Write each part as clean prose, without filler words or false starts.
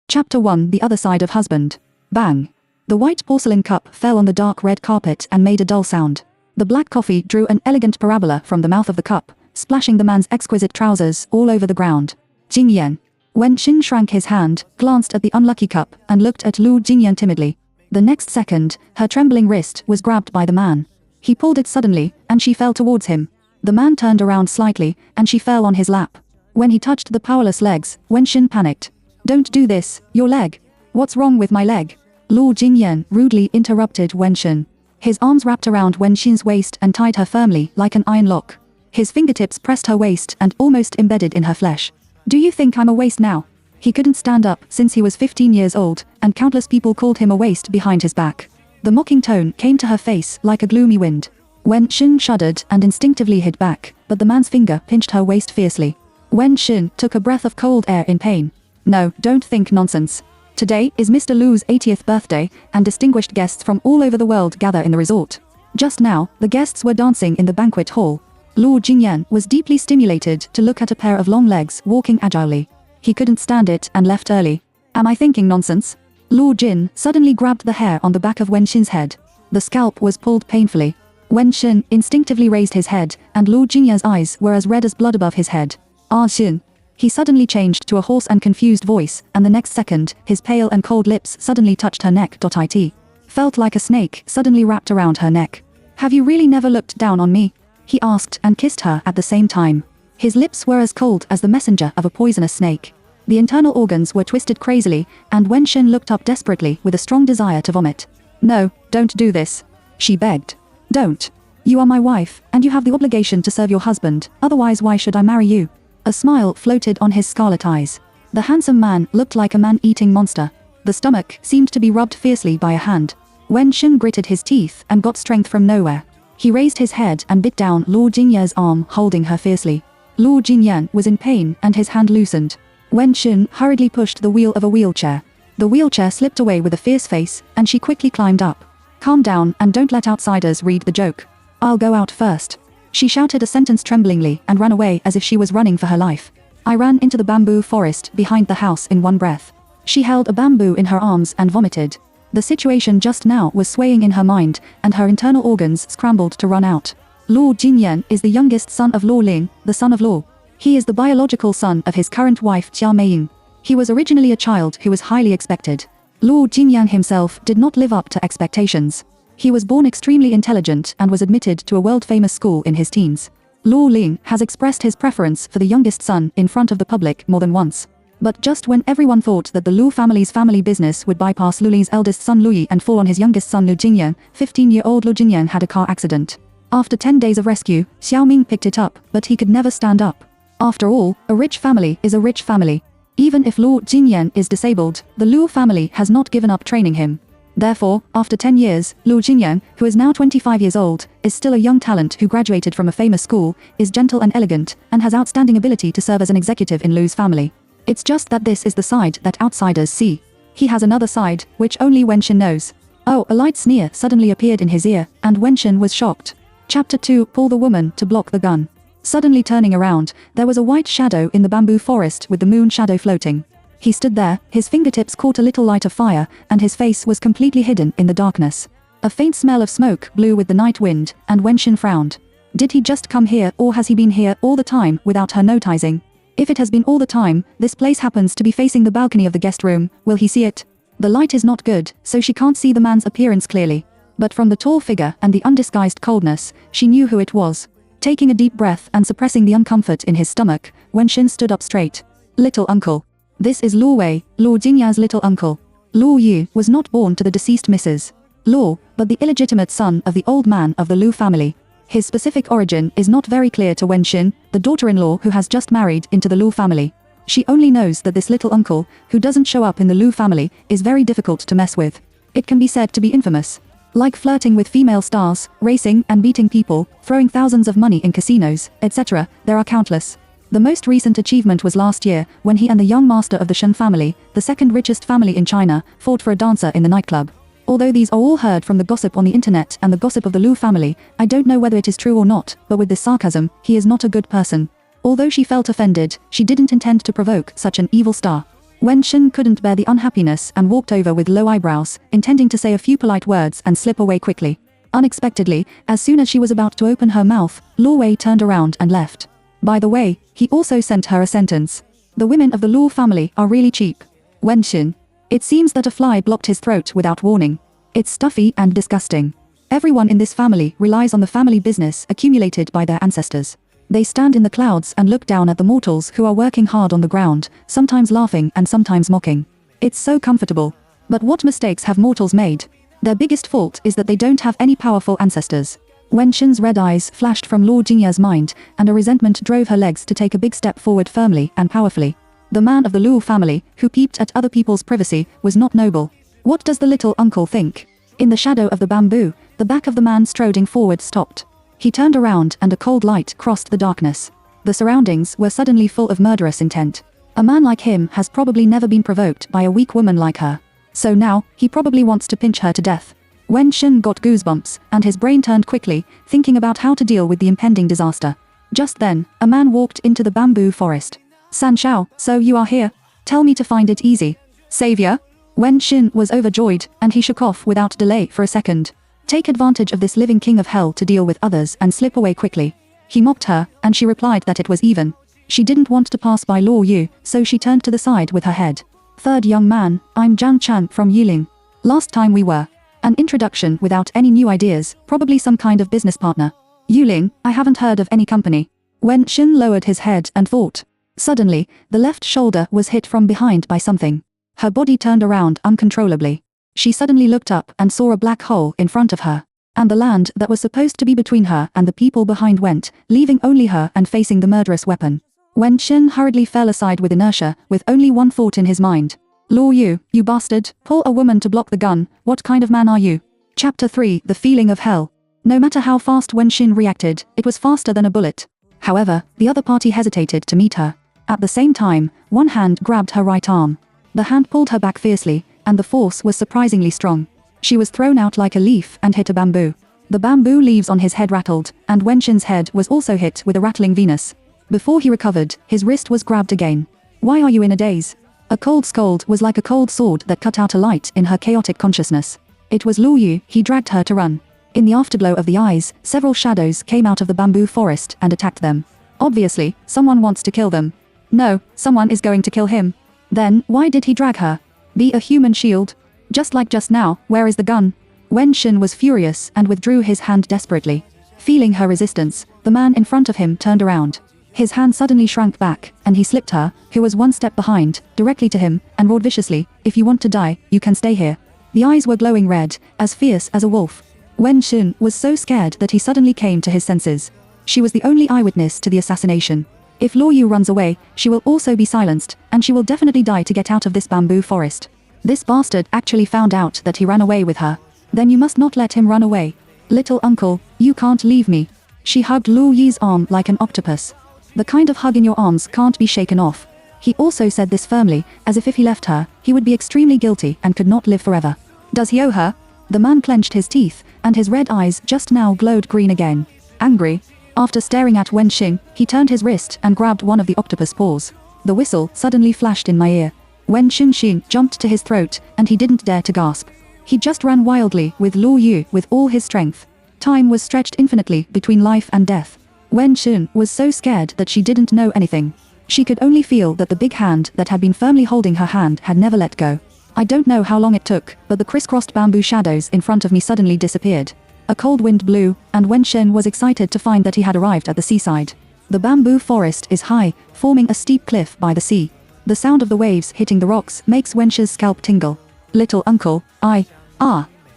Chapter 1: The Other Side of Husband. Bang! The white porcelain cup fell on the dark red carpet and made a dull sound. The black coffee drew an elegant parabola from the mouth of the cup, splashing the man's exquisite trousers all over the ground. Jingyan. Wen Xin shrank his hand, glanced at the unlucky cup, and looked at Lu Jingyan timidly. The next second, her trembling wrist was grabbed by the man. He pulled it suddenly, and she fell towards him. The man turned around slightly, and she fell on his lap. When he touched the powerless legs, Wen Xin panicked. "Don't do this, your leg. What's wrong with my leg?" Lu Jingyan rudely interrupted Wen Xin. His arms wrapped around Wen Xin's waist and tied her firmly like an iron lock. His fingertips pressed her waist and almost embedded in her flesh. "Do you think I'm a waste now?" He couldn't stand up since he was 15 years old, and countless people called him a waste behind his back. The mocking tone came to her face like a gloomy wind. Wen Xin shuddered and instinctively hid back, but the man's finger pinched her waist fiercely. Wen Xin took a breath of cold air in pain. "No, don't think nonsense. Today is Mr. Lu's 80th birthday, and distinguished guests from all over the world gather in the resort. Just now, the guests were dancing in the banquet hall." Lu Jingyan was deeply stimulated to look at a pair of long legs walking agilely. He couldn't stand it and left early. "Am I thinking nonsense?" Lu Jin suddenly grabbed the hair on the back of Wen Xin's head. The scalp was pulled painfully. Wen Xin instinctively raised his head, and Lu Jingyan's eyes were as red as blood above his head. "Ah Xin." He suddenly changed to a hoarse and confused voice, and the next second, his pale and cold lips suddenly touched her neck. It felt like a snake suddenly wrapped around her neck. "Have you really never looked down on me?" he asked and kissed her at the same time. His lips were as cold as the messenger of a poisonous snake. The internal organs were twisted crazily, and Wen Xin looked up desperately with a strong desire to vomit. "No, don't do this," she begged. "Don't. You are my wife, and you have the obligation to serve your husband, otherwise why should I marry you?" A smile floated on his scarlet eyes. The handsome man looked like a man-eating monster. The stomach seemed to be rubbed fiercely by a hand. Wen Xin gritted his teeth and got strength from nowhere. He raised his head and bit down Lu Jingyan's arm, holding her fiercely. Lu Jingyan was in pain and his hand loosened. Wen Xin hurriedly pushed the wheel of a wheelchair. The wheelchair slipped away with a fierce face, and she quickly climbed up. "Calm down and don't let outsiders read the joke. I'll go out first." She shouted a sentence tremblingly and ran away as if she was running for her life. I ran into the bamboo forest behind the house in one breath. She held a bamboo in her arms and vomited. The situation just now was swaying in her mind, and her internal organs scrambled to run out. Lu Jingyan is the youngest son of Luo Ling, the son of Luo. He is the biological son of his current wife Jia Meiying. He was originally a child who was highly expected. Lu Jingyan himself did not live up to expectations. He was born extremely intelligent and was admitted to a world-famous school in his teens. Luo Ling has expressed his preference for the youngest son in front of the public more than once. But just when everyone thought that the Lu family's family business would bypass Lu Ling's eldest son Lu Yi and fall on his youngest son Lu Jingyan, 15-year-old Lu Jingyan had a car accident. After 10 days of rescue, Xiaoming picked it up, but he could never stand up. After all, a rich family is a rich family. Even if Lu Jingyan is disabled, the Lu family has not given up training him. Therefore, after 10 years, Lu Jingyan, who is now 25 years old, is still a young talent who graduated from a famous school, is gentle and elegant, and has outstanding ability to serve as an executive in Lu's family. It's just that this is the side that outsiders see. He has another side, which only Wen Xin knows. Oh, a light sneer suddenly appeared in his ear, and Wen Xin was shocked. Chapter 2: Pull the woman to block the gun. Suddenly turning around, there was a white shadow in the bamboo forest with the moon shadow floating. He stood there, his fingertips caught a little light of fire, and his face was completely hidden in the darkness. A faint smell of smoke blew with the night wind, and Wen Xin frowned. Did he just come here, or has he been here all the time without her noticing? If it has been all the time, this place happens to be facing the balcony of the guest room, will he see it? The light is not good, so she can't see the man's appearance clearly. But from the tall figure and the undisguised coldness, she knew who it was. Taking a deep breath and suppressing the uncomfort in his stomach, Wen Xin stood up straight. "Little uncle. This is Luo Wei, Luo Jingyan's little uncle." Luo Yu was not born to the deceased Mrs. Luo, but the illegitimate son of the old man of the Lu family. His specific origin is not very clear to Wen Xin, the daughter-in-law who has just married into the Lu family. She only knows that this little uncle, who doesn't show up in the Lu family, is very difficult to mess with. It can be said to be infamous. Like flirting with female stars, racing and beating people, throwing thousands of money in casinos, etc., there are countless. The most recent achievement was last year, when he and the young master of the Shen family, the second richest family in China, fought for a dancer in the nightclub. Although these are all heard from the gossip on the internet and the gossip of the Lu family, I don't know whether it is true or not, but with this sarcasm, he is not a good person. Although she felt offended, she didn't intend to provoke such an evil star. Wen Shen couldn't bear the unhappiness and walked over with low eyebrows, intending to say a few polite words and slip away quickly. Unexpectedly, as soon as she was about to open her mouth, Luo Wei turned around and left. By the way, he also sent her a sentence. The women of the Luo family are really cheap. Wen Shen. It seems that a fly blocked his throat without warning. It's stuffy and disgusting. Everyone in this family relies on the family business accumulated by their ancestors. They stand in the clouds and look down at the mortals who are working hard on the ground, sometimes laughing and sometimes mocking. It's so comfortable. But what mistakes have mortals made? Their biggest fault is that they don't have any powerful ancestors. Wen Shen's red eyes flashed from Lord Jingya's mind, and a resentment drove her legs to take a big step forward firmly and powerfully. The man of the Luo family, who peeped at other people's privacy, was not noble. What does the little uncle think? In the shadow of the bamboo, the back of the man striding forward stopped. He turned around and a cold light crossed the darkness. The surroundings were suddenly full of murderous intent. A man like him has probably never been provoked by a weak woman like her. So now, he probably wants to pinch her to death. Wen Shen got goosebumps, and his brain turned quickly, thinking about how to deal with the impending disaster. Just then, a man walked into the bamboo forest. San Shao, so you are here? Tell me to find it easy. Savior? Wen Shen was overjoyed, and he shook off without delay for a second. Take advantage of this living king of hell to deal with others and slip away quickly. He mocked her, and she replied that it was even. She didn't want to pass by Luo Yu, so she turned to the side with her head. Third young man, I'm Zhang Chan from Yiling. Last time we were. An introduction without any new ideas, probably some kind of business partner. Yiling, I haven't heard of any company. Wen Shen lowered his head and thought. Suddenly, the left shoulder was hit from behind by something. Her body turned around uncontrollably. She suddenly looked up and saw a black hole in front of her. And the land that was supposed to be between her and the people behind went, leaving only her and facing the murderous weapon. Wen Shen hurriedly fell aside with inertia, with only one thought in his mind. Luo Yu, you bastard, pull a woman to block the gun, what kind of man are you? Chapter 3, The Feeling of Hell. No matter how fast Wen Shen reacted, it was faster than a bullet. However, the other party hesitated to meet her. At the same time, one hand grabbed her right arm. The hand pulled her back fiercely, and the force was surprisingly strong. She was thrown out like a leaf and hit a bamboo. The bamboo leaves on his head rattled, and Wen Shen's head was also hit with a rattling Venus. Before he recovered, his wrist was grabbed again. Why are you in a daze? A cold scold was like a cold sword that cut out a light in her chaotic consciousness. It was Luo Yu, he dragged her to run. In the afterglow of the eyes, several shadows came out of the bamboo forest and attacked them. Obviously, someone wants to kill them. No, someone is going to kill him. Then, why did he drag her? Be a human shield. Just like just now, where is the gun? Wen Shen was furious and withdrew his hand desperately. Feeling her resistance, the man in front of him turned around. His hand suddenly shrank back, and he slipped her, who was one step behind, directly to him, and roared viciously, if you want to die, you can stay here. The eyes were glowing red, as fierce as a wolf. Wen Shen was so scared that he suddenly came to his senses. She was the only eyewitness to the assassination. If Luo Yu runs away, she will also be silenced, and she will definitely die to get out of this bamboo forest. This bastard actually found out that he ran away with her. Then you must not let him run away. Little uncle, you can't leave me. She hugged Luo Yu's arm like an octopus. The kind of hug in your arms can't be shaken off. He also said this firmly, as if he left her, he would be extremely guilty and could not live forever. Does he owe her? The man clenched his teeth, and his red eyes just now glowed green again. Angry. After staring at Wen Shen, he turned his wrist and grabbed one of the octopus paws. The whistle suddenly flashed in my ear. Wen Shen jumped to his throat, and he didn't dare to gasp. He just ran wildly with Luo Yu with all his strength. Time was stretched infinitely between life and death. Wen Shen was so scared that she didn't know anything. She could only feel that the big hand that had been firmly holding her hand had never let go. I don't know how long it took, but the crisscrossed bamboo shadows in front of me suddenly disappeared. A cold wind blew, and Wen Shen was excited to find that he had arrived at the seaside. The bamboo forest is high, forming a steep cliff by the sea. The sound of the waves hitting the rocks makes Wen Shen's scalp tingle. Little uncle,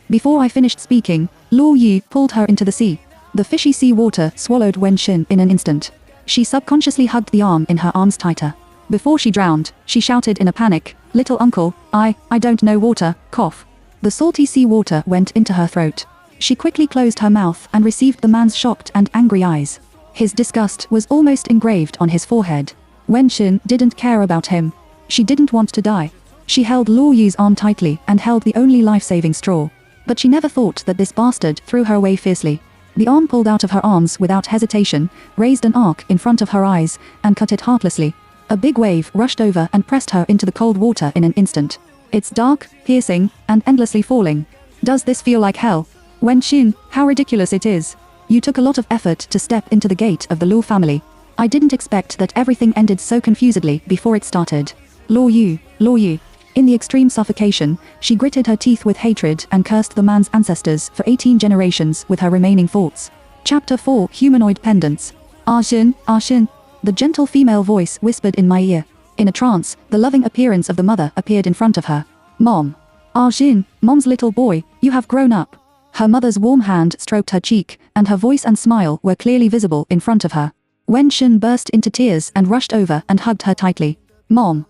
Before I finished speaking, Luo Yu pulled her into the sea. The fishy sea water swallowed Wen Shen in an instant. She subconsciously hugged the arm in her arms tighter. Before she drowned, she shouted in a panic, "Little uncle, I don't know water," cough. The salty sea water went into her throat. She quickly closed her mouth and received the man's shocked and angry eyes. His disgust was almost engraved on his forehead. Wen Shen didn't care about him. She didn't want to die. She held Luo Yu's arm tightly and held the only life-saving straw. But she never thought that this bastard threw her away fiercely. The arm pulled out of her arms without hesitation, raised an arc in front of her eyes, and cut it heartlessly. A big wave rushed over and pressed her into the cold water in an instant. It's dark, piercing, and endlessly falling. Does this feel like hell? Wenxin, how ridiculous it is. You took a lot of effort to step into the gate of the Luo family. I didn't expect that everything ended so confusedly before it started. Luo Yu, Luo Yu. In the extreme suffocation, she gritted her teeth with hatred and cursed the man's ancestors for 18 generations with her remaining thoughts. Chapter 4 Humanoid Pendants. Ah Xin, the gentle female voice whispered in my ear. In a trance, the loving appearance of the mother appeared in front of her. Mom. Ah Xin, Mom's little boy, you have grown up. Her mother's warm hand stroked her cheek, and her voice and smile were clearly visible in front of her. Wenxin burst into tears and rushed over and hugged her tightly. Mom.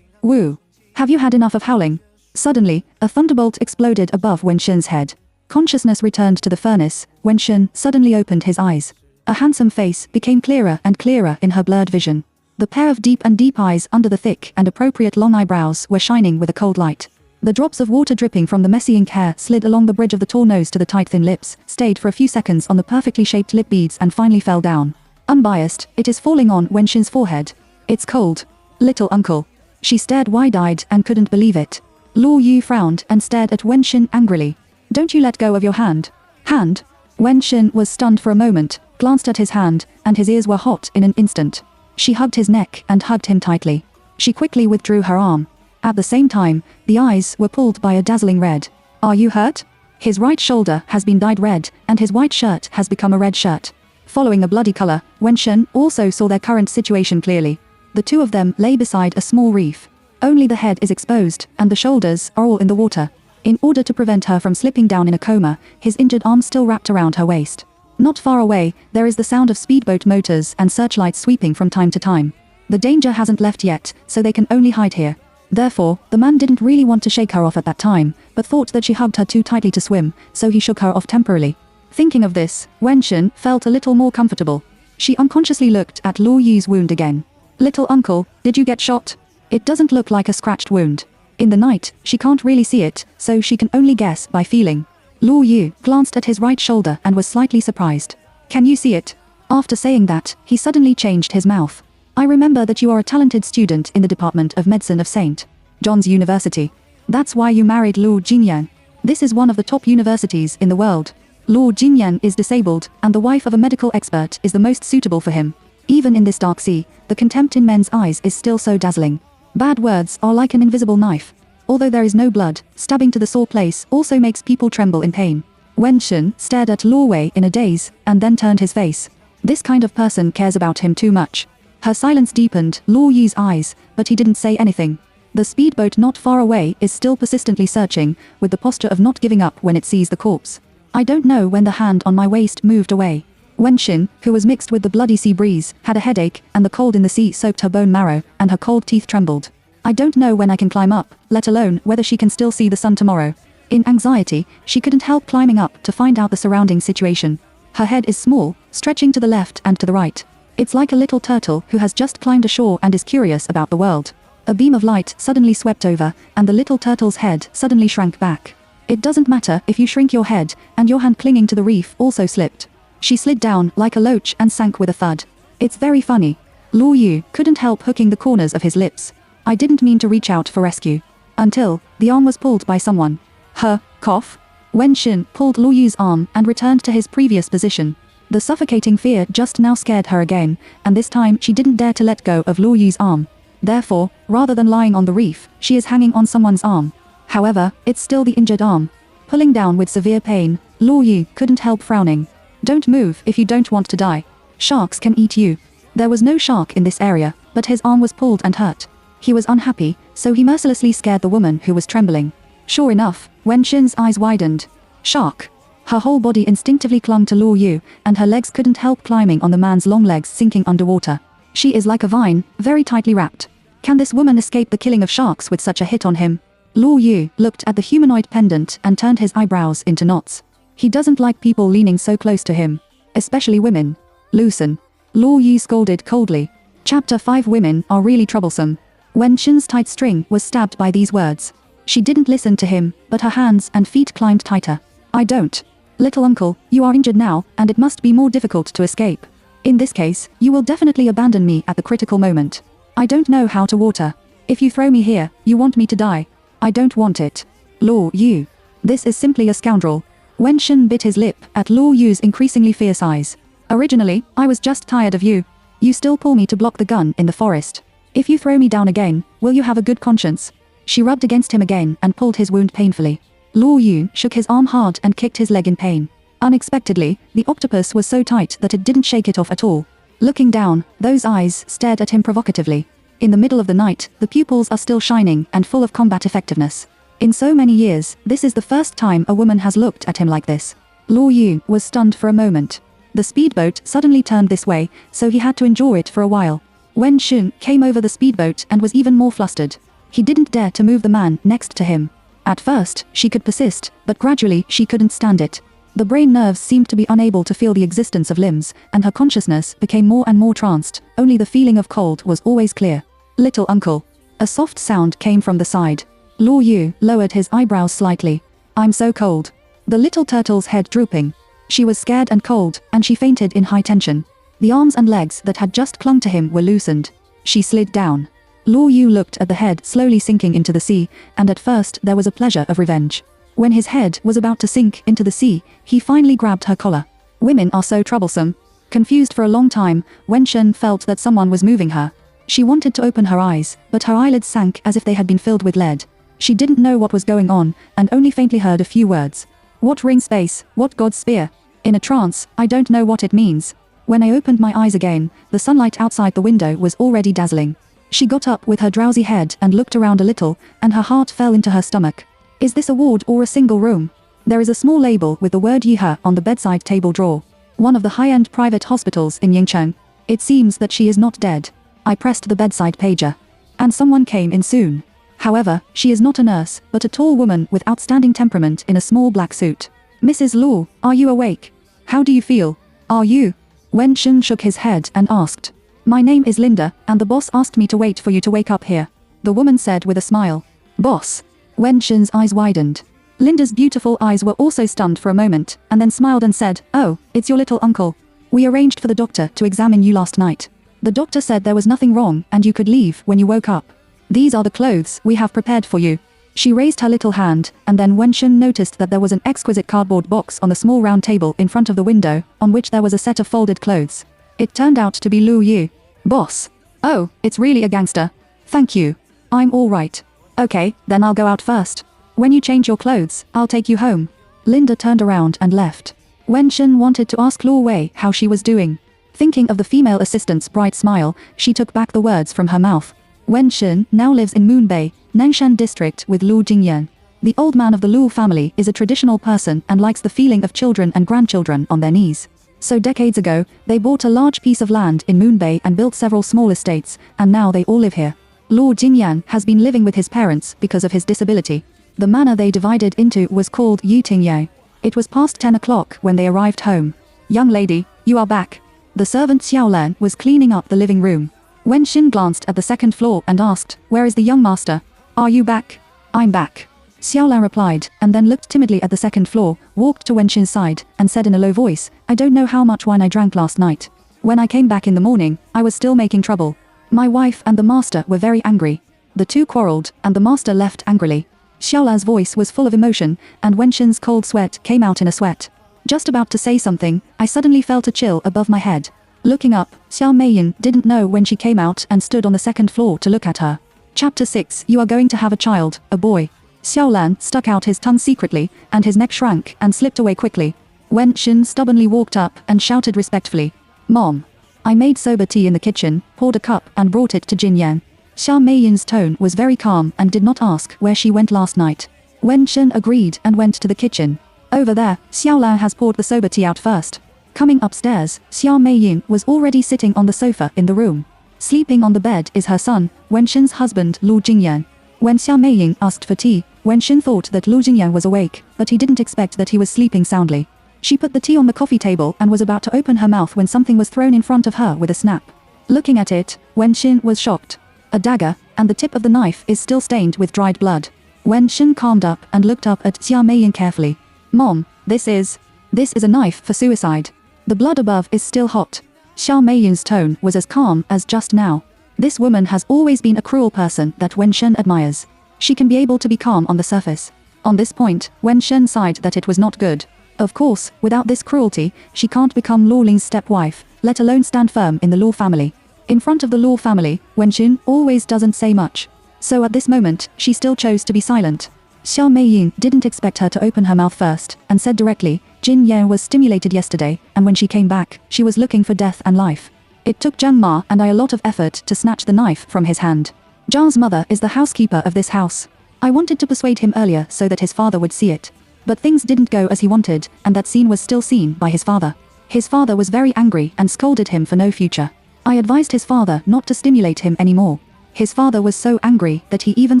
Woo. Have you had enough of howling? Suddenly, a thunderbolt exploded above Wenxin's head. Consciousness returned to the furnace. Wenxin suddenly opened his eyes. A handsome face became clearer and clearer in her blurred vision. The pair of deep eyes under the thick and appropriate long eyebrows were shining with a cold light. The drops of water dripping from the messy ink hair slid along the bridge of the tall nose to the tight thin lips, stayed for a few seconds on the perfectly shaped lip beads and finally fell down. Unbiased, it is falling on Wenxin's forehead. It's cold. Little uncle. She stared wide-eyed and couldn't believe it. Luo Yu frowned and stared at Wenxin angrily. Don't you let go of your hand. Hand? Wenxin was stunned for a moment, glanced at his hand, and his ears were hot in an instant. She hugged his neck and hugged him tightly. She quickly withdrew her arm. At the same time, the eyes were pulled by a dazzling red. Are you hurt? His right shoulder has been dyed red, and his white shirt has become a red shirt. Following a bloody color, Wenxin also saw their current situation clearly. The two of them lay beside a small reef. Only the head is exposed, and the shoulders are all in the water. In order to prevent her from slipping down in a coma, his injured arm still wrapped around her waist. Not far away, there is the sound of speedboat motors and searchlights sweeping from time to time. The danger hasn't left yet, so they can only hide here. Therefore, the man didn't really want to shake her off at that time, but thought that she hugged her too tightly to swim, so he shook her off temporarily. Thinking of this, Wenxin felt a little more comfortable. She unconsciously looked at Luo Yu's wound again. Little uncle, did you get shot? It doesn't look like a scratched wound. In the night, she can't really see it, so she can only guess by feeling. Luo Yu glanced at his right shoulder and was slightly surprised. Can you see it? After saying that, he suddenly changed his mouth. I remember that you are a talented student in the Department of Medicine of St. John's University. That's why you married Luo Jinyan. This is one of the top universities in the world. Luo Jinyan is disabled, and the wife of a medical expert is the most suitable for him. Even in this dark sea, the contempt in men's eyes is still so dazzling. Bad words are like an invisible knife. Although there is no blood, stabbing to the sore place also makes people tremble in pain. Wenxin stared at Luo Wei in a daze, and then turned his face. This kind of person cares about him too much. Her silence deepened Luo Yu's eyes, but he didn't say anything. The speedboat not far away is still persistently searching, with the posture of not giving up when it sees the corpse. I don't know when the hand on my waist moved away. Wenxin, who was mixed with the bloody sea breeze, had a headache, and the cold in the sea soaked her bone marrow, and her cold teeth trembled. I don't know when I can climb up, let alone whether she can still see the sun tomorrow. In anxiety, she couldn't help climbing up to find out the surrounding situation. Her head is small, stretching to the left and to the right. It's like a little turtle who has just climbed ashore and is curious about the world. A beam of light suddenly swept over, and the little turtle's head suddenly shrank back. It doesn't matter if you shrink your head, and your hand clinging to the reef also slipped. She slid down like a loach and sank with a thud. It's very funny. Luo Yu couldn't help hooking the corners of his lips. I didn't mean to reach out for rescue. Until, the arm was pulled by someone. Cough. Wenxin pulled Luo Yu's arm and returned to his previous position. The suffocating fear just now scared her again, and this time she didn't dare to let go of Luo Yu's arm. Therefore, rather than lying on the reef, she is hanging on someone's arm. However, it's still the injured arm. Pulling down with severe pain, Luo Yu couldn't help frowning. Don't move if you don't want to die. Sharks can eat you. There was no shark in this area, but his arm was pulled and hurt. He was unhappy, so he mercilessly scared the woman who was trembling. Sure enough, Wenxin's eyes widened. Shark. Her whole body instinctively clung to Luo Yu, and her legs couldn't help climbing on the man's long legs sinking underwater. She is like a vine, very tightly wrapped. Can this woman escape the killing of sharks with such a hit on him? Luo Yu looked at the humanoid pendant and turned his eyebrows into knots. He doesn't like people leaning so close to him. Especially women. Loosen. Luo Yu scolded coldly. Chapter 5 Women are really troublesome. Wenxin's tight string was stabbed by these words. She didn't listen to him, but her hands and feet climbed tighter. I don't. Little uncle, you are injured now, and it must be more difficult to escape. In this case, you will definitely abandon me at the critical moment. I don't know how to water. If you throw me here, you want me to die. I don't want it. Luo Yu. This is simply a scoundrel. Wen Shen bit his lip at Luo Yu's increasingly fierce eyes. Originally, I was just tired of you. You still pull me to block the gun in the forest. If you throw me down again, will you have a good conscience? She rubbed against him again and pulled his wound painfully. Luo Yu shook his arm hard and kicked his leg in pain. Unexpectedly, the octopus was so tight that it didn't shake it off at all. Looking down, those eyes stared at him provocatively. In the middle of the night, the pupils are still shining and full of combat effectiveness. In so many years, this is the first time a woman has looked at him like this. Luo Yu was stunned for a moment. The speedboat suddenly turned this way, so he had to endure it for a while. Wen Shen came over the speedboat and was even more flustered. He didn't dare to move the man next to him. At first, she could persist, but gradually she couldn't stand it. The brain nerves seemed to be unable to feel the existence of limbs, and her consciousness became more and more tranced. Only the feeling of cold was always clear. Little uncle. A soft sound came from the side. Luo Yu lowered his eyebrows slightly. I'm so cold. The little turtle's head drooping. She was scared and cold, and she fainted in high tension. The arms and legs that had just clung to him were loosened. She slid down. Luo Yu looked at the head slowly sinking into the sea, and at first there was a pleasure of revenge. When his head was about to sink into the sea, he finally grabbed her collar. Women are so troublesome. Confused for a long time, Wen Shen felt that someone was moving her. She wanted to open her eyes, but her eyelids sank as if they had been filled with lead. She didn't know what was going on, and only faintly heard a few words. What ring space, what God's spear? In a trance, I don't know what it means. When I opened my eyes again, the sunlight outside the window was already dazzling. She got up with her drowsy head and looked around a little, and her heart fell into her stomach. Is this a ward or a single room? There is a small label with the word Yihe on the bedside table drawer. One of the high-end private hospitals in Yingcheng. It seems that she is not dead. I pressed the bedside pager. And someone came in soon. However, she is not a nurse, but a tall woman with outstanding temperament in a small black suit. Mrs. Luo, are you awake? How do you feel? Are you? Wen Shen shook his head and asked. My name is Linda, and the boss asked me to wait for you to wake up here. The woman said with a smile. Boss? Wen Shen's eyes widened. Linda's beautiful eyes were also stunned for a moment, and then smiled and said, Oh, it's your little uncle. We arranged for the doctor to examine you last night. The doctor said there was nothing wrong and you could leave when you woke up. These are the clothes we have prepared for you. She raised her little hand, and then Wen Shen noticed that there was an exquisite cardboard box on the small round table in front of the window, on which there was a set of folded clothes. It turned out to be Luo Yu. Boss. Oh, it's really a gangster. Thank you. I'm all right. Okay, then I'll go out first. When you change your clothes, I'll take you home. Linda turned around and left. Wen Shen wanted to ask Luo Wei how she was doing. Thinking of the female assistant's bright smile, she took back the words from her mouth. Wen Shen now lives in Moonbay, Nanshan district with Luo Jingyan. The old man of the Luo family is a traditional person and likes the feeling of children and grandchildren on their knees. So decades ago, they bought a large piece of land in Moonbay and built several small estates, and now they all live here. Luo Jingyan has been living with his parents because of his disability. The manor they divided into was called Yitingyao. It was past 10 o'clock when they arrived home. Young lady, you are back. The servant Xiaolan was cleaning up the living room. Wen Shen glanced at the second floor and asked, Where is the young master? Are you back? I'm back. Xiaolan replied, and then looked timidly at the second floor, walked to Wen Shen's side, and said in a low voice, I don't know how much wine I drank last night. When I came back in the morning, I was still making trouble. My wife and the master were very angry. The two quarreled, and the master left angrily. Xiaolan's voice was full of emotion, and Wen Shen's cold sweat came out in a sweat. Just about to say something, I suddenly felt a chill above my head. Looking up, Xiao Meiyin didn't know when she came out and stood on the second floor to look at her. Chapter 6 You are going to have a child, a boy. Xiaolan stuck out his tongue secretly, and his neck shrank and slipped away quickly. Wen Shen stubbornly walked up and shouted respectfully, Mom. I made soba tea in the kitchen, poured a cup and brought it to Jin Yan. Xiao Meiyin's tone was very calm and did not ask where she went last night. Wen Shen agreed and went to the kitchen. Over there, Xiaolan has poured the soba tea out first. Coming upstairs, Xiao Meiyin was already sitting on the sofa in the room. Sleeping on the bed is her son, Wen Shen's husband Lu Jingyan. When Xiao Meiyin asked for tea, Wen Shen thought that Lu Jingyan was awake, but he didn't expect that he was sleeping soundly. She put the tea on the coffee table and was about to open her mouth when something was thrown in front of her with a snap. Looking at it, Wen Shen was shocked. A dagger, and the tip of the knife is still stained with dried blood. Wen Shen calmed up and looked up at Xiao Meiyin carefully. Mom, this is a knife for suicide. The blood above is still hot. Xiao Meiyin's tone was as calm as just now. This woman has always been a cruel person that Wen Shen admires. She can be able to be calm on the surface. On this point, Wen Shen sighed that it was not good. Of course, without this cruelty, she can't become Luo Ling's stepwife, let alone stand firm in the Luo family. In front of the Luo family, Wen Shen always doesn't say much. So at this moment, she still chose to be silent. Xia Meiying didn't expect her to open her mouth first, and said directly, Jin Yan was stimulated yesterday, and when she came back, she was looking for death and life. It took Jiang Ma and I a lot of effort to snatch the knife from his hand. Zhang's mother is the housekeeper of this house. I wanted to persuade him earlier so that his father would see it. But things didn't go as he wanted, and that scene was still seen by his father. His father was very angry and scolded him for no future. I advised his father not to stimulate him anymore. His father was so angry that he even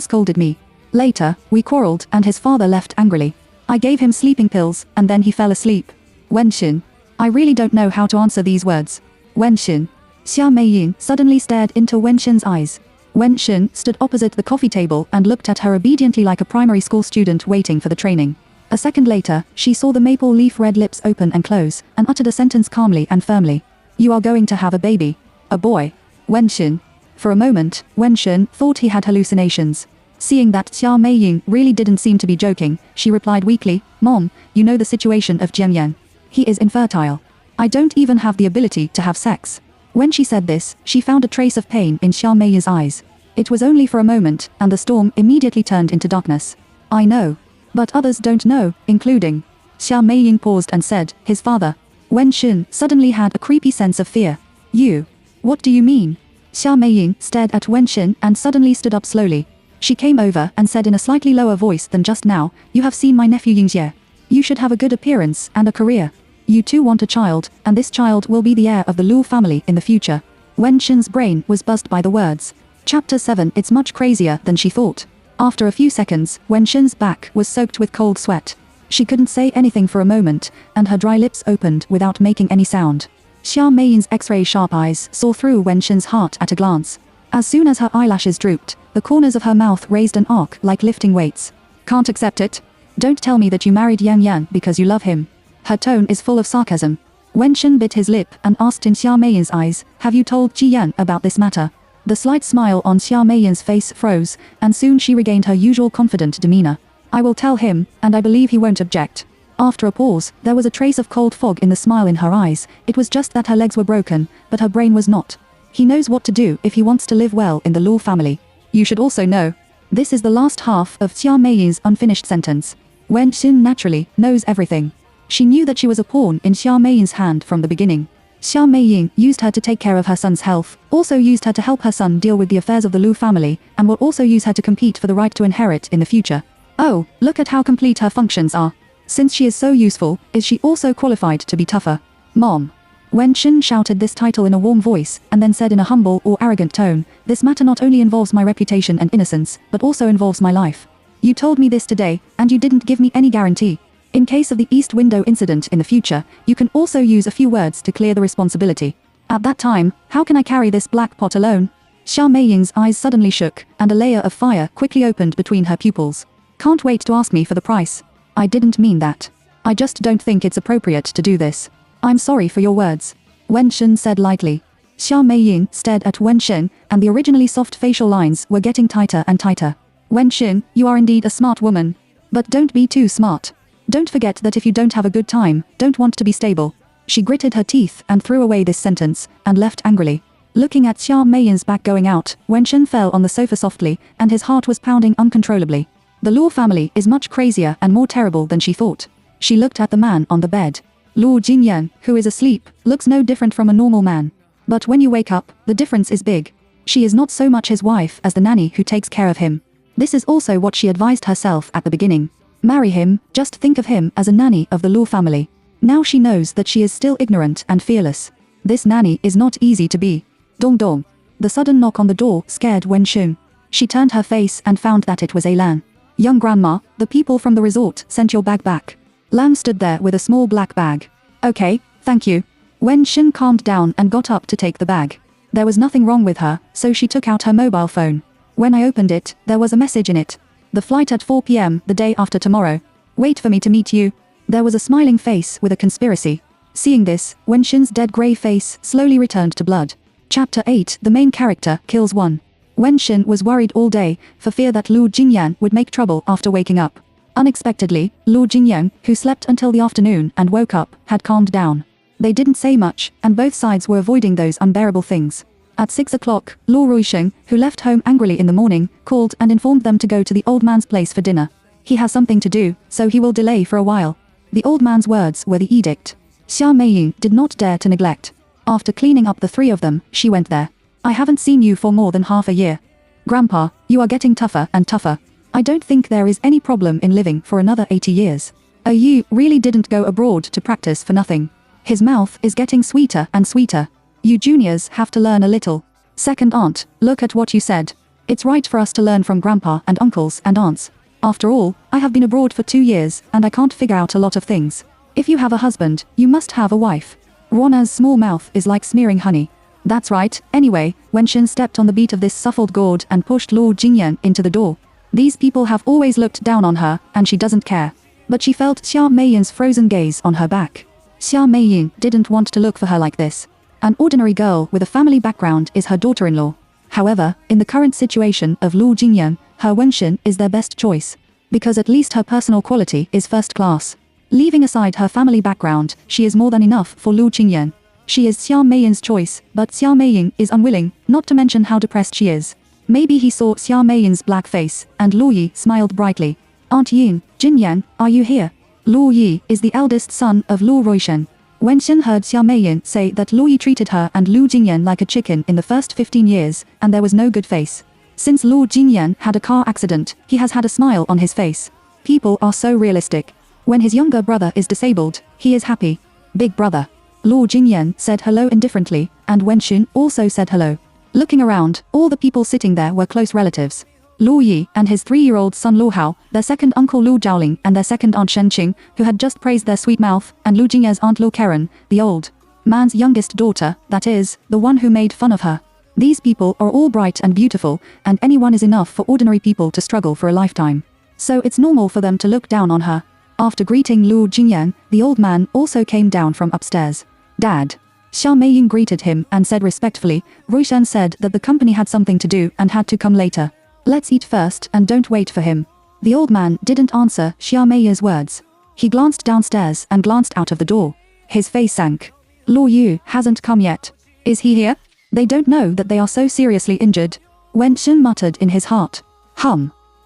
scolded me. Later, we quarreled and his father left angrily. I gave him sleeping pills and then he fell asleep. Wen Shen. I really don't know how to answer these words. Wen Shen. Xia Meiying suddenly stared into Wen Shen's eyes. Wen Shen stood opposite the coffee table and looked at her obediently like a primary school student waiting for the training. A second later, she saw the maple leaf red lips open and close, and uttered a sentence calmly and firmly. You are going to have a baby. A boy. Wen Shen. For a moment, Wen Shen thought he had hallucinations. Seeing that Xia Meiying really didn't seem to be joking, she replied weakly, Mom, you know the situation of Jian Yan. He is infertile. I don't even have the ability to have sex. When she said this, she found a trace of pain in Xia Meiying's eyes. It was only for a moment, and the storm immediately turned into darkness. I know. But others don't know, including. Xia Meiying paused and said, his father. Wen Shen suddenly had a creepy sense of fear. You. What do you mean? Xia Meiying stared at Wen Shen and suddenly stood up slowly. She came over and said in a slightly lower voice than just now, you have seen my nephew Yingjie. You should have a good appearance and a career. You too want a child, and this child will be the heir of the Luo family in the future. Wen Shen's brain was buzzed by the words. Chapter 7. It's much crazier than she thought. After a few seconds, Wen Shen's back was soaked with cold sweat. She couldn't say anything for a moment, and her dry lips opened without making any sound. Xia Meiying's X-ray sharp eyes saw through Wen Shen's heart at a glance. As soon as her eyelashes drooped, the corners of her mouth raised an arc like lifting weights. Can't accept it? Don't tell me that you married Yang Yan because you love him. Her tone is full of sarcasm. Wen Shen bit his lip and asked in Xia Meiying's eyes, have you told Ji Yan about this matter? The slight smile on Xia Meiying's face froze, and soon she regained her usual confident demeanor. I will tell him, and I believe he won't object. After a pause, there was a trace of cold fog in the smile in her eyes. It was just that her legs were broken, but her brain was not. He knows what to do if he wants to live well in the Luo family. You should also know. This is the last half of Xia Meiying's unfinished sentence. Wen Shen naturally knows everything. She knew that she was a pawn in Xia Meiying's hand from the beginning. Xia Meiying used her to take care of her son's health, also used her to help her son deal with the affairs of the Luo family, and will also use her to compete for the right to inherit in the future. Oh, look at how complete her functions are. Since she is so useful, is she also qualified to be tougher? Mom. Wen Shen shouted this title in a warm voice, and then said in a humble or arrogant tone, this matter not only involves my reputation and innocence, but also involves my life. You told me this today, and you didn't give me any guarantee. In case of the East Window incident in the future, you can also use a few words to clear the responsibility. At that time, how can I carry this black pot alone? Xia Meiying's eyes suddenly shook, and a layer of fire quickly opened between her pupils. Can't wait to ask me for the price. I didn't mean that. I just don't think it's appropriate to do this. I'm sorry for your words. Wen Shen said lightly. Xia Meiying stared at Wen Shen, and the originally soft facial lines were getting tighter and tighter. Wen Shen, you are indeed a smart woman. But don't be too smart. Don't forget that if you don't have a good time, don't want to be stable. She gritted her teeth and threw away this sentence, and left angrily. Looking at Xia Meiying's back going out, Wen Shen fell on the sofa softly, and his heart was pounding uncontrollably. The Luo family is much crazier and more terrible than she thought. She looked at the man on the bed. Luo Jinyan, who is asleep, looks no different from a normal man. But when you wake up, the difference is big. She is not so much his wife as the nanny who takes care of him. This is also what she advised herself at the beginning. Marry him, just think of him as a nanny of the Luo family. Now she knows that she is still ignorant and fearless. This nanny is not easy to be. Dong dong. The sudden knock on the door scared Wen Shen. She turned her face and found that it was Lan. Young grandma, the people from the resort sent your bag back. Lan stood there with a small black bag. Okay, thank you. Wen Shen calmed down and got up to take the bag. There was nothing wrong with her, so she took out her mobile phone. When I opened it, there was a message in it. The flight at 4 p.m. the day after tomorrow. Wait for me to meet you. There was a smiling face with a conspiracy. Seeing this, Wen Shen's dead grey face slowly returned to blood. Chapter 8 The main character kills one. Wen Xin was worried all day, for fear that Lu Jingyan would make trouble after waking up. Unexpectedly, Lu Jingyan, who slept until the afternoon and woke up, had calmed down. They didn't say much, and both sides were avoiding those unbearable things. At 6 o'clock, Lu Ruisheng, who left home angrily in the morning, called and informed them to go to the old man's place for dinner. He has something to do, so he will delay for a while. The old man's words were the edict. Xia Meiying did not dare to neglect. After cleaning up the three of them, she went there. I haven't seen you for more than half a year. Grandpa, you are getting tougher and tougher. I don't think there is any problem in living for another 80 years. You really didn't go abroad to practice for nothing. His mouth is getting sweeter and sweeter. You juniors have to learn a little. Second aunt, look at what you said. It's right for us to learn from grandpa and uncles and aunts. After all, I have been abroad for 2 years, and I can't figure out a lot of things. If you have a husband, you must have a wife. Ruona's small mouth is like smearing honey. That's right. Anyway, Wen Xin stepped on the beat of this shuffled gourd and pushed Lu Jingyan into the door. These people have always looked down on her, and she doesn't care. But she felt Xia Meiying's frozen gaze on her back. Xia Meiying didn't want to look for her like this. An ordinary girl with a family background is her daughter-in-law. However, in the current situation of Lu Jingyan, her Wen Xin is their best choice. Because at least her personal quality is first class. Leaving aside her family background, she is more than enough for Lu Jingyan. She is Xia Meiying's choice, but Xia Meiying is unwilling, not to mention how depressed she is. Maybe he saw Xia Meiying's black face, and Lu Yi smiled brightly. Aunt Yin, Jinyan, are you here? Lu Yi is the eldest son of Lu Ruisheng. Wen Xin heard Xia Meiying say that Lu Yi treated her and Lu Jingyan like a chicken in the first 15 years, and there was no good face. Since Lu Jingyan had a car accident, he has had a smile on his face. People are so realistic. When his younger brother is disabled, he is happy. Big brother. Lu Jingyan said hello indifferently, and Wen Xin also said hello. Looking around, all the people sitting there were close relatives. Lu Yi and his 3-year-old son Lu Hao, their second uncle Lu Zhaoling and their second aunt Shen Qing, who had just praised their sweet mouth, and Lu Jingya's aunt Lu Karen, the old man's youngest daughter, that is, the one who made fun of her. These people are all bright and beautiful, and anyone is enough for ordinary people to struggle for a lifetime. So it's normal for them to look down on her. After greeting Lu Jingyan, the old man also came down from upstairs. Dad. Xia Meiying greeted him and said respectfully, Ruisheng said that the company had something to do and had to come later. Let's eat first and don't wait for him. The old man didn't answer Xia Meiying's words. He glanced downstairs and glanced out of the door. His face sank. Lu Yu hasn't come yet. Is he here? They don't know that they are so seriously injured. Wen Xin muttered in his heart.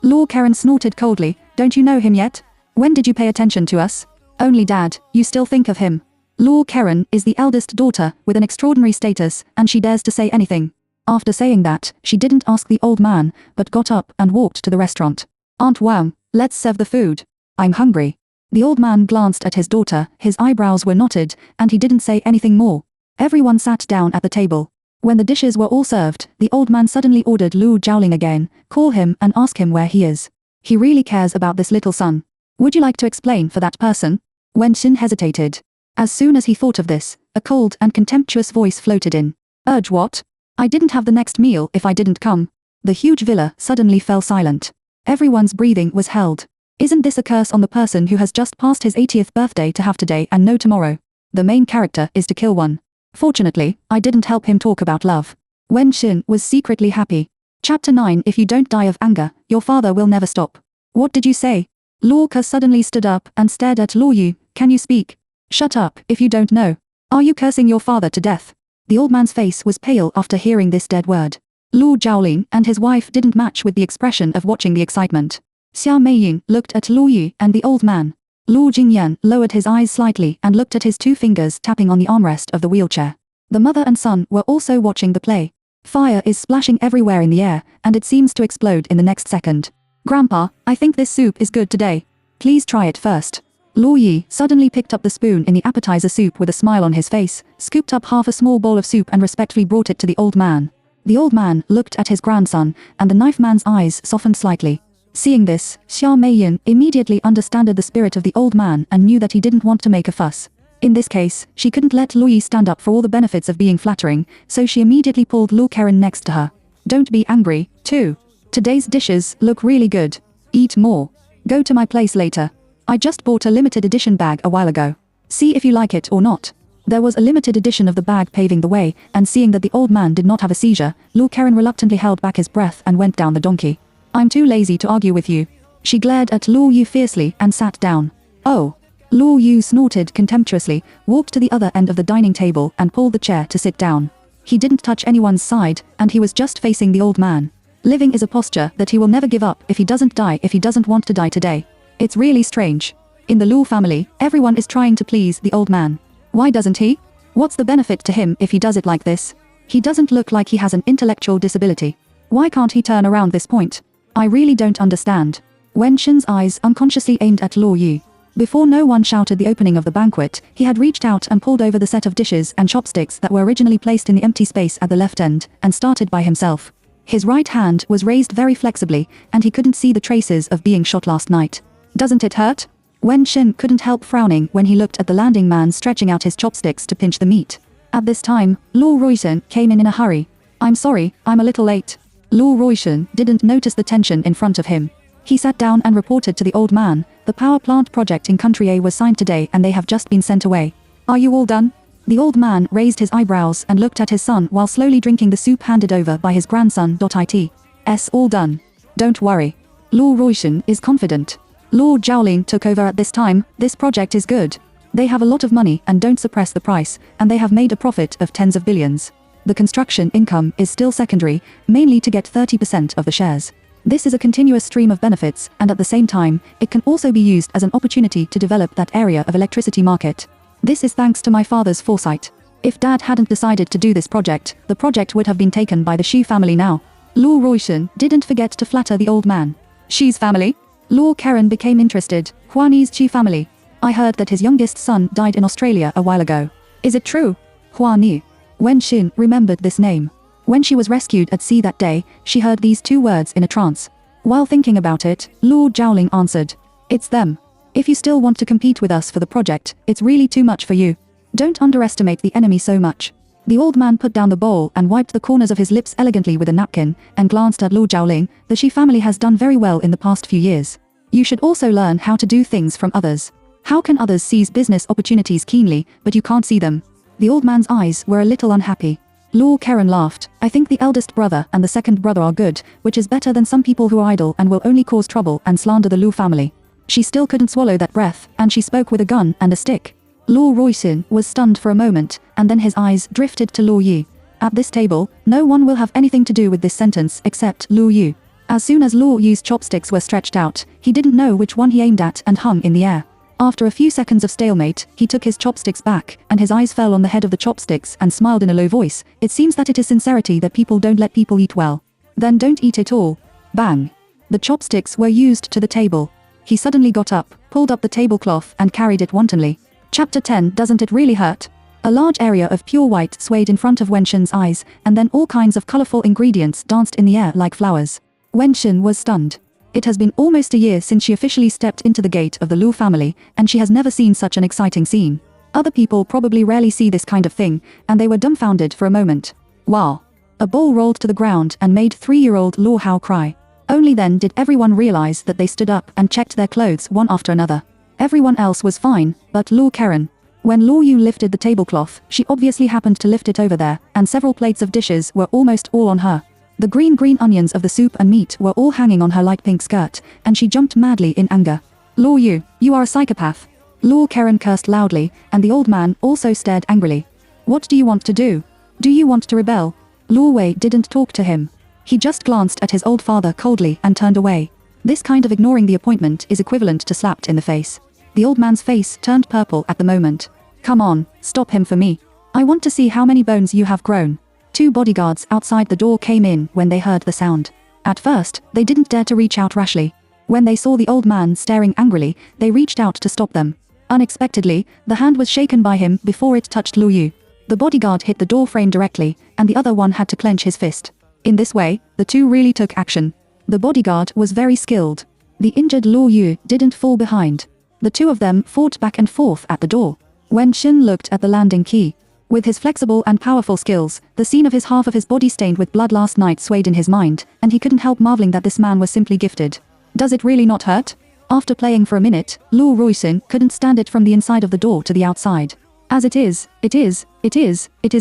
Lu Karen snorted coldly, don't you know him yet? When did you pay attention to us? Only Dad, you still think of him. Lu Karen is the eldest daughter with an extraordinary status, and she dares to say anything. After saying that, she didn't ask the old man, but got up and walked to the restaurant. Aunt Wang, let's serve the food. I'm hungry. The old man glanced at his daughter, his eyebrows were knotted, and he didn't say anything more. Everyone sat down at the table. When the dishes were all served, the old man suddenly ordered Lu Zhaoling again, call him and ask him where he is. He really cares about this little son. Would you like to explain for that person? Wen Xin hesitated. As soon as he thought of this, a cold and contemptuous voice floated in. Urge what? I didn't have the next meal if I didn't come. The huge villa suddenly fell silent. Everyone's breathing was held. Isn't this a curse on the person who has just passed his 80th birthday to have today and no tomorrow? The main character is to kill one. Fortunately, I didn't help him talk about love. Wen Xin was secretly happy. Chapter 9 If you don't die of anger, your father will never stop. What did you say? Lu Ke suddenly stood up and stared at Lu Yu. Can you speak? Shut up if you don't know. Are you cursing your father to death? The old man's face was pale after hearing this dead word. Lu Zhaoling and his wife didn't match with the expression of watching the excitement. Xia Meiying looked at Lu Yu and the old man. Lu Jingyan lowered his eyes slightly and looked at his 2 fingers tapping on the armrest of the wheelchair. The mother and son were also watching the play. Fire is splashing everywhere in the air, and it seems to explode in the next second. Grandpa, I think this soup is good today. Please try it first. Lu Yi suddenly picked up the spoon in the appetizer soup with a smile on his face, scooped up half a small bowl of soup and respectfully brought it to the old man. The old man looked at his grandson, and the knife man's eyes softened slightly. Seeing this, Xia Meiying immediately understood the spirit of the old man and knew that he didn't want to make a fuss. In this case, she couldn't let Lu Yi stand up for all the benefits of being flattering, so she immediately pulled Lu Karen next to her. Don't be angry, too. Today's dishes look really good. Eat more. Go to my place later. I just bought a limited edition bag a while ago. See if you like it or not. There was a limited edition of the bag paving the way, and seeing that the old man did not have a seizure, Lu Karen reluctantly held back his breath and went down the donkey. I'm too lazy to argue with you. She glared at Lu Yu fiercely and sat down. Oh. Lu Yu snorted contemptuously, walked to the other end of the dining table and pulled the chair to sit down. He didn't touch anyone's side, and he was just facing the old man. Living is a posture that he will never give up if he doesn't die if he doesn't want to die today. It's really strange. In the Lu family, everyone is trying to please the old man. Why doesn't he? What's the benefit to him if he does it like this? He doesn't look like he has an intellectual disability. Why can't he turn around this point? I really don't understand. Wen Shen's eyes unconsciously aimed at Lu Yu. Before no one shouted the opening of the banquet, he had reached out and pulled over the set of dishes and chopsticks that were originally placed in the empty space at the left end, and started by himself. His right hand was raised very flexibly, and he couldn't see the traces of being shot last night. Doesn't it hurt? Wen Shen couldn't help frowning when he looked at the landing man stretching out his chopsticks to pinch the meat. At this time, Lu Ruishen came in a hurry. I'm sorry, I'm a little late. Lu Ruishen didn't notice the tension in front of him. He sat down and reported to the old man, the power plant project in Country A was signed today and they have just been sent away. Are you all done? The old man raised his eyebrows and looked at his son while slowly drinking the soup handed over by his grandson. It's all done. Don't worry. Lu Ruishen is confident. Lord Zhaoling took over at this time. This project is good. They have a lot of money and don't suppress the price, and they have made a profit of tens of billions. The construction income is still secondary, mainly to get 30% of the shares. This is a continuous stream of benefits, and at the same time, it can also be used as an opportunity to develop that area of electricity market. This is thanks to my father's foresight. If Dad hadn't decided to do this project, the project would have been taken by the Xi family now. Lu Ruishen didn't forget to flatter the old man. Xi's family? Lu Karen became interested. Huani's Xi family. I heard that his youngest son died in Australia a while ago. Is it true? Huani. Wen Xin remembered this name. When she was rescued at sea that day, she heard these two words in a trance. While thinking about it, Lord Zhaoling answered. It's them. If you still want to compete with us for the project, it's really too much for you. Don't underestimate the enemy so much. The old man put down the bowl and wiped the corners of his lips elegantly with a napkin, and glanced at Lord Zhaoling. The Xi family has done very well in the past few years. You should also learn how to do things from others. How can others seize business opportunities keenly, but you can't see them? The old man's eyes were a little unhappy. Lord Karen laughed. I think the eldest brother and the second brother are good, which is better than some people who are idle and will only cause trouble and slander the Lu family. She still couldn't swallow that breath, and she spoke with a gun and a stick. Lu Ruishen was stunned for a moment, and then his eyes drifted to Lu Yu. At this table, no one will have anything to do with this sentence except Lu Yu. As soon as Lu Yu's chopsticks were stretched out, he didn't know which one he aimed at and hung in the air. After a few seconds of stalemate, he took his chopsticks back, and his eyes fell on the head of the chopsticks and smiled in a low voice. It seems that it is sincerity that people don't let people eat well. Then don't eat it all. Bang. The chopsticks were used to the table. He suddenly got up, pulled up the tablecloth and carried it wantonly. Chapter 10. Doesn't it really hurt? A large area of pure white swayed in front of Wen Shen's eyes, and then all kinds of colorful ingredients danced in the air like flowers. Wen Shen was stunned. It has been almost a year since she officially stepped into the gate of the Lu family, and she has never seen such an exciting scene. Other people probably rarely see this kind of thing, and they were dumbfounded for a moment. Wow. A bowl rolled to the ground and made 3-year-old Luo Hao cry. Only then did everyone realize that they stood up and checked their clothes one after another. Everyone else was fine, but Lu Karen. When Lu Yu lifted the tablecloth, she obviously happened to lift it over there, and several plates of dishes were almost all on her. The green onions of the soup and meat were all hanging on her light pink skirt, and she jumped madly in anger. Lu Yu, you are a psychopath. Lu Karen cursed loudly, and the old man also stared angrily. What do you want to do? Do you want to rebel? Lu Wei didn't talk to him. He just glanced at his old father coldly and turned away. This kind of ignoring the appointment is equivalent to slapped in the face. The old man's face turned purple at the moment. Come on, stop him for me. I want to see how many bones you have grown. 2 bodyguards outside the door came in when they heard the sound. At first, they didn't dare to reach out rashly. When they saw the old man staring angrily, they reached out to stop them. Unexpectedly, the hand was shaken by him before it touched Lu Yu. The bodyguard hit the door frame directly, and the other one had to clench his fist. In this way, the two really took action. The bodyguard was very skilled. The injured Lu Yu didn't fall behind. The two of them fought back and forth at the door. Wen Xin looked at the landing key. With his flexible and powerful skills, the scene of his half of his body stained with blood last night swayed in his mind, and he couldn't help marveling that this man was simply gifted. Does it really not hurt? After playing for a minute, Lu Ruixin couldn't stand it from the inside of the door to the outside. As it is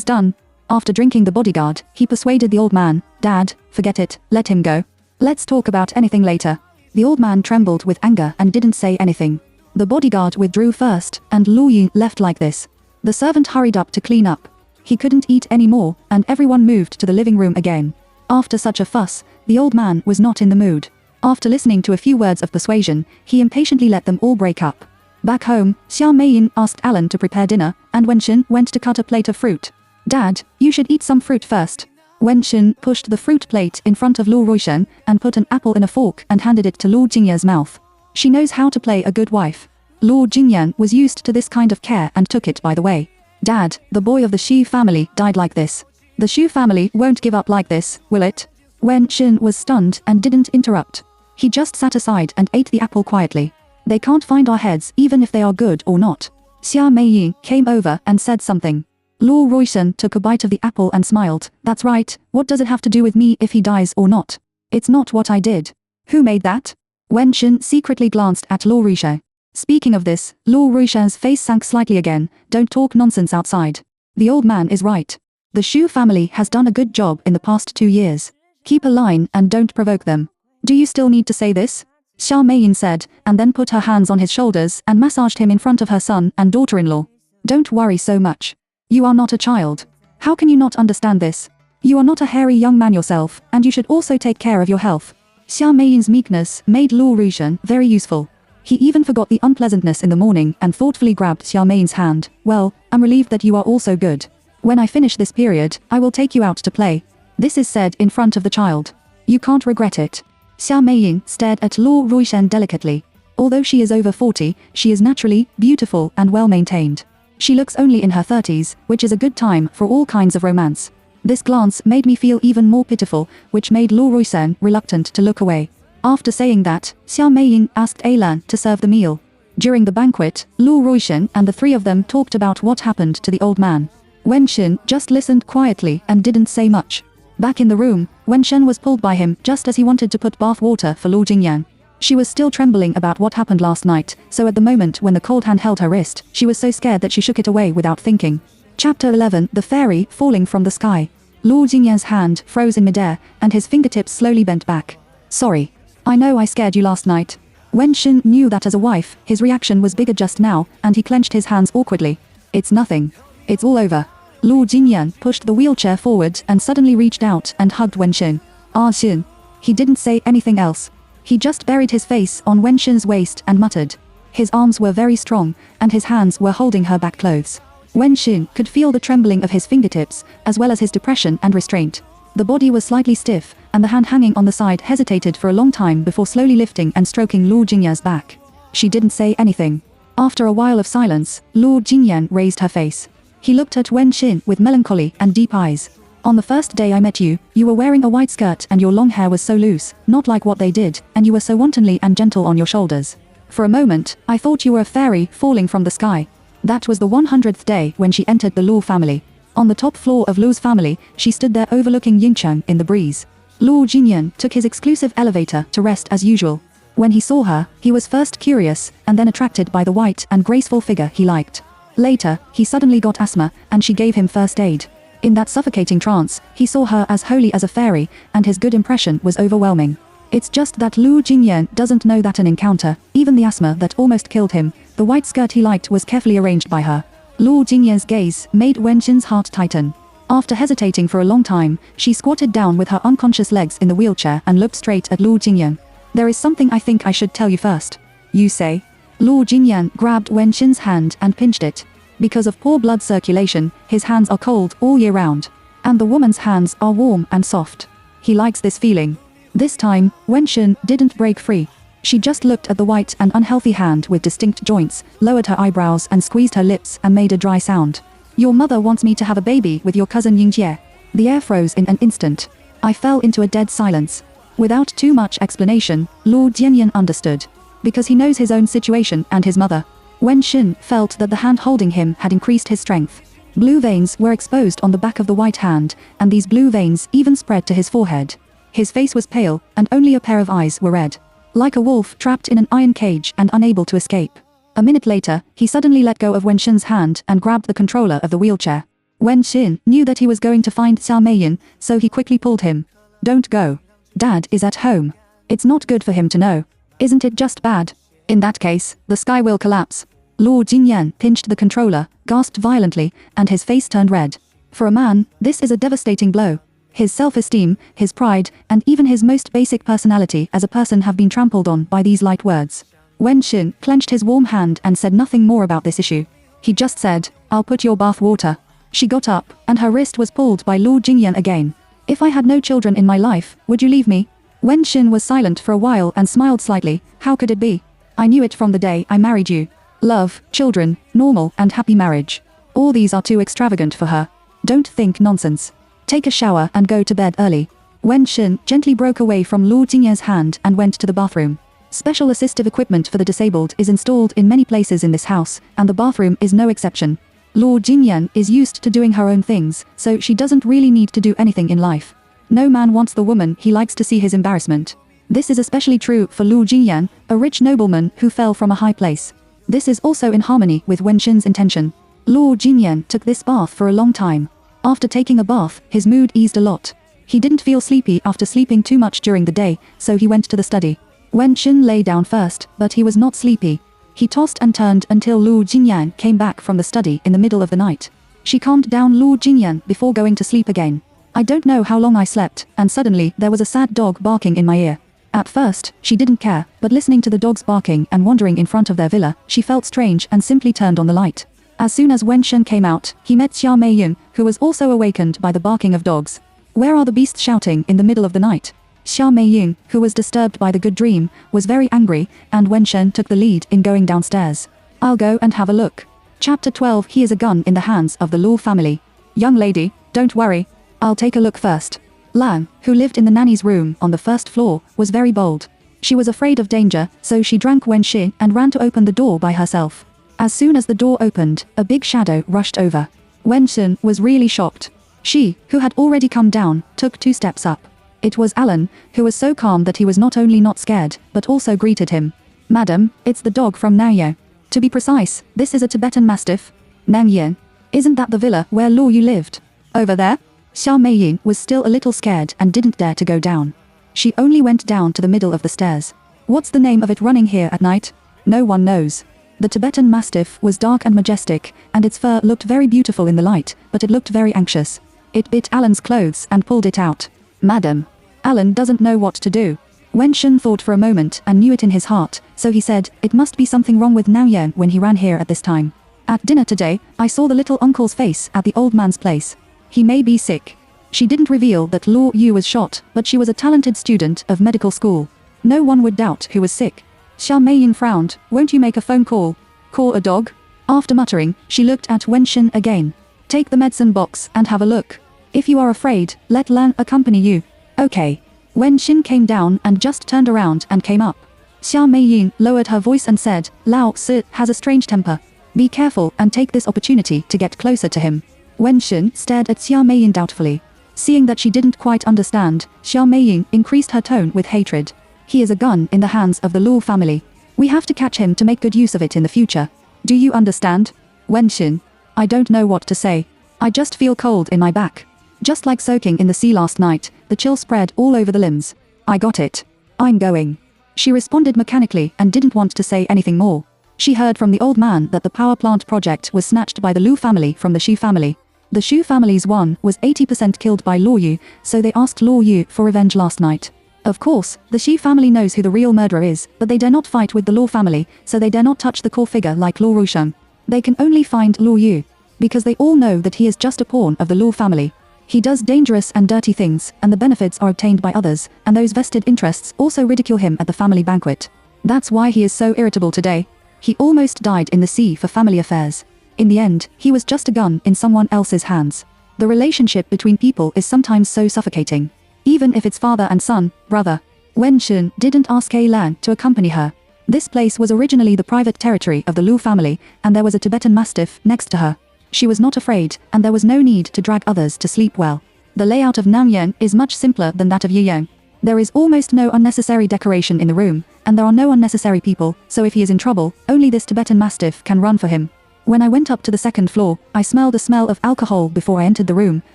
done. After drinking the bodyguard, he persuaded the old man, Dad, forget it, let him go. Let's talk about anything later. The old man trembled with anger and didn't say anything. The bodyguard withdrew first, and Lu Yu left like this. The servant hurried up to clean up. He couldn't eat any more, and everyone moved to the living room again. After such a fuss, the old man was not in the mood. After listening to a few words of persuasion, he impatiently let them all break up. Back home, Xia Meiyin asked Alan to prepare dinner, and Wenxin went to cut a plate of fruit. Dad, you should eat some fruit first. Wenxin pushed the fruit plate in front of Lu Ruishen and put an apple in a fork and handed it to Lu Jingyan's mouth. She knows how to play a good wife. Lu Jingyan was used to this kind of care and took it by the way. Dad, the boy of the Xu family died like this. The Xu family won't give up like this, will it? Wenxin was stunned and didn't interrupt. He just sat aside and ate the apple quietly. They can't find our heads even if they are good or not. Xia Meiyi came over and said something. Lu Ruishen took a bite of the apple and smiled. That's right, what does it have to do with me if he dies or not? It's not what I did. Who made that? Wenxin secretly glanced at Lu Ruishen. Speaking of this, Lu Ruishen's face sank slightly again. Don't talk nonsense outside. The old man is right. The Xu family has done a good job in the past 2 years. Keep a line and don't provoke them. Do you still need to say this? Xia Meiyin said, and then put her hands on his shoulders and massaged him in front of her son and daughter-in-law. Don't worry so much. You are not a child. How can you not understand this? You are not a hairy young man yourself, and you should also take care of your health. Xia Meiyin's meekness made Lu Ruishen very useful. He even forgot the unpleasantness in the morning and thoughtfully grabbed Xia Meiyin's hand. Well, I'm relieved that you are also good. When I finish this period, I will take you out to play. This is said in front of the child. You can't regret it. Xia Meiyin stared at Lu Ruishen delicately. Although she is over 40, she is naturally beautiful and well-maintained. She looks only in her 30s, which is a good time for all kinds of romance. This glance made me feel even more pitiful, which made Lu Ruishen reluctant to look away. After saying that, Xia Meiyin asked Alan to serve the meal. During the banquet, Lu Ruishen and the three of them talked about what happened to the old man. Wenxin just listened quietly and didn't say much. Back in the room, Wenxin was pulled by him just as he wanted to put bath water for Lu Jingyan. She was still trembling about what happened last night, so at the moment when the cold hand held her wrist, she was so scared that she shook it away without thinking. Chapter 11 The Fairy Falling from the Sky. Lu Jingyan's hand froze in midair, and his fingertips slowly bent back. Sorry. I know I scared you last night. Wenxin knew that as a wife, his reaction was bigger just now, and he clenched his hands awkwardly. It's nothing. It's all over. Lu Jingyan pushed the wheelchair forward and suddenly reached out and hugged Wenxin. Ah Xin. He didn't say anything else. He just buried his face on Wenxin's waist and muttered. His arms were very strong, and his hands were holding her back clothes. Wenxin could feel the trembling of his fingertips, as well as his depression and restraint. The body was slightly stiff, and the hand hanging on the side hesitated for a long time before slowly lifting and stroking Lu Jingyan's back. She didn't say anything. After a while of silence, Lu Jingyan raised her face. He looked at Wenxin with melancholy and deep eyes. On the first day I met you, you were wearing a white skirt and your long hair was so loose, not like what they did, and you were so wantonly and gentle on your shoulders. For a moment, I thought you were a fairy falling from the sky. That was the 100th day when she entered the Lu family. On the top floor of Lu's family, she stood there overlooking Yingcheng in the breeze. Lu Jingyan took his exclusive elevator to rest as usual. When he saw her, he was first curious, and then attracted by the white and graceful figure he liked. Later, he suddenly got asthma, and she gave him first aid. In that suffocating trance, he saw her as holy as a fairy, and his good impression was overwhelming. It's just that Lu Jingyan doesn't know that an encounter, even the asthma that almost killed him, the white skirt he liked was carefully arranged by her. Lu Jingyan's gaze made Wenxin's heart tighten. After hesitating for a long time, she squatted down with her unconscious legs in the wheelchair and looked straight at Lu Jingyan. There is something I think I should tell you first. You say? Lu Jingyan grabbed Wenxin's hand and pinched it. Because of poor blood circulation, his hands are cold all year round. And the woman's hands are warm and soft. He likes this feeling. This time, Wenxin didn't break free. She just looked at the white and unhealthy hand with distinct joints, lowered her eyebrows and squeezed her lips and made a dry sound. Your mother wants me to have a baby with your cousin Yingjie. The air froze in an instant. I fell into a dead silence. Without too much explanation, Lu Jianyan understood. Because he knows his own situation and his mother. Wenxin felt that the hand holding him had increased his strength. Blue veins were exposed on the back of the white hand, and these blue veins even spread to his forehead. His face was pale, and only a pair of eyes were red. Like a wolf trapped in an iron cage and unable to escape. A minute later, he suddenly let go of Wen Shin's hand and grabbed the controller of the wheelchair. Wen Shin knew that he was going to find Xia Meiyin, so he quickly pulled him. Don't go. Dad is at home. It's not good for him to know. Isn't it just bad? In that case, the sky will collapse. Luo Jingyan pinched the controller, gasped violently, and his face turned red. For a man, this is a devastating blow. His self-esteem, his pride, and even his most basic personality as a person have been trampled on by these light words. Wen Shin clenched his warm hand and said nothing more about this issue. He just said, I'll put your bath water. She got up, and her wrist was pulled by Luo Jingyan again. If I had no children in my life, would you leave me? Wen Shin was silent for a while and smiled slightly. How could it be? I knew it from the day I married you. Love, children, normal and happy marriage. All these are too extravagant for her. Don't think nonsense. Take a shower and go to bed early. Wen Shin gently broke away from Luo Jingyan's hand and went to the bathroom. Special assistive equipment for the disabled is installed in many places in this house, and the bathroom is no exception. Luo Jingyan is used to doing her own things, so she doesn't really need to do anything in life. No man wants the woman he likes to see his embarrassment. This is especially true for Luo Jingyan, a rich nobleman who fell from a high place. This is also in harmony with Wen Shin's intention. Luo Jingyan took this bath for a long time. After taking a bath, his mood eased a lot. He didn't feel sleepy after sleeping too much during the day, so he went to the study. Wen Shin lay down first, but he was not sleepy. He tossed and turned until Luo Jingyan came back from the study in the middle of the night. She calmed down Luo Jingyan before going to sleep again. I don't know how long I slept, and suddenly there was a sad dog barking in my ear. At first, she didn't care, but listening to the dogs barking and wandering in front of their villa, she felt strange and simply turned on the light. As soon as Wen Shin came out, he met Xia Meiyin, who was also awakened by the barking of dogs. Where are the beasts shouting in the middle of the night? Xia Meiyin, who was disturbed by the good dream, was very angry, and Wen Shin took the lead in going downstairs. I'll go and have a look. Chapter 12. He is a gun in the hands of the Luo family. Young lady, don't worry. I'll take a look first. Lang, who lived in the nanny's room on the first floor, was very bold. She was afraid of danger, so she drank Wen Shin and ran to open the door by herself. As soon as the door opened, a big shadow rushed over. Wen Shin was really shocked. She, who had already come down, took 2 steps up. It was Alan, who was so calm that he was not only not scared, but also greeted him. Madam, it's the dog from Naoye. To be precise, this is a Tibetan Mastiff. Naoye. Isn't that the villa where Luo Yu lived? Over there? Xia Meiyin was still a little scared and didn't dare to go down. She only went down to the middle of the stairs. What's the name of it running here at night? No one knows. The Tibetan Mastiff was dark and majestic, and its fur looked very beautiful in the light, but it looked very anxious. It bit Alan's clothes and pulled it out. Madam. Alan doesn't know what to do. Wen Shin thought for a moment and knew it in his heart, so he said, it must be something wrong with Naoye when he ran here at this time. At dinner today, I saw the little uncle's face at the old man's place. He may be sick. She didn't reveal that Luo Yu was shot, but she was a talented student of medical school. No one would doubt who was sick. Xia Meiyin frowned. Won't you make a phone call? Call a dog? After muttering, she looked at Wen Shin again. Take the medicine box and have a look. If you are afraid, let Lan accompany you. Okay. Wen Shin came down and just turned around and came up. Xia Meiyin lowered her voice and said, Lao Si has a strange temper. Be careful and take this opportunity to get closer to him. Wen Shin stared at Xia Meiyin doubtfully. Seeing that she didn't quite understand, Xia Meiyin increased her tone with hatred. He is a gun in the hands of the Luo family. We have to catch him to make good use of it in the future. Do you understand? Wen Shin. I don't know what to say. I just feel cold in my back. Just like soaking in the sea last night, the chill spread all over the limbs. I got it. I'm going. She responded mechanically and didn't want to say anything more. She heard from the old man that the power plant project was snatched by the Luo family from the Shu family. The Shu family's one was 80% killed by Luo Yu, so they asked Luo Yu for revenge last night. Of course, the Shu family knows who the real murderer is, but they dare not fight with the Luo family, so they dare not touch the core figure like Luo Rusheng. They can only find Luo Yu, because they all know that he is just a pawn of the Luo family. He does dangerous and dirty things, and the benefits are obtained by others, and those vested interests also ridicule him at the family banquet. That's why he is so irritable today. He almost died in the sea for family affairs. In the end, he was just a gun in someone else's hands. The relationship between people is sometimes so suffocating. Even if it's father and son, brother. Wen Shin didn't ask A Lan to accompany her. This place was originally the private territory of the Luo family, and there was a Tibetan Mastiff next to her. She was not afraid, and there was no need to drag others to sleep well. The layout of Namyang is much simpler than that of Yiyang. There is almost no unnecessary decoration in the room, and there are no unnecessary people, so if he is in trouble, only this Tibetan Mastiff can run for him. When I went up to the second floor, I smelled a smell of alcohol before I entered the room,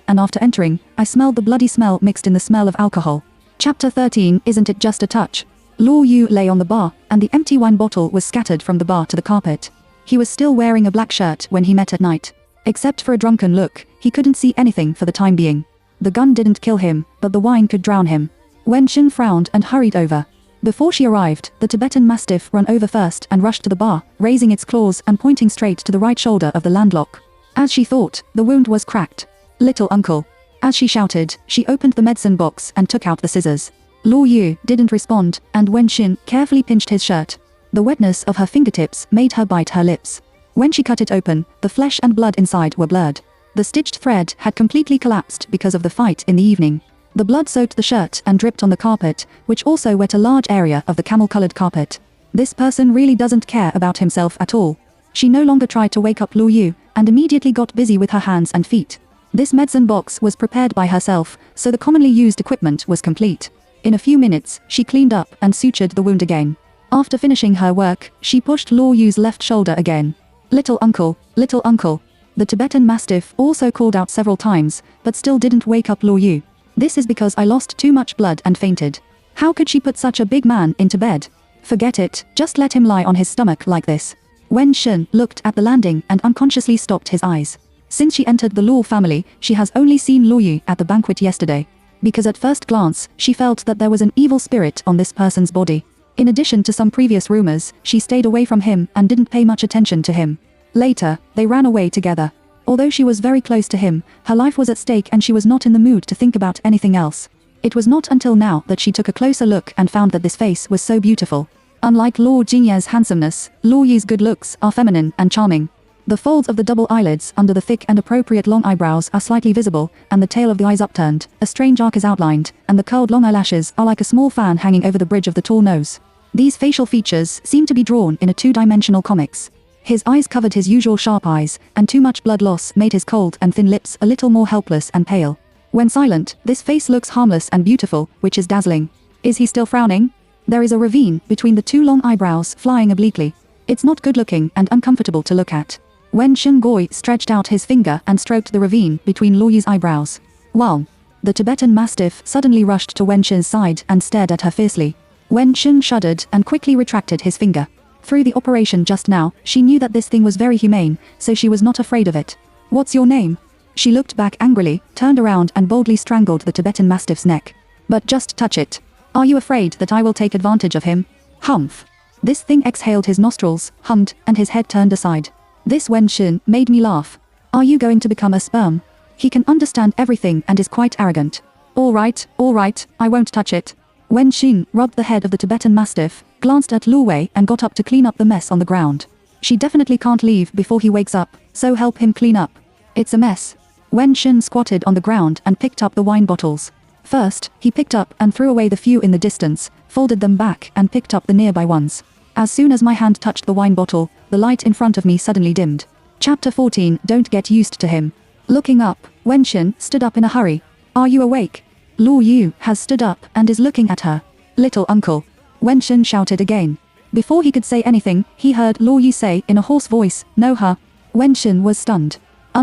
and after entering, I smelled the bloody smell mixed in the smell of alcohol. Chapter 13. Isn't it just a touch? Luo Yu lay on the bar, and the empty wine bottle was scattered from the bar to the carpet. He was still wearing a black shirt when he met at night. Except for a drunken look, he couldn't see anything for the time being. The gun didn't kill him, but the wine could drown him. Wen Xin frowned and hurried over. Before she arrived, the Tibetan Mastiff ran over first and rushed to the bar, raising its claws and pointing straight to the right shoulder of the landlock. As she thought, the wound was cracked. "Little uncle." As she shouted, she opened the medicine box and took out the scissors. Luo Yu didn't respond, and Wen Xin carefully pinched his shirt. The wetness of her fingertips made her bite her lips. When she cut it open, the flesh and blood inside were blurred. The stitched thread had completely collapsed because of the fight in the evening. The blood soaked the shirt and dripped on the carpet, which also wet a large area of the camel-colored carpet. This person really doesn't care about himself at all. She no longer tried to wake up Luo Yu, and immediately got busy with her hands and feet. This medicine box was prepared by herself, so the commonly used equipment was complete. In a few minutes, she cleaned up and sutured the wound again. After finishing her work, she pushed Luo Yu's left shoulder again. "Little uncle, little uncle." The Tibetan Mastiff also called out several times, but still didn't wake up Luo Yu. "This is because I lost too much blood and fainted." How could she put such a big man into bed? Forget it, just let him lie on his stomach like this. Wen Xin looked at the landing and unconsciously stopped his eyes. Since she entered the Luo family, she has only seen Luo Yu at the banquet yesterday. Because at first glance, she felt that there was an evil spirit on this person's body. In addition to some previous rumors, she stayed away from him and didn't pay much attention to him. Later, they ran away together. Although she was very close to him, her life was at stake and she was not in the mood to think about anything else. It was not until now that she took a closer look and found that this face was so beautiful. Unlike Luo Jingye's handsomeness, Luo Yu's good looks are feminine and charming. The folds of the double eyelids under the thick and appropriate long eyebrows are slightly visible, and the tail of the eyes upturned, a strange arc is outlined, and the curled long eyelashes are like a small fan hanging over the bridge of the tall nose. These facial features seem to be drawn in a two-dimensional comics. His eyes covered his usual sharp eyes, and too much blood loss made his cold and thin lips a little more helpless and pale. When silent, this face looks harmless and beautiful, which is dazzling. Is he still frowning? There is a ravine between the two long eyebrows flying obliquely. It's not good-looking and uncomfortable to look at. Wen Shengoi stretched out his finger and stroked the ravine between Luo Yu's eyebrows. Wow! The Tibetan Mastiff suddenly rushed to Wen Shen's side and stared at her fiercely. Wen Shen shuddered and quickly retracted his finger. Through the operation just now, she knew that this thing was very humane, so she was not afraid of it. "What's your name?" She looked back angrily, turned around and boldly strangled the Tibetan Mastiff's neck. "But just touch it. Are you afraid that I will take advantage of him?" Humph. This thing exhaled his nostrils, hummed, and his head turned aside. This Wen Shen made me laugh. "Are you going to become a sperm? He can understand everything and is quite arrogant." All right, I won't touch it." Wen Xin rubbed the head of the Tibetan Mastiff, glanced at Lu Wei and got up to clean up the mess on the ground. She definitely can't leave before he wakes up, so help him clean up. It's a mess. Wen Xin squatted on the ground and picked up the wine bottles. First, he picked up and threw away the few in the distance, folded them back and picked up the nearby ones. As soon as my hand touched the wine bottle, the light in front of me suddenly dimmed. Chapter 14. Don't get used to him. Looking up, Wen Xin stood up in a hurry. "Are you awake?" Luo Yu has stood up and is looking at her. "Little uncle." Wen Xin shouted again. Before he could say anything, he heard Luo Yu say in a hoarse voice, "Know her?" Wen Xin was stunned.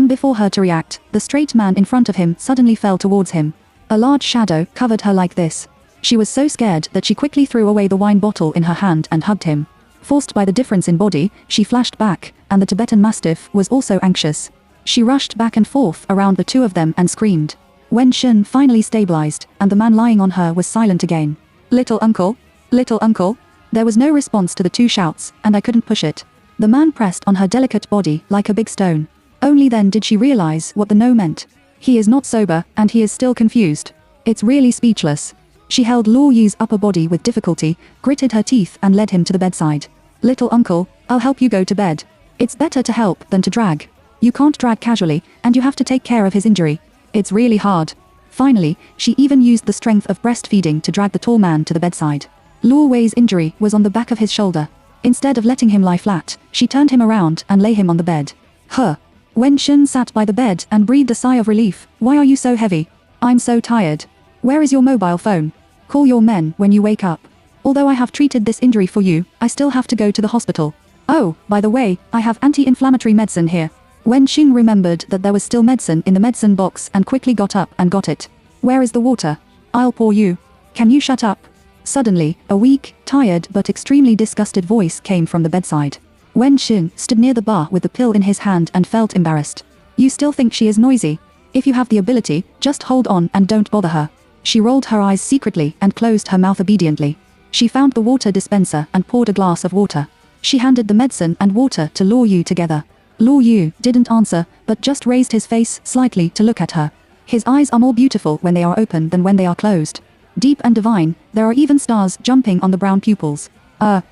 Before her to react, the straight man in front of him suddenly fell towards him. A large shadow covered her like this. She was so scared that she quickly threw away the wine bottle in her hand and hugged him. Forced by the difference in body, she flashed back, and the Tibetan Mastiff was also anxious. She rushed back and forth around the two of them and screamed. Wen Xin finally stabilized, and the man lying on her was silent again. "Little uncle? Little uncle?" There was no response to the two shouts, and I couldn't push it. The man pressed on her delicate body like a big stone. Only then did she realize what the no meant. He is not sober, and he is still confused. It's really speechless. She held Luo Yu's upper body with difficulty, gritted her teeth and led him to the bedside. "Little uncle, I'll help you go to bed. It's better to help than to drag. You can't drag casually, and you have to take care of his injury. It's really hard." Finally, she even used the strength of breastfeeding to drag the tall man to the bedside. Luo Wei's injury was on the back of his shoulder. Instead of letting him lie flat, she turned him around and lay him on the bed. "Huh." Wen Xin sat by the bed and breathed a sigh of relief. "Why are you so heavy?" "I'm so tired." "Where is your mobile phone?" Call your men when you wake up. Although I have treated this injury for you, I still have to go to the hospital. Oh, by the way, I have anti-inflammatory medicine here. Wen Xin remembered that there was still medicine in the medicine box and quickly got up and got it. Where is the water? I'll pour you. Can you shut up? Suddenly, a weak, tired but extremely disgusted voice came from the bedside. Wen Xin stood near the bar with the pill in his hand and felt embarrassed. You still think she is noisy? If you have the ability, just hold on and don't bother her. She rolled her eyes secretly and closed her mouth obediently. She found the water dispenser and poured a glass of water. She handed the medicine and water to Luo Yu together. Luo Yu didn't answer, but just raised his face slightly to look at her. His eyes are more beautiful when they are open than when they are closed. Deep and divine, there are even stars jumping on the brown pupils.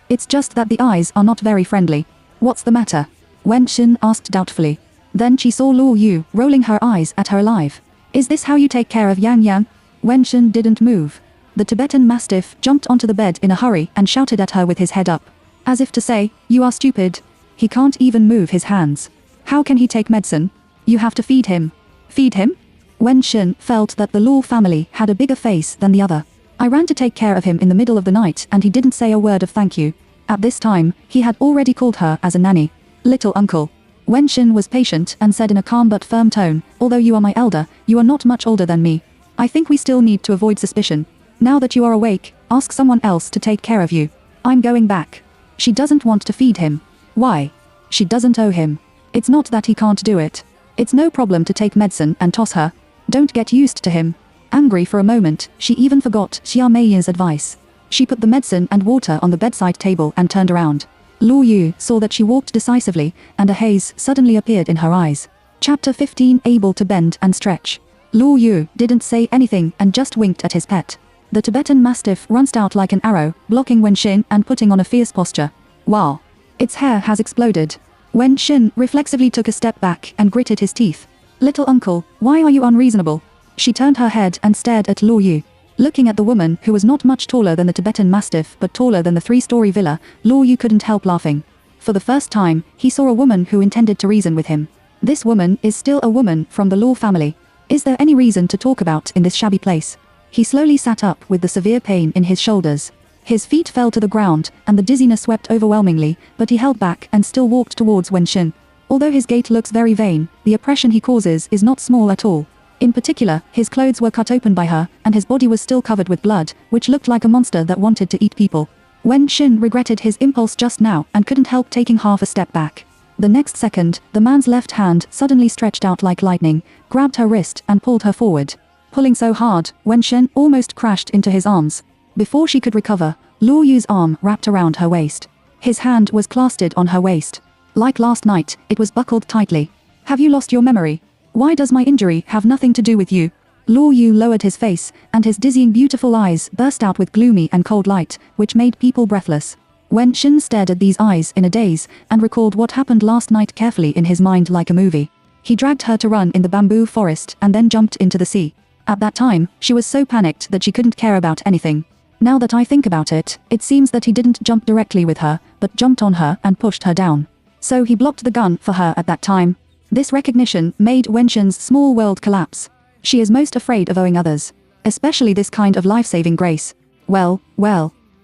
It's just that the eyes are not very friendly. What's the matter? Wen Xin asked doubtfully. Then she saw Luo Yu rolling her eyes at her alive. Is this how you take care of Yang Yang? Wen Xin didn't move. The Tibetan Mastiff jumped onto the bed in a hurry and shouted at her with his head up. As if to say, you are stupid. He can't even move his hands. How can he take medicine? You have to feed him. Feed him? Wen Xin felt that the Luo family had a bigger face than the other. I ran to take care of him in the middle of the night and he didn't say a word of thank you. At this time, he had already called her as a nanny. Little uncle. Wen Xin was patient and said in a calm but firm tone, although you are my elder, you are not much older than me. I think we still need to avoid suspicion. Now that you are awake, ask someone else to take care of you. I'm going back. She doesn't want to feed him. Why? She doesn't owe him. It's not that he can't do it. It's no problem to take medicine and toss her. Don't get used to him. Angry for a moment, she even forgot Xia Mei's advice. She put the medicine and water on the bedside table and turned around. Luo Yu saw that she walked decisively, and a haze suddenly appeared in her eyes. Chapter 15 Able to bend and stretch. Luo Yu didn't say anything and just winked at his pet. The Tibetan Mastiff runced out like an arrow, blocking Wen Xin and putting on a fierce posture. Wow. Its hair has exploded. Wen Xin reflexively took a step back and gritted his teeth. Little uncle, why are you unreasonable? She turned her head and stared at Luo Yu. Looking at the woman who was not much taller than the Tibetan Mastiff but taller than the 3-story villa, Luo Yu couldn't help laughing. For the first time, he saw a woman who intended to reason with him. This woman is still a woman from the Luo family. Is there any reason to talk about in this shabby place? He slowly sat up with the severe pain in his shoulders. His feet fell to the ground, and the dizziness swept overwhelmingly, but he held back and still walked towards Wen Xin. Although his gait looks very vain, the oppression he causes is not small at all. In particular, his clothes were cut open by her, and his body was still covered with blood, which looked like a monster that wanted to eat people. Wen Xin regretted his impulse just now and couldn't help taking half a step back. The next second, the man's left hand suddenly stretched out like lightning, grabbed her wrist and pulled her forward. Pulling so hard, Wen Xin almost crashed into his arms. Before she could recover, Luo Yu's arm wrapped around her waist. His hand was clasped on her waist. Like last night, it was buckled tightly. Have you lost your memory? Why does my injury have nothing to do with you? Luo Yu lowered his face, and his dizzying beautiful eyes burst out with gloomy and cold light, which made people breathless. Wen Xin stared at these eyes in a daze, and recalled what happened last night carefully in his mind like a movie. He dragged her to run in the bamboo forest and then jumped into the sea. At that time, she was so panicked that she couldn't care about anything. Now that I think about it, it seems that he didn't jump directly with her, but jumped on her and pushed her down. So he blocked the gun for her at that time. This recognition made Wen Xin's small world collapse. She is most afraid of owing others, especially this kind of life-saving grace. Well.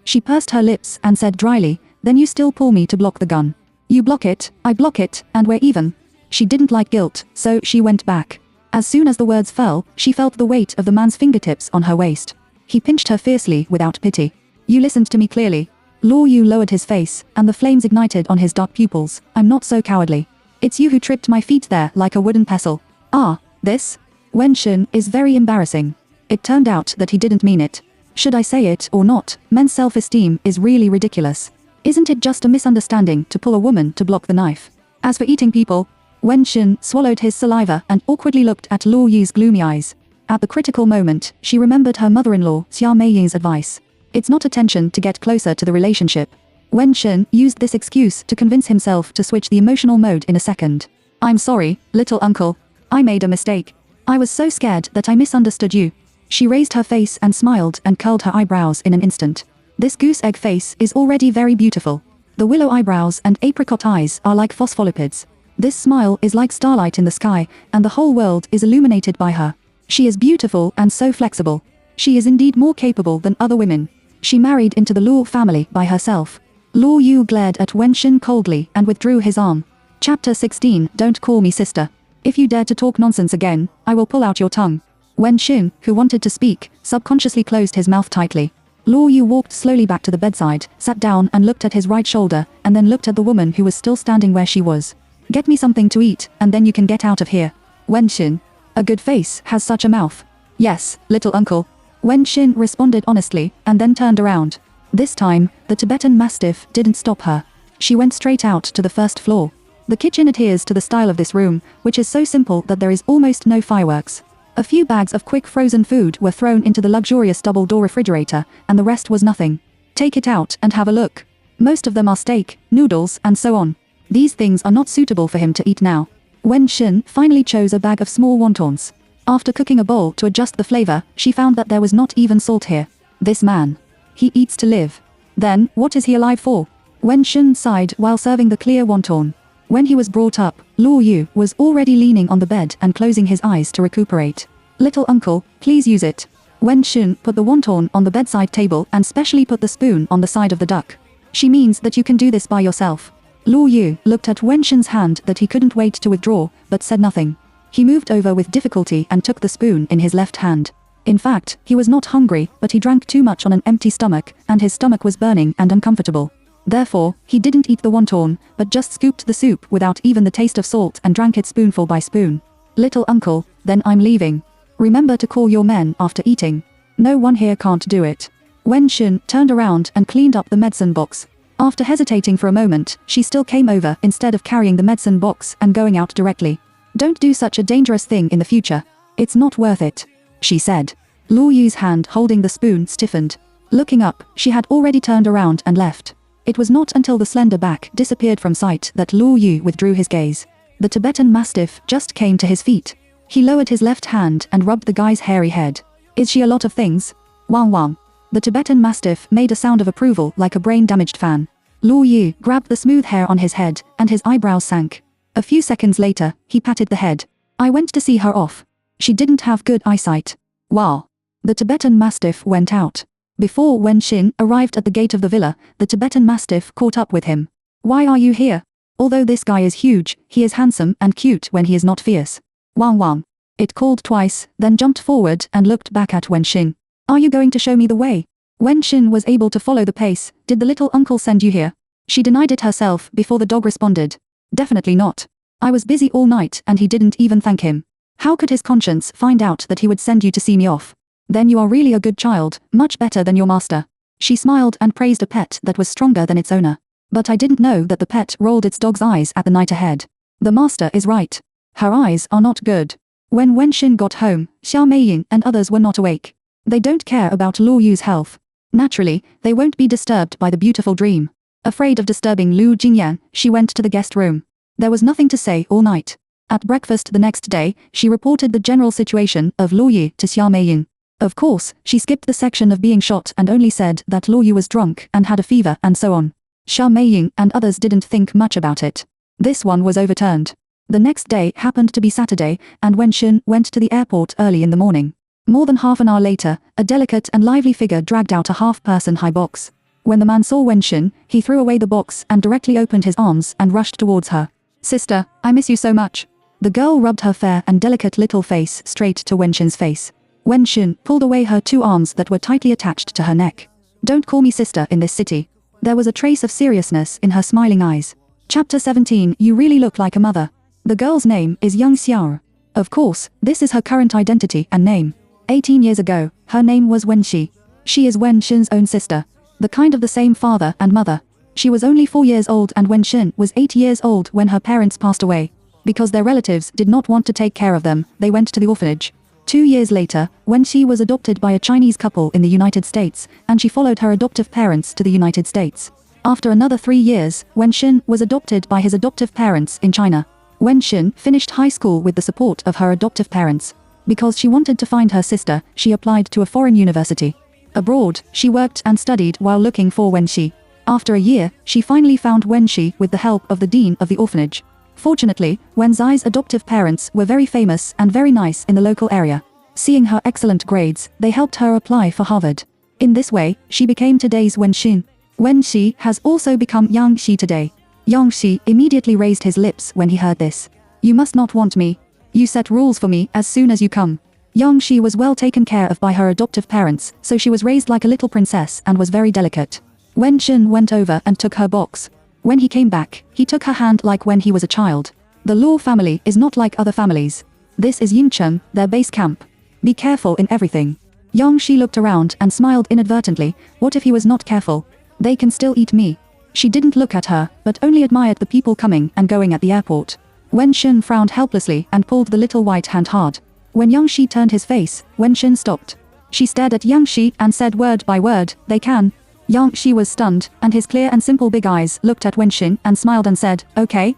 She pursed her lips and said dryly, then you still pull me to block the gun. You block it, I block it, and we're even. She didn't like guilt, so she went back. As soon as the words fell, she felt the weight of the man's fingertips on her waist. He pinched her fiercely without pity. You listened to me clearly. Luo Yu lowered his face, and the flames ignited on his dark pupils. I'm not so cowardly. It's you who tripped my feet there like a wooden pestle. Ah, this? Wen Xin is very embarrassing. It turned out that he didn't mean it. Should I say it or not, men's self-esteem is really ridiculous. Isn't it just a misunderstanding to pull a woman to block the knife? As for eating people, Wen Xin swallowed his saliva and awkwardly looked at Luo Yu's gloomy eyes. At the critical moment, she remembered her mother-in-law Xia Mei's advice. It's not attention to get closer to the relationship. Wen Xin used this excuse to convince himself to switch the emotional mode in a second. I'm sorry, little uncle. I made a mistake. I was so scared that I misunderstood you. She raised her face and smiled and curled her eyebrows in an instant. This goose egg face is already very beautiful. The willow eyebrows and apricot eyes are like phospholipids. This smile is like starlight in the sky, and the whole world is illuminated by her. She is beautiful and so flexible. She is indeed more capable than other women. She married into the Luo family by herself. Luo Yu glared at Wen Xin coldly and withdrew his arm. Chapter 16. Don't call me sister. If you dare to talk nonsense again, I will pull out your tongue. Wen Xin, who wanted to speak, subconsciously closed his mouth tightly. Luo Yu walked slowly back to the bedside, sat down and looked at his right shoulder, and then looked at the woman who was still standing where she was. Get me something to eat, and then you can get out of here. Wen Xin. A good face has such a mouth. Yes, little uncle. Wen Xin responded honestly, and then turned around. This time, the Tibetan Mastiff didn't stop her. She went straight out to the first floor. The kitchen adheres to the style of this room, which is so simple that there is almost no fireworks. A few bags of quick frozen food were thrown into the luxurious double-door refrigerator, and the rest was nothing. Take it out and have a look. Most of them are steak, noodles, and so on. These things are not suitable for him to eat now. Wen Xin finally chose a bag of small wontons. After cooking a bowl to adjust the flavor, she found that there was not even salt here. This man. He eats to live. Then, what is he alive for? Wen Xin sighed while serving the clear wonton. When he was brought up, Luo Yu was already leaning on the bed and closing his eyes to recuperate. Little uncle, please use it. Wen Xin put the wonton on the bedside table and specially put the spoon on the side of the duck. She means that you can do this by yourself. Luo Yu looked at Wen Xin's hand that he couldn't wait to withdraw, but said nothing. He moved over with difficulty and took the spoon in his left hand. In fact, he was not hungry, but he drank too much on an empty stomach, and his stomach was burning and uncomfortable. Therefore, he didn't eat the wonton, but just scooped the soup without even the taste of salt and drank it spoonful by spoon. Little uncle, then I'm leaving. Remember to call your men after eating. No one here can't do it. Wen Xin turned around and cleaned up the medicine box. After hesitating for a moment, she still came over instead of carrying the medicine box and going out directly. Don't do such a dangerous thing in the future. It's not worth it, she said. Luo Yu's hand holding the spoon stiffened. Looking up, she had already turned around and left. It was not until the slender back disappeared from sight that Luo Yu withdrew his gaze. The Tibetan Mastiff just came to his feet. He lowered his left hand and rubbed the guy's hairy head. Is she a lot of things? Wang wang. The Tibetan Mastiff made a sound of approval like a brain-damaged fan. Luo Yu grabbed the smooth hair on his head, and his eyebrows sank. A few seconds later, he patted the head. I went to see her off. She didn't have good eyesight. Wow. The Tibetan Mastiff went out. Before Wen Xin arrived at the gate of the villa, the Tibetan Mastiff caught up with him. Why are you here? Although this guy is huge, he is handsome and cute when he is not fierce. Wang wang. It called twice, then jumped forward and looked back at Wen Xin. Are you going to show me the way? Wen Xin was able to follow the pace. Did the little uncle send you here? She denied it herself before the dog responded. Definitely not. I was busy all night and he didn't even thank him. How could his conscience find out that he would send you to see me off? Then you are really a good child, much better than your master. She smiled and praised a pet that was stronger than its owner. But I didn't know that the pet rolled its dog's eyes at the night ahead. The master is right. Her eyes are not good. When Wen Xin got home, Xiao Meiyin and others were not awake. They don't care about Luo Yu's health. Naturally, they won't be disturbed by the beautiful dream. Afraid of disturbing Lu Jingyan, she went to the guest room. There was nothing to say all night. At breakfast the next day, she reported the general situation of Luo Yu to Xiao Meiyin. Of course, she skipped the section of being shot and only said that Luo Yu was drunk and had a fever and so on. Xiao Meiyin and others didn't think much about it. This one was overturned. The next day happened to be Saturday, and Wen Xin went to the airport early in the morning. More than half an hour later, a delicate and lively figure dragged out a half-person high box. When the man saw Wen Xin, he threw away the box and directly opened his arms and rushed towards her. Sister, I miss you so much. The girl rubbed her fair and delicate little face straight to Wen Xin's face. Wen Xin pulled away her two arms that were tightly attached to her neck. Don't call me sister in this city. There was a trace of seriousness in her smiling eyes. Chapter 17. You really look like a mother. The girl's name is Yang Xiao. Of course, this is her current identity and name. 18 years ago, her name was Wen Xi. She is Wen Xin's own sister. The kind of the same father and mother. She was only 4 years old and Wen Xin was 8 years old when her parents passed away. Because their relatives did not want to take care of them, they went to the orphanage. 2 years later, Wen Xi was adopted by a Chinese couple in the United States, and she followed her adoptive parents to the United States. After another 3 years, Wen Xin was adopted by his adoptive parents in China. Wen Xin finished high school with the support of her adoptive parents. Because she wanted to find her sister, she applied to a foreign university. Abroad, she worked and studied while looking for Wen Xi. After a year, she finally found Wen Xi with the help of the dean of the orphanage. Fortunately, Wen Zai's adoptive parents were very famous and very nice in the local area. Seeing her excellent grades, they helped her apply for Harvard. In this way, she became today's Wen Xin. Wen Xi has also become Yang Xi today. Yang Xi immediately raised his lips when he heard this. You must not want me. You set rules for me as soon as you come. Yang Xi was well taken care of by her adoptive parents, so she was raised like a little princess and was very delicate. Wen Xin went over and took her box. When he came back, he took her hand like when he was a child. The Luo family is not like other families. This is Yingcheng, their base camp. Be careful in everything. Yang Xi looked around and smiled inadvertently. What if he was not careful? They can still eat me. She didn't look at her, but only admired the people coming and going at the airport. Wen Xin frowned helplessly and pulled the little white hand hard. When Yang Xi turned his face, Wen Xin stopped. She stared at Yang Xi and said word by word, they can. Yang Xi was stunned, and his clear and simple big eyes looked at Wen Xin and smiled and said, okay,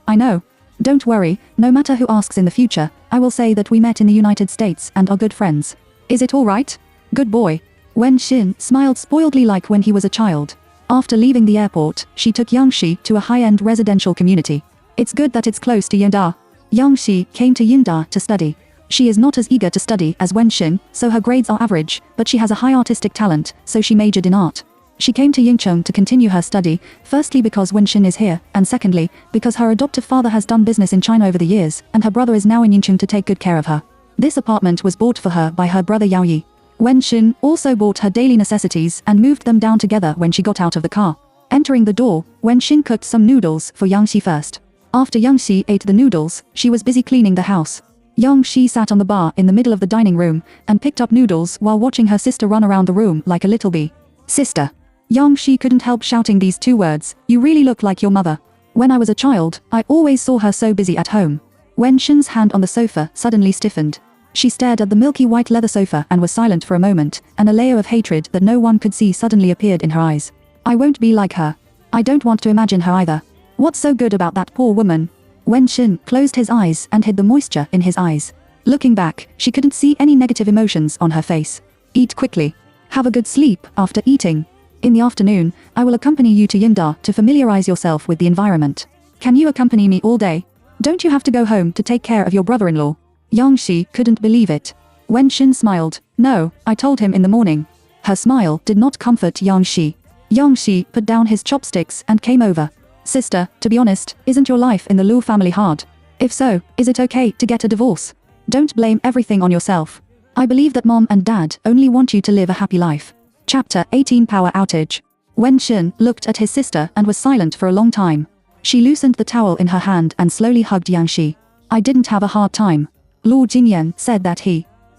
I know. Don't worry, no matter who asks in the future, I will say that we met in the United States and are good friends. Is it all right? Good boy. Wen Xin smiled spoiledly like when he was a child. After leaving the airport, she took Yang Xi to a high-end residential community. It's good that it's close to Yingda. Yang Xi came to Yingda to study. She is not as eager to study as Wen Xin, so her grades are average, but she has a high artistic talent, so she majored in art. She came to Yingcheng to continue her study, firstly because Wen Xin is here, and secondly, because her adoptive father has done business in China over the years, and her brother is now in Yingcheng to take good care of her. This apartment was bought for her by her brother Yao Yi. Wen Xin also bought her daily necessities and moved them down together when she got out of the car. Entering the door, Wen Xin cooked some noodles for Yang Xi first. After Yang Xi ate the noodles, she was busy cleaning the house. Yang Xi sat on the bar in the middle of the dining room and picked up noodles while watching her sister run around the room like a little bee. Sister. Yang Xi couldn't help shouting these two words, you really look like your mother. When I was a child, I always saw her so busy at home. Wen Xin's hand on the sofa suddenly stiffened. She stared at the milky white leather sofa and was silent for a moment, and a layer of hatred that no one could see suddenly appeared in her eyes. I won't be like her. I don't want to imagine her either. What's so good about that poor woman? Wen Xin closed his eyes and hid the moisture in his eyes. Looking back, she couldn't see any negative emotions on her face. Eat quickly. Have a good sleep after eating. In the afternoon, I will accompany you to Yingda to familiarize yourself with the environment. Can you accompany me all day? Don't you have to go home to take care of your brother-in-law? Yang Xi couldn't believe it. Wen Xin smiled. No, I told him in the morning. Her smile did not comfort Yang Xi. Yang Xi put down his chopsticks and came over. Sister, to be honest, isn't your life in the Luo family hard? If so, is it okay to get a divorce? Don't blame everything on yourself. I believe that mom and dad only want you to live a happy life. Chapter 18 Power Outage. Wen Xin looked at his sister and was silent for a long time. She loosened the towel in her hand and slowly hugged Yang Xi. I didn't have a hard time. Luo Jingyan said that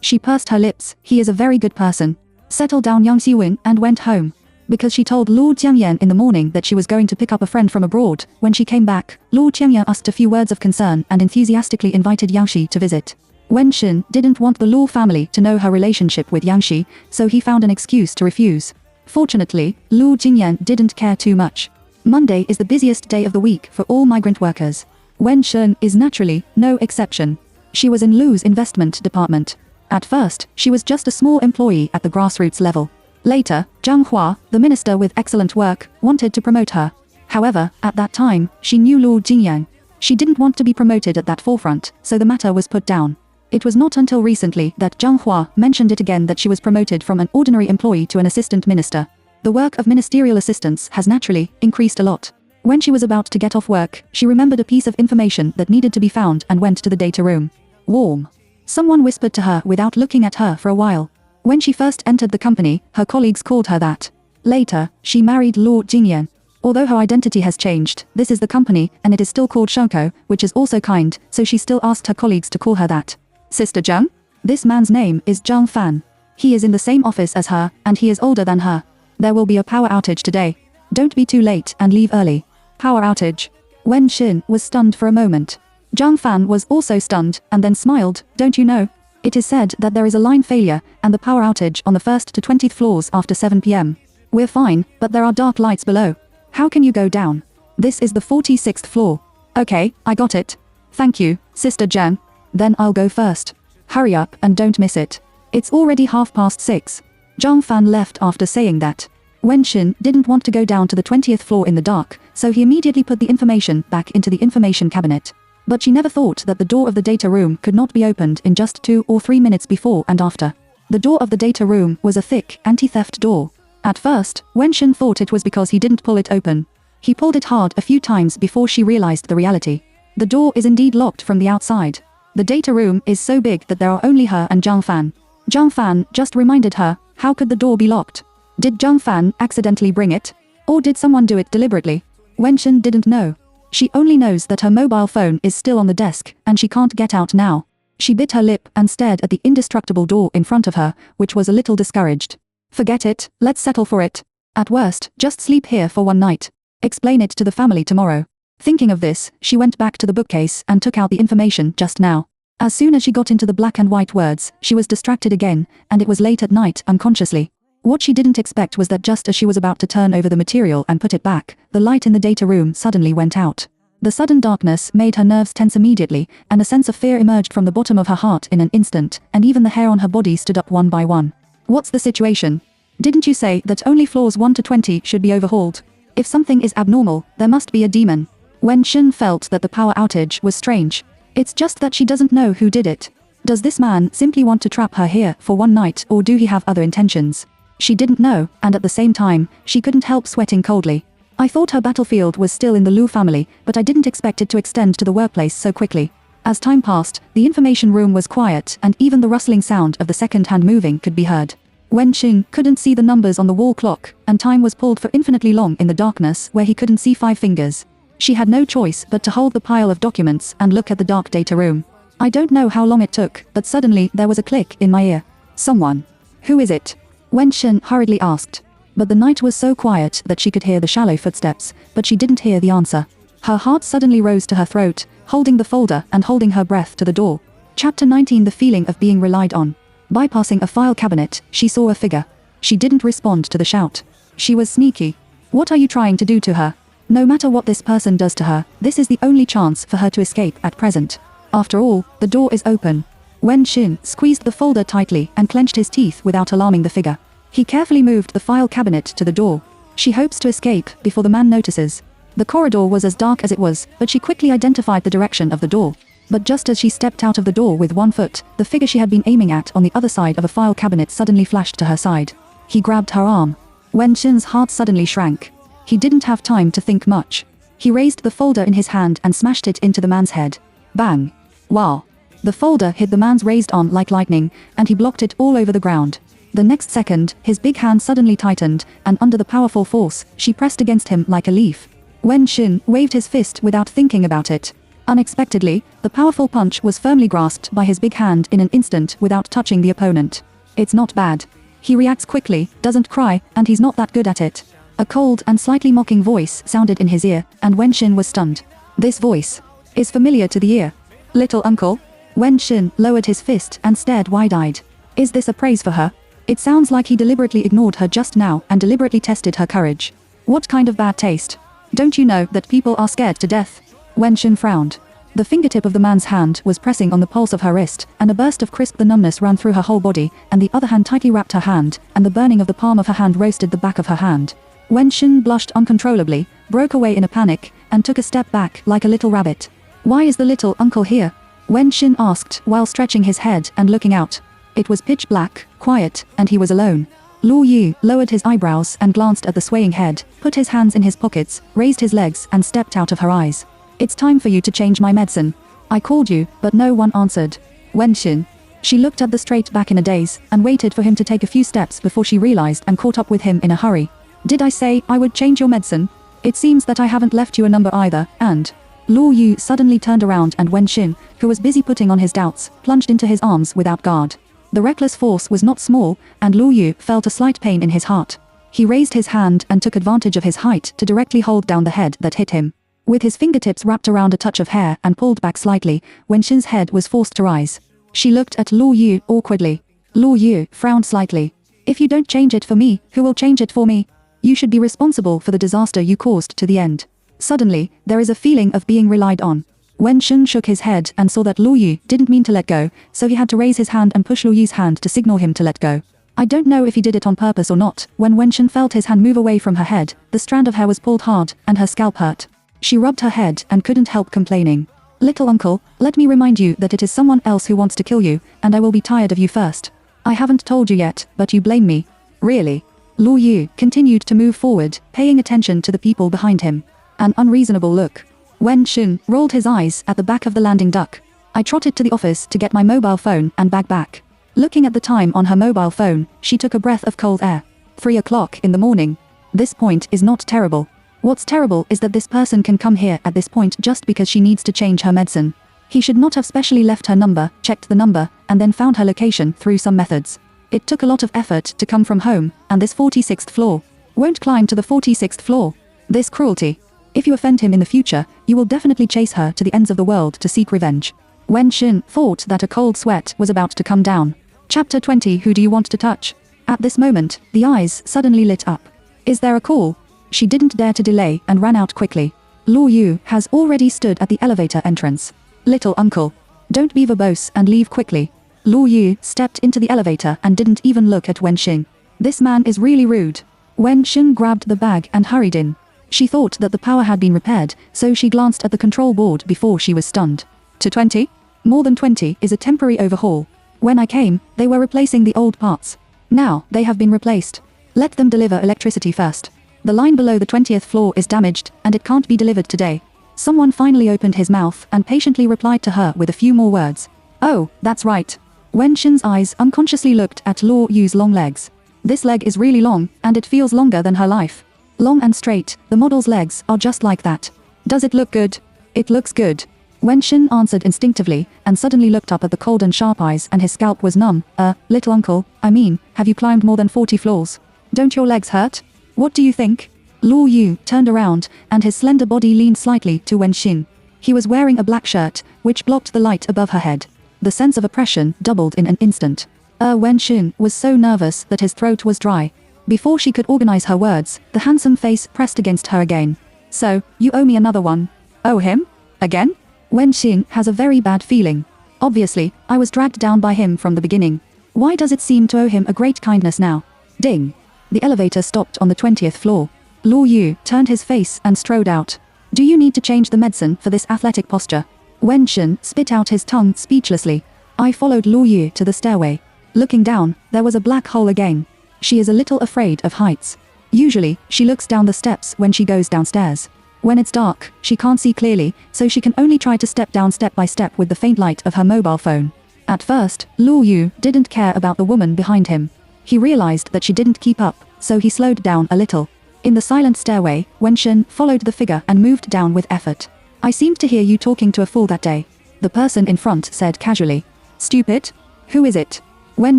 She pursed her lips, he is a very good person. Settled down Yang Xiwen and went home. Because she told Luo Jiangyan in the morning that she was going to pick up a friend from abroad, when she came back, Luo Jiangyan asked a few words of concern and enthusiastically invited Yang Xi to visit. Wen Xin didn't want the Luo family to know her relationship with Yang Xi, so he found an excuse to refuse. Fortunately, Luo Jingyan didn't care too much. Monday is the busiest day of the week for all migrant workers. Wen Xin is naturally no exception. She was in Luo's investment department. At first, she was just a small employee at the grassroots level. Later, Zhang Hua, the minister with excellent work, wanted to promote her. However, at that time, she knew Luo Jingyang. She didn't want to be promoted at that forefront, so the matter was put down. It was not until recently that Zhang Hua mentioned it again that she was promoted from an ordinary employee to an assistant minister. The work of ministerial assistants has naturally increased a lot. When she was about to get off work, she remembered a piece of information that needed to be found and went to the data room. Warm. Someone whispered to her without looking at her for a while. When she first entered the company, her colleagues called her that. Later, she married Luo Jingyan. Although her identity has changed, this is the company, and it is still called Shouko, which is also kind, so she still asked her colleagues to call her that. Sister Zhang? This man's name is Zhang Fan. He is in the same office as her, and he is older than her. There will be a power outage today. Don't be too late and leave early. Power outage. Wen Xin was stunned for a moment. Zhang Fan was also stunned, and then smiled. Don't you know? It is said that there is a line failure, and the power outage on the 1st to 20th floors after 7 p.m. We're fine, but there are dark lights below. How can you go down? This is the 46th floor. Okay, I got it. Thank you, Sister Zhang. Then I'll go first. Hurry up and don't miss it. It's already 6:30. Zhang Fan left after saying that. Wen Xin didn't want to go down to the 20th floor in the dark, so he immediately put the information back into the information cabinet. But she never thought that the door of the data room could not be opened in just 2 or 3 minutes before and after. The door of the data room was a thick, anti-theft door. At first, Wenxin thought it was because he didn't pull it open. He pulled it hard a few times before she realized the reality. The door is indeed locked from the outside. The data room is so big that there are only her and Zhang Fan. Zhang Fan just reminded her, how could the door be locked? Did Zhang Fan accidentally bring it? Or did someone do it deliberately? Wenxin didn't know. She only knows that her mobile phone is still on the desk, and she can't get out now. She bit her lip and stared at the indestructible door in front of her, which was a little discouraged. Forget it, let's settle for it. At worst, just sleep here for one night. Explain it to the family tomorrow. Thinking of this, she went back to the bookcase and took out the information just now. As soon as she got into the black and white words, she was distracted again, and it was late at night unconsciously. What she didn't expect was that just as she was about to turn over the material and put it back, the light in the data room suddenly went out. The sudden darkness made her nerves tense immediately, and a sense of fear emerged from the bottom of her heart in an instant, and even the hair on her body stood up one by one. What's the situation? Didn't you say that only floors 1 to 20 should be overhauled? If something is abnormal, there must be a demon. Wenxin felt that the power outage was strange. It's just that she doesn't know who did it. Does this man simply want to trap her here for one night, or do he have other intentions? She didn't know, and at the same time, she couldn't help sweating coldly. I thought her battlefield was still in the Lu family, but I didn't expect it to extend to the workplace so quickly. As time passed, the information room was quiet, and even the rustling sound of the second hand moving could be heard. Wenxin couldn't see the numbers on the wall clock, and time was pulled for infinitely long in the darkness where he couldn't see 5 fingers. She had no choice but to hold the pile of documents and look at the dark data room. I don't know how long it took, but suddenly there was a click in my ear. Someone. Who is it? Wenxin hurriedly asked. But the night was so quiet that she could hear the shallow footsteps, but she didn't hear the answer. Her heart suddenly rose to her throat, holding the folder and holding her breath to the door. Chapter 19. The feeling of being relied on. Bypassing a file cabinet, she saw a figure. She didn't respond to the shout. She was sneaky. What are you trying to do to her? No matter what this person does to her, this is the only chance for her to escape at present. After all, the door is open. Wenxin squeezed the folder tightly and clenched his teeth without alarming the figure. He carefully moved the file cabinet to the door. She hopes to escape before the man notices. The corridor was as dark as it was, but she quickly identified the direction of the door. But just as she stepped out of the door with one foot, the figure she had been aiming at on the other side of a file cabinet suddenly flashed to her side. He grabbed her arm. Wenxin's heart suddenly shrank. He didn't have time to think much. He raised the folder in his hand and smashed it into the man's head. Bang! Wow! The folder hit the man's raised arm like lightning, and he blocked it all over the ground. The next second, his big hand suddenly tightened, and under the powerful force, she pressed against him like a leaf. Wenxin waved his fist without thinking about it. Unexpectedly, the powerful punch was firmly grasped by his big hand in an instant without touching the opponent. It's not bad. He reacts quickly, doesn't cry, and he's not that good at it. A cold and slightly mocking voice sounded in his ear, and Wenxin was stunned. This voice is familiar to the ear. Little uncle? Wenxin lowered his fist and stared wide-eyed. Is this a praise for her? It sounds like he deliberately ignored her just now and deliberately tested her courage. What kind of bad taste? Don't you know that people are scared to death? Wenxin frowned. The fingertip of the man's hand was pressing on the pulse of her wrist, and a burst of crisp numbness ran through her whole body, and the other hand tightly wrapped her hand, and the burning of the palm of her hand roasted the back of her hand. Wenxin blushed uncontrollably, broke away in a panic, and took a step back like a little rabbit. Why is the little uncle here? Wenxin asked while stretching his head and looking out. It was pitch black, quiet, and he was alone. Lu Yu lowered his eyebrows and glanced at the swaying head, put his hands in his pockets, raised his legs and stepped out of her eyes. It's time for you to change my medicine. I called you, but no one answered. Wenxin. She looked at the straight back in a daze, and waited for him to take a few steps before she realized and caught up with him in a hurry. Did I say I would change your medicine? It seems that I haven't left you a number either, and... Lu Yu suddenly turned around and Wenxin, who was busy putting on his doubts, plunged into his arms without guard. The reckless force was not small, and Lu Yu felt a slight pain in his heart. He raised his hand and took advantage of his height to directly hold down the head that hit him. With his fingertips wrapped around a touch of hair and pulled back slightly, Wenxin's head was forced to rise. She looked at Lu Yu awkwardly. Lu Yu frowned slightly. If you don't change it for me, who will change it for me? You should be responsible for the disaster you caused to the end. Suddenly, there is a feeling of being relied on. Wenxin shook his head and saw that Lu Yu didn't mean to let go, so he had to raise his hand and push Lu Yu's hand to signal him to let go. I don't know if he did it on purpose or not. When Wenxin felt his hand move away from her head, the strand of hair was pulled hard, and her scalp hurt. She rubbed her head and couldn't help complaining. Little uncle, let me remind you that it is someone else who wants to kill you, and I will be tired of you first. I haven't told you yet, but you blame me. Really? Luo Yu continued to move forward, paying attention to the people behind him. An unreasonable look. Wen Xun rolled his eyes at the back of the landing duck. I trotted to the office to get my mobile phone and bag back. Looking at the time on her mobile phone, she took a breath of cold air. 3 o'clock in the morning. This point is not terrible. What's terrible is that this person can come here at this point just because she needs to change her medicine. He should not have specially left her number, checked the number, and then found her location through some methods. It took a lot of effort to come from home, and this 46th floor. Won't climb to the 46th floor. This cruelty. If you offend him in the future, you will definitely chase her to the ends of the world to seek revenge. Wen Xin thought that a cold sweat was about to come down. Chapter 20. Who do you want to touch? At this moment, the eyes suddenly lit up. Is there a call? She didn't dare to delay and ran out quickly. Luo Yu has already stood at the elevator entrance. Little uncle. Don't be verbose and leave quickly. Luo Yu stepped into the elevator and didn't even look at Wen Xin. This man is really rude. Wen Xin grabbed the bag and hurried in. She thought that the power had been repaired, so she glanced at the control board before she was stunned. To 20? More than 20 is a temporary overhaul. When I came, they were replacing the old parts. Now, they have been replaced. Let them deliver electricity first. The line below the 20th floor is damaged, and it can't be delivered today. Someone finally opened his mouth and patiently replied to her with a few more words. Oh, that's right. Wen Xin's eyes unconsciously looked at Luo Yu's long legs. This leg is really long, and it feels longer than her life. Long and straight, the model's legs are just like that. Does it look good? It looks good. Wen Xin answered instinctively, and suddenly looked up at the cold and sharp eyes, and his scalp was numb. Little uncle, I mean, have you climbed more than 40 floors? Don't your legs hurt? What do you think? Luo Yu turned around, and his slender body leaned slightly to Wen Xin. He was wearing a black shirt, which blocked the light above her head. The sense of oppression doubled in an instant. Wen Xin was so nervous that his throat was dry. Before she could organize her words, the handsome face pressed against her again. So, you owe me another one. Oh, him? Again? Wen Xin has a very bad feeling. Obviously, I was dragged down by him from the beginning. Why does it seem to owe him a great kindness now? Ding. The elevator stopped on the 20th floor. Luo Yu turned his face and strode out. Do you need to change the medicine for this athletic posture? Wen Xin spit out his tongue speechlessly. I followed Luo Yu to the stairway. Looking down, there was a black hole again. She is a little afraid of heights. Usually, she looks down the steps when she goes downstairs. When it's dark, she can't see clearly, so she can only try to step down step by step with the faint light of her mobile phone. At first, Luo Yu didn't care about the woman behind him. He realized that she didn't keep up, so he slowed down a little. In the silent stairway, Wen Xin followed the figure and moved down with effort. I seemed to hear you talking to a fool that day. The person in front said casually. Stupid? Who is it? Wen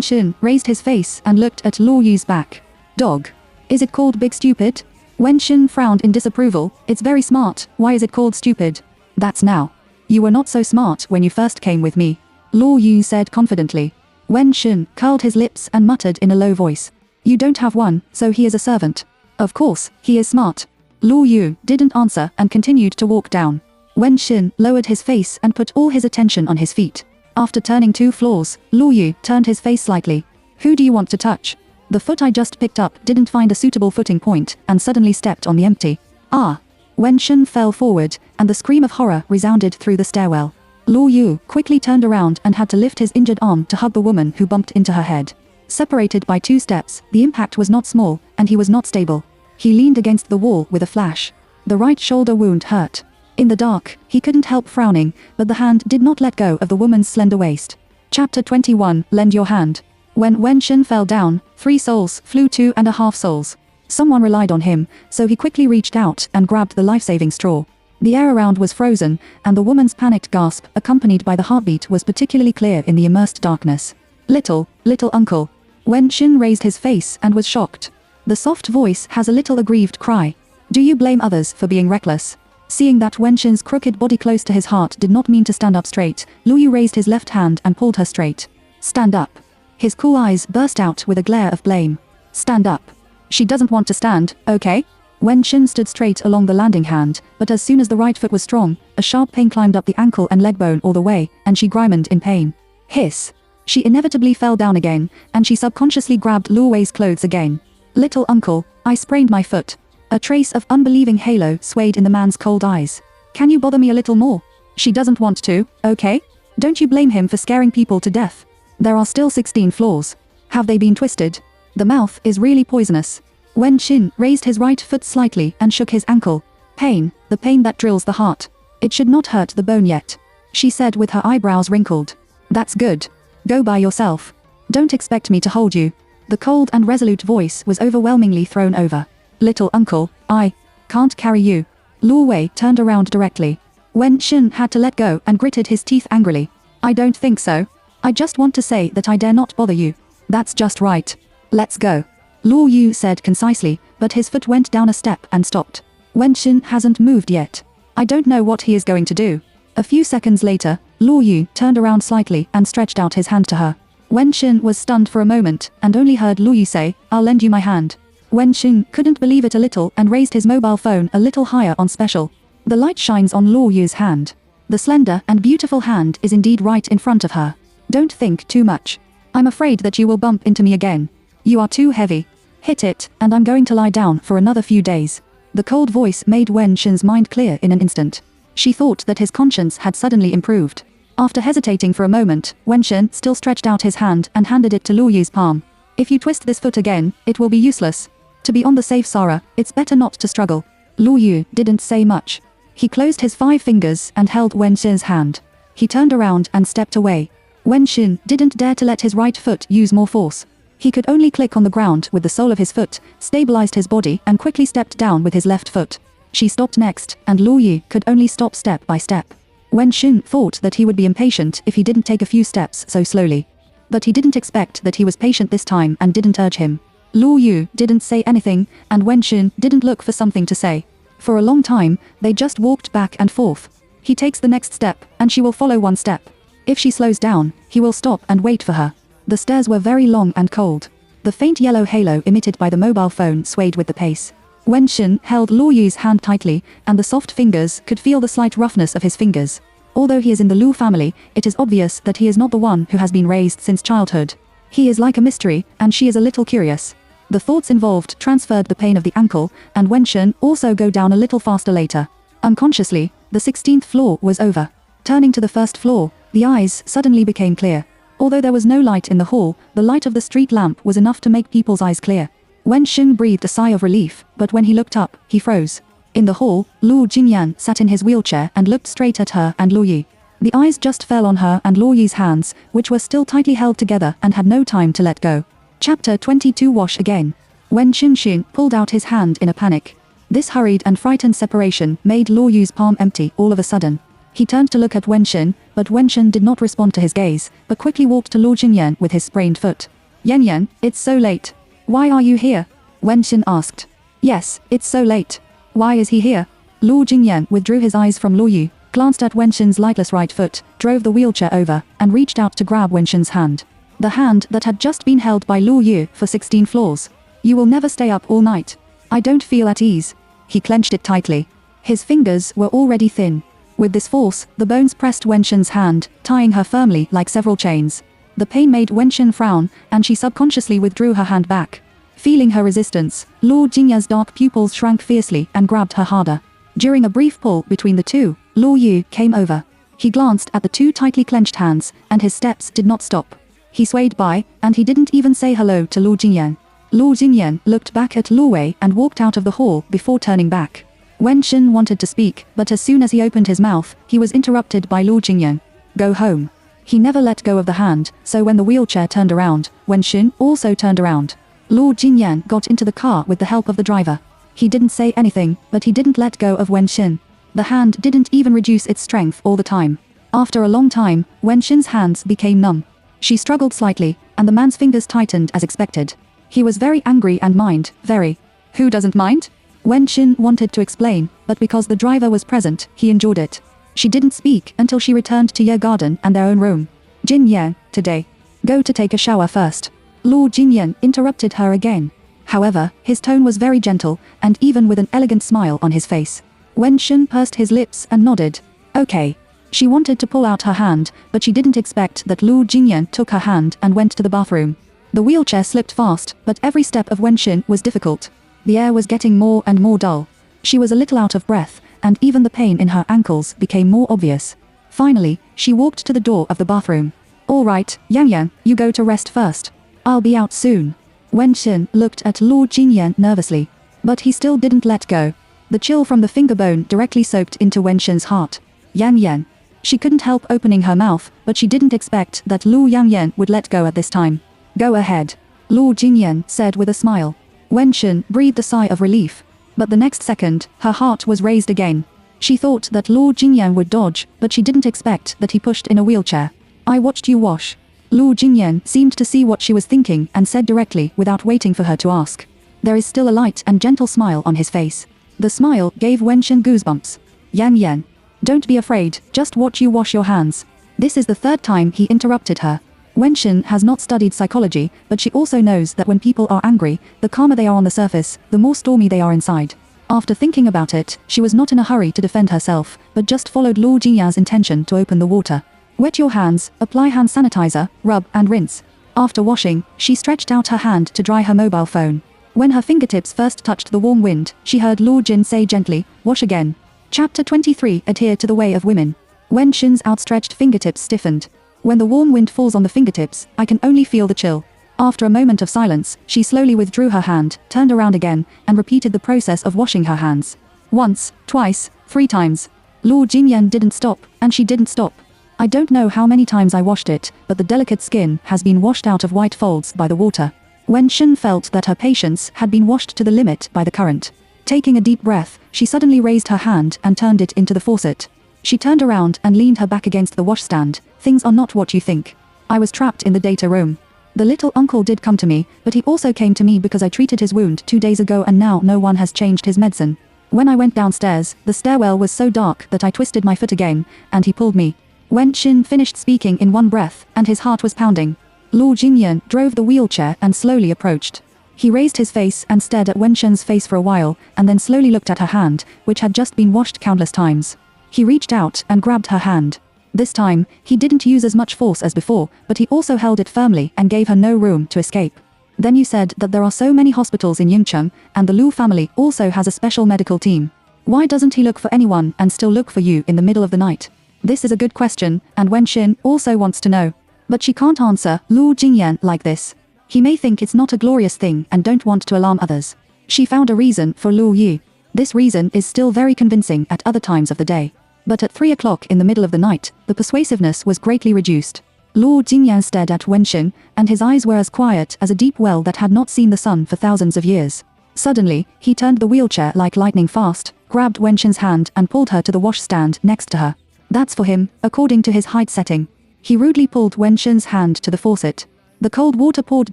Xin raised his face and looked at Luo Yu's back. Dog. Is it called Big Stupid? Wen Xin frowned in disapproval. It's very smart, why is it called stupid? That's now. You were not so smart when you first came with me. Luo Yu said confidently. Wen Xin curled his lips and muttered in a low voice. You don't have one, so he is a servant. Of course, he is smart. Luo Yu didn't answer and continued to walk down. Wen Xin lowered his face and put all his attention on his feet. After turning 2 floors, Luo Yu turned his face slightly. Who do you want to touch? The foot I just picked up didn't find a suitable footing point and suddenly stepped on the empty. Ah! Wen Xin fell forward, and the scream of horror resounded through the stairwell. Luo Yu quickly turned around and had to lift his injured arm to hug the woman who bumped into her head. Separated by 2 steps, the impact was not small, and he was not stable. He leaned against the wall with a flash. The right shoulder wound hurt. In the dark, he couldn't help frowning, but the hand did not let go of the woman's slender waist. Chapter 21. Lend your hand. When Wen Xin fell down, 3 souls flew 2.5 souls. Someone relied on him, so he quickly reached out and grabbed the life-saving straw. The air around was frozen, and the woman's panicked gasp, accompanied by the heartbeat, was particularly clear in the immersed darkness. Little uncle. Wen Xin raised his face and was shocked. The soft voice has a little aggrieved cry. Do you blame others for being reckless? Seeing that Wen Xin's crooked body close to his heart did not mean to stand up straight, Luo Yu raised his left hand and pulled her straight. Stand up. His cool eyes burst out with a glare of blame. Stand up. She doesn't want to stand, okay? Wen Xin stood straight along the landing hand, but as soon as the right foot was strong, a sharp pain climbed up the ankle and leg bone all the way, and she grimace in pain. Hiss. She inevitably fell down again, and she subconsciously grabbed Luo Wei's clothes again. Little uncle, I sprained my foot. A trace of unbelieving halo swayed in the man's cold eyes. Can you bother me a little more? She doesn't want to, okay? Don't you blame him for scaring people to death. There are still 16 floors. Have they been twisted? The mouth is really poisonous. Wen Xin raised his right foot slightly and shook his ankle. Pain, the pain that drills the heart. It should not hurt the bone yet, she said with her eyebrows wrinkled. That's good. Go by yourself. Don't expect me to hold you. The cold and resolute voice was overwhelmingly thrown over. Little uncle, I can't carry you. Luo Wei turned around directly. Wen Xin had to let go and gritted his teeth angrily. I don't think so. I just want to say that I dare not bother you. That's just right. Let's go. Luo Yu said concisely, but his foot went down a step and stopped. Wen Xin hasn't moved yet. I don't know what he is going to do. A few seconds later, Luo Yu turned around slightly and stretched out his hand to her. Wen Xin was stunned for a moment and only heard Luo Yu say, I'll lend you my hand. Wen Xin couldn't believe it a little and raised his mobile phone a little higher on special. The light shines on Luo Yu's hand. The slender and beautiful hand is indeed right in front of her. Don't think too much. I'm afraid that you will bump into me again. You are too heavy. Hit it, and I'm going to lie down for another few days. The cold voice made Wen Xin's mind clear in an instant. She thought that his conscience had suddenly improved. After hesitating for a moment, Wen Xin still stretched out his hand and handed it to Luo Yu's palm. If you twist this foot again, it will be useless. To be on the safe Sara, it's better not to struggle. Luo Yu didn't say much. He closed his 5 fingers and held Wen Xin's hand. He turned around and stepped away. Wen Xin didn't dare to let his right foot use more force. He could only click on the ground with the sole of his foot, stabilized his body and quickly stepped down with his left foot. She stopped next, and Luo Yu could only stop step by step. Wen Xin thought that he would be impatient if he didn't take a few steps so slowly. But he didn't expect that he was patient this time and didn't urge him. Luo Yu didn't say anything, and Wen Xin didn't look for something to say. For a long time, they just walked back and forth. He takes the next step, and she will follow one step. If she slows down, he will stop and wait for her. The stairs were very long and cold. The faint yellow halo emitted by the mobile phone swayed with the pace. Wen Xin held Luo Yu's hand tightly, and the soft fingers could feel the slight roughness of his fingers. Although he is in the Lu family, it is obvious that he is not the one who has been raised since childhood. He is like a mystery, and she is a little curious. The thoughts involved transferred the pain of the ankle, and Wen Xin also go down a little faster later. Unconsciously, the 16th floor was over. Turning to the first floor, the eyes suddenly became clear. Although there was no light in the hall, the light of the street lamp was enough to make people's eyes clear. Wen Xin breathed a sigh of relief, but when he looked up, he froze. In the hall, Luo Jingyan sat in his wheelchair and looked straight at her and Luo Yu. The eyes just fell on her and Luo Yu's hands, which were still tightly held together and had no time to let go. Chapter 22 Wash again. Wen Xin pulled out his hand in a panic. This hurried and frightened separation made Luo Yu's palm empty all of a sudden. He turned to look at Wen Xin, but Wen Xin did not respond to his gaze, but quickly walked to Luo Jingyan with his sprained foot. Yan, it's so late. Why are you here? Wen Xin asked. Yes, it's so late. Why is he here? Luo Jingyan withdrew his eyes from Luo Yu, glanced at Wen Xin's lightless right foot, drove the wheelchair over, and reached out to grab Wen Xin's hand. The hand that had just been held by Luo Yu for 16 floors. You will never stay up all night. I don't feel at ease. He clenched it tightly. His fingers were already thin. With this force, the bones pressed Wen Xin's hand, tying her firmly like several chains. The pain made Wen Xin frown, and she subconsciously withdrew her hand back. Feeling her resistance, Luo Jingyan's dark pupils shrank fiercely and grabbed her harder. During a brief pull between the two, Luo Yu came over. He glanced at the two tightly clenched hands, and his steps did not stop. He swayed by, and he didn't even say hello to Luo Jingyan. Luo Jingyan looked back at Luo Wei and walked out of the hall before turning back. Wen Xin wanted to speak, but as soon as he opened his mouth, he was interrupted by Luo Jingyan. Go home. He never let go of the hand, so when the wheelchair turned around, Wen Xin also turned around. Luo Jingyan got into the car with the help of the driver. He didn't say anything, but he didn't let go of Wen Xin. The hand didn't even reduce its strength all the time. After a long time, Wen Xin's hands became numb. She struggled slightly, and the man's fingers tightened as expected. He was very angry and mind, very. Who doesn't mind? Wen Xin wanted to explain, but because the driver was present, he endured it. She didn't speak until she returned to Ye Garden and their own room. Jin Yang, today. Go to take a shower first. Luo Jingyan interrupted her again. However, his tone was very gentle, and even with an elegant smile on his face. Wen Xin pursed his lips and nodded. Okay. She wanted to pull out her hand, but she didn't expect that Luo Jingyan took her hand and went to the bathroom. The wheelchair slipped fast, but every step of Wen Xin was difficult. The air was getting more and more dull. She was a little out of breath, and even the pain in her ankles became more obvious. Finally, she walked to the door of the bathroom. All right, Yang Yan, you go to rest first. I'll be out soon. Wenxin looked at Lu Jingyan nervously. But he still didn't let go. The chill from the finger bone directly soaked into Wenxin's heart. Yang Yan. She couldn't help opening her mouth, but she didn't expect that Lu Yangyan would let go at this time. Go ahead. Lu Jingyan said with a smile. Wenxin breathed a sigh of relief. But the next second, her heart was raised again. She thought that Lu Jingyan would dodge, but she didn't expect that he pushed in a wheelchair. I watched you wash. Lu Jingyan seemed to see what she was thinking and said directly without waiting for her to ask. There is still a light and gentle smile on his face. The smile gave Wenxin goosebumps. Yang Yan. Don't be afraid, just watch you wash your hands. This is the third time he interrupted her. Wenxin has not studied psychology, but she also knows that when people are angry, the calmer they are on the surface, the more stormy they are inside. After thinking about it, she was not in a hurry to defend herself, but just followed Lu Jingyan's intention to open the water. Wet your hands, apply hand sanitizer, rub and rinse. After washing, she stretched out her hand to dry her mobile phone. When her fingertips first touched the warm wind, she heard Lu Jin say gently, wash again. Chapter 23 Adhere to the Way of Women. Wenxin's outstretched fingertips stiffened. When the warm wind falls on the fingertips, I can only feel the chill. After a moment of silence, she slowly withdrew her hand, turned around again, and repeated the process of washing her hands. Once, twice, 3 times. Lu Jingyan didn't stop, and she didn't stop. I don't know how many times I washed it, but the delicate skin has been washed out of white folds by the water. Wenxin felt that her patience had been washed to the limit by the current. Taking a deep breath, she suddenly raised her hand and turned it into the faucet. She turned around and leaned her back against the washstand. Things are not what you think. I was trapped in the data room. The little uncle did come to me, but he also came to me because I treated his wound 2 days ago and now no one has changed his medicine. When I went downstairs, the stairwell was so dark that I twisted my foot again, and he pulled me. Wenxin finished speaking in one breath, and his heart was pounding. Lu Jingyan drove the wheelchair and slowly approached. He raised his face and stared at Wenxin's face for a while, and then slowly looked at her hand, which had just been washed countless times. He reached out and grabbed her hand. This time, he didn't use as much force as before, but he also held it firmly and gave her no room to escape. Then you said that there are so many hospitals in Yingcheng, and the Lu family also has a special medical team. Why doesn't he look for anyone and still look for you in the middle of the night? This is a good question, and Wenxin also wants to know. But she can't answer Lu Jingyan like this. He may think it's not a glorious thing and don't want to alarm others. She found a reason for Lu Yi. This reason is still very convincing at other times of the day. But at 3 o'clock in the middle of the night, the persuasiveness was greatly reduced. Lu Jingyan stared at Wenxin, and his eyes were as quiet as a deep well that had not seen the sun for thousands of years. Suddenly, he turned the wheelchair like lightning fast, grabbed Wenxin's hand and pulled her to the washstand next to her. That's for him, according to his height setting. He rudely pulled Wenxin's hand to the faucet. The cold water poured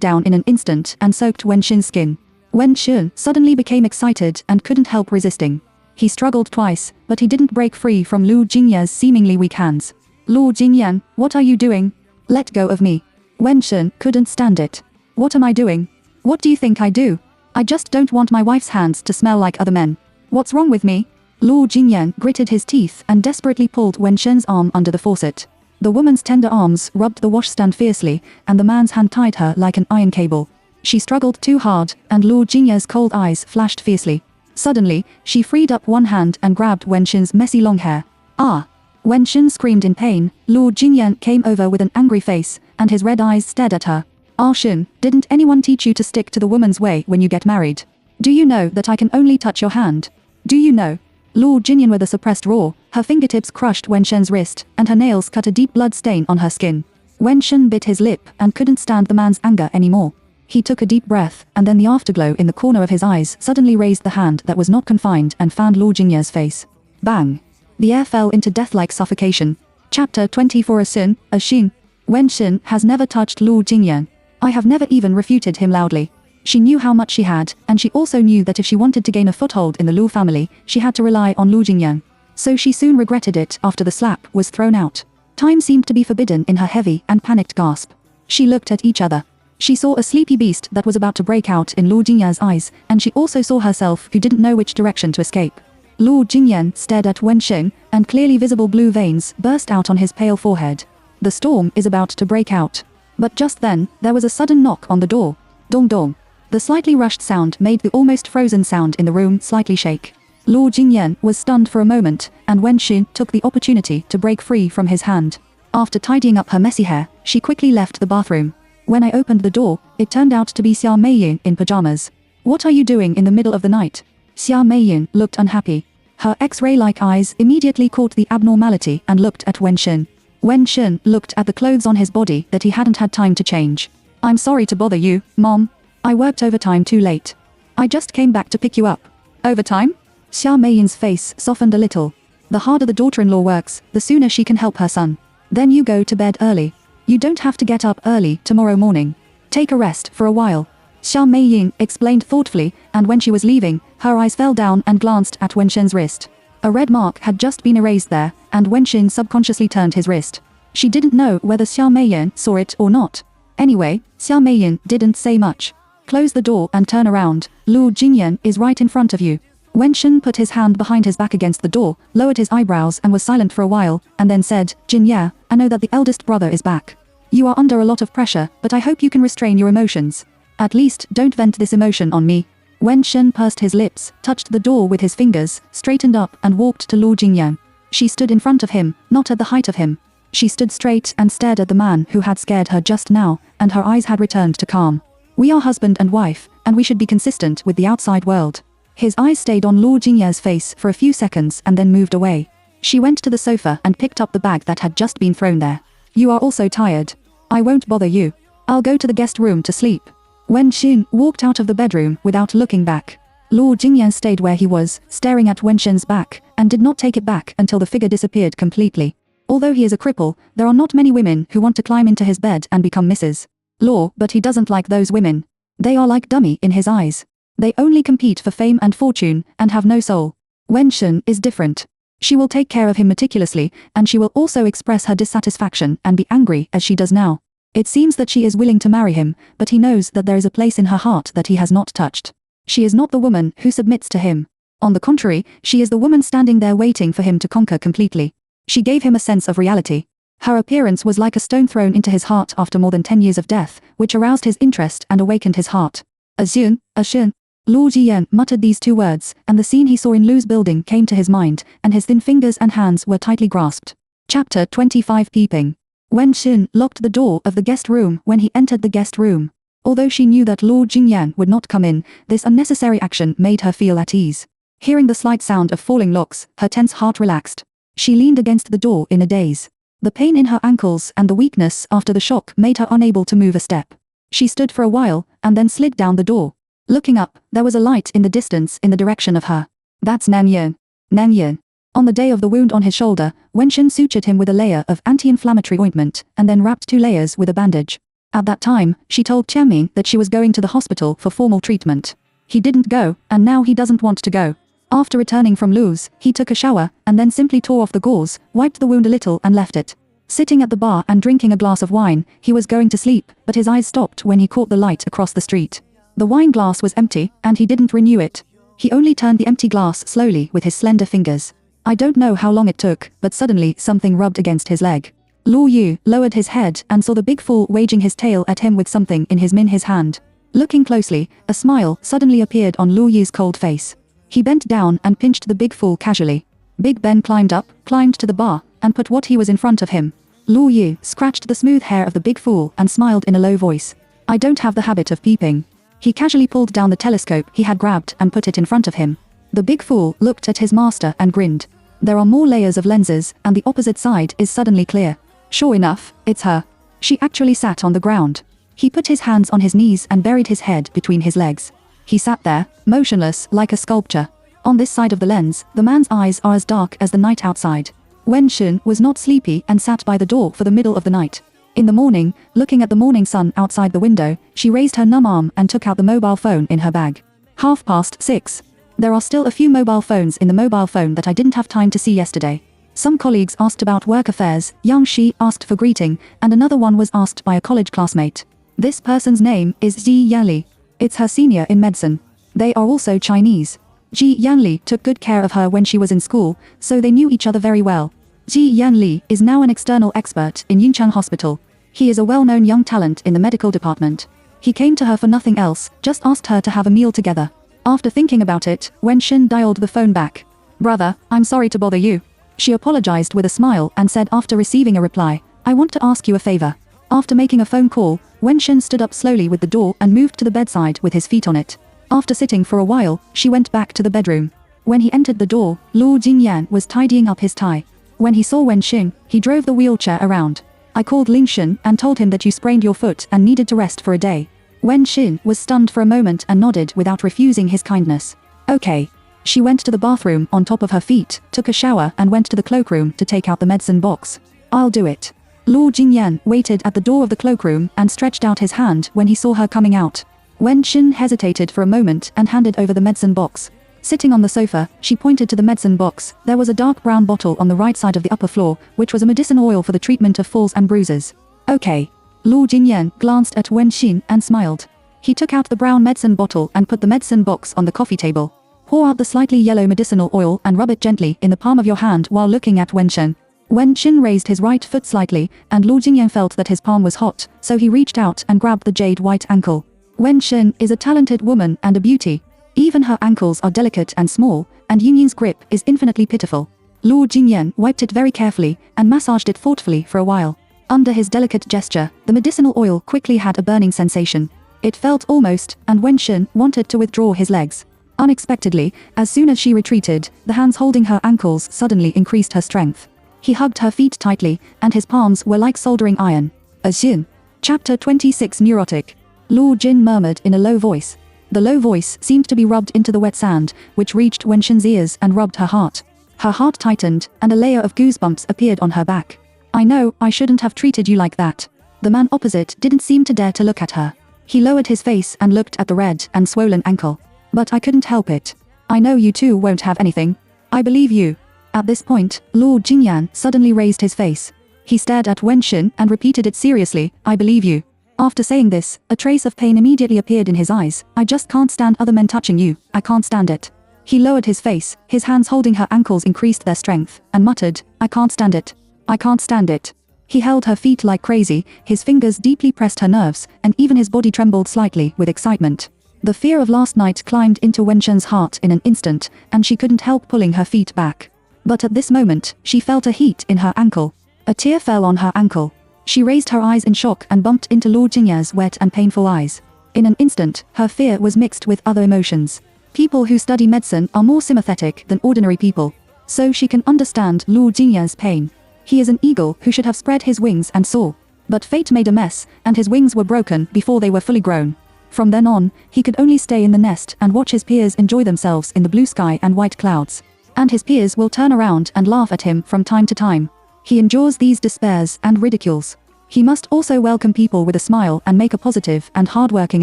down in an instant and soaked Wenxin's skin. Wenxin suddenly became excited and couldn't help resisting. He struggled twice, but he didn't break free from Lu Jingyan's seemingly weak hands. Lu Jingyan, what are you doing? Let go of me. Wenxin couldn't stand it. What am I doing? What do you think I do? I just don't want my wife's hands to smell like other men. What's wrong with me? Lu Jingyan gritted his teeth and desperately pulled Wenxin's arm under the faucet. The woman's tender arms rubbed the washstand fiercely, and the man's hand tied her like an iron cable. She struggled too hard, and Lu Jingyan's cold eyes flashed fiercely. Suddenly, she freed up one hand and grabbed Wenxin's messy long hair. Ah! Wenxin screamed in pain. Lu Jingyan came over with an angry face, and his red eyes stared at her. Ah Xin, didn't anyone teach you to stick to the woman's way when you get married? Do you know that I can only touch your hand? Do you know? Lu Jingyan with a suppressed roar, her fingertips crushed Wenxin's wrist, and her nails cut a deep blood stain on her skin. Wenxin bit his lip and couldn't stand the man's anger anymore. He took a deep breath, and then the afterglow in the corner of his eyes suddenly raised the hand that was not confined and fanned Lu Jingyan's face. Bang! The air fell into death-like suffocation. Chapter 24 A Xin. Wenxin has never touched Lu Jingyan. I have never even refuted him loudly. She knew how much she had, and she also knew that if she wanted to gain a foothold in the Lu family, she had to rely on Lu Jingyan. So she soon regretted it after the slap was thrown out. Time seemed to be forbidden in her heavy and panicked gasp. She looked at each other. She saw a sleepy beast that was about to break out in Lu Jingyan's eyes, and she also saw herself who didn't know which direction to escape. Lu Jingyan stared at Wenxin, and clearly visible blue veins burst out on his pale forehead. The storm is about to break out. But just then, there was a sudden knock on the door. Dong dong. The slightly rushed sound made the almost frozen sound in the room slightly shake. Luo Jingyan was stunned for a moment, and Wen Xin took the opportunity to break free from his hand. After tidying up her messy hair, she quickly left the bathroom. When I opened the door, it turned out to be Xia Meiying in pajamas. What are you doing in the middle of the night? Xia Meiying looked unhappy. Her X-ray-like eyes immediately caught the abnormality and looked at Wen Xin. Wen Xin looked at the clothes on his body that he hadn't had time to change. I'm sorry to bother you, Mom. I worked overtime too late. I just came back to pick you up. Overtime? Xia Meiying's face softened a little. The harder the daughter-in-law works, the sooner she can help her son. Then you go to bed early. You don't have to get up early tomorrow morning. Take a rest for a while. Xia Meiying explained thoughtfully, and when she was leaving, her eyes fell down and glanced at Wen Xin's wrist. A red mark had just been erased there, and Wen Xin subconsciously turned his wrist. She didn't know whether Xia Meiying saw it or not. Anyway, Xia Meiying didn't say much. Close the door and turn around. Luo Jingyan is right in front of you. Wen Xin put his hand behind his back against the door, lowered his eyebrows and was silent for a while, and then said, Jin, I know that the eldest brother is back. You are under a lot of pressure, but I hope you can restrain your emotions. At least, don't vent this emotion on me. Wen Xin pursed his lips, touched the door with his fingers, straightened up and walked to Luo Jingyan. She stood in front of him, not at the height of him. She stood straight and stared at the man who had scared her just now, and her eyes had returned to calm. We are husband and wife, and we should be consistent with the outside world. His eyes stayed on Luo Jingyan's face for a few seconds and then moved away. She went to the sofa and picked up the bag that had just been thrown there. You are also tired. I won't bother you. I'll go to the guest room to sleep. Wen Xin walked out of the bedroom without looking back. Luo Jingyan stayed where he was, staring at Wen Xin's back, and did not take it back until the figure disappeared completely. Although he is a cripple, there are not many women who want to climb into his bed and become Mrs. Law, but he doesn't like those women. They are like dummy in his eyes. They only compete for fame and fortune, and have no soul. Wen Xin is different. She will take care of him meticulously, and she will also express her dissatisfaction and be angry as she does now. It seems that she is willing to marry him, but he knows that there is a place in her heart that he has not touched. She is not the woman who submits to him. On the contrary, she is the woman standing there waiting for him to conquer completely. She gave him a sense of reality. Her appearance was like a stone thrown into his heart after more than 10 years of death, which aroused his interest and awakened his heart. Azun, Ashun. Luo Jiyan muttered these two words, and the scene he saw in Lu's building came to his mind, and his thin fingers and hands were tightly grasped. Chapter 25 Peeping. Wen Xin locked the door of the guest room when he entered the guest room. Although she knew that Luo Jingyan would not come in, this unnecessary action made her feel at ease. Hearing the slight sound of falling locks, her tense heart relaxed. She leaned against the door in a daze. The pain in her ankles and the weakness after the shock made her unable to move a step. She stood for a while, and then slid down the door. Looking up, there was a light in the distance in the direction of her. That's Nan Yan. Nan Yan. On the day of the wound on his shoulder, Wen Xin sutured him with a layer of anti-inflammatory ointment, and then wrapped 2 layers with a bandage. At that time, she told Qianming that she was going to the hospital for formal treatment. He didn't go, and now he doesn't want to go. After returning from Lu's, he took a shower, and then simply tore off the gauze, wiped the wound a little and left it. Sitting at the bar and drinking a glass of wine, he was going to sleep, but his eyes stopped when he caught the light across the street. The wine glass was empty, and he didn't renew it. He only turned the empty glass slowly with his slender fingers. I don't know how long it took, but suddenly something rubbed against his leg. Luo Yu lowered his head and saw the big fool waging his tail at him with something in his hand. Looking closely, a smile suddenly appeared on Luo Yu's cold face. He bent down and pinched the big fool casually. Big Ben climbed to the bar, and put what he was in front of him. Luo Yu scratched the smooth hair of the big fool and smiled in a low voice. I don't have the habit of peeping. He casually pulled down the telescope he had grabbed and put it in front of him. The big fool looked at his master and grinned. There are more layers of lenses, and the opposite side is suddenly clear. Sure enough, it's her. She actually sat on the ground. He put his hands on his knees and buried his head between his legs. He sat there, motionless like a sculpture. On this side of the lens, the man's eyes are as dark as the night outside. Wen Xin was not sleepy and sat by the door for the middle of the night. In the morning, looking at the morning sun outside the window, she raised her numb arm and took out the mobile phone in her bag. 6:30. There are still a few mobile phones in the mobile phone that I didn't have time to see yesterday. Some colleagues asked about work affairs, Yang Shi asked for greeting, and another one was asked by a college classmate. This person's name is Ji Yanli. It's her senior in medicine. They are also Chinese. Ji Yanli took good care of her when she was in school, so they knew each other very well. Ji Yanli is now an external expert in Yuncheng Hospital. He is a well-known young talent in the medical department. He came to her for nothing else, just asked her to have a meal together. After thinking about it, Wen Xin dialed the phone back. Brother, I'm sorry to bother you. She apologized with a smile and said after receiving a reply, I want to ask you a favor. After making a phone call, Wen Xin stood up slowly with the door and moved to the bedside with his feet on it. After sitting for a while, she went back to the bedroom. When he entered the door, Luo Jingyan was tidying up his tie. When he saw Wen Xin, he drove the wheelchair around. I called Ling Xin and told him that you sprained your foot and needed to rest for a day. Wen Xin was stunned for a moment and nodded without refusing his kindness. Okay. She went to the bathroom on top of her feet, took a shower and went to the cloakroom to take out the medicine box. I'll do it. Luo Jingyan waited at the door of the cloakroom and stretched out his hand when he saw her coming out. Wen Xin hesitated for a moment and handed over the medicine box. Sitting on the sofa, she pointed to the medicine box. There was a dark brown bottle on the right side of the upper floor, which was a medicinal oil for the treatment of falls and bruises. Okay. Luo Jingyan glanced at Wen Xin and smiled. He took out the brown medicine bottle and put the medicine box on the coffee table. Pour out the slightly yellow medicinal oil and rub it gently in the palm of your hand while looking at Wen Xin. Wen Xin raised his right foot slightly, and Luo Jingyan felt that his palm was hot, so he reached out and grabbed the jade white ankle. Wen Xin is a talented woman and a beauty. Even her ankles are delicate and small, and Yingyin's grip is infinitely pitiful. Luo Jingyan wiped it very carefully and massaged it thoughtfully for a while. Under his delicate gesture, the medicinal oil quickly had a burning sensation. It felt almost, and Wen Xin wanted to withdraw his legs. Unexpectedly, as soon as she retreated, the hands holding her ankles suddenly increased her strength. He hugged her feet tightly, and his palms were like soldering iron. Xin. Chapter 26 Neurotic. Luo Jin murmured in a low voice. The low voice seemed to be rubbed into the wet sand, which reached Wen Xin's ears and rubbed her heart. Her heart tightened, and a layer of goosebumps appeared on her back. I know, I shouldn't have treated you like that. The man opposite didn't seem to dare to look at her. He lowered his face and looked at the red and swollen ankle. But I couldn't help it. I know you too won't have anything. I believe you. At this point, Luo Jingyan suddenly raised his face. He stared at Wen Xin and repeated it seriously, I believe you. After saying this, a trace of pain immediately appeared in his eyes. I just can't stand other men touching you, I can't stand it. He lowered his face, his hands holding her ankles increased their strength, and muttered, I can't stand it. I can't stand it. He held her feet like crazy, his fingers deeply pressed her nerves, and even his body trembled slightly with excitement. The fear of last night climbed into Wen Shen's heart in an instant, and she couldn't help pulling her feet back. But at this moment, she felt a heat in her ankle. A tear fell on her ankle. She raised her eyes in shock and bumped into Luo Jingyan's wet and painful eyes. In an instant, her fear was mixed with other emotions. People who study medicine are more sympathetic than ordinary people. So she can understand Luo Jingyan's pain. He is an eagle who should have spread his wings and soar. But fate made a mess, and his wings were broken before they were fully grown. From then on, he could only stay in the nest and watch his peers enjoy themselves in the blue sky and white clouds. And his peers will turn around and laugh at him from time to time. He endures these despairs and ridicules. He must also welcome people with a smile and make a positive and hard-working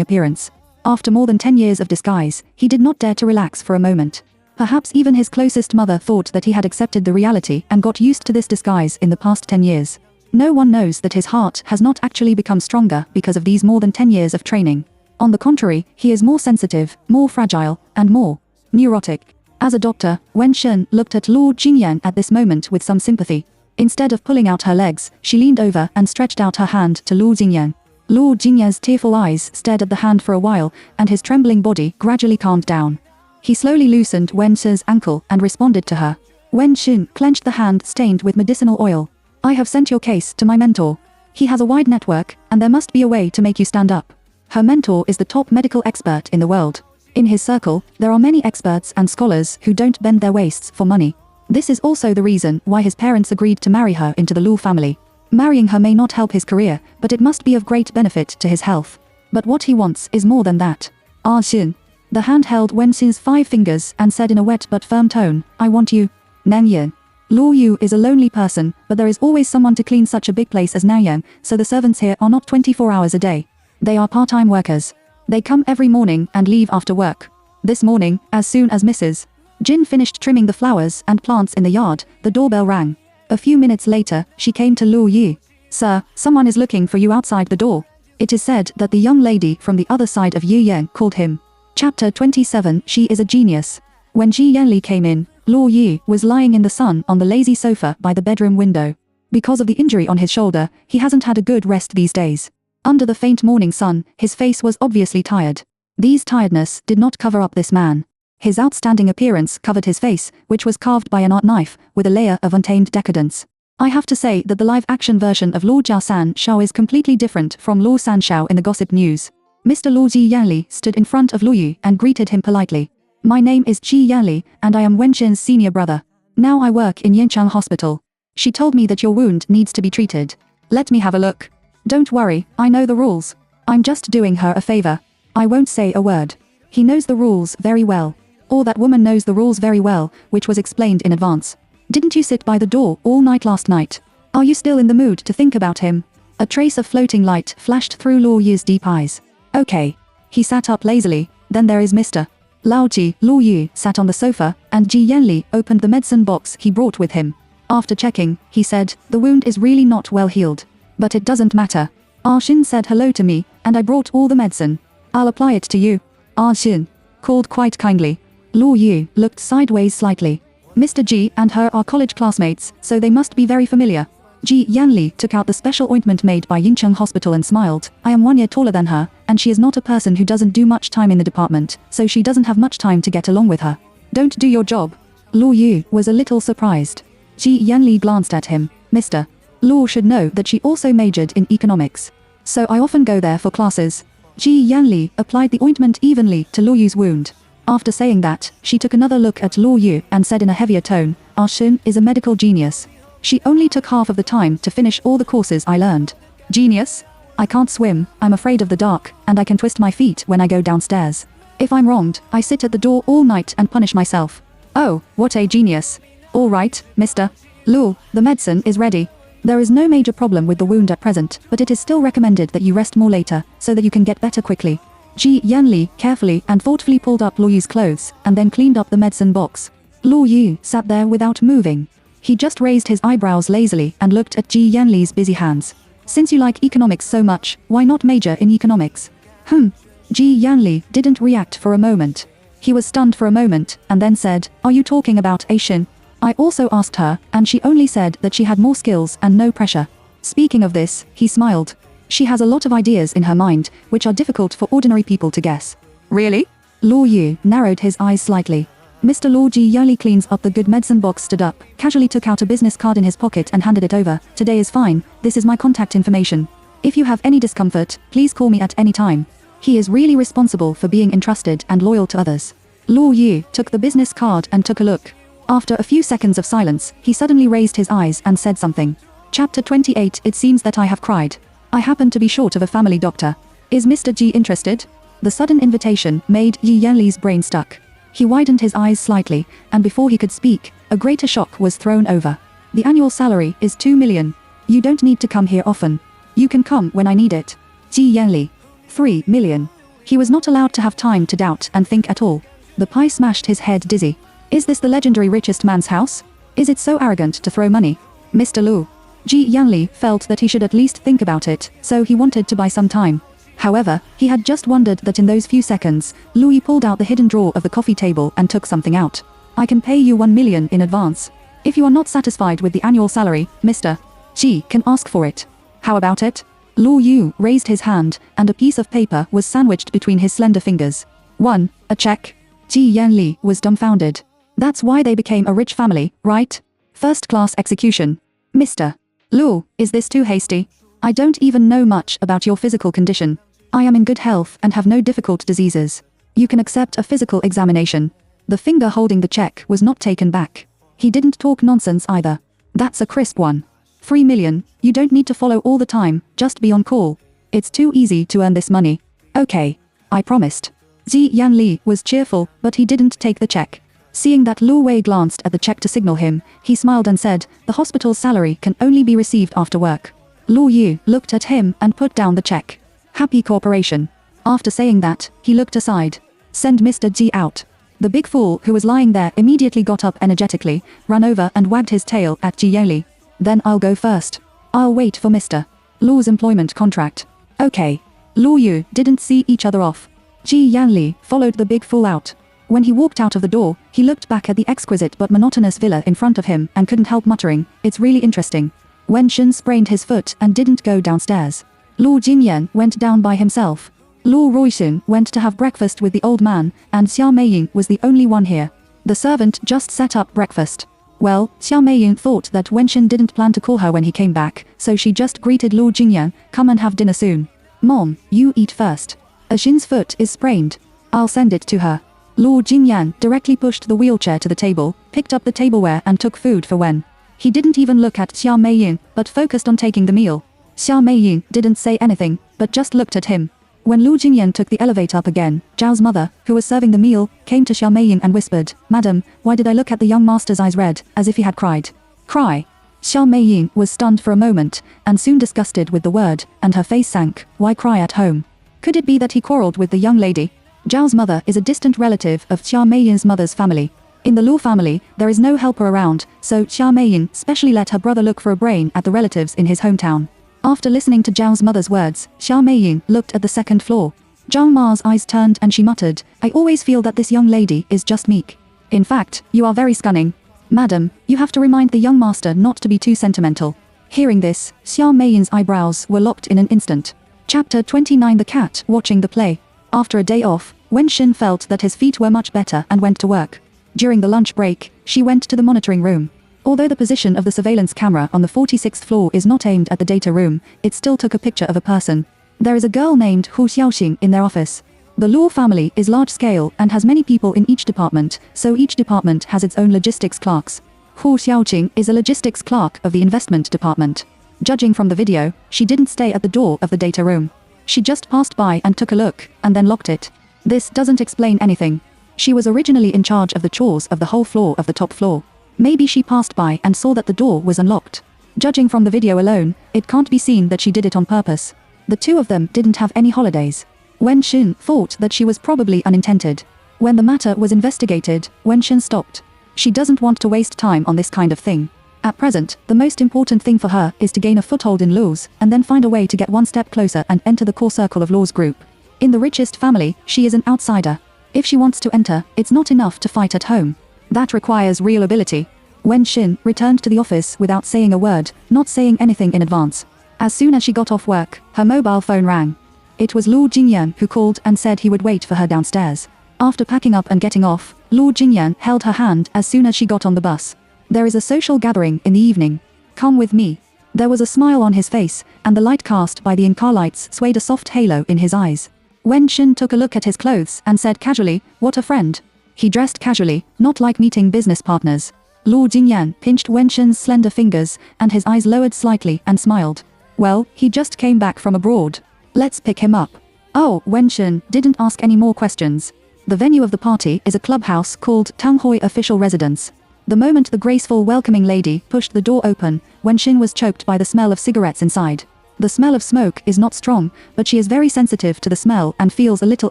appearance. After more than 10 years of disguise, he did not dare to relax for a moment. Perhaps even his closest mother thought that he had accepted the reality and got used to this disguise in the past 10 years. No one knows that his heart has not actually become stronger because of these more than 10 years of training. On the contrary, he is more sensitive, more fragile, and more neurotic. As a doctor, Wen Shen looked at Luo Jingyan at this moment with some sympathy. Instead of pulling out her legs, she leaned over and stretched out her hand to Luo Jingyan. Luo Jingyan's tearful eyes stared at the hand for a while, and his trembling body gradually calmed down. He slowly loosened Wen Shen's ankle and responded to her. Wen Shen clenched the hand stained with medicinal oil. I have sent your case to my mentor. He has a wide network, and there must be a way to make you stand up. Her mentor is the top medical expert in the world. In his circle, there are many experts and scholars who don't bend their waists for money. This is also the reason why his parents agreed to marry her into the Luo family. Marrying her may not help his career, but it must be of great benefit to his health. But what he wants is more than that. Xin. The hand held Wen Xin's 5 fingers and said in a wet but firm tone, I want you. Nangyang. Luo Yu is a lonely person, but there is always someone to clean such a big place as Nangyang, so the servants here are not 24 hours a day. They are part-time workers. They come every morning and leave after work. This morning, as soon as Mrs. Jin finished trimming the flowers and plants in the yard, the doorbell rang. A few minutes later, she came to Luo Yi. Sir, someone is looking for you outside the door. It is said that the young lady from the other side of Yi Yang called him. Chapter 27 She is a genius. When Ji Yanli came in, Luo Yi was lying in the sun on the lazy sofa by the bedroom window. Because of the injury on his shoulder, he hasn't had a good rest these days. Under the faint morning sun, his face was obviously tired. These tiredness did not cover up this man. His outstanding appearance covered his face, which was carved by an art knife, with a layer of untamed decadence. I have to say that the live-action version of Luo Jiasan Shao is completely different from Luo San Shao in the gossip news. Mr. Luo Ji Yanli stood in front of Luo Yu and greeted him politely. My name is Ji Yanli, and I am Wenxin's senior brother. Now I work in Yancheng Hospital. She told me that your wound needs to be treated. Let me have a look. Don't worry, I know the rules. I'm just doing her a favor. I won't say a word. He knows the rules very well. Or that woman knows the rules very well, which was explained in advance. Didn't you sit by the door all night last night? Are you still in the mood to think about him? A trace of floating light flashed through Luo Yu's deep eyes. Okay. He sat up lazily. Then there is Mr. Lao Ji. Luo Yu sat on the sofa, and Ji Yanli opened the medicine box he brought with him. After checking, he said, the wound is really not well healed. But it doesn't matter. Ah Xin said hello to me, and I brought all the medicine. I'll apply it to you. Ah Xin called quite kindly. Luo Yu looked sideways slightly. Mr. Ji and her are college classmates, so they must be very familiar. Ji Yanli took out the special ointment made by Yincheng Hospital and smiled. I am 1 year taller than her, and she is not a person who doesn't do much time in the department, so she doesn't have much time to get along with her. Don't do your job. Luo Yu was a little surprised. Ji Yanli glanced at him. Mr. Luo should know that she also majored in economics. So I often go there for classes. Ji Yanli applied the ointment evenly to Luo Yu's wound. After saying that, she took another look at Luo Yu and said in a heavier tone, Ah Xin is a medical genius. She only took half of the time to finish all the courses I learned. Genius? I can't swim, I'm afraid of the dark, and I can twist my feet when I go downstairs. If I'm wronged, I sit at the door all night and punish myself. Oh, what a genius. All right, Mr. Luo, the medicine is ready. There is no major problem with the wound at present, but it is still recommended that you rest more later, so that you can get better quickly. Ji Yanli carefully and thoughtfully pulled up Luo Yu's clothes, and then cleaned up the medicine box. Luo Yu sat there without moving. He just raised his eyebrows lazily and looked at Ji Yanli's busy hands. Since you like economics so much, why not major in economics? Ji Yanli didn't react for a moment. He was stunned for a moment, and then said, Are you talking about A Xin? I also asked her, and she only said that she had more skills and no pressure. Speaking of this, he smiled. She has a lot of ideas in her mind, which are difficult for ordinary people to guess. Really? Luo Yu narrowed his eyes slightly. Mr. Luo Ji Yanli cleans up the good medicine box, stood up, casually took out a business card in his pocket and handed it over. Today is fine, this is my contact information. If you have any discomfort, please call me at any time. He is really responsible for being entrusted and loyal to others. Luo Yu took the business card and took a look. After a few seconds of silence, he suddenly raised his eyes and said something. Chapter 28. It seems that I have cried. I happen to be short of a family doctor. Is Mr. Ji interested? The sudden invitation made Ji Yanli's brain stuck. He widened his eyes slightly, and before he could speak, a greater shock was thrown over. The annual salary is 2 million. You don't need to come here often. You can come when I need it. Ji Yanli. 3 million. He was not allowed to have time to doubt and think at all. The pie smashed his head dizzy. Is this the legendary richest man's house? Is it so arrogant to throw money? Mr. Luo. Ji Yanli felt that he should at least think about it, so he wanted to buy some time. However, he had just wondered that in those few seconds, Luo Yu pulled out the hidden drawer of the coffee table and took something out. I can pay you 1 million in advance. If you are not satisfied with the annual salary, Mr. Ji can ask for it. How about it? Luo Yu raised his hand, and a piece of paper was sandwiched between his slender fingers. A check. Ji Yanli was dumbfounded. That's why they became a rich family, right? First-class execution. Mr. Luo, is this too hasty? I don't even know much about your physical condition. I am in good health and have no difficult diseases. You can accept a physical examination. The finger holding the check was not taken back. He didn't talk nonsense either. That's a crisp one. 3 million, you don't need to follow all the time, just be on call. It's too easy to earn this money. Okay. I promised. Ji Yanli was cheerful, but he didn't take the check. Seeing that Luo Wei glanced at the check to signal him, he smiled and said, the hospital's salary can only be received after work. Luo Yu looked at him and put down the check. Happy cooperation. After saying that, he looked aside. Send Mr. Ji out. The big fool who was lying there immediately got up energetically, ran over and wagged his tail at Ji Yanli. Then I'll go first. I'll wait for Mr. Luo's employment contract. Okay. Luo Yu didn't see each other off. Ji Yanli followed the big fool out. When he walked out of the door, he looked back at the exquisite but monotonous villa in front of him and couldn't help muttering, it's really interesting. Wenxin sprained his foot and didn't go downstairs. Luo Jingyan went down by himself. Luo Ruixin went to have breakfast with the old man, and Xia Meiying was the only one here. The servant just set up breakfast. Well, Xia Meiying thought that Wenxin didn't plan to call her when he came back, so she just greeted Luo Jingyan, "Come and have dinner soon." "Mom, you eat first. Xin's foot is sprained. I'll send it to her." Luo Jingyan directly pushed the wheelchair to the table, picked up the tableware and took food for Wen. He didn't even look at Xia Meiying, but focused on taking the meal. Xia Meiying didn't say anything, but just looked at him. When Luo Jingyan took the elevator up again, Zhao's mother, who was serving the meal, came to Xia Meiying and whispered, "Madam, why did I look at the young master's eyes red, as if he had cried?" Cry? Xia Meiying was stunned for a moment, and soon disgusted with the word, and her face sank. Why cry at home? Could it be that he quarreled with the young lady? Zhao's mother is a distant relative of Xia Meiying's mother's family. In the Luo family, there is no helper around, so Xia Meiying specially let her brother look for a brain at the relatives in his hometown. After listening to Zhao's mother's words, Xia Meiying looked at the second floor. Zhang Ma's eyes turned and she muttered, "I always feel that this young lady is just meek. In fact, you are very stunning. Madam, you have to remind the young master not to be too sentimental." Hearing this, Xia Meiying's eyebrows were locked in an instant. Chapter 29. The cat watching the play. After a day off, Wenxin felt that his feet were much better and went to work. During the lunch break, she went to the monitoring room. Although the position of the surveillance camera on the 46th floor is not aimed at the data room, it still took a picture of a person. There is a girl named Hu Xiaoxing in their office. The Luo family is large-scale and has many people in each department, so each department has its own logistics clerks. Hu Xiaoqing is a logistics clerk of the investment department. Judging from the video, she didn't stay at the door of the data room. She just passed by and took a look, and then locked it. This doesn't explain anything. She was originally in charge of the chores of the whole floor of the top floor. Maybe she passed by and saw that the door was unlocked. Judging from the video alone, it can't be seen that she did it on purpose. The two of them didn't have any holidays. Wenxin thought that she was probably unintended. When the matter was investigated, Wenxin stopped. She doesn't want to waste time on this kind of thing. At present, the most important thing for her is to gain a foothold in Luo's, and then find a way to get one step closer and enter the core circle of Luo's group. In the richest family, she is an outsider. If she wants to enter, it's not enough to fight at home. That requires real ability. Wenxin returned to the office without saying a word, not saying anything in advance. As soon as she got off work, her mobile phone rang. It was Luo Jingyan who called and said he would wait for her downstairs. After packing up and getting off, Luo Jingyan held her hand as soon as she got on the bus. "There is a social gathering in the evening. Come with me." There was a smile on his face, and the light cast by the in-car lights swayed a soft halo in his eyes. Wenxin took a look at his clothes and said casually, "What a friend." He dressed casually, not like meeting business partners. Luo Jingyan pinched Wenxin's slender fingers, and his eyes lowered slightly and smiled. "Well, he just came back from abroad. Let's pick him up." Oh, Wenxin didn't ask any more questions. The venue of the party is a clubhouse called Tanghui Official Residence. The moment the graceful welcoming lady pushed the door open, Wenxin was choked by the smell of cigarettes inside. The smell of smoke is not strong, but she is very sensitive to the smell and feels a little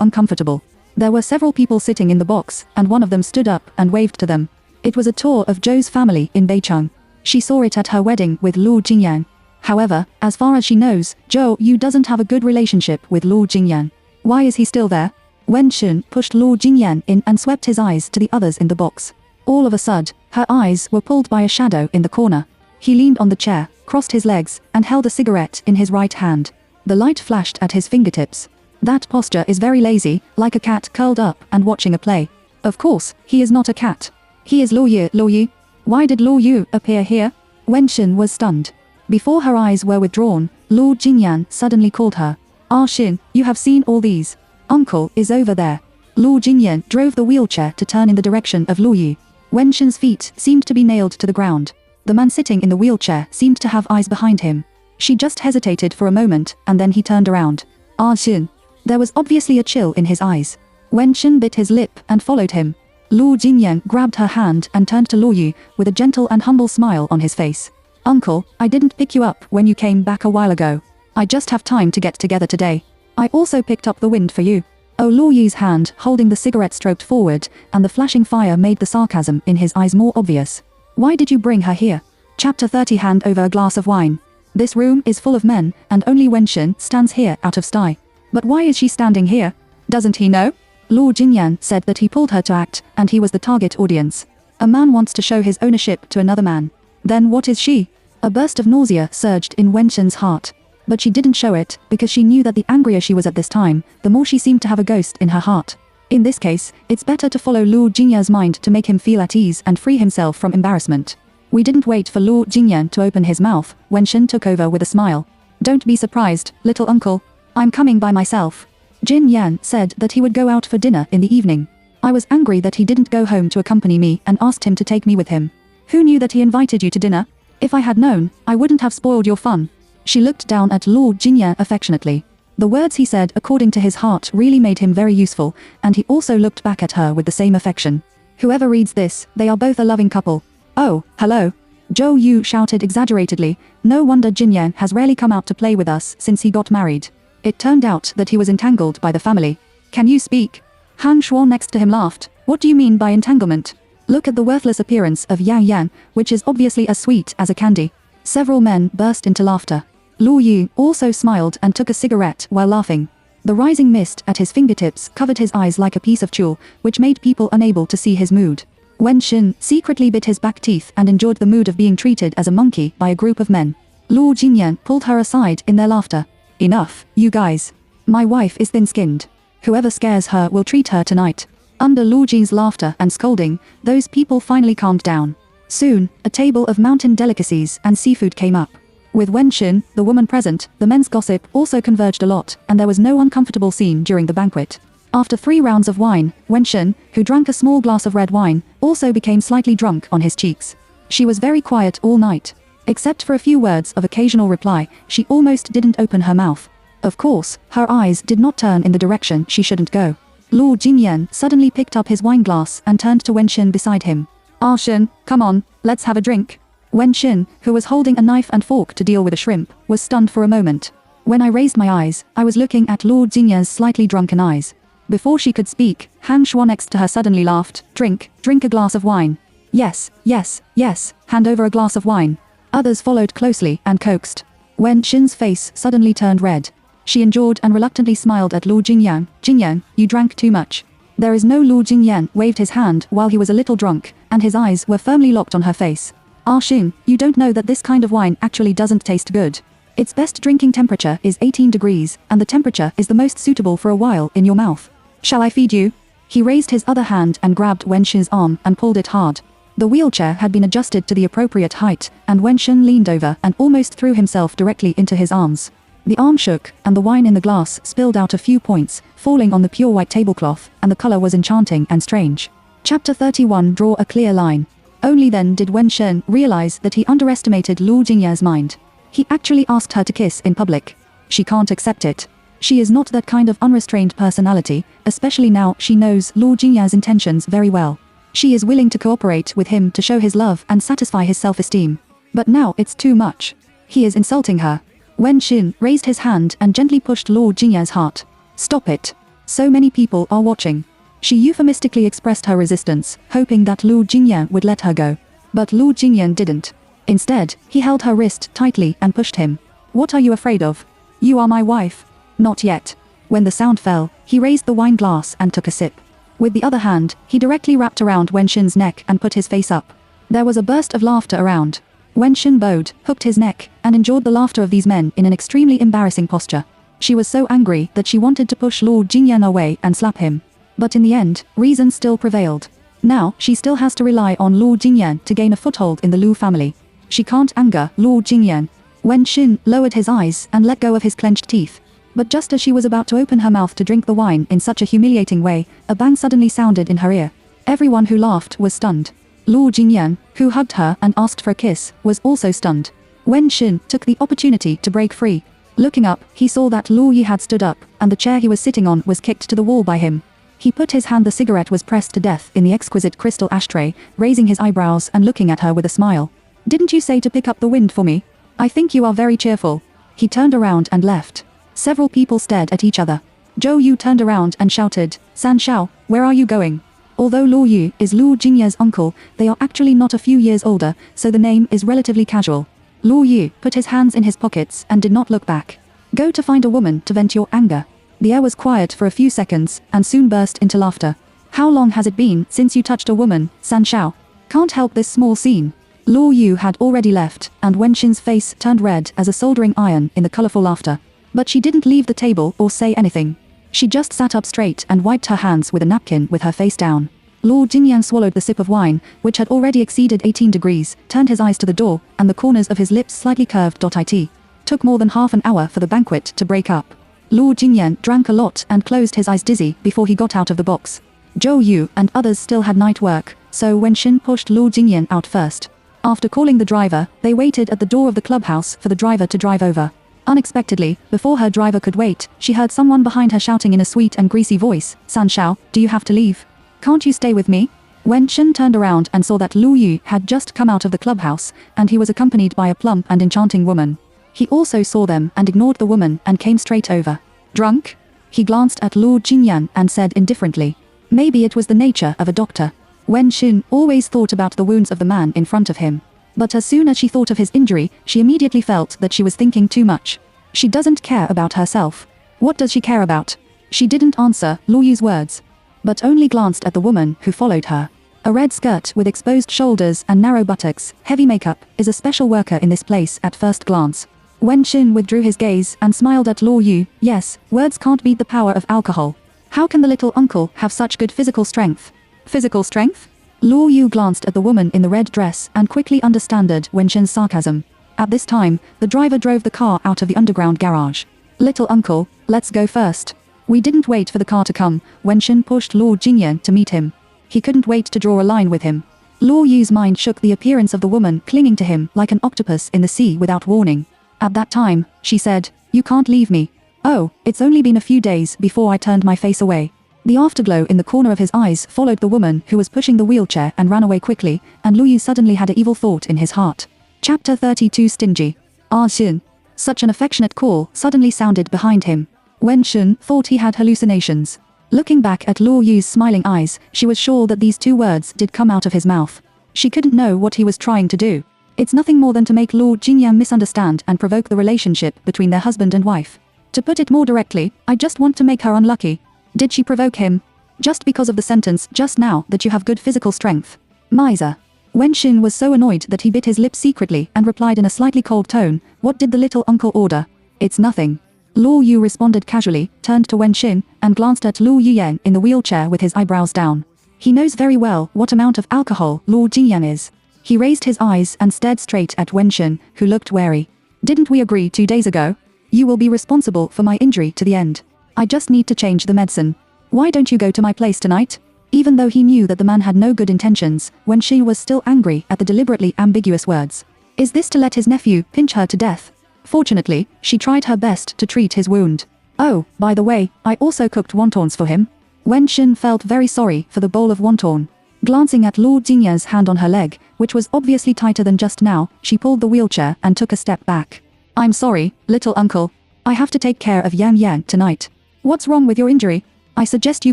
uncomfortable. There were several people sitting in the box, and one of them stood up and waved to them. It was a tour of Zhou's family in Beicheng. She saw it at her wedding with Luo Jingyan. However, as far as she knows, Zhou Yu doesn't have a good relationship with Luo Jingyan. Why is he still there? Wenxin pushed Luo Jingyan in and swept his eyes to the others in the box. All of a sudden, her eyes were pulled by a shadow in the corner. He leaned on the chair, crossed his legs, and held a cigarette in his right hand. The light flashed at his fingertips. That posture is very lazy, like a cat curled up and watching a play. Of course, he is not a cat. He is Luo Yu. Why did Luo Yu appear here? Wenxin was stunned. Before her eyes were withdrawn, Luo Jingyan suddenly called her. "Ah Xin, you have seen all these. Uncle is over there." Luo Jingyan drove the wheelchair to turn in the direction of Luo Yu. Wenxin's feet seemed to be nailed to the ground. The man sitting in the wheelchair seemed to have eyes behind him. She just hesitated for a moment, and then he turned around. "Ah Xin." There was obviously a chill in his eyes. Wenxin bit his lip and followed him. Luo Jingyan grabbed her hand and turned to Luo Yu with a gentle and humble smile on his face. "Uncle, I didn't pick you up when you came back a while ago. I just have time to get together today. I also picked up the wind for you." Oh, Luo Yu's hand holding the cigarette stroked forward, and the flashing fire made the sarcasm in his eyes more obvious. "Why did you bring her here?" Chapter 30. Hand over a glass of wine. This room is full of men, and only Wenxin stands here out of style. But why is she standing here? Doesn't he know? Luo Jingyan said that he pulled her to act, and he was the target audience. A man wants to show his ownership to another man. Then what is she? A burst of nausea surged in Wenxin's heart. But she didn't show it, because she knew that the angrier she was at this time, the more she seemed to have a ghost in her heart. In this case, it's better to follow Lu Jingyan's mind to make him feel at ease and free himself from embarrassment. We didn't wait for Lu Jingyan to open his mouth, when Shen took over with a smile. Don't be surprised, little uncle. I'm coming by myself. Jin Yan said that he would go out for dinner in the evening. I was angry that he didn't go home to accompany me and asked him to take me with him. Who knew that he invited you to dinner? If I had known, I wouldn't have spoiled your fun. She looked down at Lu Jingyan affectionately. The words he said according to his heart really made him very useful, and he also looked back at her with the same affection. Whoever reads this, they are both a loving couple. Oh, hello. Zhou Yu shouted exaggeratedly. No wonder Jin Yan has rarely come out to play with us since he got married. It turned out that he was entangled by the family. Can you speak? Han Shuo next to him laughed. What do you mean by entanglement? Look at the worthless appearance of Yang Yan, which is obviously as sweet as a candy. Several men burst into laughter. Lu Yu also smiled and took a cigarette while laughing. The rising mist at his fingertips covered his eyes like a piece of tulle, which made people unable to see his mood. Wen Xin secretly bit his back teeth and enjoyed the mood of being treated as a monkey by a group of men. Lu Jingyan pulled her aside in their laughter. Enough, you guys. My wife is thin-skinned. Whoever scares her will treat her tonight. Under Lu Jin's laughter and scolding, those people finally calmed down. Soon, a table of mountain delicacies and seafood came up. With Wen Xin, the woman present, the men's gossip also converged a lot, and there was no uncomfortable scene during the banquet. After 3 rounds of wine, Wen Xin, who drank a small glass of red wine, also became slightly drunk on his cheeks. She was very quiet all night. Except for a few words of occasional reply, she almost didn't open her mouth. Of course, her eyes did not turn in the direction she shouldn't go. Lu Jingyan suddenly picked up his wine glass and turned to Wen Xin beside him. Ah Xin, come on, let's have a drink. Wen Xin, who was holding a knife and fork to deal with a shrimp, was stunned for a moment. When I raised my eyes, I was looking at Lu Jingyan's slightly drunken eyes. Before she could speak, Han Shuo next to her suddenly laughed. Drink a glass of wine. Yes, yes, yes, hand over a glass of wine. Others followed closely and coaxed. Wen Xin's face suddenly turned red. She endured and reluctantly smiled at Lu Jingyan. Jingyan, you drank too much. There is no. Lu Jingyan waved his hand while he was a little drunk, and his eyes were firmly locked on her face. Ah Xin, you don't know that this kind of wine actually doesn't taste good. Its best drinking temperature is 18 degrees, and the temperature is the most suitable for a while in your mouth. Shall I feed you? He raised his other hand and grabbed Wen Xin's arm and pulled it hard. The wheelchair had been adjusted to the appropriate height, and Wen Xin leaned over and almost threw himself directly into his arms. The arm shook, and the wine in the glass spilled out a few points, falling on the pure white tablecloth, and the color was enchanting and strange. Chapter 31. Draw a clear line. Only then did Wen Xin realize that he underestimated Lu Jingyan's mind. He actually asked her to kiss in public. She can't accept it. She is not that kind of unrestrained personality, especially now she knows Lu Jingyan's intentions very well. She is willing to cooperate with him to show his love and satisfy his self-esteem. But now it's too much. He is insulting her. Wen Xin raised his hand and gently pushed Lu Jingyan's heart. Stop it. So many people are watching. She euphemistically expressed her resistance, hoping that Lu Jingyan would let her go. But Lu Jingyan didn't. Instead, he held her wrist tightly and pushed him. What are you afraid of? You are my wife. Not yet. When the sound fell, he raised the wine glass and took a sip. With the other hand, he directly wrapped around Wen Xin's neck and put his face up. There was a burst of laughter around. Wen Xin bowed, hooked his neck, and endured the laughter of these men in an extremely embarrassing posture. She was so angry that she wanted to push Lu Jingyan away and slap him. But in the end, reason still prevailed. Now, she still has to rely on Lu Jingyan to gain a foothold in the Lu family. She can't anger Lu Jingyan. Wen Xin lowered his eyes and let go of his clenched teeth. But just as she was about to open her mouth to drink the wine in such a humiliating way, a bang suddenly sounded in her ear. Everyone who laughed was stunned. Lu Jingyan, who hugged her and asked for a kiss, was also stunned. Wen Xin took the opportunity to break free. Looking up, he saw that Lu Yi had stood up, and the chair he was sitting on was kicked to the wall by him. He put his hand. The cigarette was pressed to death in the exquisite crystal ashtray, raising his eyebrows and looking at her with a smile. Didn't you say to pick up the wind for me? I think you are very cheerful. He turned around and left. Several people stared at each other. Zhou Yu turned around and shouted, San Shao, where are you going? Although Lu Yu is Lu Jingyan's uncle, they are actually not a few years older, so the name is relatively casual. Lu Yu put his hands in his pockets and did not look back. Go to find a woman to vent your anger. The air was quiet for a few seconds, and soon burst into laughter. How long has it been since you touched a woman, San Shao? Can't help this small scene. Luo Yu had already left, and Wen Xin's face turned red as a soldering iron in the colorful laughter. But she didn't leave the table or say anything. She just sat up straight and wiped her hands with a napkin with her face down. Luo Jingyan swallowed the sip of wine, which had already exceeded 18 degrees, turned his eyes to the door, and the corners of his lips slightly curved. It took more than half an hour for the banquet to break up. Luo Jingyan drank a lot and closed his eyes dizzy before he got out of the box. Zhou Yu and others still had night work, so Wen Xin pushed Luo Jingyan out first. After calling the driver, they waited at the door of the clubhouse for the driver to drive over. Unexpectedly, before her driver could wait, she heard someone behind her shouting in a sweet and greasy voice, "San Shao, do you have to leave? Can't you stay with me?" Wen Xin turned around and saw that Luo Yu had just come out of the clubhouse, and he was accompanied by a plump and enchanting woman. He also saw them and ignored the woman and came straight over. "Drunk?" He glanced at Luo Jingyan and said indifferently. Maybe it was the nature of a doctor. Wen Xin always thought about the wounds of the man in front of him. But as soon as she thought of his injury, she immediately felt that she was thinking too much. She doesn't care about herself. What does she care about? She didn't answer Luo Yu's words, but only glanced at the woman who followed her. A red skirt with exposed shoulders and narrow buttocks, heavy makeup, is a special worker in this place at first glance. Wen Xin withdrew his gaze and smiled at Luo Yu. Yes, words can't beat the power of alcohol. How can the little uncle have such good physical strength? Physical strength? Luo Yu glanced at the woman in the red dress and quickly understood Wen Xin's sarcasm. At this time, the driver drove the car out of the underground garage. "Little uncle, let's go first." We didn't wait for the car to come. Wen Xin pushed Luo Jingyan to meet him. He couldn't wait to draw a line with him. Luo Yu's mind shook the appearance of the woman clinging to him like an octopus in the sea without warning. At that time, she said, "You can't leave me." "Oh, it's only been a few days before I turned my face away." The afterglow in the corner of his eyes followed the woman who was pushing the wheelchair and ran away quickly, and Luo Yu suddenly had an evil thought in his heart. Chapter 32 Stingy. "Ah Xin." Such an affectionate call suddenly sounded behind him. Wen Xin thought he had hallucinations. Looking back at Luo Yu's smiling eyes, she was sure that these two words did come out of his mouth. She couldn't know what he was trying to do. It's nothing more than to make Luo Jingyan misunderstand and provoke the relationship between their husband and wife. To put it more directly, I just want to make her unlucky. Did she provoke him? Just because of the sentence just now that you have good physical strength. Miser. Wen Xin was so annoyed that he bit his lip secretly and replied in a slightly cold tone, "What did the little uncle order?" "It's nothing." Luo Yu responded casually, turned to Wen Xin, and glanced at Luo Yuyang in the wheelchair with his eyebrows down. He knows very well what amount of alcohol Luo Jingyan is. He raised his eyes and stared straight at Wen Xin, who looked wary. "Didn't we agree 2 days ago? You will be responsible for my injury to the end. I just need to change the medicine. Why don't you go to my place tonight?" Even though he knew that the man had no good intentions, Wen Xin was still angry at the deliberately ambiguous words. Is this to let his nephew pinch her to death? Fortunately, she tried her best to treat his wound. "Oh, by the way, I also cooked wontons for him." Wen Xin felt very sorry for the bowl of wonton. Glancing at Luo Jingyan's hand on her leg, which was obviously tighter than just now, she pulled the wheelchair and took a step back. "I'm sorry, little uncle. I have to take care of Yang Yang tonight. What's wrong with your injury? I suggest you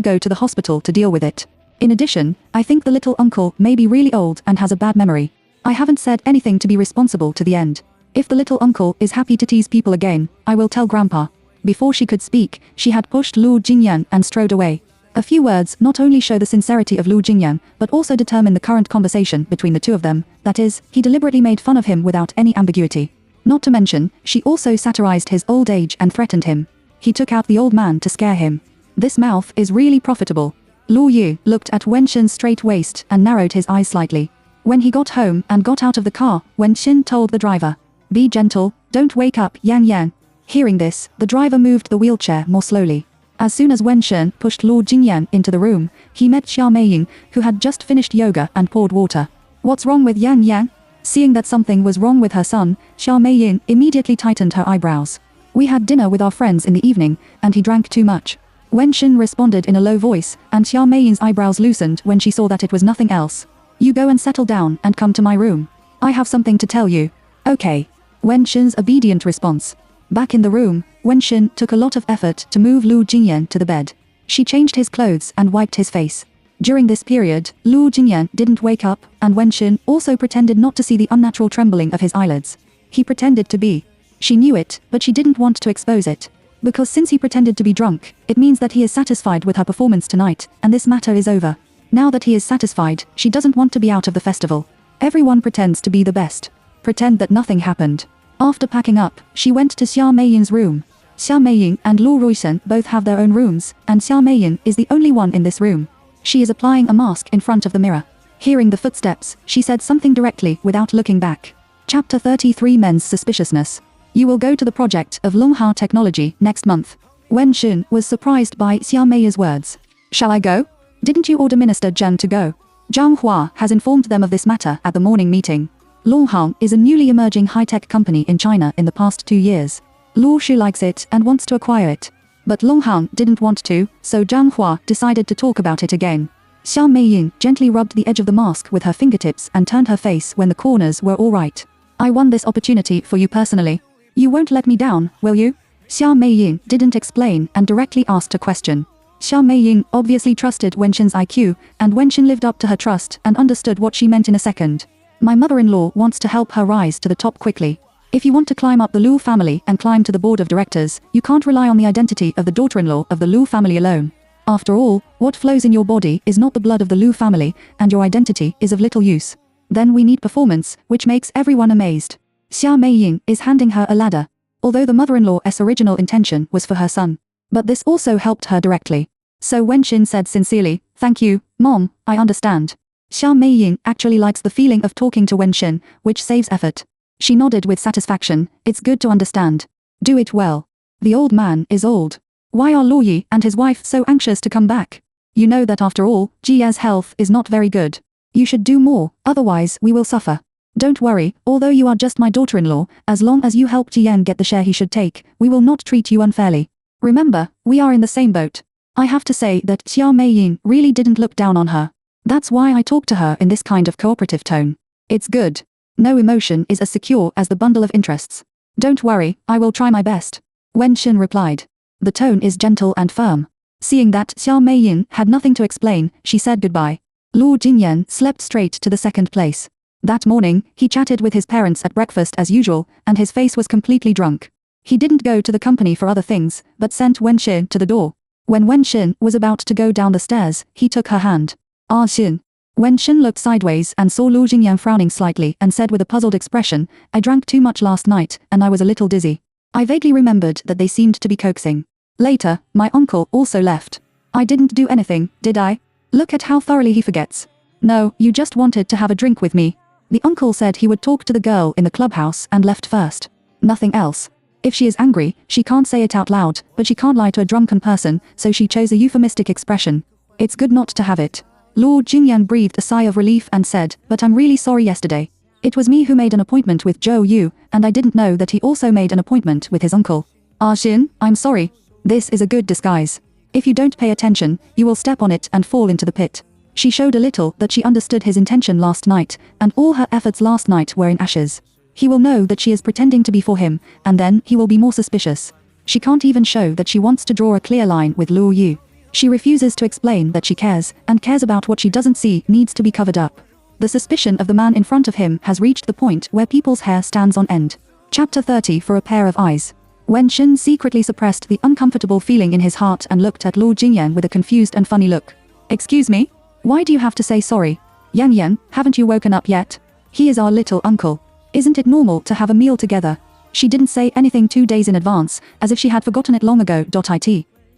go to the hospital to deal with it. In addition, I think the little uncle may be really old and has a bad memory. I haven't said anything to be responsible to the end. If the little uncle is happy to tease people again, I will tell Grandpa." Before she could speak, she had pushed Luo Jingyan and strode away. A few words not only show the sincerity of Luo Jingyan, but also determine the current conversation between the two of them, that is, he deliberately made fun of him without any ambiguity. Not to mention, she also satirized his old age and threatened him. He took out the old man to scare him. This mouth is really profitable. Luo Yu looked at Wen Xin's straight waist and narrowed his eyes slightly. When he got home and got out of the car, Wen Xin told the driver, "Be gentle, don't wake up Yang Yang." Hearing this, the driver moved the wheelchair more slowly. As soon as Wen Xin pushed Luo Jingyan into the room, he met Xia Meiying, who had just finished yoga and poured water. "What's wrong with Yang Yang?" Seeing that something was wrong with her son, Xia Meiying immediately tightened her eyebrows. "We had dinner with our friends in the evening, and he drank too much." Wen Xin responded in a low voice, and Xia Meiying's eyebrows loosened when she saw that it was nothing else. "You go and settle down and come to my room. I have something to tell you." "Okay." Wen Xin's obedient response. Back in the room, Wen Xin took a lot of effort to move Luo Jingyan to the bed. She changed his clothes and wiped his face. During this period, Luo Jingyan didn't wake up, and Wen Xin also pretended not to see the unnatural trembling of his eyelids. He pretended to be. She knew it, but she didn't want to expose it. Because since he pretended to be drunk, it means that he is satisfied with her performance tonight, and this matter is over. Now that he is satisfied, she doesn't want to be out of the festival. Everyone pretends to be the best. Pretend that nothing happened. After packing up, she went to Xia Meiyin's room. Xia Meiyin and Lu Ruixin both have their own rooms, and Xia Meiyin is the only one in this room. She is applying a mask in front of the mirror. Hearing the footsteps, she said something directly without looking back. Chapter 33 Men's Suspiciousness. You will go to the project of Longhao Technology next month. Wen Xun was surprised by Xia Meiyin's words. Shall I go? Didn't you order Minister Zheng to go? Zhang Hua has informed them of this matter at the morning meeting. Longhao is a newly emerging high-tech company in China in the past 2 years. Lu Shu likes it and wants to acquire it. But Longhao didn't want to, so Zhang Hua decided to talk about it again. Xia Meiyin gently rubbed the edge of the mask with her fingertips and turned her face when the corners were all right. I won this opportunity for you personally. You won't let me down, will you? Xia Meiyin didn't explain and directly asked a question. Xia Meiyin obviously trusted Wen Xin's IQ, and Wen Xin lived up to her trust and understood what she meant in a second. My mother-in-law wants to help her rise to the top quickly. If you want to climb up the Lu family and climb to the board of directors, you can't rely on the identity of the daughter-in-law of the Lu family alone. After all, what flows in your body is not the blood of the Lu family, and your identity is of little use. Then we need performance, which makes everyone amazed. Xia Meiyin is handing her a ladder. Although the mother-in-law's original intention was for her son. But this also helped her directly. So Wen Xin said sincerely, "Thank you, Mom, I understand." Xia Meiyin actually likes the feeling of talking to Wen Xin, which saves effort. She nodded with satisfaction. It's good to understand. Do it well. The old man is old. Why are Luo Yi and his wife so anxious to come back? You know that after all, Jia's health is not very good. You should do more, otherwise we will suffer. Don't worry, although you are just my daughter-in-law, as long as you help Jian get the share he should take, we will not treat you unfairly. Remember, we are in the same boat. I have to say that Xia Meiyin really didn't look down on her. That's why I talk to her in this kind of cooperative tone. It's good. No emotion is as secure as the bundle of interests. Don't worry, I will try my best. Wen Xin replied. The tone is gentle and firm. Seeing that Xia Meiyin had nothing to explain, she said goodbye. Lu Jingyan slept straight to the second place. That morning, he chatted with his parents at breakfast as usual, and his face was completely drunk. He didn't go to the company for other things, but sent Wen Xin to the door. When Wen Xin was about to go down the stairs, he took her hand. Ah Xin. Wen Xin looked sideways and saw Lu Jingyan frowning slightly and said with a puzzled expression, I drank too much last night, and I was a little dizzy. I vaguely remembered that they seemed to be coaxing. Later, my uncle also left. I didn't do anything, did I? Look at how thoroughly he forgets. No, you just wanted to have a drink with me. The uncle said he would talk to the girl in the clubhouse and left first. Nothing else. If she is angry, she can't say it out loud, but she can't lie to a drunken person, so she chose a euphemistic expression. It's good not to have it. Lord Jingyan breathed a sigh of relief and said, but I'm really sorry yesterday. It was me who made an appointment with Zhou Yu, and I didn't know that he also made an appointment with his uncle. Ah Xin, I'm sorry. This is a good disguise. If you don't pay attention, you will step on it and fall into the pit. She showed a little that she understood his intention last night, and all her efforts last night were in ashes. He will know that she is pretending to be for him, and then he will be more suspicious. She can't even show that she wants to draw a clear line with Luo Yu. She refuses to explain that she cares, and cares about what she doesn't see needs to be covered up. The suspicion of the man in front of him has reached the point where people's hair stands on end. Chapter 30 For a Pair of Eyes. Wen Xin secretly suppressed the uncomfortable feeling in his heart and looked at Lord Jingyan with a confused and funny look. Excuse me? Why do you have to say sorry? Yan Yan, haven't you woken up yet? He is our little uncle. Isn't it normal to have a meal together? She didn't say anything 2 days in advance, as if she had forgotten it long ago.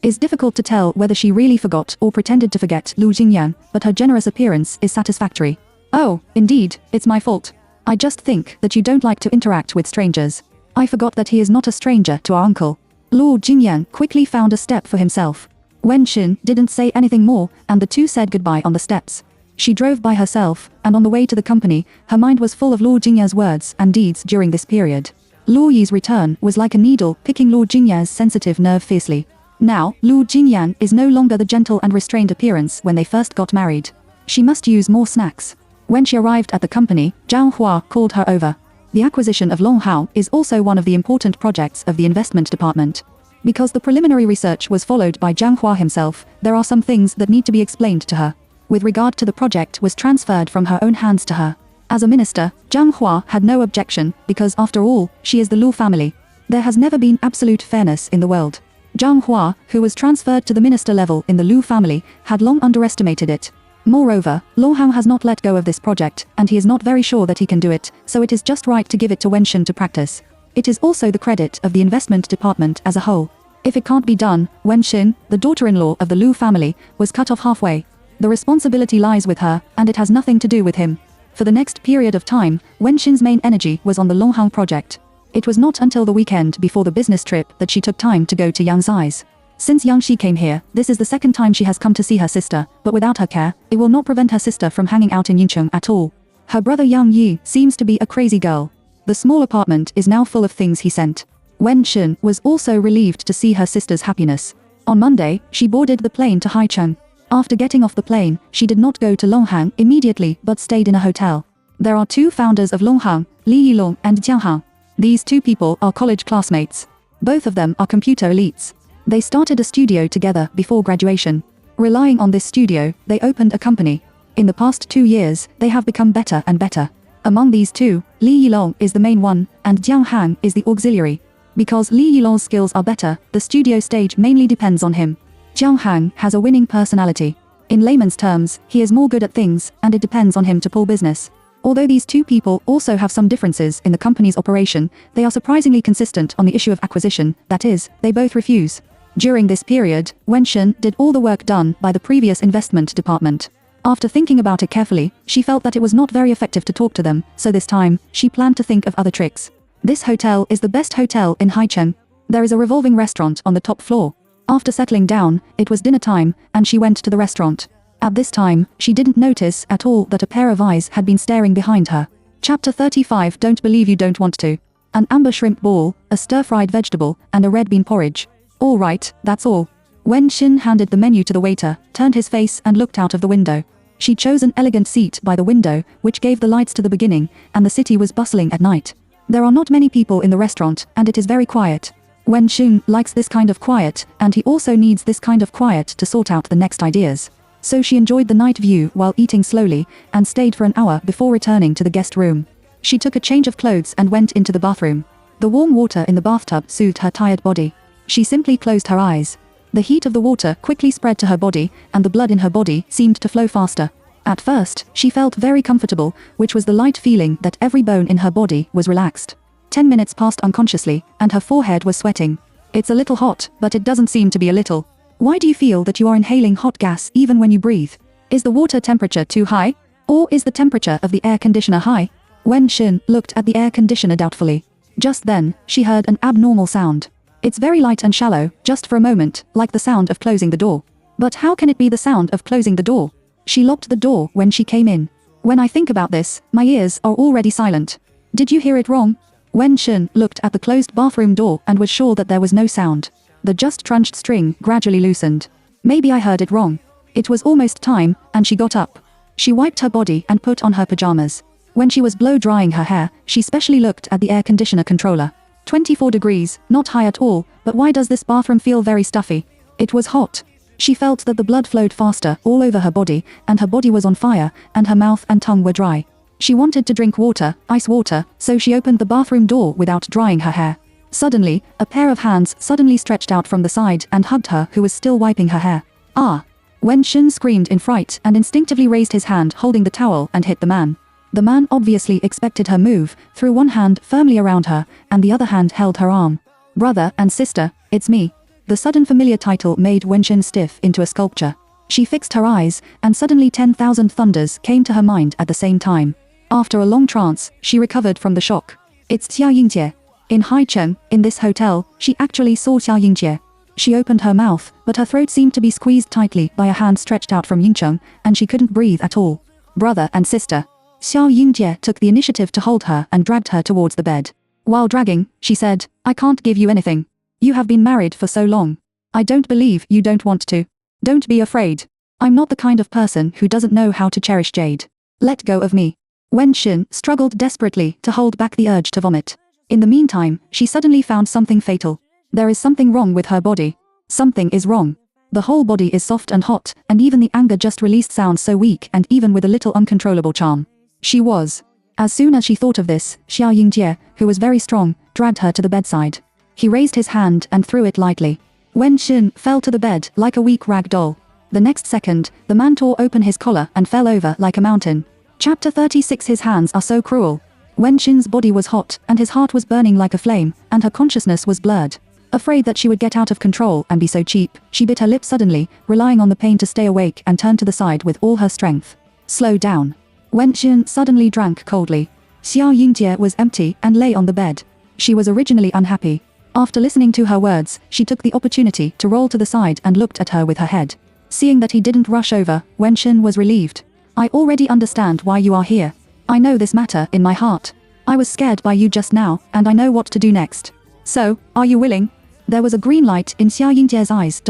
It's difficult to tell whether she really forgot or pretended to forget Lu Jingyan, but her generous appearance is satisfactory. Oh, indeed, it's my fault. I just think that you don't like to interact with strangers. I forgot that he is not a stranger to our uncle. Lord Jingyan quickly found a step for himself. Wen Xin didn't say anything more, and the two said goodbye on the steps. She drove by herself, and on the way to the company, her mind was full of Lord Jingyan's words and deeds during this period. Luo Yi's return was like a needle picking Lord Jingyan's sensitive nerve fiercely. Now, Lord Jingyan is no longer the gentle and restrained appearance when they first got married. She must use more snacks. When she arrived at the company, Zhang Hua called her over. The acquisition of Longhao is also one of the important projects of the investment department. Because the preliminary research was followed by Zhang Hua himself, there are some things that need to be explained to her. With regard to the project was transferred from her own hands to her. As a minister, Zhang Hua had no objection, because after all, she is the Lu family. There has never been absolute fairness in the world. Zhang Hua, who was transferred to the minister level in the Lu family, had long underestimated it. Moreover, Longhang has not let go of this project, and he is not very sure that he can do it, so it is just right to give it to Wenxin to practice. It is also the credit of the investment department as a whole. If it can't be done, Wenxin, the daughter-in-law of the Lu family, was cut off halfway. The responsibility lies with her, and it has nothing to do with him. For the next period of time, Wenxin's main energy was on the Longhang project. It was not until the weekend before the business trip that she took time to go to Yang Xi's. Since Yang Shi came here, this is the second time she has come to see her sister, but without her care, it will not prevent her sister from hanging out in Yincheng at all. Her brother Yang Yi seems to be a crazy girl. The small apartment is now full of things he sent. Wenxin was also relieved to see her sister's happiness. On Monday, she boarded the plane to Haicheng. After getting off the plane, she did not go to Longhang immediately but stayed in a hotel. There are two founders of Longhang, Li Yilong and Jiang Hang. These two people are college classmates. Both of them are computer elites. They started a studio together before graduation. Relying on this studio, they opened a company. In the past 2 years, they have become better and better. Among these two, Li Yilong is the main one, and Jiang Hang is the auxiliary. Because Li Yilong's skills are better, the studio stage mainly depends on him. Jiang Hang has a winning personality. In layman's terms, he is more good at things, and it depends on him to pull business. Although these two people also have some differences in the company's operation, they are surprisingly consistent on the issue of acquisition, that is, they both refuse. During this period, Wenxin did all the work done by the previous investment department. After thinking about it carefully, she felt that it was not very effective to talk to them, so this time, she planned to think of other tricks. This hotel is the best hotel in Haicheng. There is a revolving restaurant on the top floor. After settling down, it was dinner time, and she went to the restaurant. At this time, she didn't notice at all that a pair of eyes had been staring behind her. Chapter 35 Don't Believe You Don't Want To. An amber shrimp ball, a stir-fried vegetable, and a red bean porridge. All right, that's all. Wenxin handed the menu to the waiter, turned his face and looked out of the window. She chose an elegant seat by the window, which gave the lights to the beginning, and the city was bustling at night. There are not many people in the restaurant, and it is very quiet. Wenxin likes this kind of quiet, and he also needs this kind of quiet to sort out the next ideas. So she enjoyed the night view while eating slowly, and stayed for an hour before returning to the guest room. She took a change of clothes and went into the bathroom. The warm water in the bathtub soothed her tired body. She simply closed her eyes. The heat of the water quickly spread to her body, and the blood in her body seemed to flow faster. At first, she felt very comfortable, which was the light feeling that every bone in her body was relaxed. 10 minutes passed unconsciously, and her forehead was sweating. It's a little hot, but it doesn't seem to be a little. Why do you feel that you are inhaling hot gas even when you breathe? Is the water temperature too high? Or is the temperature of the air conditioner high? Wenxin looked at the air conditioner doubtfully. Just then, she heard an abnormal sound. It's very light and shallow, just for a moment, like the sound of closing the door. But how can it be the sound of closing the door? She locked the door when she came in. When I think about this, my ears are already silent. Did you hear it wrong? Wenxin looked at the closed bathroom door and was sure that there was no sound. The just crunched string gradually loosened. Maybe I heard it wrong. It was almost time, and she got up. She wiped her body and put on her pajamas. When she was blow-drying her hair, she specially looked at the air conditioner controller. 24 degrees, not high at all, but why does this bathroom feel very stuffy? It was hot. She felt that the blood flowed faster all over her body, and her body was on fire, and her mouth and tongue were dry. She wanted to drink water, ice water, so she opened the bathroom door without drying her hair. Suddenly, a pair of hands suddenly stretched out from the side and hugged her who was still wiping her hair. Ah! Wenxin screamed in fright and instinctively raised his hand holding the towel and hit the man. The man obviously expected her move, threw one hand firmly around her, and the other hand held her arm. Brother and sister, it's me. The sudden familiar title made Wenxin stiff into a sculpture. She fixed her eyes, and suddenly 10,000 thunders came to her mind at the same time. After a long trance, she recovered from the shock. It's Xia Yingjie. In Haicheng, in this hotel, she actually saw Xia Yingjie. She opened her mouth, but her throat seemed to be squeezed tightly by a hand stretched out from Yincheng, and she couldn't breathe at all. Brother and sister. Xia Yingjie took the initiative to hold her and dragged her towards the bed. While dragging, she said, I can't give you anything. You have been married for so long. I don't believe you don't want to. Don't be afraid. I'm not the kind of person who doesn't know how to cherish Jade. Let go of me. Wenxin struggled desperately to hold back the urge to vomit. In the meantime, she suddenly found something fatal. There is something wrong with her body. Something is wrong. The whole body is soft and hot, and even the anger just released sounds so weak and even with a little uncontrollable charm. She was. As soon as she thought of this, Xia Yingjie, who was very strong, dragged her to the bedside. He raised his hand and threw it lightly. Wenxin fell to the bed like a weak rag doll. The next second, the man tore open his collar and fell over like a mountain. Chapter 36. His hands are so cruel. Wen Qin's body was hot, and his heart was burning like a flame, and her consciousness was blurred. Afraid that she would get out of control and be so cheap, she bit her lip suddenly, relying on the pain to stay awake, and turned to the side with all her strength. Slow down. Wen Qin suddenly drank coldly. Xiao Yingjie was empty and lay on the bed. She was originally unhappy. After listening to her words, she took the opportunity to roll to the side and looked at her with her head. Seeing that he didn't rush over, Wen Qin was relieved. I already understand why you are here. I know this matter in my heart. I was scared by you just now, and I know what to do next. So, are you willing? There was a green light in Xiao Yingjie's eyes.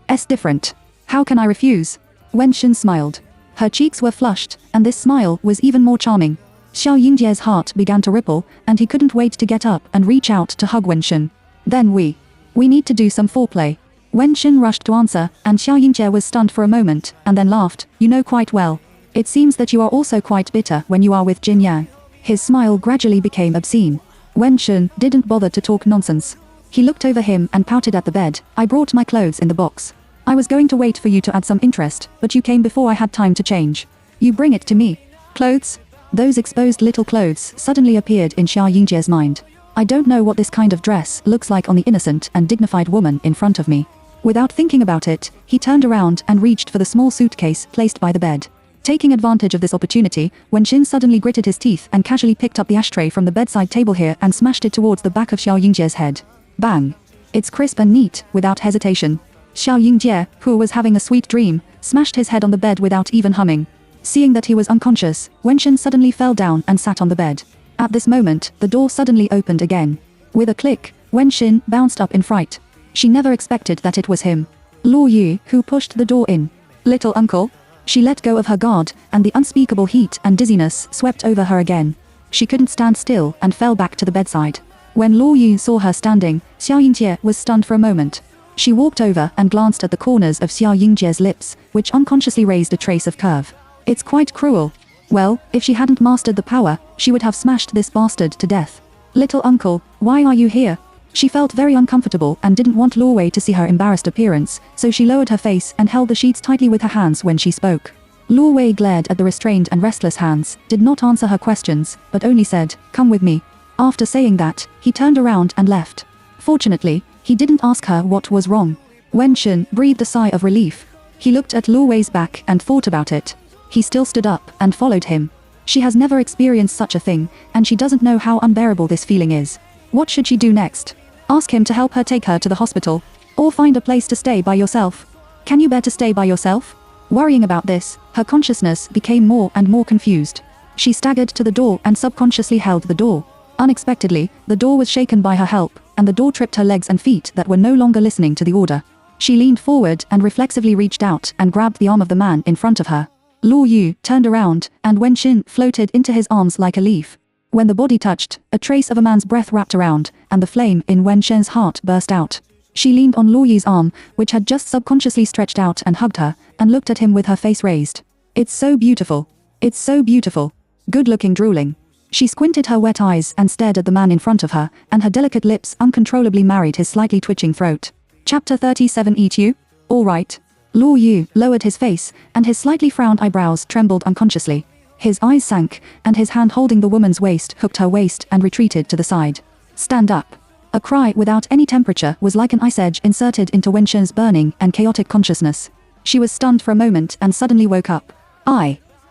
It's different. How can I refuse? Wen Qin smiled. Her cheeks were flushed, and this smile was even more charming. Xiao Yingjie's heart began to ripple, and he couldn't wait to get up and reach out to hug Wen Qin. Then we need to do some foreplay. Wen Qin rushed to answer, and Xiao Yingjie was stunned for a moment, and then laughed. You know quite well. It seems that you are also quite bitter when you are with Jin Yang. His smile gradually became obscene. Wen Qin didn't bother to talk nonsense. He looked over him and pouted at the bed. I brought my clothes in the box. I was going to wait for you to add some interest, but you came before I had time to change. You bring it to me. Clothes? Those exposed little clothes suddenly appeared in Xiao Yingjie's mind. I don't know what this kind of dress looks like on the innocent and dignified woman in front of me. Without thinking about it, he turned around and reached for the small suitcase placed by the bed. Taking advantage of this opportunity, Wen Qin suddenly gritted his teeth and casually picked up the ashtray from the bedside table here and smashed it towards the back of Xiao Yingjie's head. Bang! It's crisp and neat, without hesitation. Xiao Yingjie, who was having a sweet dream, smashed his head on the bed without even humming. Seeing that he was unconscious, Wen Qin suddenly fell down and sat on the bed. At this moment, the door suddenly opened again. With a click, Wen Qin bounced up in fright. She never expected that it was him. Luo Yu, who pushed the door in. Little uncle? She let go of her guard, and the unspeakable heat and dizziness swept over her again. She couldn't stand still and fell back to the bedside. When Luo Yu saw her standing, Xiao Yingjie was stunned for a moment. She walked over and glanced at the corners of Xiao Yingjie's lips, which unconsciously raised a trace of curve. It's quite cruel. Well, if she hadn't mastered the power, she would have smashed this bastard to death. Little uncle, why are you here? She felt very uncomfortable and didn't want Luo Wei to see her embarrassed appearance, so she lowered her face and held the sheets tightly with her hands when she spoke. Luo Wei glared at the restrained and restless hands, did not answer her questions, but only said, "Come with me." After saying that, he turned around and left. Fortunately, he didn't ask her what was wrong. Wen Qin breathed a sigh of relief. He looked at Luo Wei's back and thought about it. He still stood up and followed him. She has never experienced such a thing, and she doesn't know how unbearable this feeling is. What should she do next? Ask him to help her take her to the hospital? Or find a place to stay by yourself? Can you bear to stay by yourself? Worrying about this, her consciousness became more and more confused. She staggered to the door and subconsciously held the door. Unexpectedly, the door was shaken by her help, and the door tripped her legs and feet that were no longer listening to the order. She leaned forward and reflexively reached out and grabbed the arm of the man in front of her. Luo Yu turned around, and Wen Qin floated into his arms like a leaf. When the body touched, a trace of a man's breath wrapped around, and the flame in Wen Qin's heart burst out. She leaned on Luo Yu's arm, which had just subconsciously stretched out, and hugged her, and looked at him with her face raised. It's so beautiful. It's so beautiful. Good-looking drooling. She squinted her wet eyes and stared at the man in front of her, and her delicate lips uncontrollably married his slightly twitching throat. Chapter 37. Eat you? All right. Luo Yu lowered his face, and his slightly frowned eyebrows trembled unconsciously. His eyes sank, and his hand holding the woman's waist hooked her waist and retreated to the side. Stand up. A cry without any temperature was like an ice edge inserted into Wen Qin's burning and chaotic consciousness. She was stunned for a moment and suddenly woke up.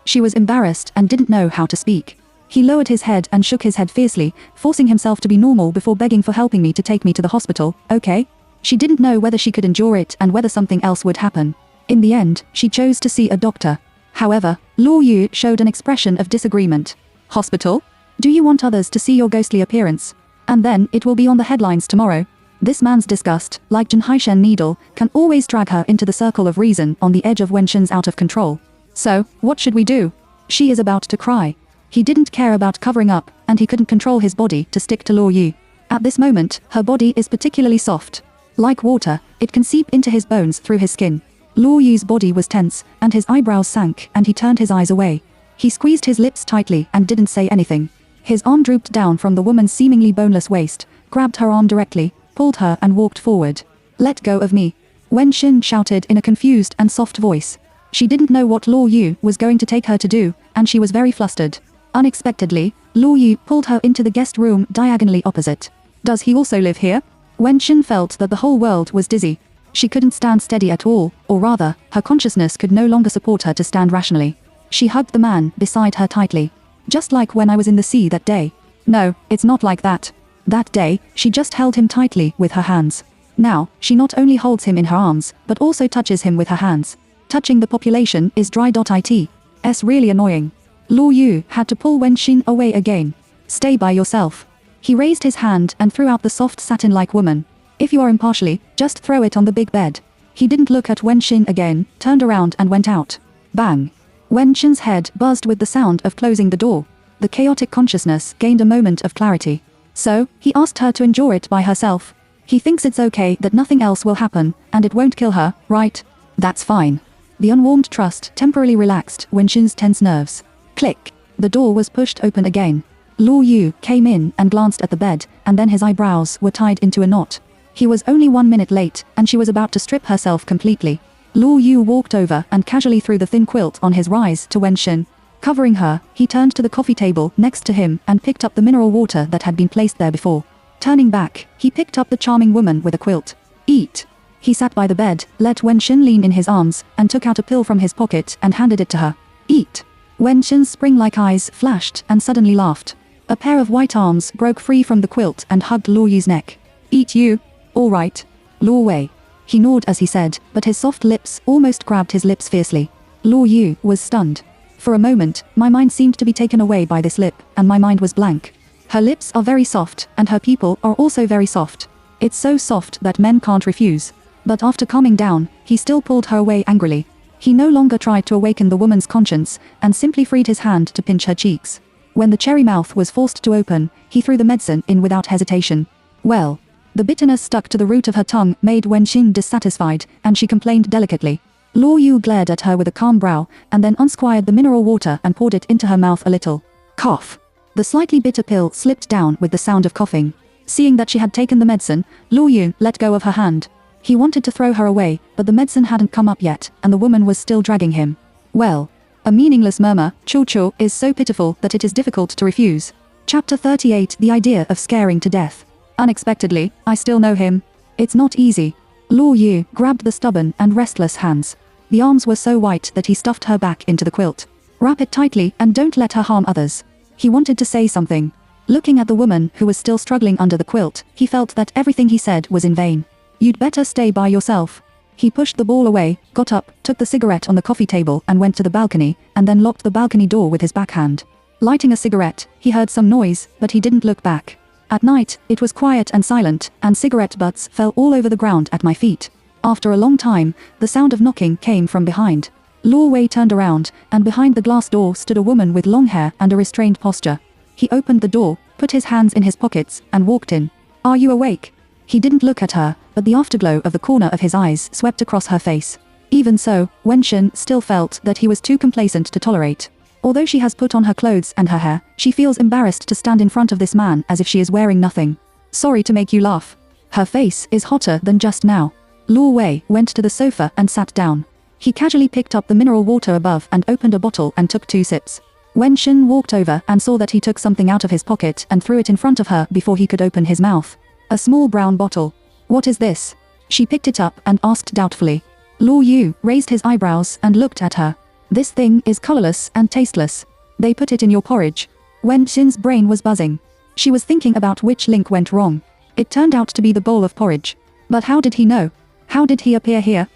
She was embarrassed and didn't know how to speak. He lowered his head and shook his head fiercely, forcing himself to be normal before begging for helping me to take me to the hospital, okay? She didn't know whether she could endure it and whether something else would happen. In the end, she chose to see a doctor. However, Luo Yu showed an expression of disagreement. Hospital? Do you want others to see your ghostly appearance? And then it will be on the headlines tomorrow. This man's disgust, like Jin Haishen needle, can always drag her into the circle of reason on the edge of Wen Qin's out of control. So, what should we do? She is about to cry. He didn't care about covering up, and he couldn't control his body to stick to Luo Yu. At this moment, her body is particularly soft. Like water, it can seep into his bones through his skin. Luo Yu's body was tense, and his eyebrows sank, and he turned his eyes away. He squeezed his lips tightly and didn't say anything. His arm drooped down from the woman's seemingly boneless waist, grabbed her arm directly, pulled her and walked forward. Let go of me. Wen Xin shouted in a confused and soft voice. She didn't know what Luo Yu was going to take her to do, and she was very flustered. Unexpectedly, Luo Yu pulled her into the guest room diagonally opposite. Does he also live here? Wen Xin felt that the whole world was dizzy. She couldn't stand steady at all, or rather, her consciousness could no longer support her to stand rationally. She hugged the man beside her tightly. Just like when I was in the sea that day. No, it's not like that. That day, she just held him tightly with her hands. Now, she not only holds him in her arms, but also touches him with her hands. Touching the population is dry.it's really annoying. Luo Yu had to pull Wen Xin away again. Stay by yourself. He raised his hand and threw out the soft satin-like woman. If you are impartially, just throw it on the big bed. He didn't look at Wen Xin again, turned around and went out. Bang. Wen Xin's head buzzed with the sound of closing the door. The chaotic consciousness gained a moment of clarity. So, he asked her to endure it by herself. He thinks it's okay that nothing else will happen, and it won't kill her, right? That's fine. The unwarmed trust temporarily relaxed Wen Xin's tense nerves. Click. The door was pushed open again. Luo Yu came in and glanced at the bed, and then his eyebrows were tied into a knot. He was only 1 minute late, and she was about to strip herself completely. Luo Yu walked over and casually threw the thin quilt on his rise to Wen Xin. Covering her, he turned to the coffee table next to him and picked up the mineral water that had been placed there before. Turning back, he picked up the charming woman with a quilt. Eat. He sat by the bed, let Wen Xin lean in his arms, and took out a pill from his pocket and handed it to her. Eat. Wen Xin's spring-like eyes flashed and suddenly laughed. A pair of white arms broke free from the quilt and hugged Luo Yu's neck. Eat you? All right. Luo Wei. He gnawed as he said, but his soft lips almost grabbed his lips fiercely. Luo Yu was stunned. For a moment, my mind seemed to be taken away by this lip, and my mind was blank. Her lips are very soft, and her people are also very soft. It's so soft that men can't refuse. But after calming down, he still pulled her away angrily. He no longer tried to awaken the woman's conscience, and simply freed his hand to pinch her cheeks. When the cherry mouth was forced to open, he threw the medicine in without hesitation. Well. The bitterness stuck to the root of her tongue made Wen Xin dissatisfied, and she complained delicately. Luo Yu glared at her with a calm brow, and then unsquared the mineral water and poured it into her mouth a little. Cough. The slightly bitter pill slipped down with the sound of coughing. Seeing that she had taken the medicine, Luo Yu let go of her hand. He wanted to throw her away, but the medicine hadn't come up yet, and the woman was still dragging him. Well. A meaningless murmur, Chu is so pitiful that it is difficult to refuse. Chapter 38 The idea of scaring to death. Unexpectedly, I still know him. It's not easy. Luo Yu grabbed the stubborn and restless hands. The arms were so white that he stuffed her back into the quilt. Wrap it tightly and don't let her harm others. He wanted to say something. Looking at the woman who was still struggling under the quilt, he felt that everything he said was in vain. You'd better stay by yourself. He pushed the ball away, got up, took the cigarette on the coffee table and went to the balcony, and then locked the balcony door with his backhand. Lighting a cigarette, he heard some noise, but he didn't look back. At night, it was quiet and silent, and cigarette butts fell all over the ground at my feet. After a long time, the sound of knocking came from behind. Luo Wei turned around, and behind the glass door stood a woman with long hair and a restrained posture. He opened the door, put his hands in his pockets, and walked in. Are you awake? He didn't look at her, but the afterglow of the corner of his eyes swept across her face. Even so, Wen Xin still felt that he was too complacent to tolerate. Although she has put on her clothes and her hair, she feels embarrassed to stand in front of this man as if she is wearing nothing. Sorry to make you laugh. Her face is hotter than just now. Luo Wei went to the sofa and sat down. He casually picked up the mineral water above and opened a bottle and took 2 sips. Wen Xin walked over and saw that he took something out of his pocket and threw it in front of her before he could open his mouth. A small brown bottle. What is this? She picked it up and asked doubtfully. Luo Yu raised his eyebrows and looked at her. This thing is colorless and tasteless. They put it in your porridge. Wen Xin's brain was buzzing. She was thinking about which link went wrong. It turned out to be the bowl of porridge. But how did he know? How did he appear here?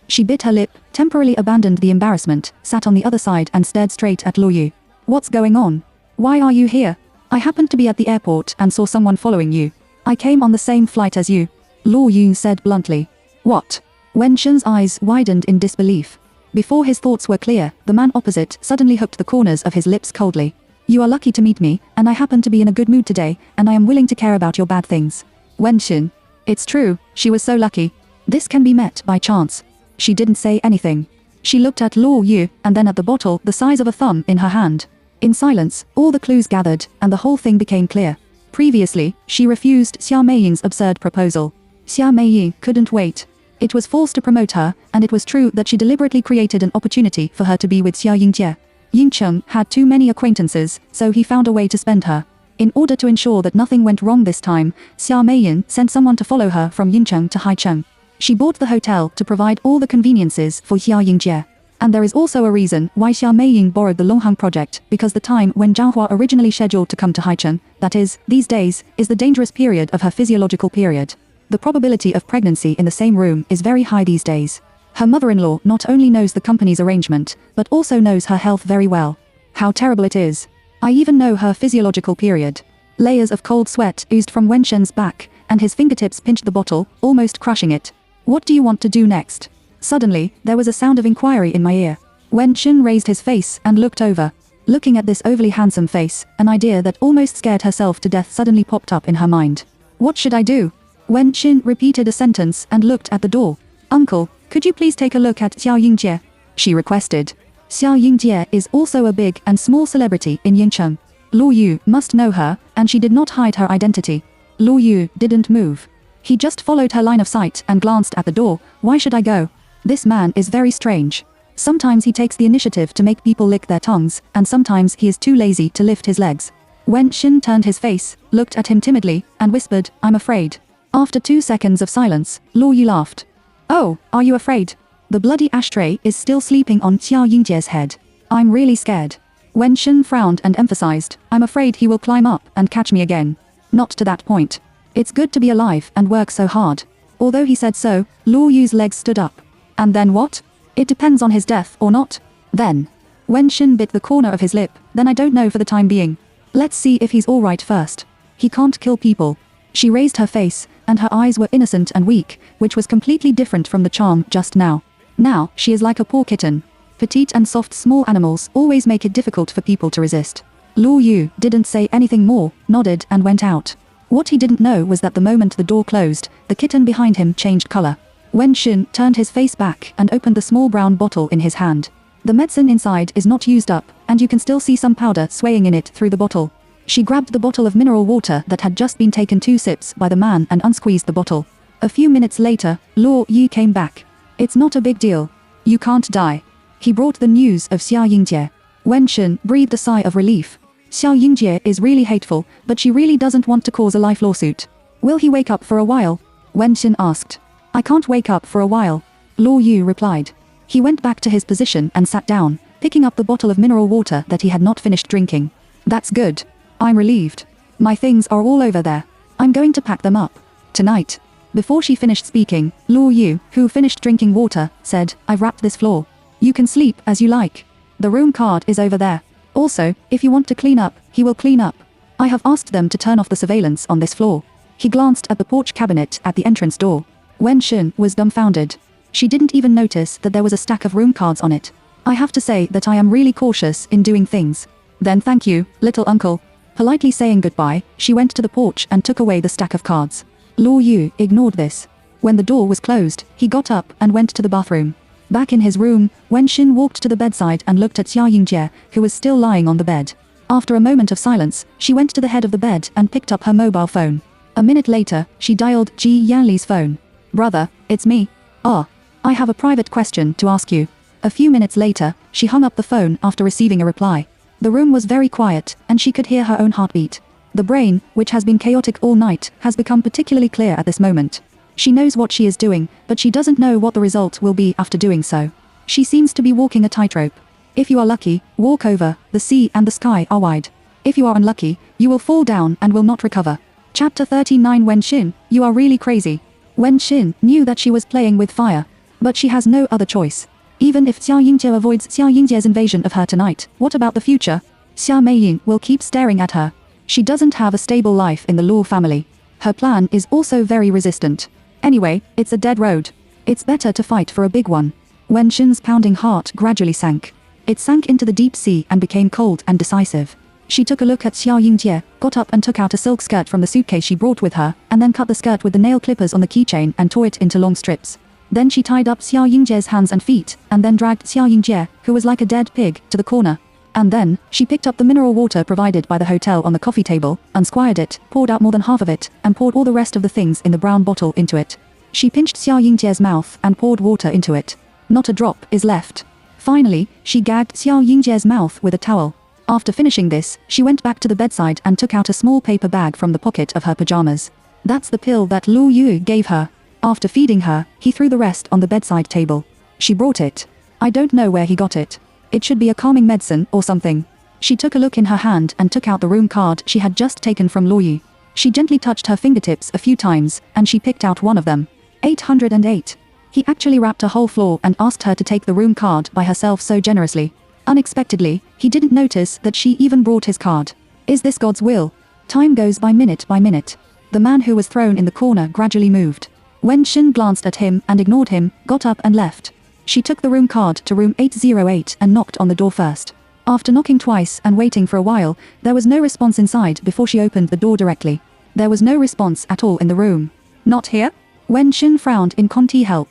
She bit her lip, temporarily abandoned the embarrassment, sat on the other side and stared straight at Luo Yu. What's going on? Why are you here? I happened to be at the airport and saw someone following you. I came on the same flight as you. Luo Yu said bluntly. What? Wen Xin's eyes widened in disbelief. Before his thoughts were clear, the man opposite suddenly hooked the corners of his lips coldly. You are lucky to meet me, and I happen to be in a good mood today, and I am willing to care about your bad things. Wen Xin. It's true, she was so lucky. This can be met by chance. She didn't say anything. She looked at Luo Yu, and then at the bottle the size of a thumb in her hand. In silence, all the clues gathered, and the whole thing became clear. Previously, she refused Xia Meiying's absurd proposal. Xia Meiyin couldn't wait. It was false to promote her, and it was true that she deliberately created an opportunity for her to be with Xia Yingjie. Yingcheng had too many acquaintances, so he found a way to spend her. In order to ensure that nothing went wrong this time, Xia Meiyin sent someone to follow her from Yingcheng to Haicheng. She bought the hotel to provide all the conveniences for Xia Yingjie. And there is also a reason why Xia Meiyin borrowed the Longhang project, because the time when Zhao Hua originally scheduled to come to Haicheng, that is, these days, is the dangerous period of her physiological period. The probability of pregnancy in the same room is very high these days. Her mother-in-law not only knows the company's arrangement, but also knows her health very well. How terrible it is. I even know her physiological period. Layers of cold sweat oozed from Wen Shen's back, and his fingertips pinched the bottle, almost crushing it. What do you want to do next? Suddenly, there was a sound of inquiry in my ear. Wen Shen raised his face and looked over. Looking at this overly handsome face, an idea that almost scared herself to death suddenly popped up in her mind. What should I do? Wen Shen repeated a sentence and looked at the door. Uncle, could you please take a look at Xia Yingjie? She requested. Xia Yingjie is also a big and small celebrity in Yingcheng. Luo Yu must know her, and she did not hide her identity. Luo Yu didn't move. He just followed her line of sight and glanced at the door. Why should I go? This man is very strange. Sometimes he takes the initiative to make people lick their tongues, and sometimes he is too lazy to lift his legs. Wen Shen turned his face, looked at him timidly, and whispered, I'm afraid. After 2 seconds of silence, Luo Yu laughed. Oh, are you afraid? The bloody ashtray is still sleeping on Xia Yingjie's head. I'm really scared. Wen Shen frowned and emphasized, I'm afraid he will climb up and catch me again. Not to that point. It's good to be alive and work so hard. Although he said so, Luo Yu's legs stood up. And then what? It depends on his death or not. Then. Wen Shen bit the corner of his lip, then I don't know for the time being. Let's see if he's alright first. He can't kill people. She raised her face, and her eyes were innocent and weak, which was completely different from the charm just now. Now, she is like a poor kitten. Petite and soft small animals always make it difficult for people to resist. Luo Yu didn't say anything more, nodded and went out. What he didn't know was that the moment the door closed, the kitten behind him changed color. Wen Shen turned his face back and opened the small brown bottle in his hand. The medicine inside is not used up, and you can still see some powder swaying in it through the bottle. She grabbed the bottle of mineral water that had just been taken 2 sips by the man and unsqueezed the bottle. A few minutes later, Luo Yu came back. It's not a big deal. You can't die. He brought the news of Xia Yingjie. Wen Shen breathed a sigh of relief. Xia Yingjie is really hateful, but she really doesn't want to cause a life lawsuit. Will he wake up for a while? Wen Shen asked. I can't wake up for a while. Luo Yu replied. He went back to his position and sat down, picking up the bottle of mineral water that he had not finished drinking. That's good. I'm relieved. My things are all over there. I'm going to pack them up. Tonight. Before she finished speaking, Luo Yu, who finished drinking water, said, I've wrapped this floor. You can sleep as you like. The room card is over there. Also, if you want to clean up, he will clean up. I have asked them to turn off the surveillance on this floor. He glanced at the porch cabinet at the entrance door. Wen Shen was dumbfounded. She didn't even notice that there was a stack of room cards on it. I have to say that I am really cautious in doing things. Then thank you, little uncle. Politely saying goodbye, she went to the porch and took away the stack of cards. Luo Yu ignored this. When the door was closed, he got up and went to the bathroom. Back in his room, Wen Shen walked to the bedside and looked at Xia Yingjie, who was still lying on the bed. After a moment of silence, she went to the head of the bed and picked up her mobile phone. A minute later, she dialed Ji Yanli's phone. Brother, it's me. I have a private question to ask you. A few minutes later, she hung up the phone after receiving a reply. The room was very quiet, and she could hear her own heartbeat. The brain, which has been chaotic all night, has become particularly clear at this moment. She knows what she is doing, but she doesn't know what the result will be after doing so. She seems to be walking a tightrope. If you are lucky, walk over, the sea and the sky are wide. If you are unlucky, you will fall down and will not recover. Chapter 39 Wen Shen, you are really crazy. Wen Shen knew that she was playing with fire. But she has no other choice. Even if Xia Yingjie avoids Xia Yingjie's invasion of her tonight, what about the future? Xia Meiyin will keep staring at her. She doesn't have a stable life in the Luo family. Her plan is also very resistant. Anyway, it's a dead road. It's better to fight for a big one. Wen Shen's pounding heart gradually sank. It sank into the deep sea and became cold and decisive. She took a look at Xia Yingjie, got up and took out a silk skirt from the suitcase she brought with her, and then cut the skirt with the nail clippers on the keychain and tore it into long strips. Then she tied up Xia Yingjie's hands and feet, and then dragged Xia Yingjie, who was like a dead pig, to the corner. And then, she picked up the mineral water provided by the hotel on the coffee table, unsquired it, poured out more than half of it, and poured all the rest of the things in the brown bottle into it. She pinched Xiao Yingjie's mouth and poured water into it. Not a drop is left. Finally, she gagged Xiao Yingjie's mouth with a towel. After finishing this, she went back to the bedside and took out a small paper bag from the pocket of her pajamas. That's the pill that Lu Yu gave her. After feeding her, he threw the rest on the bedside table. She brought it. I don't know where he got it. It should be a calming medicine or something. She took a look in her hand and took out the room card she had just taken from Lu Yu. She gently touched her fingertips a few times, and she picked out one of them. 808. He actually wrapped a whole floor and asked her to take the room card by herself so generously. Unexpectedly, he didn't notice that she even brought his card. Is this God's will? Time goes by minute by minute. The man who was thrown in the corner gradually moved. Wen Xin glanced at him and ignored him, got up and left. She took the room card to room 808 and knocked on the door first. After knocking twice and waiting for a while, there was no response inside before she opened the door directly. There was no response at all in the room. Not here? Wen Xin frowned in Conti help.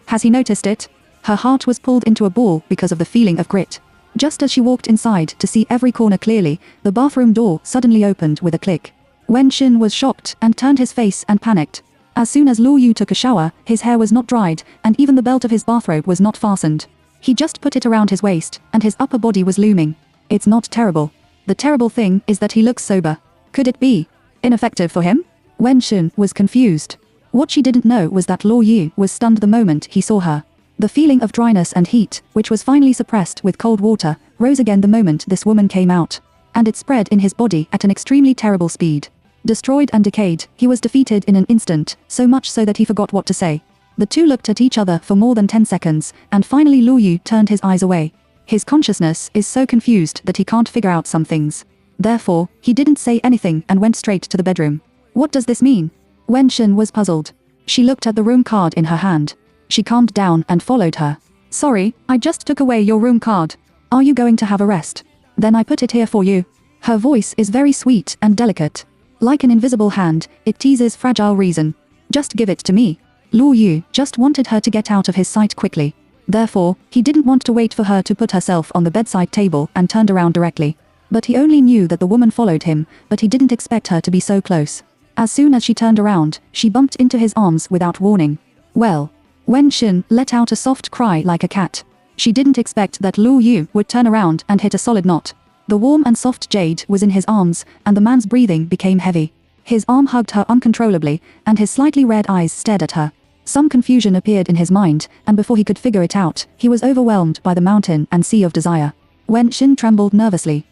Has he noticed it? Her heart was pulled into a ball because of the feeling of grit. Just as she walked inside to see every corner clearly, the bathroom door suddenly opened with a click. Wen Xin was shocked and turned his face and panicked. As soon as Lu Yu took a shower, his hair was not dried, and even the belt of his bathrobe was not fastened. He just put it around his waist, and his upper body was looming. It's not terrible. The terrible thing is that he looks sober. Could it be ineffective for him? Wen Xin was confused. What she didn't know was that Lu Yu was stunned the moment he saw her. The feeling of dryness and heat, which was finally suppressed with cold water, rose again the moment this woman came out. And it spread in his body at an extremely terrible speed. Destroyed and decayed, he was defeated in an instant, so much so that he forgot what to say. The two looked at each other for more than 10 seconds, and finally Lu Yu turned his eyes away. His consciousness is so confused that he can't figure out some things. Therefore, he didn't say anything and went straight to the bedroom. What does this mean? Wen Xin was puzzled. She looked at the room card in her hand. She calmed down and followed her. Sorry, I just took away your room card. Are you going to have a rest? Then I put it here for you. Her voice is very sweet and delicate. Like an invisible hand, it teases fragile reason. Just give it to me. Lu Yu just wanted her to get out of his sight quickly. Therefore, he didn't want to wait for her to put herself on the bedside table and turned around directly. But he only knew that the woman followed him, but he didn't expect her to be so close. As soon as she turned around, she bumped into his arms without warning. Well, Wen Xin let out a soft cry like a cat. She didn't expect that Lu Yu would turn around and hit a solid knot. The warm and soft jade was in his arms, and the man's breathing became heavy. His arm hugged her uncontrollably, and his slightly red eyes stared at her. Some confusion appeared in his mind, and before he could figure it out, he was overwhelmed by the mountain and sea of desire. Wen Xin trembled nervously.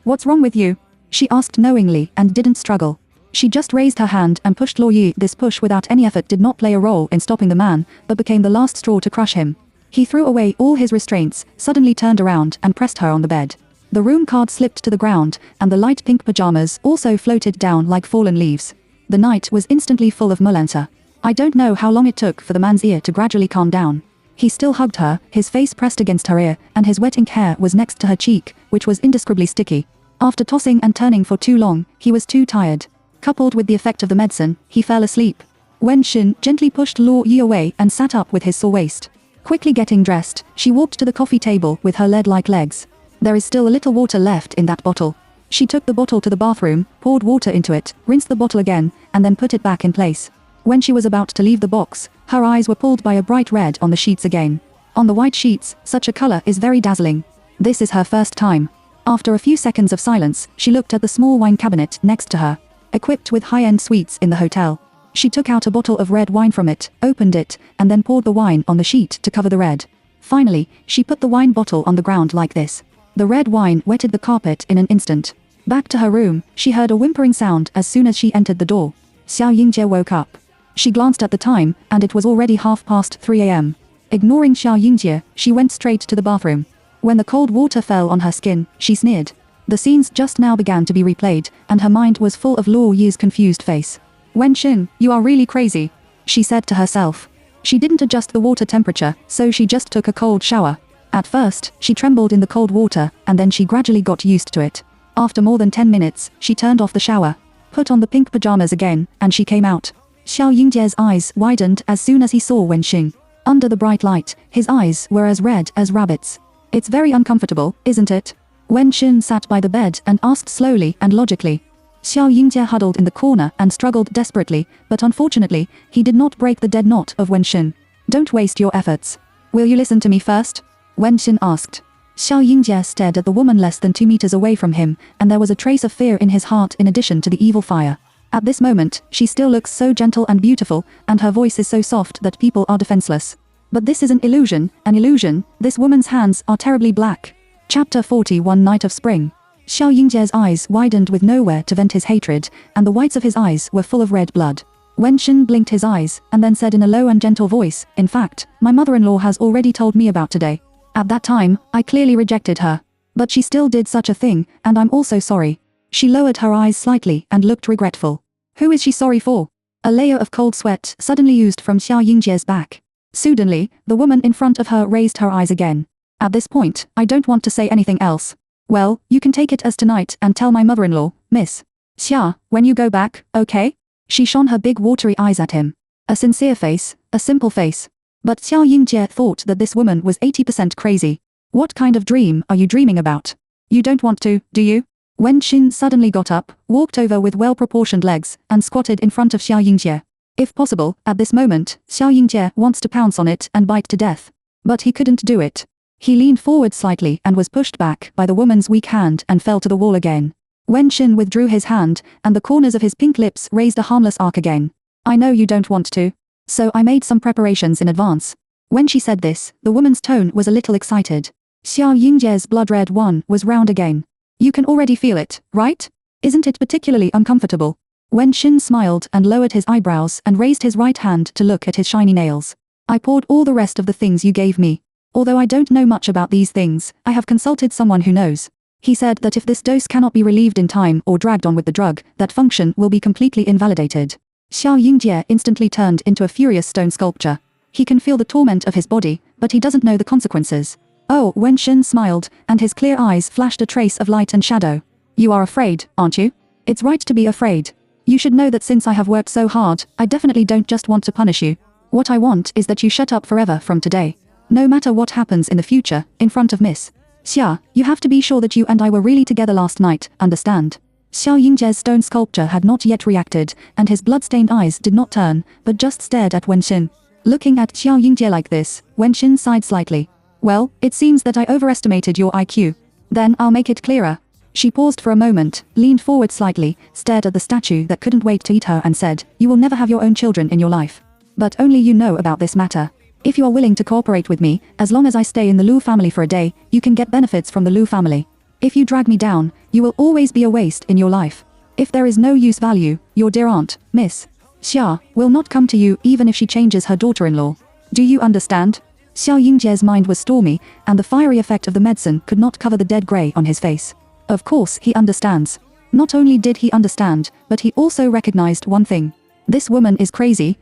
What's wrong with you? She asked knowingly and didn't struggle. She just raised her hand and pushed Lu Yu. This push without any effort did not play a role in stopping the man, but became the last straw to crush him. He threw away all his restraints, suddenly turned around and pressed her on the bed. The room card slipped to the ground, and the light pink pajamas also floated down like fallen leaves. The night was instantly full of melancholy. I don't know how long it took for the man's ear to gradually calm down. He still hugged her, his face pressed against her ear, and his wet ink hair was next to her cheek, which was indescribably sticky. After tossing and turning for too long, he was too tired. Coupled with the effect of the medicine, he fell asleep. Wen Xin gently pushed Lu Yu away and sat up with his sore waist. Quickly getting dressed, she walked to the coffee table with her lead-like legs. There is still a little water left in that bottle. She took the bottle to the bathroom, poured water into it, rinsed the bottle again, and then put it back in place. When she was about to leave the box, her eyes were pulled by a bright red on the sheets again. On the white sheets, such a color is very dazzling. This is her first time. After a few seconds of silence, she looked at the small wine cabinet next to her, equipped with high-end sweets in the hotel. She took out a bottle of red wine from it, opened it, and then poured the wine on the sheet to cover the red. Finally, she put the wine bottle on the ground like this. The red wine wetted the carpet in an instant. Back to her room, she heard a whimpering sound as soon as she entered the door. Xiao Yingjie woke up. She glanced at the time, and it was already 3:30 a.m. Ignoring Xiao Yingjie, she went straight to the bathroom. When the cold water fell on her skin, she sneered. The scenes just now began to be replayed, and her mind was full of Lu Yu's confused face. Wen Xin, you are really crazy, she said to herself. She didn't adjust the water temperature, so she just took a cold shower. At first, she trembled in the cold water, and then she gradually got used to it. After more than 10 minutes, she turned off the shower, put on the pink pajamas again, and she came out. Xiao Yingjie's eyes widened as soon as he saw Wen Xin. Under the bright light, his eyes were as red as rabbits. It's very uncomfortable, isn't it? Wen Xin sat by the bed and asked slowly and logically. Xiao Yingjie huddled in the corner and struggled desperately, but unfortunately, he did not break the dead knot of Wenxin. Don't waste your efforts. Will you listen to me first? Wenxin asked. Xiao Yingjie stared at the woman less than 2 meters away from him, and there was a trace of fear in his heart in addition to the evil fire. At this moment, she still looks so gentle and beautiful, and her voice is so soft that people are defenseless. But this is an illusion, this woman's hands are terribly black. Chapter 41 Night of Spring. Xiao Yingjie's eyes widened with nowhere to vent his hatred, and the whites of his eyes were full of red blood. Wenxin blinked his eyes, and then said in a low and gentle voice, "In fact, my mother-in-law has already told me about today. At that time, I clearly rejected her. But she still did such a thing, and I'm also sorry." She lowered her eyes slightly and looked regretful. Who is she sorry for? A layer of cold sweat suddenly oozed from Xiao Yingjie's back. Suddenly, the woman in front of her raised her eyes again. At this point, I don't want to say anything else. Well, you can take it as tonight and tell my mother-in-law, Miss Xia, when you go back, okay? She shone her big watery eyes at him. A sincere face, a simple face. But Xiao Yingjie thought that this woman was 80% crazy. What kind of dream are you dreaming about? You don't want to, do you? Wenxin suddenly got up, walked over with well-proportioned legs, and squatted in front of Xiao Yingjie. If possible, at this moment, Xiao Yingjie wants to pounce on it and bite to death. But he couldn't do it. He leaned forward slightly and was pushed back by the woman's weak hand and fell to the wall again. Wenxin withdrew his hand, and the corners of his pink lips raised a harmless arc again. I know you don't want to. So I made some preparations in advance. When she said this, the woman's tone was a little excited. Xiao Yingjie's blood-red one was round again. You can already feel it, right? Isn't it particularly uncomfortable? Wenxin smiled and lowered his eyebrows and raised his right hand to look at his shiny nails. I poured all the rest of the things you gave me. Although I don't know much about these things, I have consulted someone who knows. He said that if this dose cannot be relieved in time or dragged on with the drug, that function will be completely invalidated. Xiao Yingjie instantly turned into a furious stone sculpture. He can feel the torment of his body, but he doesn't know the consequences. Oh, Wenxin smiled, and his clear eyes flashed a trace of light and shadow. You are afraid, aren't you? It's right to be afraid. You should know that since I have worked so hard, I definitely don't just want to punish you. What I want is that you shut up forever from today. No matter what happens in the future, in front of Miss Xia, you have to be sure that you and I were really together last night, understand? Xiao Yingjie's stone sculpture had not yet reacted, and his blood-stained eyes did not turn, but just stared at Wenxin. Looking at Xiao Yingjie like this, Wenxin sighed slightly. Well, it seems that I overestimated your IQ. Then I'll make it clearer. She paused for a moment, leaned forward slightly, stared at the statue that couldn't wait to eat her and said, You will never have your own children in your life. But only you know about this matter. If you are willing to cooperate with me, as long as I stay in the Lu family for a day, you can get benefits from the Lu family. If you drag me down, you will always be a waste in your life. If there is no use value, your dear aunt, Miss Xia, will not come to you even if she changes her daughter-in-law. Do you understand? Xiao Yingjie's mind was stormy, and the fiery effect of the medicine could not cover the dead grey on his face. Of course he understands. Not only did he understand, but he also recognized one thing. This woman is crazy,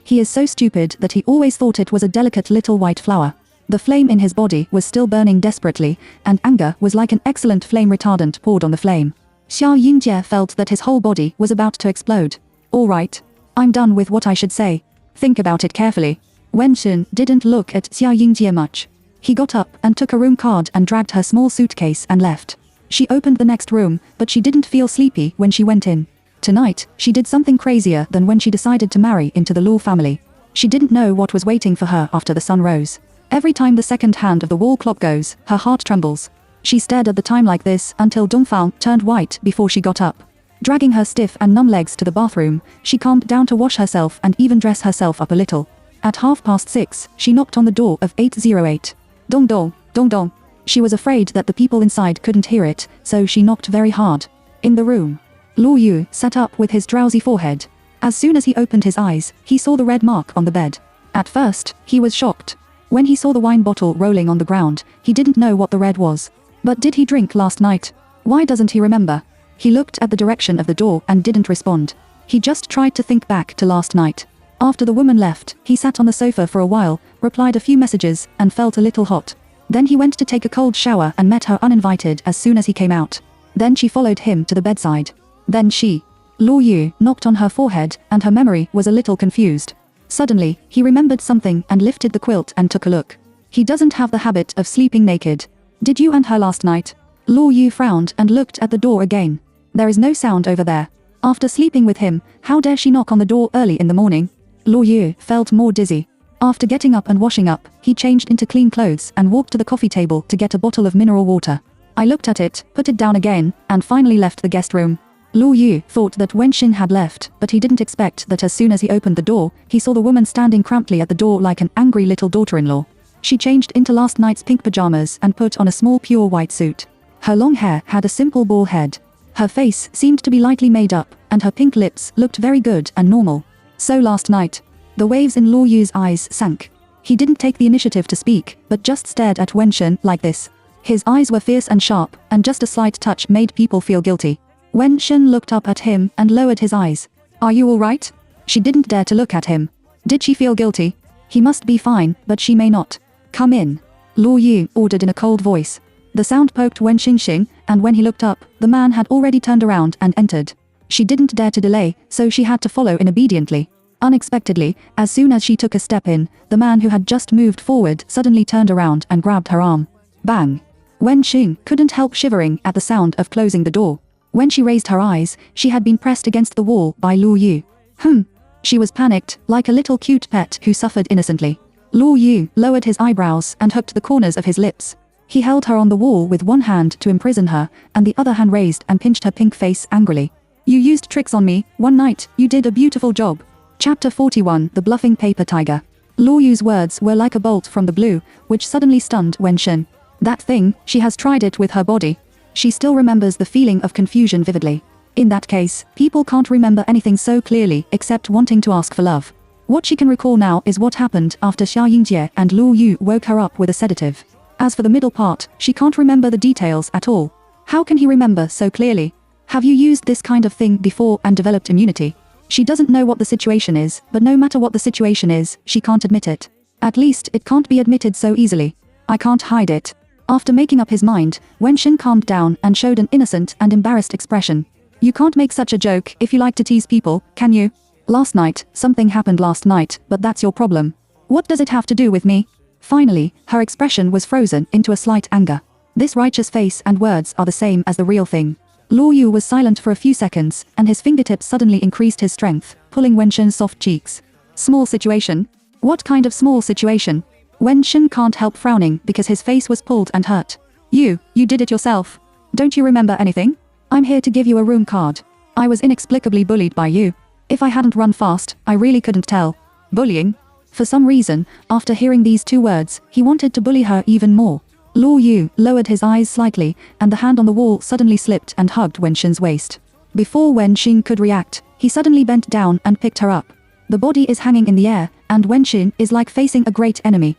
he is so stupid that he always thought it was a delicate little white flower. The flame in his body was still burning desperately, and anger was like an excellent flame retardant poured on the flame. Xiao Yingjie felt that his whole body was about to explode. All right. I'm done with what I should say. Think about it carefully. Wenxin didn't look at Xiao Yingjie much. He got up and took a room card and dragged her small suitcase and left. She opened the next room, but she didn't feel sleepy when she went in. Tonight, she did something crazier than when she decided to marry into the Luo family. She didn't know what was waiting for her after the sun rose. Every time the second hand of the wall clock goes, her heart trembles. She stared at the time like this until Dongfang turned white before she got up. Dragging her stiff and numb legs to the bathroom, she calmed down to wash herself and even dress herself up a little. At 6:30, she knocked on the door of 808. Dong dong, dong dong. She was afraid that the people inside couldn't hear it, so she knocked very hard. In the room, Luo Yu sat up with his drowsy forehead. As soon as he opened his eyes, he saw the red mark on the bed. At first, he was shocked. When he saw the wine bottle rolling on the ground, he didn't know what the red was. But did he drink last night? Why doesn't he remember? He looked at the direction of the door and didn't respond. He just tried to think back to last night. After the woman left, he sat on the sofa for a while, replied a few messages, and felt a little hot. Then he went to take a cold shower and met her uninvited as soon as he came out. Then she followed him to the bedside. Then Luo Yu, knocked on her forehead, and her memory was a little confused. Suddenly, he remembered something and lifted the quilt and took a look. He doesn't have the habit of sleeping naked. Did you and her last night? Luo Yu frowned and looked at the door again. There is no sound over there. After sleeping with him, how dare she knock on the door early in the morning? Luo Yu felt more dizzy. After getting up and washing up, he changed into clean clothes and walked to the coffee table to get a bottle of mineral water. I looked at it, put it down again, and finally left the guest room. Luo Yu thought that Wenxin had left, but he didn't expect that as soon as he opened the door, he saw the woman standing crampedly at the door like an angry little daughter-in-law. She changed into last night's pink pajamas and put on a small pure white suit. Her long hair had a simple ball head. Her face seemed to be lightly made up, and her pink lips looked very good and normal. So last night, the waves in Luo Yu's eyes sank. He didn't take the initiative to speak, but just stared at Wenxin like this. His eyes were fierce and sharp, and just a slight touch made people feel guilty. Wenxin looked up at him and lowered his eyes. Are you all right? She didn't dare to look at him. Did she feel guilty? He must be fine, but she may not. Come in. Luo Yu ordered in a cold voice. The sound poked Wenxin, and when he looked up, the man had already turned around and entered. She didn't dare to delay, so she had to follow in obediently. Unexpectedly, as soon as she took a step in, the man who had just moved forward suddenly turned around and grabbed her arm. Bang! Wenxin couldn't help shivering at the sound of closing the door. When she raised her eyes, she had been pressed against the wall by Luo Yu. She was panicked, like a little cute pet who suffered innocently. Luo Yu lowered his eyebrows and hooked the corners of his lips. He held her on the wall with one hand to imprison her, and the other hand raised and pinched her pink face angrily. You used tricks on me, one night, you did a beautiful job. Chapter 41, The Bluffing Paper Tiger. Luo Yu's words were like a bolt from the blue, which suddenly stunned Wenxin. That thing, she has tried it with her body. She still remembers the feeling of confusion vividly. In that case, people can't remember anything so clearly except wanting to ask for love. What she can recall now is what happened after Xia Yingjie and Luo Yu woke her up with a sedative. As for the middle part, she can't remember the details at all. How can he remember so clearly? Have you used this kind of thing before and developed immunity? She doesn't know what the situation is, but no matter what the situation is, she can't admit it. At least, it can't be admitted so easily. I can't hide it. After making up his mind, Wenxin calmed down and showed an innocent and embarrassed expression. You can't make such a joke if you like to tease people, can you? Last night, something happened last night, but that's your problem. What does it have to do with me? Finally, her expression was frozen into a slight anger. This righteous face and words are the same as the real thing. Luo Yu was silent for a few seconds, and his fingertips suddenly increased his strength, pulling Wenxin's soft cheeks. Small situation? What kind of small situation? Wenxin can't help frowning because his face was pulled and hurt. You did it yourself. Don't you remember anything? I'm here to give you a room card. I was inexplicably bullied by you. If I hadn't run fast, I really couldn't tell. Bullying? For some reason, after hearing these two words, he wanted to bully her even more. Luo Yu lowered his eyes slightly, and the hand on the wall suddenly slipped and hugged Wenxin's waist. Before Wenxin could react, he suddenly bent down and picked her up. The body is hanging in the air, and Wenxin is like facing a great enemy.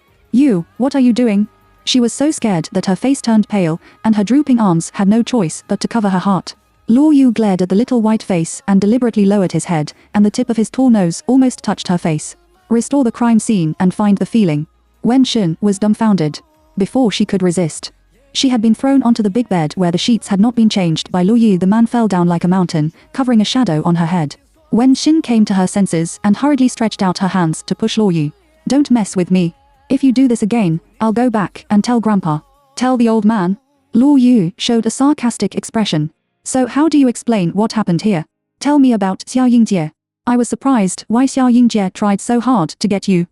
What are you doing? She was so scared that her face turned pale, and her drooping arms had no choice but to cover her heart. Luo Yu glared at the little white face and deliberately lowered his head, and the tip of his tall nose almost touched her face. Restore the crime scene and find the feeling. Wenxin was dumbfounded. Before she could resist, she had been thrown onto the big bed where the sheets had not been changed by Luo Yu. The man fell down like a mountain, covering a shadow on her head. Wenxin came to her senses and hurriedly stretched out her hands to push Luo Yu. Don't mess with me. If you do this again, I'll go back and tell Grandpa. Tell the old man. Luo Yu showed a sarcastic expression. So how do you explain what happened here? Tell me about Xia Yingjie. I was surprised why Xia Yingjie tried so hard to get you.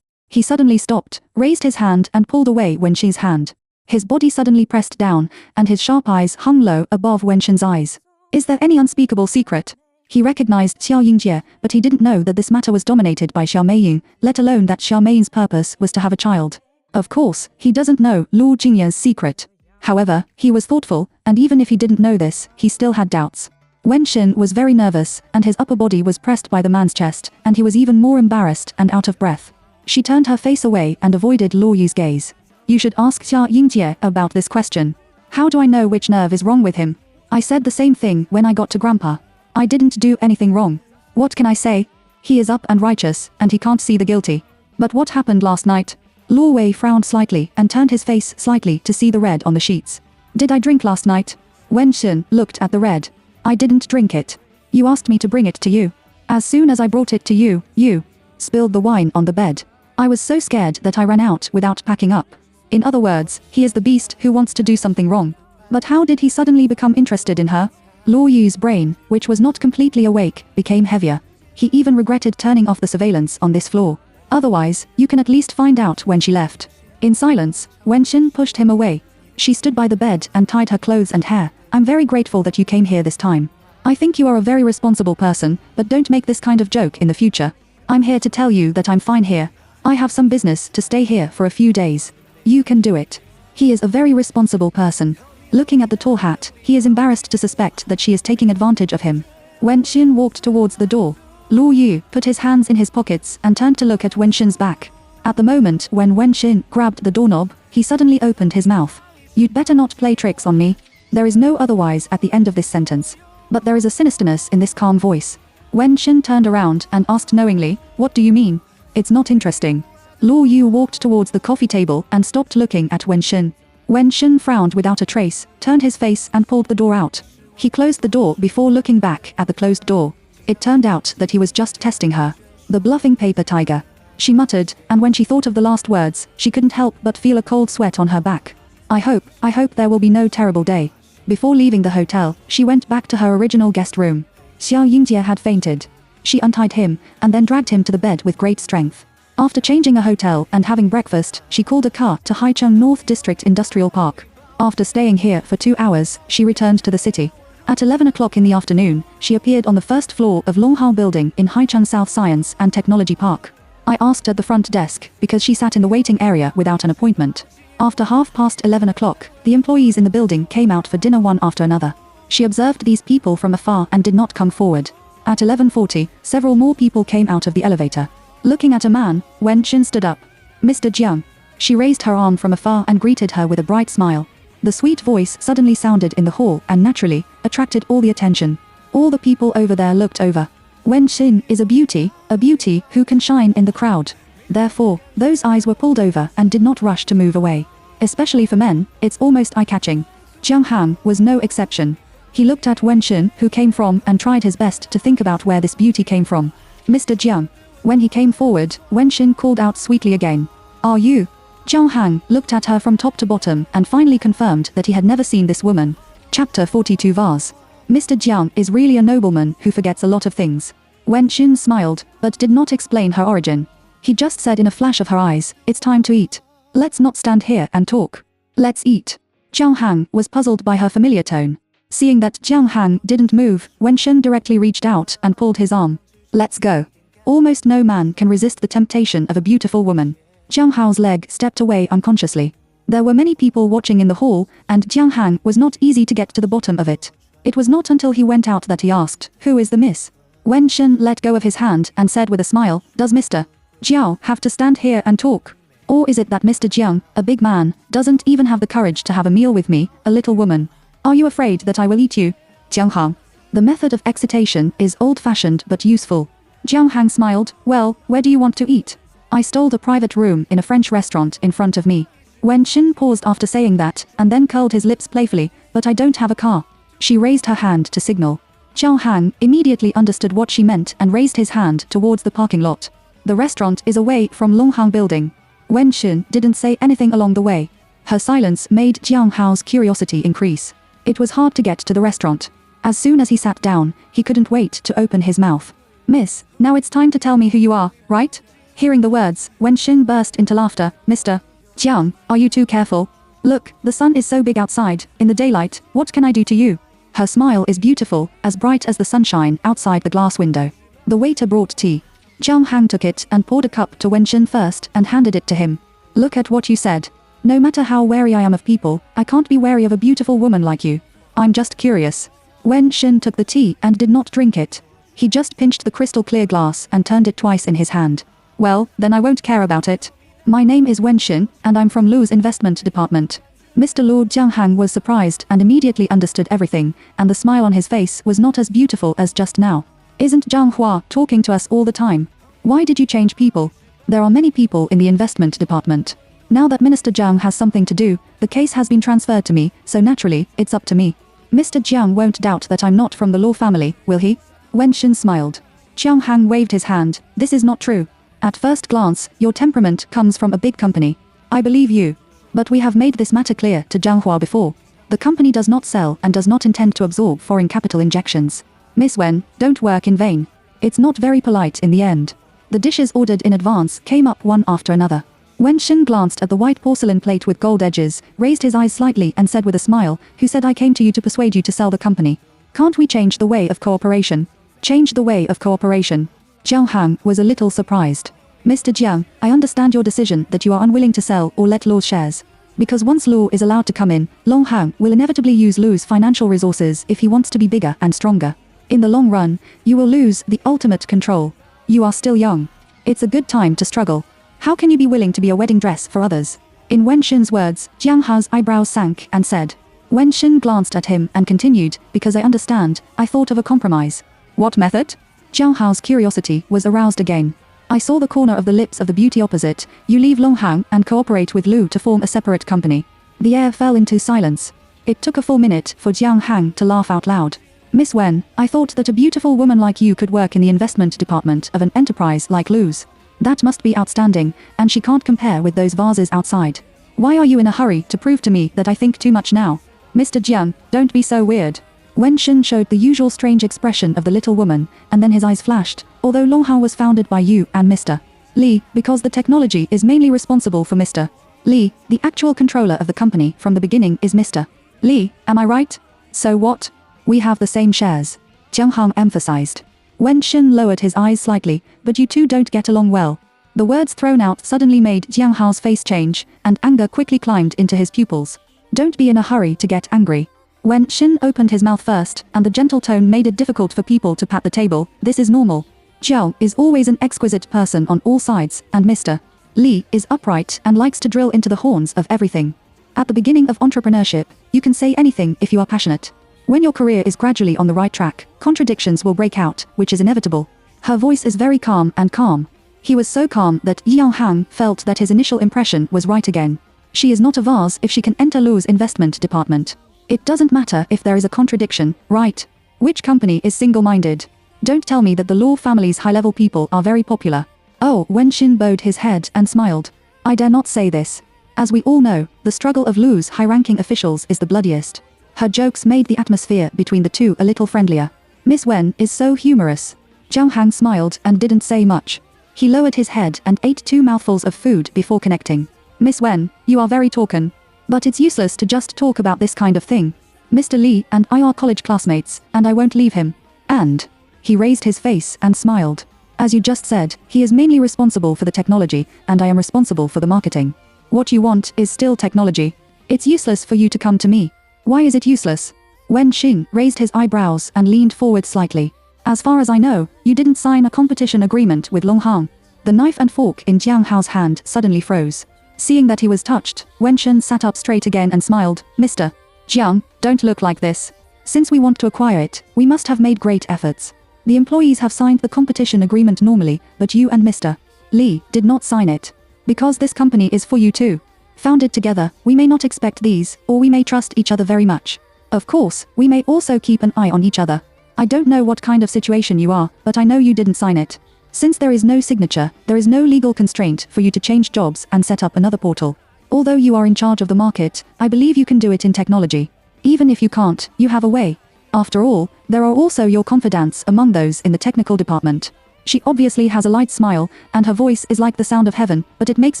He suddenly stopped, raised his hand and pulled away Wenxin's hand. His body suddenly pressed down, and his sharp eyes hung low above Wenxin's eyes. Is there any unspeakable secret? He recognized Xia Yingjie, but he didn't know that this matter was dominated by Xiao Meiyun, let alone that Xiao Meiyun's purpose was to have a child. Of course, he doesn't know Luo Jingye's secret. However, he was thoughtful, and even if he didn't know this, he still had doubts. Wenxin was very nervous, and his upper body was pressed by the man's chest, and he was even more embarrassed and out of breath. She turned her face away and avoided Luo Yu's gaze. You should ask Xia Yingjie about this question. How do I know which nerve is wrong with him? I said the same thing when I got to Grandpa. I didn't do anything wrong. What can I say? He is up and righteous, and he can't see the guilty. But what happened last night? Luo Wei frowned slightly and turned his face slightly to see the red on the sheets. Did I drink last night? Wenxin looked at the red. I didn't drink it. You asked me to bring it to you. As soon as I brought it to you, you spilled the wine on the bed. I was so scared that I ran out without packing up. In other words, he is the beast who wants to do something wrong. But how did he suddenly become interested in her? Luo Yu's brain, which was not completely awake, became heavier. He even regretted turning off the surveillance on this floor. Otherwise, you can at least find out when she left. In silence, Wenxin pushed him away. She stood by the bed and tied her clothes and hair. I'm very grateful that you came here this time. I think you are a very responsible person, but don't make this kind of joke in the future. I'm here to tell you that I'm fine here. I have some business to stay here for a few days. You can do it. He is a very responsible person. Looking at the tall hat, he is embarrassed to suspect that she is taking advantage of him. Wenxin walked towards the door. Luo Yu put his hands in his pockets and turned to look at Wenxin's back. At the moment when Wenxin grabbed the doorknob, he suddenly opened his mouth. You'd better not play tricks on me. There is no otherwise at the end of this sentence. But there is a sinisterness in this calm voice. Wenxin turned around and asked knowingly, what do you mean? It's not interesting. Luo Yu walked towards the coffee table and stopped looking at Wenxin. Wenxin frowned without a trace, turned his face and pulled the door out. He closed the door before looking back at the closed door. It turned out that he was just testing her. The bluffing paper tiger. She muttered, and when she thought of the last words, she couldn't help but feel a cold sweat on her back. I hope there will be no terrible day. Before leaving the hotel, she went back to her original guest room. Xiao Yingjie had fainted. She untied him, and then dragged him to the bed with great strength. After changing a hotel and having breakfast, she called a car to Haicheng North District Industrial Park. After staying here for 2 hours, she returned to the city. At 11 o'clock in the afternoon, she appeared on the first floor of Longhao Building in Haicheng South Science and Technology Park. I asked at the front desk, because she sat in the waiting area without an appointment. After 11:30 o'clock, the employees in the building came out for dinner one after another. She observed these people from afar and did not come forward. At 11:40, several more people came out of the elevator. Looking at a man, Wenxin stood up. Mr. Jiang. She raised her arm from afar and greeted her with a bright smile. The sweet voice suddenly sounded in the hall and naturally attracted all the attention. All the people over there looked over. Wenxin is a beauty who can shine in the crowd. Therefore, those eyes were pulled over and did not rush to move away. Especially for men, it's almost eye-catching. Jiang Han was no exception. He looked at Wenxin, who came from, and tried his best to think about where this beauty came from. Mr. Jiang. When he came forward, Wenxin called out sweetly again. Are you? Jiang Han looked at her from top to bottom and finally confirmed that he had never seen this woman. Chapter 42 Vase. Mr. Jiang is really a nobleman who forgets a lot of things. Wenxin smiled, but did not explain her origin. He just said in a flash of her eyes, it's time to eat. Let's not stand here and talk. Let's eat. Jiang Han was puzzled by her familiar tone. Seeing that Jiang Han didn't move, Wenxin directly reached out and pulled his arm. Let's go. Almost no man can resist the temptation of a beautiful woman. Jiang Hao's leg stepped away unconsciously. There were many people watching in the hall, and Jiang Han was not easy to get to the bottom of it. It was not until he went out that he asked, who is the miss? Wenxin let go of his hand and said with a smile, does Mr. Jiao have to stand here and talk? Or is it that Mr. Jiang, a big man, doesn't even have the courage to have a meal with me, a little woman? Are you afraid that I will eat you? Jiang Han. The method of excitation is old-fashioned but useful. Jiang Han smiled, well, where do you want to eat? I stole a private room in a French restaurant in front of me. Wenxin paused after saying that, and then curled his lips playfully, but I don't have a car. She raised her hand to signal. Jiang Han immediately understood what she meant and raised his hand towards the parking lot. The restaurant is away from Longhang Building. Wenxin didn't say anything along the way. Her silence made Jiang Hao's curiosity increase. It was hard to get to the restaurant. As soon as he sat down, he couldn't wait to open his mouth. Miss, now it's time to tell me who you are, right? Hearing the words, Wenxin burst into laughter. Mr. Jiang, are you too careful? Look, the sun is so big outside, in the daylight, what can I do to you? Her smile is beautiful, as bright as the sunshine outside the glass window. The waiter brought tea. Jiang Han took it and poured a cup to Wenxin first and handed it to him. Look at what you said. No matter how wary I am of people, I can't be wary of a beautiful woman like you. I'm just curious. Wenxin took the tea and did not drink it. He just pinched the crystal clear glass and turned it twice in his hand. Well, then I won't care about it. My name is Wenxin, and I'm from Lu's investment department. Mr. Lord Jiang Han was surprised and immediately understood everything, and the smile on his face was not as beautiful as just now. Isn't Zhang Hua talking to us all the time? Why did you change people? There are many people in the investment department. Now that Minister Jiang has something to do, the case has been transferred to me, so naturally, it's up to me. Mr. Jiang won't doubt that I'm not from the law family, will he? Wenxin smiled. Jiang Han waved his hand. This is not true. At first glance, your temperament comes from a big company. I believe you. But we have made this matter clear to Zhang Hua before. The company does not sell and does not intend to absorb foreign capital injections. Miss Wen, don't work in vain. It's not very polite in the end. The dishes ordered in advance came up one after another. Wen Xin glanced at the white porcelain plate with gold edges, raised his eyes slightly and said with a smile, "Who said I came to you to persuade you to sell the company? Can't we change the way of cooperation?" Change the way of cooperation. Jiang Hang was a little surprised. "Mr. Jiang, I understand your decision that you are unwilling to sell or let Lu's shares. Because once Lu is allowed to come in, Long Hang will inevitably use Lu's financial resources if he wants to be bigger and stronger. In the long run, you will lose the ultimate control. You are still young. It's a good time to struggle. How can you be willing to be a wedding dress for others?" In Wen Xin's words, Jiang Hao's eyebrows sank and said. Wen Xin glanced at him and continued, "Because I understand, I thought of a compromise." "What method?" Jiang Hao's curiosity was aroused again. "I saw the corner of the lips of the beauty opposite. You leave Long Hang and cooperate with Lu to form a separate company." The air fell into silence. It took a full minute for Jiang Hang to laugh out loud. "Miss Wen, I thought that a beautiful woman like you could work in the investment department of an enterprise like Lu's. That must be outstanding, and she can't compare with those vases outside. Why are you in a hurry to prove to me that I think too much now? Mr. Jiang, don't be so weird." Wen Xin showed the usual strange expression of the little woman, and then his eyes flashed, "Although Longhao was founded by you and Mr. Li, because the technology is mainly responsible for Mr. Li, the actual controller of the company from the beginning is Mr. Li, am I right?" "So what? We have the same shares," Jiang Hang emphasized. Wen Xin lowered his eyes slightly, "But you two don't get along well." The words thrown out suddenly made Jiang Hao's face change, and anger quickly climbed into his pupils. "Don't be in a hurry to get angry." Wen Xin opened his mouth first, and the gentle tone made it difficult for people to pat the table. "This is normal. Jiao is always an exquisite person on all sides, and Mr. Li is upright and likes to drill into the horns of everything. At the beginning of entrepreneurship, you can say anything if you are passionate. When your career is gradually on the right track, contradictions will break out, which is inevitable." Her voice is very calm and calm. He was so calm that Jiang Hang felt that his initial impression was right again. She is not a vase if she can enter Lu's investment department. It doesn't matter if there is a contradiction, right? Which company is single-minded? Don't tell me that the Lu family's high-level people are very popular. Oh, Wen Xin bowed his head and smiled. "I dare not say this. As we all know, the struggle of Lu's high-ranking officials is the bloodiest." Her jokes made the atmosphere between the two a little friendlier. "Miss Wen is so humorous." Jiang Hang smiled and didn't say much. He lowered his head and ate 2 mouthfuls of food before connecting. "Miss Wen, you are very talkative. But it's useless to just talk about this kind of thing. Mr. Li and I are college classmates, and I won't leave him. And..." He raised his face and smiled. "As you just said, he is mainly responsible for the technology, and I am responsible for the marketing. What you want is still technology. It's useless for you to come to me." "Why is it useless?" Wen Xing raised his eyebrows and leaned forward slightly. "As far as I know, you didn't sign a competition agreement with Long Hang." The knife and fork in Jiang Hao's hand suddenly froze. Seeing that he was touched, Wen Xin sat up straight again and smiled. "Mr. Jiang, don't look like this. Since we want to acquire it, we must have made great efforts. The employees have signed the competition agreement normally, but you and Mr. Li did not sign it. Because this company is for you too. Founded together, we may not expect these, or we may trust each other very much. Of course, we may also keep an eye on each other. I don't know what kind of situation you are, but I know you didn't sign it. Since there is no signature, there is no legal constraint for you to change jobs and set up another portal. Although you are in charge of the market, I believe you can do it in technology. Even if you can't, you have a way. After all, there are also your confidants among those in the technical department." She obviously has a light smile, and her voice is like the sound of heaven, but it makes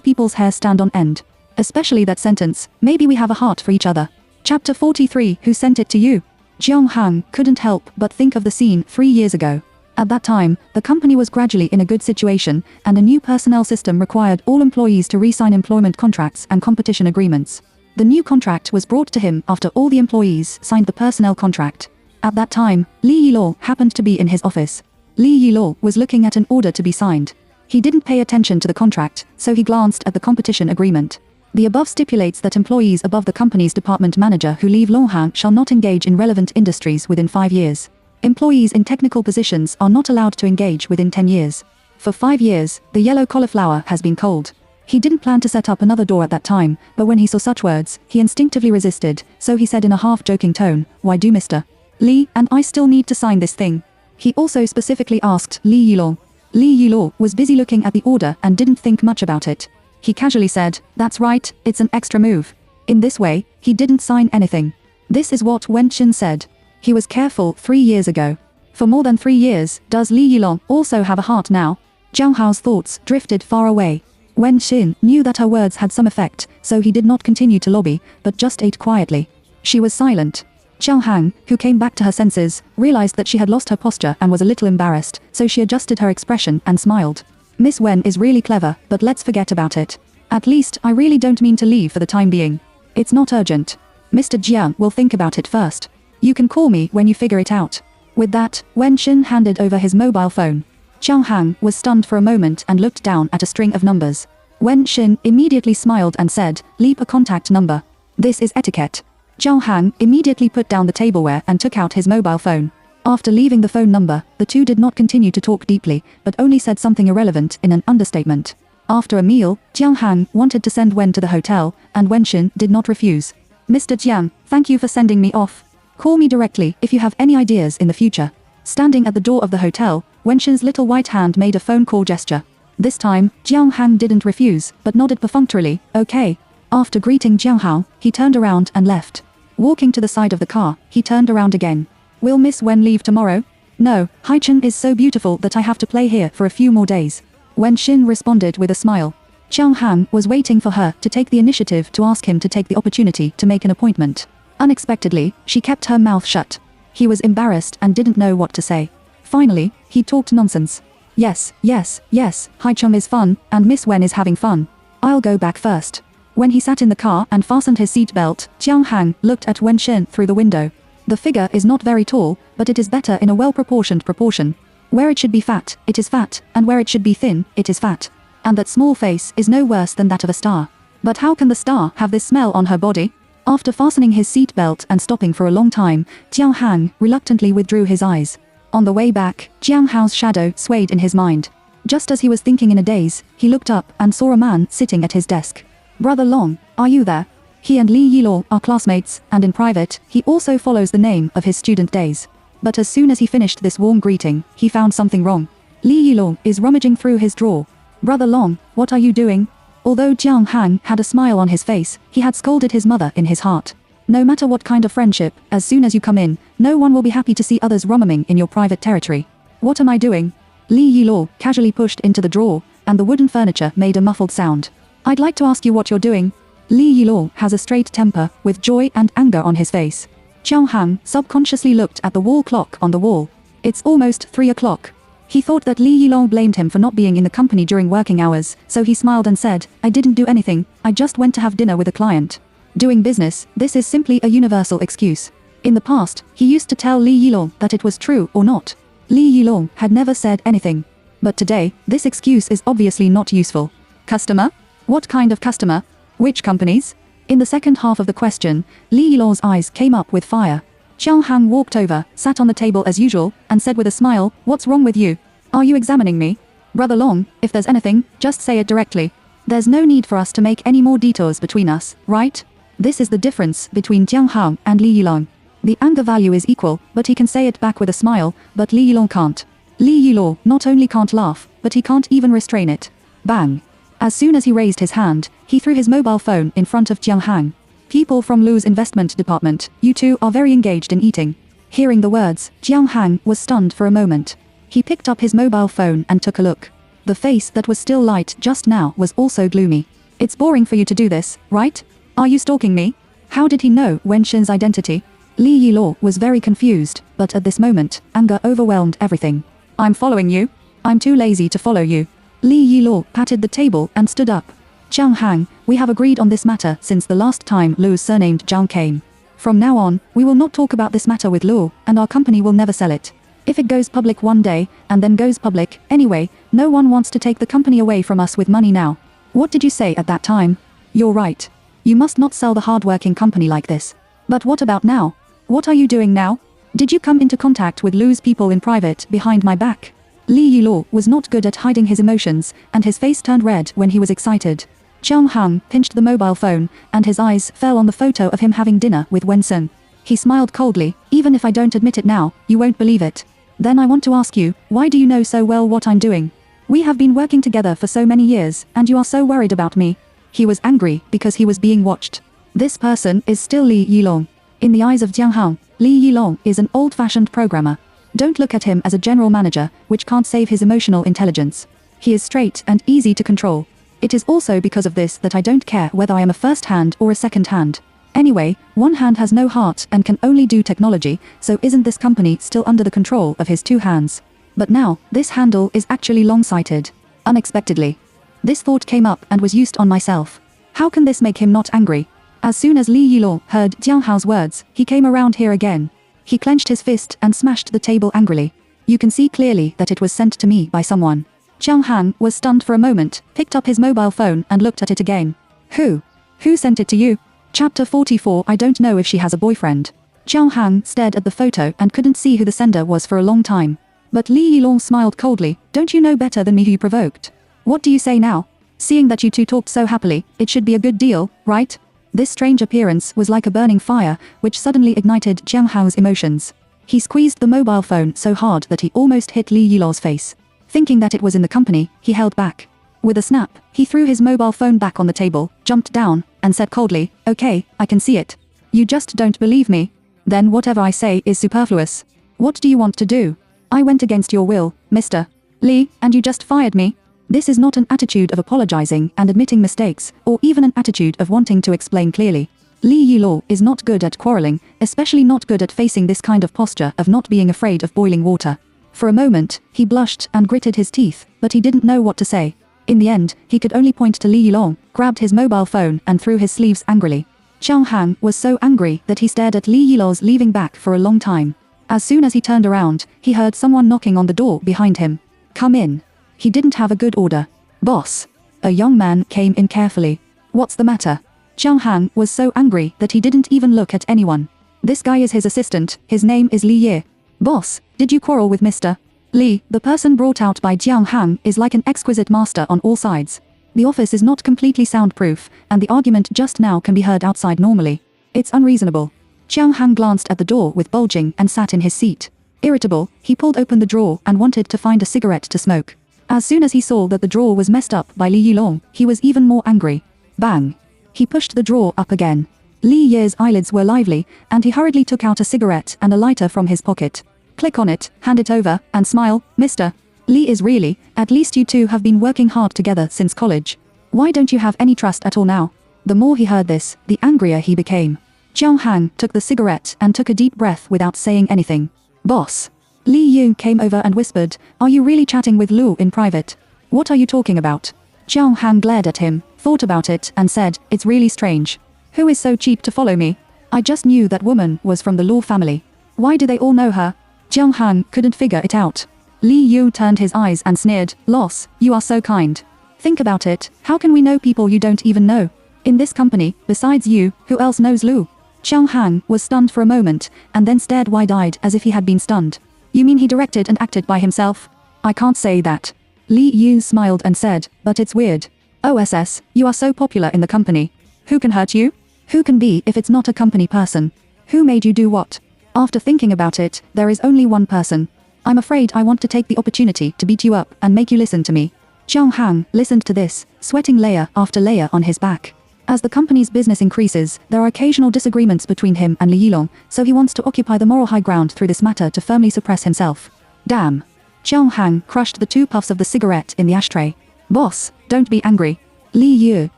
people's hair stand on end. Especially that sentence, "Maybe we have a heart for each other." Chapter 43, Who Sent It to You? Jiang Hang couldn't help but think of the scene 3 years ago. At that time, the company was gradually in a good situation, and a new personnel system required all employees to re-sign employment contracts and competition agreements. The new contract was brought to him after all the employees signed the personnel contract. At that time, Li Yilong happened to be in his office. Li Yilong was looking at an order to be signed. He didn't pay attention to the contract, so he glanced at the competition agreement. The above stipulates that employees above the company's department manager who leave Longhang shall not engage in relevant industries within 5 years. Employees in technical positions are not allowed to engage within 10 years. For 5 years, the yellow cauliflower has been cold. He didn't plan to set up another door at that time, but when he saw such words, he instinctively resisted, so he said in a half-joking tone, "Why do Mr. Li and I still need to sign this thing?" He also specifically asked Li Yilong. Li Yilong was busy looking at the order and didn't think much about it. He casually said, "That's right, it's an extra move." In this way, he didn't sign anything. This is what Wen Xin said. He was careful 3 years ago. For more than 3 years, does Li Yilong also have a heart now? Jiang Hao's thoughts drifted far away. Wen Xin knew that her words had some effect, so he did not continue to lobby, but just ate quietly. She was silent. Jiang Hang, who came back to her senses, realized that she had lost her posture and was a little embarrassed, so she adjusted her expression and smiled. Miss Wen is really clever, but let's forget about it. At least, I really don't mean to leave for the time being. It's not urgent. Mr. Jiang will think about it first. You can call me when you figure it out. With that, Wen Xin handed over his mobile phone. Jiang Hang was stunned for a moment and looked down at a string of numbers. Wen Xin immediately smiled and said, "Leave a contact number. This is etiquette." Jiang Hang immediately put down the tableware and took out his mobile phone. After leaving the phone number, the two did not continue to talk deeply, but only said something irrelevant in an understatement. After a meal, Jiang Hang wanted to send Wen to the hotel, and Wen Xin did not refuse. "Mr. Jiang, thank you for sending me off. Call me directly if you have any ideas in the future." Standing at the door of the hotel, Wen Xin's little white hand made a phone call gesture. This time, Jiang Hang didn't refuse, but nodded perfunctorily, "Okay." After greeting Jiang Hao, he turned around and left. Walking to the side of the car, he turned around again. "Will Miss Wen leave tomorrow?" "No, Haichen is so beautiful that I have to play here for a few more days." Wen Xin responded with a smile. Jiang Hang was waiting for her to take the initiative to ask him to take the opportunity to make an appointment. Unexpectedly, she kept her mouth shut. He was embarrassed and didn't know what to say. Finally, he talked nonsense. Yes, Haicheng is fun, and Miss Wen is having fun. I'll go back first." When he sat in the car and fastened his seat belt, Jiang Hang looked at Wen Xin through the window. The figure is not very tall, but it is better in a well-proportioned proportion. Where it should be fat, it is fat, and where it should be thin, it is fat. And that small face is no worse than that of a star. But how can the star have this smell on her body? After fastening his seat belt and stopping for a long time, Jiang Hang reluctantly withdrew his eyes. On the way back, Jiang Hao's shadow swayed in his mind. Just as he was thinking in a daze, he looked up and saw a man sitting at his desk. "Brother Long, are you there?" He and Li Yilong are classmates, and in private, he also follows the name of his student days. But as soon as he finished this warm greeting, he found something wrong. Li Yilong is rummaging through his drawer. "Brother Long, what are you doing?" Although Jiang Hang had a smile on his face, he had scolded his mother in his heart. No matter what kind of friendship, as soon as you come in, no one will be happy to see others rummaging in your private territory. "What am I doing?" Li Yilong casually pushed into the drawer, and the wooden furniture made a muffled sound. "I'd like to ask you what you're doing." Li Yilong has a straight temper, with joy and anger on his face. Jiang Hang subconsciously looked at the wall clock on the wall. It's almost 3 o'clock. He thought that Li Yilong blamed him for not being in the company during working hours, so he smiled and said, "I didn't do anything, I just went to have dinner with a client." Doing business, this is simply a universal excuse. In the past, he used to tell Li Yilong that it was true or not. Li Yilong had never said anything. But today, this excuse is obviously not useful. "Customer? What kind of customer? Which companies?" In the second half of the question, Li Yilong's eyes came up with fire. Jiang Hang walked over, sat on the table as usual, and said with a smile, "What's wrong with you? Are you examining me?" "Brother Long, if there's anything, just say it directly. There's no need for us to make any more detours between us, right?" This is the difference between Jiang Hang and Li Yilong. The anger value is equal, but he can say it back with a smile, but Li Yilong can't. Li Yilong not only can't laugh, but he can't even restrain it. Bang! As soon as he raised his hand, he threw his mobile phone in front of Jiang Hang. "People from Lu's investment department, you two are very engaged in eating." Hearing the words, Jiang Hang was stunned for a moment. He picked up his mobile phone and took a look. The face that was still light just now was also gloomy. "It's boring for you to do this, right? Are you stalking me?" How did he know Wen Xin's identity? Li Yilong was very confused, but at this moment, anger overwhelmed everything. "I'm following you. I'm too lazy to follow you." Li Yilong patted the table and stood up. "Jiang Hang, we have agreed on this matter since the last time Lu's surnamed Jiang came. From now on, we will not talk about this matter with Lu, and our company will never sell it. If it goes public one day, and then goes public, anyway, no one wants to take the company away from us with money now." "What did you say at that time?" "You're right. You must not sell the hard-working company like this." "But what about now? What are you doing now? Did you come into contact with Lu's people in private behind my back?" Li Yilong was not good at hiding his emotions, and his face turned red when he was excited. Jiang Hang pinched the mobile phone, and his eyes fell on the photo of him having dinner with Wen Sun. He smiled coldly. "Even if I don't admit it now, you won't believe it. Then I want to ask you, why do you know so well what I'm doing? We have been working together for so many years, and you are so worried about me." He was angry because he was being watched. This person is still Li Yilong. In the eyes of Jiang Hang, Li Yilong is an old-fashioned programmer. Don't look at him as a general manager, which can't save his emotional intelligence. He is straight and easy to control. It is also because of this that I don't care whether I am a first hand or a second hand. Anyway, one hand has no heart and can only do technology, so isn't this company still under the control of his two hands? But now, this handle is actually long-sighted. Unexpectedly. This thought came up and was used on myself. How can this make him not angry? As soon as Li Yilong heard Jiang Hao's words, he came around here again. He clenched his fist and smashed the table angrily. You can see clearly that it was sent to me by someone. Jiang Hang was stunned for a moment, picked up his mobile phone and looked at it again. Who? Who sent it to you? Chapter 44. I don't know if she has a boyfriend. Jiang Hang stared at the photo and couldn't see who the sender was for a long time. But Li Yilong smiled coldly. Don't you know better than me who you provoked? What do you say now? Seeing that you two talked so happily, it should be a good deal, right? This strange appearance was like a burning fire, which suddenly ignited Jiang Hao's emotions. He squeezed the mobile phone so hard that he almost hit Li Yilong's face. Thinking that it was in the company, he held back. With a snap, he threw his mobile phone back on the table, jumped down, and said coldly, "Okay, I can see it. You just don't believe me? Then whatever I say is superfluous. What do you want to do? I went against your will, Mr. Li, and you just fired me." This is not an attitude of apologizing and admitting mistakes, or even an attitude of wanting to explain clearly. Li Yilong is not good at quarreling, especially not good at facing this kind of posture of not being afraid of boiling water. For a moment, he blushed and gritted his teeth, but he didn't know what to say. In the end, he could only point to Li Yilong, grabbed his mobile phone and threw his sleeves angrily. Jiang Hang was so angry that he stared at Li Yilong's leaving back for a long time. As soon as he turned around, he heard someone knocking on the door behind him. "Come in." He didn't have a good order. "Boss." A young man came in carefully. "What's the matter?" Jiang Hang was so angry that he didn't even look at anyone. "This guy is his assistant, his name is Li Ye." "Boss, did you quarrel with Mr. Li?" The person brought out by Jiang Hang is like an exquisite master on all sides. The office is not completely soundproof, and the argument just now can be heard outside normally. It's unreasonable. Jiang Hang glanced at the door with bulging and sat in his seat. Irritable, he pulled open the drawer and wanted to find a cigarette to smoke. As soon as he saw that the drawer was messed up by Li Yilong, he was even more angry. Bang! He pushed the drawer up again. Li Ye's eyelids were lively, and he hurriedly took out a cigarette and a lighter from his pocket. Click on it, hand it over, and smile, "Mr. Li is really, at least you two have been working hard together since college. Why don't you have any trust at all now?" The more he heard this, the angrier he became. Jiang Hang took the cigarette and took a deep breath without saying anything. "Boss." Li Yu came over and whispered, "Are you really chatting with Lu in private? What are you talking about?" Jiang Hang glared at him, thought about it, and said, "It's really strange. Who is so cheap to follow me? I just knew that woman was from the Law family. Why do they all know her?" Jiang Hang couldn't figure it out. Li Yu turned his eyes and sneered, "Loss, you are so kind. Think about it, how can we know people you don't even know? In this company, besides you, who else knows Lu?" Jiang Hang was stunned for a moment, and then stared wide-eyed as if he had been stunned. "You mean he directed and acted by himself?" "I can't say that." Li Yu smiled and said, "But it's weird. OSS, you are so popular in the company. Who can hurt you? Who can be if it's not a company person? Who made you do what? After thinking about it, there is only one person. I'm afraid I want to take the opportunity to beat you up and make you listen to me." Jiang Hang listened to this, sweating layer after layer on his back. As the company's business increases, there are occasional disagreements between him and Li Yilong, so he wants to occupy the moral high ground through this matter to firmly suppress himself. Damn. Jiang Hang crushed the 2 puffs of the cigarette in the ashtray. "Boss, don't be angry." Li Yu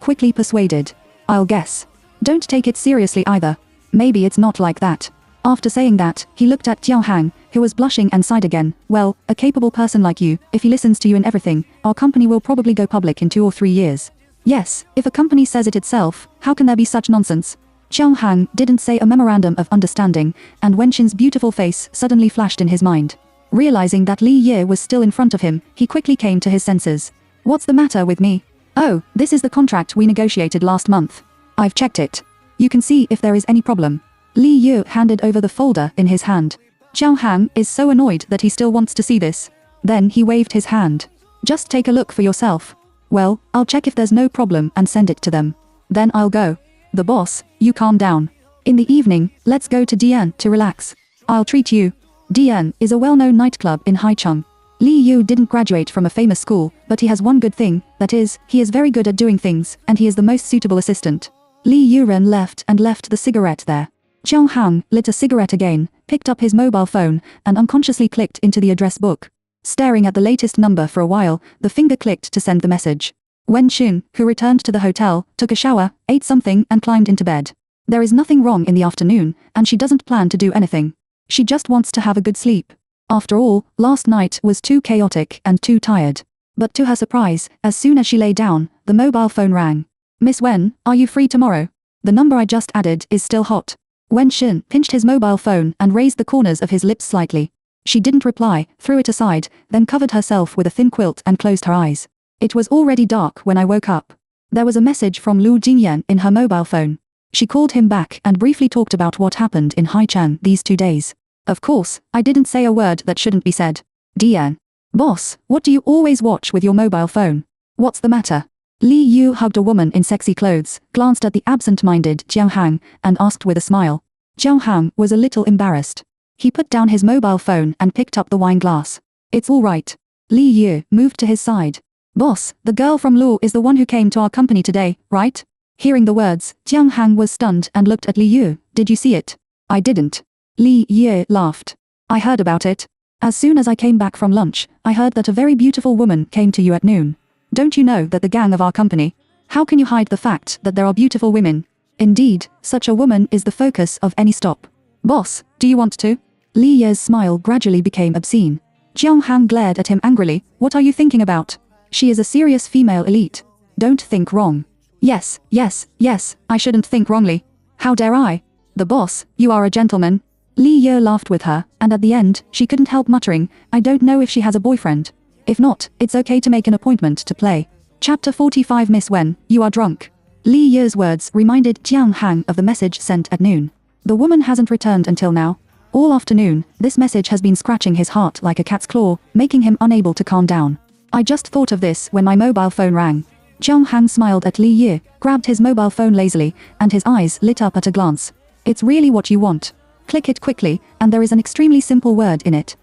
quickly persuaded. "I'll guess. Don't take it seriously either. Maybe it's not like that." After saying that, he looked at Jiang Hang, who was blushing and sighed again. "Well, a capable person like you, if he listens to you in everything, our company will probably go public in 2 or 3 years. Yes, if a company says it itself, how can there be such nonsense?" Jiang Hang didn't say a memorandum of understanding, and Wenshin's beautiful face suddenly flashed in his mind. Realizing that Li Ye was still in front of him, he quickly came to his senses. "What's the matter with me?" "Oh, this is the contract we negotiated last month. I've checked it. You can see if there is any problem." Li Yu handed over the folder in his hand. Jiang Hang is so annoyed that he still wants to see this. Then he waved his hand. "Just take a look for yourself." "Well, I'll check if there's no problem and send it to them. Then I'll go." "The boss, you calm down. In the evening, let's go to Dian to relax. I'll treat you." Dian is a well-known nightclub in Haicheng. Li Yu didn't graduate from a famous school, but he has one good thing, that is, he is very good at doing things, and he is the most suitable assistant. Li Yuren left the cigarette there. Jiang Han lit a cigarette again, picked up his mobile phone, and unconsciously clicked into the address book. Staring at the latest number for a while, the finger clicked to send the message. Wen Xin, who returned to the hotel, took a shower, ate something and climbed into bed. There is nothing wrong in the afternoon, and she doesn't plan to do anything. She just wants to have a good sleep. After all, last night was too chaotic and too tired. But to her surprise, as soon as she lay down, the mobile phone rang. Miss Wen, are you free tomorrow? The number I just added is still hot. Wen Xin pinched his mobile phone and raised the corners of his lips slightly. She didn't reply, threw it aside, then covered herself with a thin quilt and closed her eyes. It was already dark when I woke up. There was a message from Lu Jingyan in her mobile phone. She called him back and briefly talked about what happened in Haicheng these 2 days. Of course, I didn't say a word that shouldn't be said. Dian. Boss, what do you always watch with your mobile phone? What's the matter? Li Yu hugged a woman in sexy clothes, glanced at the absent-minded Jiang Han, and asked with a smile. Jiang Han was a little embarrassed. He put down his mobile phone and picked up the wine glass. It's all right. Li Yu moved to his side. Boss, the girl from Lu is the one who came to our company today, right? Hearing the words, Jiang Han was stunned and looked at Li Yu. Did you see it? I didn't. Li Yu laughed. I heard about it. As soon as I came back from lunch, I heard that a very beautiful woman came to you at noon. Don't you know that the gang of our company? How can you hide the fact that there are beautiful women? Indeed, such a woman is the focus of any stop. Boss, do you want to? Li Ye's smile gradually became obscene. Jiang Han glared at him angrily. What are you thinking about? She is a serious female elite. Don't think wrong. Yes, I shouldn't think wrongly. How dare I? The boss, you are a gentleman. Li Ye laughed with her, and at the end, she couldn't help muttering, I don't know if she has a boyfriend. If not, it's okay to make an appointment to play. Chapter 45 Miss Wen, you are drunk. Li Ye's words reminded Jiang Han of the message sent at noon. The woman hasn't returned until now. All afternoon, this message has been scratching his heart like a cat's claw, making him unable to calm down. I just thought of this when my mobile phone rang. Jiang Han smiled at Li Ye, grabbed his mobile phone lazily, and his eyes lit up at a glance. It's really what you want. Click it quickly, and there is an extremely simple word in it.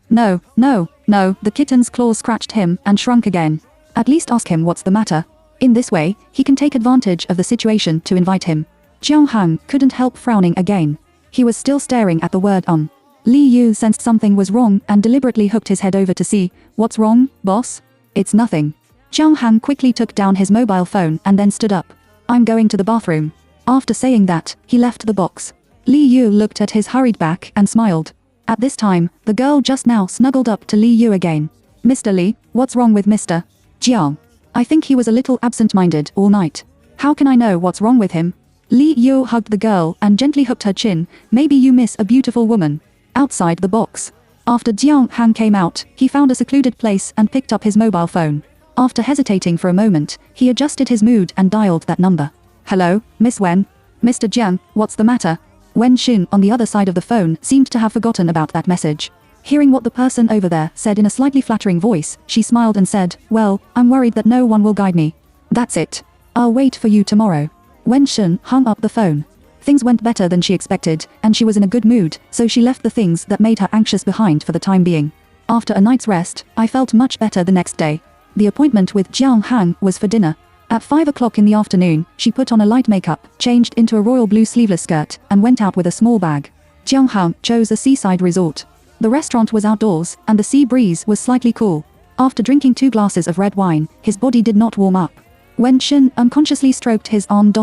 No, the kitten's claws scratched him and shrunk again. At least ask him what's the matter. In this way, he can take advantage of the situation to invite him. Jiang Han couldn't help frowning again. He was still staring at the word Li Yu sensed something was wrong and deliberately hooked his head over to see. What's wrong, boss? It's nothing. Jiang Han quickly took down his mobile phone and then stood up. I'm going to the bathroom. After saying that, he left the box. Li Yu looked at his hurried back and smiled. At this time, the girl just now snuggled up to Li Yu again. Mr. Li, what's wrong with Mr. Jiang? I think he was a little absent-minded all night. How can I know what's wrong with him? Li Yu hugged the girl and gently hooked her chin. Maybe you miss a beautiful woman. Outside the box. After Jiang Han came out, he found a secluded place and picked up his mobile phone. After hesitating for a moment, he adjusted his mood and dialed that number. Hello, Miss Wen. Mr. Jiang, what's the matter? Wen Xin on the other side of the phone seemed to have forgotten about that message. Hearing what the person over there said in a slightly flattering voice, she smiled and said, well, I'm worried that no one will guide me. That's it. I'll wait for you tomorrow. Wen Xin hung up the phone. Things went better than she expected, and she was in a good mood, so she left the things that made her anxious behind for the time being. After a night's rest, I felt much better the next day. The appointment with Jiang Han was for dinner. At 5 o'clock in the afternoon, she put on a light makeup, changed into a royal blue sleeveless skirt, and went out with a small bag. Jiang Han chose a seaside resort. The restaurant was outdoors, and the sea breeze was slightly cool. After drinking 2 glasses of red wine, his body did not warm up. Wen Xin unconsciously stroked his arm.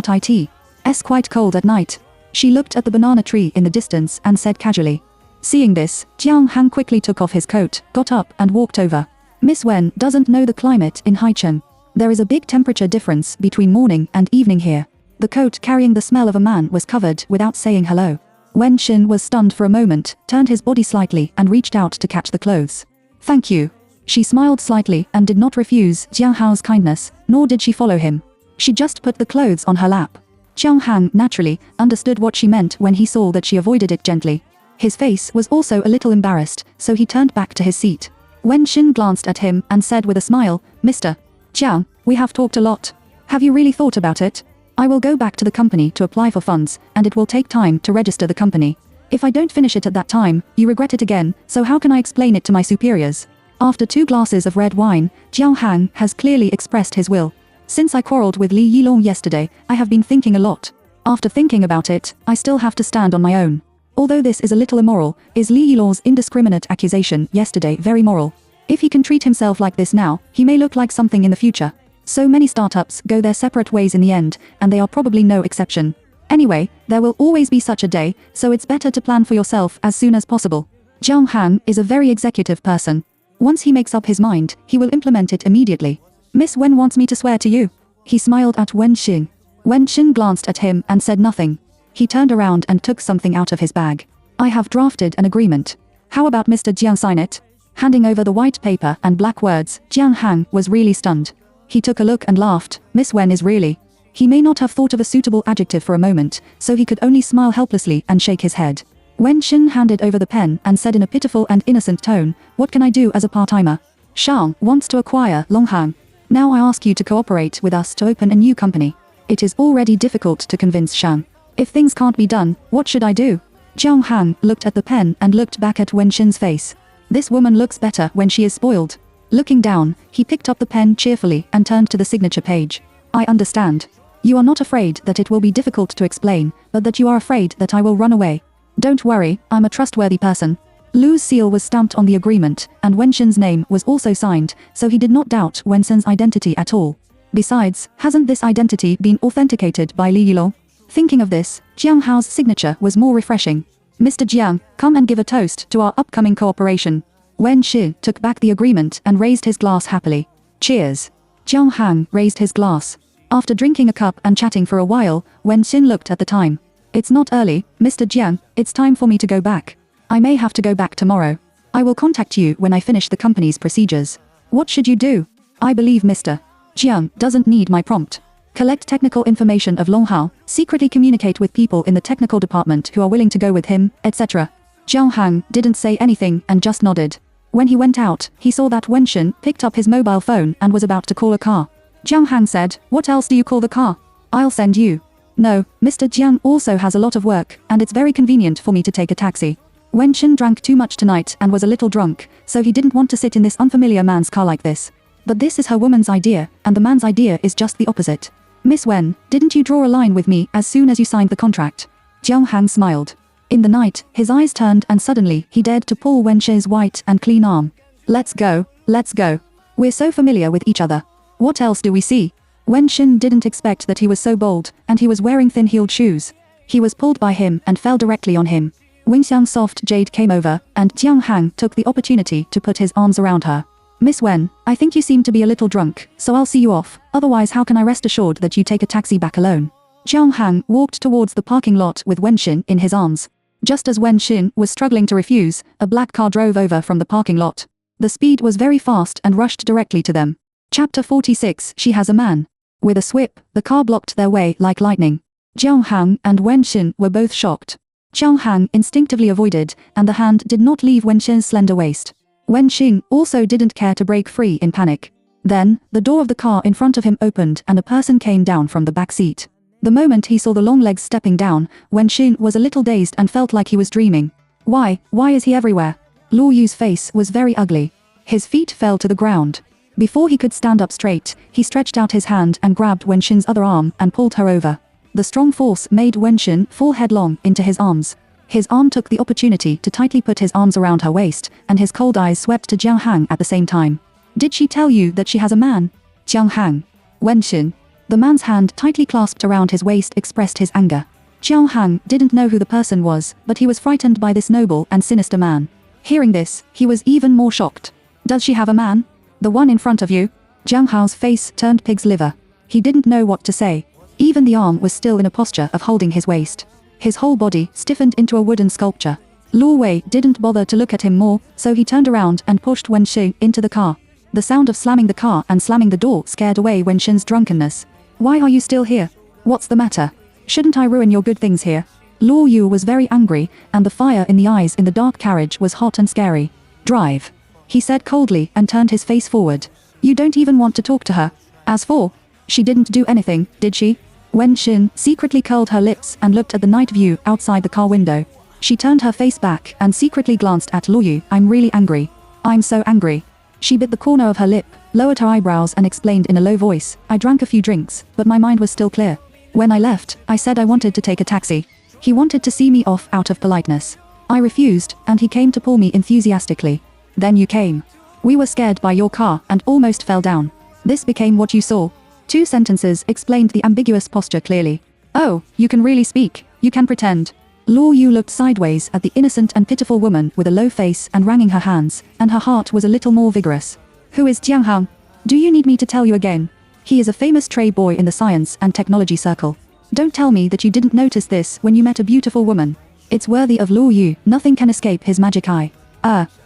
It's quite cold at night. She looked at the banana tree in the distance and said casually. Seeing this, Jiang Han quickly took off his coat, got up and walked over. Miss Wen doesn't know the climate in Haicheng. There is a big temperature difference between morning and evening here. The coat carrying the smell of a man was covered without saying hello. Wen Xin was stunned for a moment, turned his body slightly and reached out to catch the clothes. Thank you. She smiled slightly and did not refuse Jiang Hao's kindness, nor did she follow him. She just put the clothes on her lap. Jiang Han naturally understood what she meant when he saw that she avoided it gently. His face was also a little embarrassed, so he turned back to his seat. Wen Xin glanced at him and said with a smile, Mr. Jiang, we have talked a lot. Have you really thought about it? I will go back to the company to apply for funds, and it will take time to register the company. If I don't finish it at that time, you regret it again, so how can I explain it to my superiors? After 2 glasses of red wine, Jiang Han has clearly expressed his will. Since I quarreled with Li Yilong yesterday, I have been thinking a lot. After thinking about it, I still have to stand on my own. Although this is a little immoral, is Li Yilaw's indiscriminate accusation yesterday very moral? If he can treat himself like this now, he may look like something in the future. So many startups go their separate ways in the end, and they are probably no exception. Anyway, there will always be such a day, so it's better to plan for yourself as soon as possible. Jiang Han is a very executive person. Once he makes up his mind, he will implement it immediately. Miss Wen wants me to swear to you. He smiled at Wen Xin. Wen Xin glanced at him and said nothing. He turned around and took something out of his bag. I have drafted an agreement. How about Mr. Jiang sign it? Handing over the white paper and black words, Jiang Han was really stunned. He took a look and laughed. Miss Wen is really... He may not have thought of a suitable adjective for a moment, so he could only smile helplessly and shake his head. Wen Xin handed over the pen and said in a pitiful and innocent tone, "What can I do as a part-timer? Shang wants to acquire Longhang. Now I ask you to cooperate with us to open a new company. It is already difficult to convince Shang. If things can't be done, what should I do?" Jiang Han looked at the pen and looked back at Wen Xin's face. This woman looks better when she is spoiled. Looking down, he picked up the pen cheerfully and turned to the signature page. I understand. You are not afraid that it will be difficult to explain, but that you are afraid that I will run away. Don't worry, I'm a trustworthy person. Lu's seal was stamped on the agreement, and Wen Xin's name was also signed, so he did not doubt Wen Xin's identity at all. Besides, hasn't this identity been authenticated by Li Yilaw? Thinking of this, Jiang Hao's signature was more refreshing. Mr. Jiang, come and give a toast to our upcoming cooperation. Wen Shi took back the agreement and raised his glass happily. Cheers. Jiang Han raised his glass. After drinking a cup and chatting for a while, Wen Xin looked at the time. It's not early, Mr. Jiang, it's time for me to go back. I may have to go back tomorrow. I will contact you when I finish the company's procedures. What should you do? I believe Mr. Jiang doesn't need my prompt. Collect technical information of Longhao, secretly communicate with people in the technical department who are willing to go with him, etc. Jiang Han didn't say anything and just nodded. When he went out, he saw that Wen Xin picked up his mobile phone and was about to call a car. Jiang Han said, "What else do you call the car? I'll send you." No, Mr. Jiang also has a lot of work, and it's very convenient for me to take a taxi. Wen Xin drank too much tonight and was a little drunk, so he didn't want to sit in this unfamiliar man's car like this. But this is her woman's idea, and the man's idea is just the opposite. Miss Wen, didn't you draw a line with me as soon as you signed the contract? Jiang Han smiled. In the night, his eyes turned and suddenly he dared to pull Wen Xi's white and clean arm. Let's go, let's go. We're so familiar with each other. What else do we see? Wen Xin didn't expect that he was so bold, and he was wearing thin-heeled shoes. He was pulled by him and fell directly on him. Wingxiang's soft jade came over, and Jiang Han took the opportunity to put his arms around her. Miss Wen, I think you seem to be a little drunk, so I'll see you off, otherwise how can I rest assured that you take a taxi back alone? Jiang Han walked towards the parking lot with Wen Xin in his arms. Just as Wen Xin was struggling to refuse, a black car drove over from the parking lot. The speed was very fast and rushed directly to them. Chapter 46, She Has a Man. With a swip, the car blocked their way like lightning. Jiang Han and Wen Xin were both shocked. Jiang Han instinctively avoided, and the hand did not leave Wen Xin's slender waist. Wen Xin also didn't care to break free in panic. Then, the door of the car in front of him opened and a person came down from the back seat. The moment he saw the long legs stepping down, Wen Xin was a little dazed and felt like he was dreaming. Why is he everywhere? Luo Yu's face was very ugly. His feet fell to the ground. Before he could stand up straight, he stretched out his hand and grabbed Wen Xin's other arm and pulled her over. The strong force made Wen Xin fall headlong into his arms. His arm took the opportunity to tightly put his arms around her waist, and his cold eyes swept to Jiang Han at the same time. Did she tell you that she has a man? Jiang Han. Wen Xin. The man's hand tightly clasped around his waist expressed his anger. Jiang Han didn't know who the person was, but he was frightened by this noble and sinister man. Hearing this, he was even more shocked. Does she have a man? The one in front of you? Jiang Hao's face turned pig's liver. He didn't know what to say. Even the arm was still in a posture of holding his waist. His whole body stiffened into a wooden sculpture. Luo Wei didn't bother to look at him more, so he turned around and pushed Wen Xin into the car. The sound of slamming the car and slamming the door scared away Wen Xin's drunkenness. Why are you still here? What's the matter? Shouldn't I ruin your good things here? Luo Yu was very angry, and the fire in the eyes in the dark carriage was hot and scary. Drive. He said coldly and turned his face forward. You don't even want to talk to her. As for, she didn't do anything, did she? Wen Xin secretly curled her lips and looked at the night view outside the car window. She turned her face back and secretly glanced at Luo Yu. I'm really angry. I'm so angry. She bit the corner of her lip, lowered her eyebrows and explained in a low voice, I drank a few drinks, but my mind was still clear. When I left, I said I wanted to take a taxi. He wanted to see me off out of politeness. I refused, and he came to pull me enthusiastically. Then you came. We were scared by your car and almost fell down. This became what you saw. 2 sentences explained the ambiguous posture clearly. Oh, you can really speak. You can pretend. Luo Yu looked sideways at the innocent and pitiful woman with a low face and wringing her hands, and her heart was a little more vigorous. Who is Jiang Hang? Do you need me to tell you again? He is a famous Trey boy in the science and technology circle. Don't tell me that you didn't notice this when you met a beautiful woman. It's worthy of Luo Yu, nothing can escape his magic eye.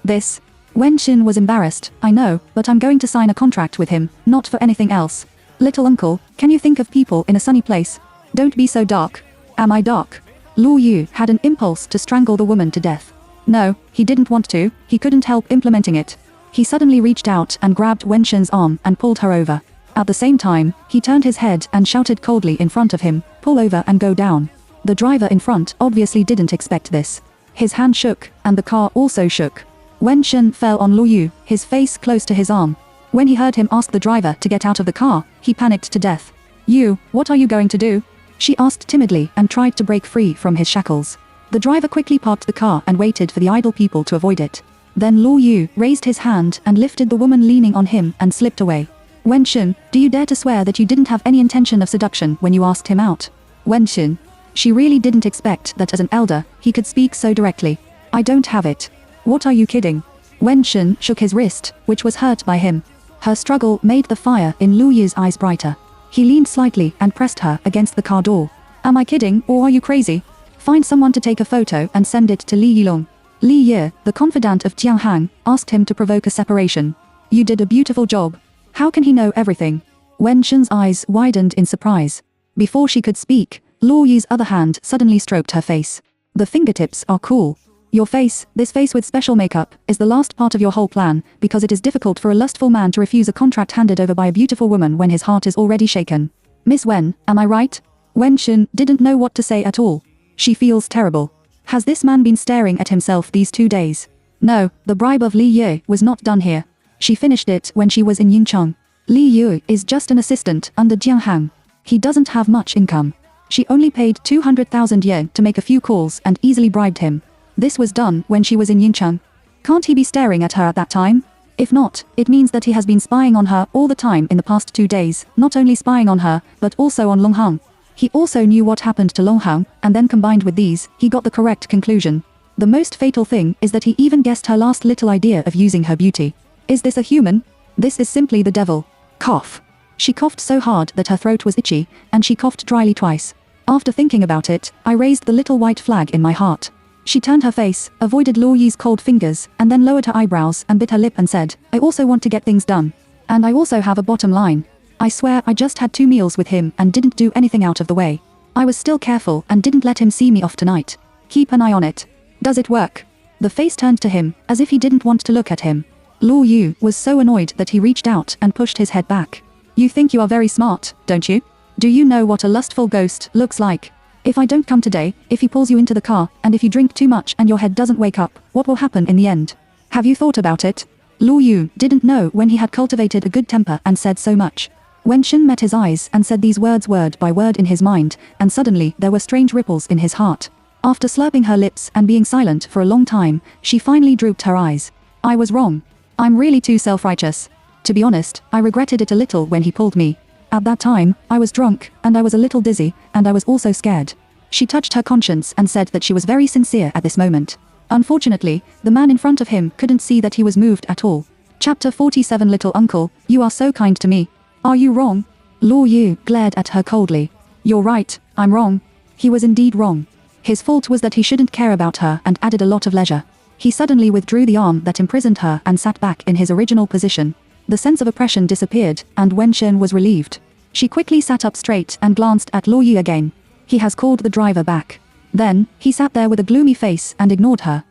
This. Wen Xin was embarrassed, I know, but I'm going to sign a contract with him, not for anything else. Little uncle, can you think of people in a sunny place? Don't be so dark. Am I dark? Luo Yu had an impulse to strangle the woman to death. No, he didn't want to, he couldn't help implementing it. He suddenly reached out and grabbed Wen Xin's arm and pulled her over. At the same time, he turned his head and shouted coldly in front of him, pull over and go down. The driver in front obviously didn't expect this. His hand shook, and the car also shook. Wen Xin fell on Luo Yu, his face close to his arm. When he heard him ask the driver to get out of the car, he panicked to death. You, what are you going to do? She asked timidly and tried to break free from his shackles. The driver quickly parked the car and waited for the idle people to avoid it. Then Luo Yu raised his hand and lifted the woman leaning on him and slipped away. Wen Xin, do you dare to swear that you didn't have any intention of seduction when you asked him out? Wen Xin. She really didn't expect that as an elder, he could speak so directly. I don't have it. What are you kidding? Wen Xin shook his wrist, which was hurt by him. Her struggle made the fire in Luo Yu's eyes brighter. He leaned slightly and pressed her against the car door. Am I kidding, or are you crazy? Find someone to take a photo and send it to Li Yilong. Li Ye, the confidant of Jiang Hang, asked him to provoke a separation. You did a beautiful job. How can he know everything? Wen Xin's eyes widened in surprise. Before she could speak, Luo Yu's other hand suddenly stroked her face. The fingertips are cool. Your face, this face with special makeup, is the last part of your whole plan, because it is difficult for a lustful man to refuse a contract handed over by a beautiful woman when his heart is already shaken. Miss Wen, am I right? Wen Xin didn't know what to say at all. She feels terrible. Has this man been staring at himself these 2 days? No, the bribe of Li Yu was not done here. She finished it when she was in Yincheng. Li Yu is just an assistant under Jiang Hang. He doesn't have much income. She only paid 200,000 yen to make a few calls and easily bribed him. This was done when she was in Yincheng. Can't he be staring at her at that time? If not, it means that he has been spying on her all the time in the past 2 days, not only spying on her, but also on Longhang. He also knew what happened to Longhang, and then combined with these, he got the correct conclusion. The most fatal thing is that he even guessed her last little idea of using her beauty. Is this a human? This is simply the devil. Cough. She coughed so hard that her throat was itchy, and she coughed dryly twice. After thinking about it, I raised the little white flag in my heart. She turned her face, avoided Luo Yu's cold fingers, and then lowered her eyebrows and bit her lip and said, I also want to get things done. And I also have a bottom line. I swear I just had 2 meals with him and didn't do anything out of the way. I was still careful and didn't let him see me off tonight. Keep an eye on it. Does it work? The face turned to him, as if he didn't want to look at him. Luo Yu was so annoyed that he reached out and pushed his head back. You think you are very smart, don't you? Do you know what a lustful ghost looks like? If I don't come today, if he pulls you into the car, and if you drink too much and your head doesn't wake up, what will happen in the end? Have you thought about it? Luo Yu didn't know when he had cultivated a good temper and said so much. Wen Xin met his eyes and said these words word by word in his mind, and suddenly there were strange ripples in his heart. After slurping her lips and being silent for a long time, she finally drooped her eyes. I was wrong. I'm really too self-righteous. To be honest, I regretted it a little when he pulled me. At that time, I was drunk, and I was a little dizzy, and I was also scared. She touched her conscience and said that she was very sincere at this moment. Unfortunately, the man in front of him couldn't see that he was moved at all. Chapter 47 Little Uncle, you are so kind to me. Are you wrong? Luo Yu glared at her coldly. You're right, I'm wrong. He was indeed wrong. His fault was that he shouldn't care about her and added a lot of leisure. He suddenly withdrew the arm that imprisoned her and sat back in his original position. The sense of oppression disappeared, and Wen Xin was relieved. She quickly sat up straight and glanced at Luo Yu again. He has called the driver back. Then, he sat there with a gloomy face and ignored her.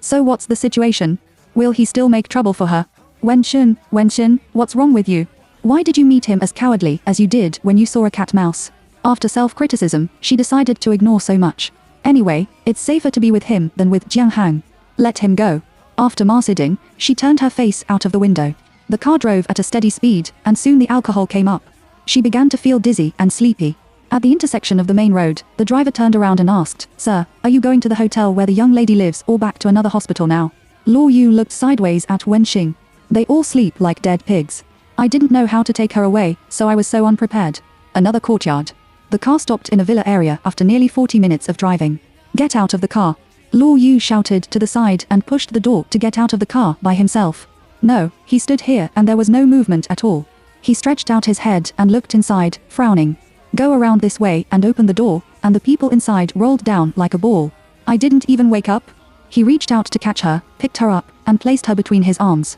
So what's the situation? Will he still make trouble for her? Wen Xin, what's wrong with you? Why did you meet him as cowardly as you did when you saw a cat mouse? After self-criticism, she decided to ignore so much. Anyway, it's safer to be with him than with Jiang Hang. Let him go. After marsiding, she turned her face out of the window. The car drove at a steady speed, and soon the alcohol came up. She began to feel dizzy and sleepy. At the intersection of the main road, the driver turned around and asked, "Sir, are you going to the hotel where the young lady lives or back to another hospital now?" Luo Yu looked sideways at Wenxin. "They all sleep like dead pigs. I didn't know how to take her away, so I was so unprepared." Another courtyard. The car stopped in a villa area after nearly 40 minutes of driving. "Get out of the car!" Luo Yu shouted to the side and pushed the door to get out of the car by himself. No, he stood here and there was no movement at all. He stretched out his head and looked inside, frowning. "Go around this way and open the door," and the people inside rolled down like a ball. "I didn't even wake up." He reached out to catch her, picked her up, and placed her between his arms.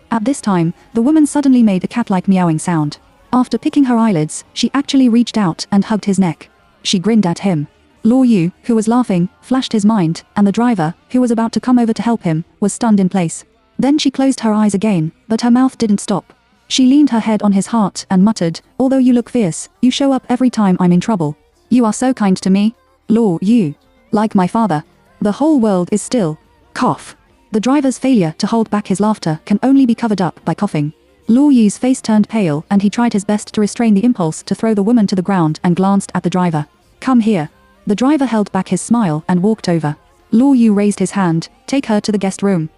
At this time, the woman suddenly made a cat-like meowing sound. After picking her eyelids, she actually reached out and hugged his neck. She grinned at him. Luo Yu, who was laughing, flashed his mind, and the driver, who was about to come over to help him, was stunned in place. Then she closed her eyes again, but her mouth didn't stop. She leaned her head on his heart and muttered, "Although you look fierce, you show up every time I'm in trouble. You are so kind to me. Luo Yu. Like my father. The whole world is still." Cough. The driver's failure to hold back his laughter can only be covered up by coughing. Luo Yu's face turned pale and he tried his best to restrain the impulse to throw the woman to the ground and glanced at the driver. "Come here." The driver held back his smile and walked over. Luo Yu raised his hand, "Take her to the guest room."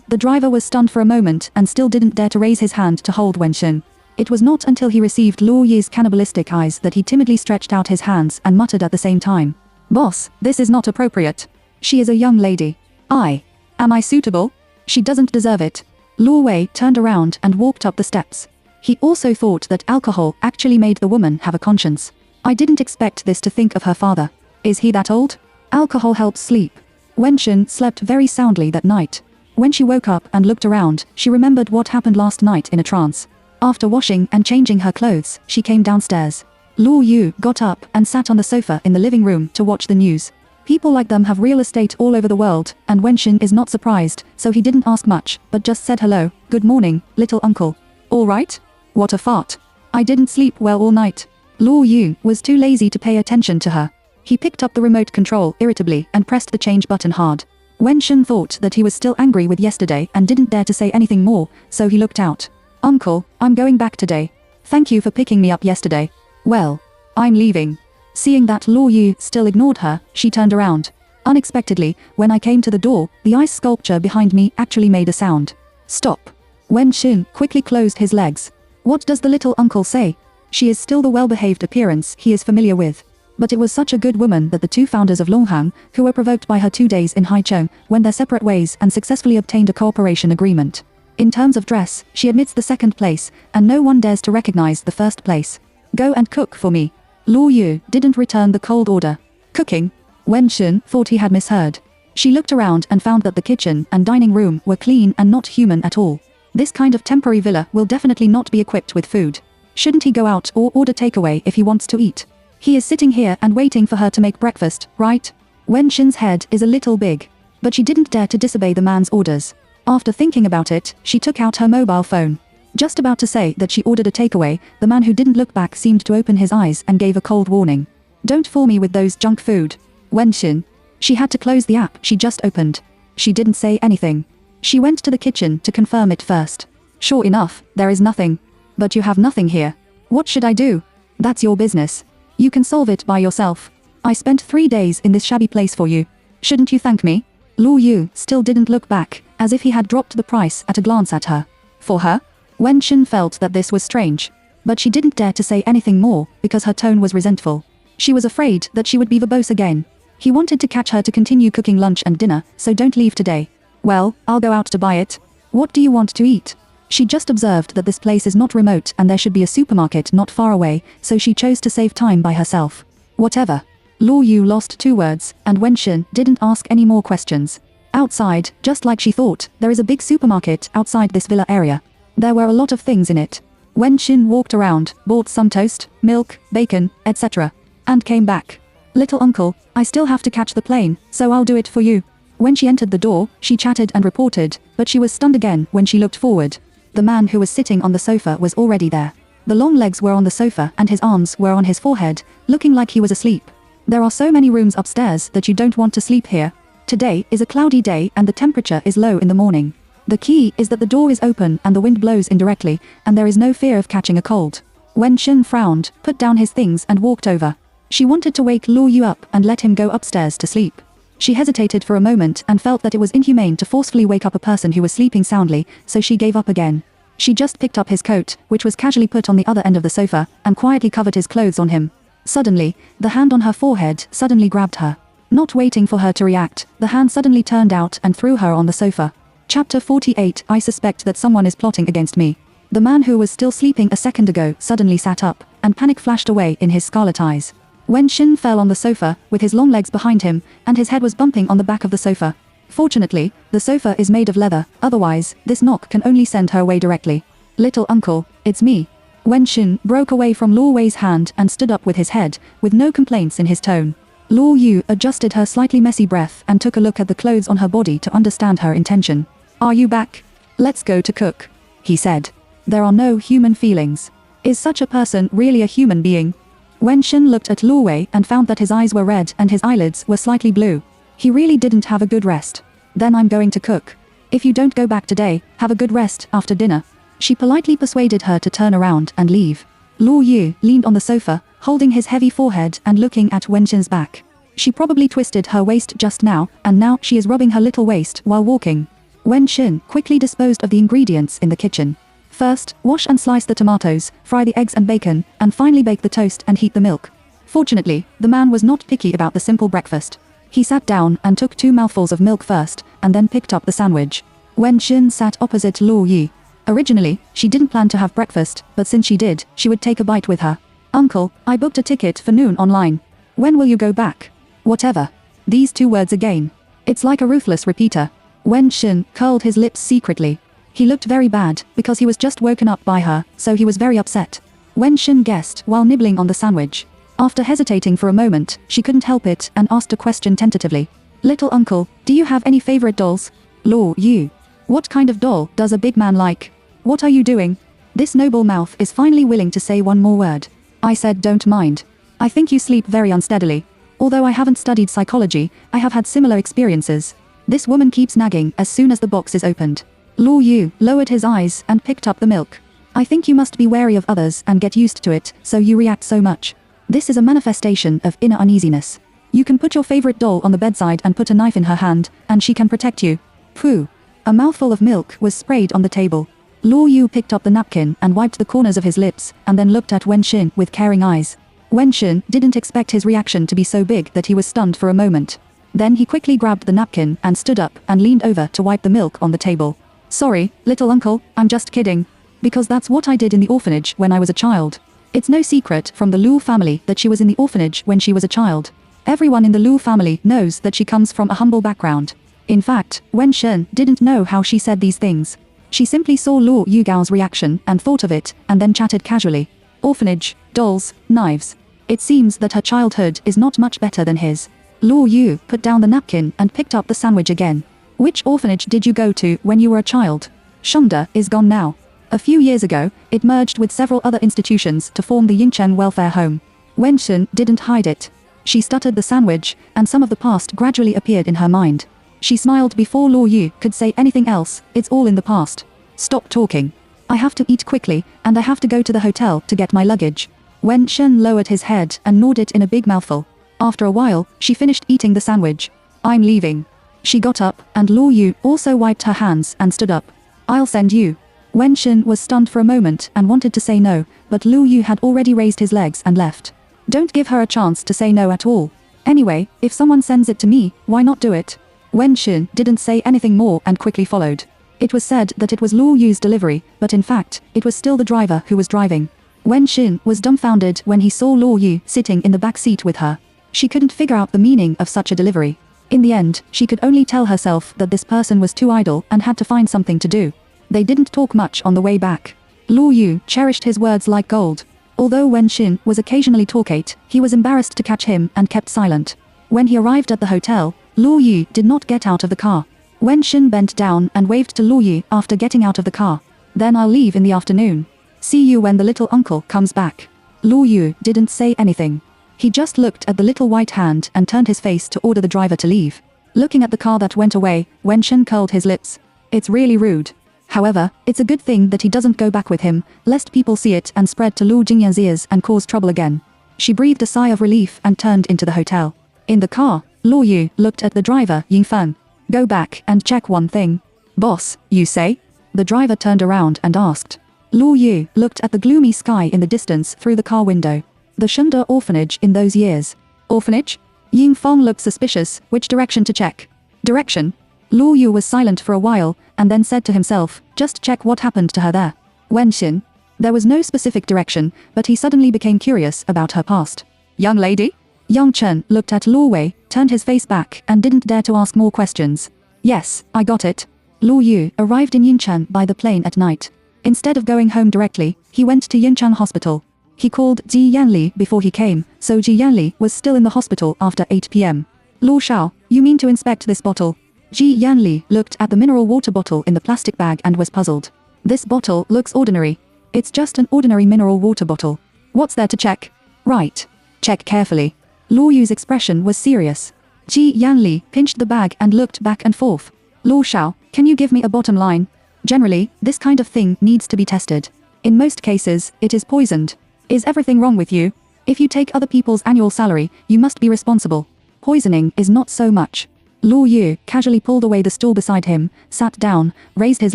The driver was stunned for a moment and still didn't dare to raise his hand to hold Wenxin. It was not until he received Luo Yu's cannibalistic eyes that he timidly stretched out his hands and muttered at the same time, "Boss, this is not appropriate. She is a young lady. Am I suitable? She doesn't deserve it." Luo Wei turned around and walked up the steps. He also thought that alcohol actually made the woman have a conscience. "I didn't expect this to think of her father. Is he that old?" Alcohol helps sleep. Wenxin slept very soundly that night. When she woke up and looked around, she remembered what happened last night in a trance. After washing and changing her clothes, she came downstairs. Luo Yu got up and sat on the sofa in the living room to watch the news. People like them have real estate all over the world, and Wenxin is not surprised, so he didn't ask much, but just said hello, "Good morning, little uncle. All right? What a fart. I didn't sleep well all night." Luo Yu was too lazy to pay attention to her. He picked up the remote control irritably and pressed the change button hard. Wenxin thought that he was still angry with yesterday and didn't dare to say anything more, so he looked out. "Uncle, I'm going back today. Thank you for picking me up yesterday." "Well, I'm leaving." Seeing that Luo Yu still ignored her, she turned around. Unexpectedly, when I came to the door, the ice sculpture behind me actually made a sound. "Stop." Wenxin quickly closed his legs. What does the little uncle say? She is still the well-behaved appearance he is familiar with. But it was such a good woman that the two founders of Longhang, who were provoked by her 2 days in Haicheng, went their separate ways and successfully obtained a cooperation agreement. In terms of dress, she admits the second place, and no one dares to recognize the first place. "Go and cook for me." Luo Yu didn't return the cold order. "Cooking?" Wenxin thought he had misheard. She looked around and found that the kitchen and dining room were clean and not human at all. This kind of temporary villa will definitely not be equipped with food. Shouldn't he go out or order takeaway if he wants to eat? He is sitting here and waiting for her to make breakfast, right? Wenxin's head is a little big. But she didn't dare to disobey the man's orders. After thinking about it, she took out her mobile phone. Just about to say that she ordered a takeaway, the man who didn't look back seemed to open his eyes and gave a cold warning. "Don't fool me with those junk food." Wenxin. She had to close the app she just opened. She didn't say anything. She went to the kitchen to confirm it first. "Sure enough, there is nothing. But you have nothing here. What should I do?" "That's your business. You can solve it by yourself. I spent 3 days in this shabby place for you. Shouldn't you thank me?" Luo Yu still didn't look back, as if he had dropped the price at a glance at her. For her? Wenxin felt that this was strange. But she didn't dare to say anything more, because her tone was resentful. She was afraid that she would be verbose again. He wanted to catch her to continue cooking lunch and dinner, so don't leave today. "Well, I'll go out to buy it. What do you want to eat?" She just observed that this place is not remote and there should be a supermarket not far away, so she chose to save time by herself. "Whatever." Luo Yu lost 2 words, and Wenxin didn't ask any more questions. Outside, just like she thought, there is a big supermarket outside this villa area. There were a lot of things in it. Wenxin walked around, bought some toast, milk, bacon, etc. and came back. "Little uncle, I still have to catch the plane, so I'll do it for you." When she entered the door, she chatted and reported, but she was stunned again when she looked forward. The man who was sitting on the sofa was already there. The long legs were on the sofa and his arms were on his forehead, looking like he was asleep. "There are so many rooms upstairs that you don't want to sleep here. Today is a cloudy day and the temperature is low in the morning. The key is that the door is open and the wind blows indirectly, and there is no fear of catching a cold." Wen Shen frowned, put down his things and walked over. She wanted to wake Luo Yu up and let him go upstairs to sleep. She hesitated for a moment and felt that it was inhumane to forcefully wake up a person who was sleeping soundly, so she gave up again. She just picked up his coat, which was casually put on the other end of the sofa, and quietly covered his clothes on him. Suddenly, the hand on her forehead suddenly grabbed her. Not waiting for her to react, the hand suddenly turned out and threw her on the sofa. Chapter 48. I suspect that someone is plotting against me. The man who was still sleeping a second ago suddenly sat up, and panic flashed away in his scarlet eyes. Wen Shen fell on the sofa, with his long legs behind him, and his head was bumping on the back of the sofa. Fortunately, the sofa is made of leather, otherwise, this knock can only send her away directly. Little uncle, it's me. Wen Shen broke away from Luo Wei's hand and stood up with his head, with no complaints in his tone. Luo Yu adjusted her slightly messy breath and took a look at the clothes on her body to understand her intention. Are you back? Let's go to cook, he said. There are no human feelings. Is such a person really a human being? Wen Shen looked at Luo Wei and found that his eyes were red and his eyelids were slightly blue. He really didn't have a good rest. Then I'm going to cook. If you don't go back today, have a good rest after dinner. She politely persuaded her to turn around and leave. Luo Yu leaned on the sofa, holding his heavy forehead and looking at Wen Shen's back. She probably twisted her waist just now, and now she is rubbing her little waist while walking. Wen Shen quickly disposed of the ingredients in the kitchen. First, wash and slice the tomatoes, fry the eggs and bacon, and finally bake the toast and heat the milk. Fortunately, the man was not picky about the simple breakfast. He sat down and took 2 mouthfuls of milk first, and then picked up the sandwich. Wen Shen sat opposite Luo Yu. Originally, she didn't plan to have breakfast, but since she did, she would take a bite with her. Uncle, I booked a ticket for noon online. When will you go back? Whatever. These 2 words again. It's like a ruthless repeater. Wen Shen curled his lips secretly. He looked very bad, because he was just woken up by her, so he was very upset. Wen Shen guessed while nibbling on the sandwich. After hesitating for a moment, she couldn't help it and asked a question tentatively. Little uncle, do you have any favorite dolls? Luo Yu. What kind of doll does a big man like? What are you doing? This noble mouth is finally willing to say one more word. I said don't mind. I think you sleep very unsteadily. Although I haven't studied psychology, I have had similar experiences. This woman keeps nagging as soon as the box is opened. Luo Yu lowered his eyes and picked up the milk. I think you must be wary of others and get used to it, so you react so much. This is a manifestation of inner uneasiness. You can put your favorite doll on the bedside and put a knife in her hand, and she can protect you. Pooh. A mouthful of milk was sprayed on the table. Luo Yu picked up the napkin and wiped the corners of his lips, and then looked at Wen Shen with caring eyes. Wen Shen didn't expect his reaction to be so big that he was stunned for a moment. Then he quickly grabbed the napkin and stood up and leaned over to wipe the milk on the table. Sorry, little uncle, I'm just kidding. Because that's what I did in the orphanage when I was a child. It's no secret from the Luo family that she was in the orphanage when she was a child. Everyone in the Luo family knows that she comes from a humble background. In fact, Wen Shen didn't know how she said these things. She simply saw Luo Yugao's reaction and thought of it, and then chatted casually. Orphanage, dolls, knives. It seems that her childhood is not much better than his. Luo Yu put down the napkin and picked up the sandwich again. Which orphanage did you go to when you were a child? Shengda is gone now. A few years ago, it merged with several other institutions to form the Yinchen Welfare Home. Wen Shen didn't hide it. She stuttered the sandwich, and some of the past gradually appeared in her mind. She smiled before Luo Yu could say anything else. It's all in the past. Stop talking. I have to eat quickly, and I have to go to the hotel to get my luggage. Wen Shen lowered his head and gnawed it in a big mouthful. After a while, she finished eating the sandwich. I'm leaving. She got up, and Luo Yu also wiped her hands and stood up. I'll send you. Wen Shen was stunned for a moment and wanted to say no, but Luo Yu had already raised his legs and left. Don't give her a chance to say no at all. Anyway, if someone sends it to me, why not do it? Wen Shen didn't say anything more and quickly followed. It was said that it was Luo Yu's delivery, but in fact, it was still the driver who was driving. Wen Shen was dumbfounded when he saw Luo Yu sitting in the back seat with her. She couldn't figure out the meaning of such a delivery. In the end, she could only tell herself that this person was too idle and had to find something to do. They didn't talk much on the way back. Luo Yu cherished his words like gold. Although Wen Shen was occasionally talkate, he was embarrassed to catch him and kept silent. When he arrived at the hotel, Luo Yu did not get out of the car. Wen Shen bent down and waved to Luo Yu after getting out of the car. Then I'll leave in the afternoon. See you when the little uncle comes back. Luo Yu didn't say anything. He just looked at the little white hand and turned his face to order the driver to leave. Looking at the car that went away, Wen Shen curled his lips. It's really rude. However, it's a good thing that he doesn't go back with him, lest people see it and spread to Lu Jingyan's ears and cause trouble again. She breathed a sigh of relief and turned into the hotel. In the car, Luo Yu looked at the driver, Yingfeng. Go back and check one thing. Boss, you say? The driver turned around and asked. Luo Yu looked at the gloomy sky in the distance through the car window. The Shunda orphanage in those years. Orphanage? Yingfeng looked suspicious. Which direction to check? Direction? Luo Yu was silent for a while, and then said to himself, just check what happened to her there. Wenxin. There was no specific direction, but he suddenly became curious about her past. Young lady? Yang Chen looked at Luo Wei, turned his face back and didn't dare to ask more questions. Yes, I got it. Luo Yu arrived in Yincheng by the plane at night. Instead of going home directly, he went to Yincheng Hospital. He called Ji Yanli before he came, so Ji Yanli was still in the hospital after 8 p.m. Luo Shao, you mean to inspect this bottle? Ji Yanli looked at the mineral water bottle in the plastic bag and was puzzled. This bottle looks ordinary. It's just an ordinary mineral water bottle. What's there to check? Right. Check carefully. Luo Yu's expression was serious. Ji Yanli pinched the bag and looked back and forth. Luo Shao, can you give me a bottom line? Generally, this kind of thing needs to be tested. In most cases, it is poisoned. Is everything wrong with you? If you take other people's annual salary, you must be responsible. Poisoning is not so much. Luo Yu casually pulled away the stool beside him, sat down, raised his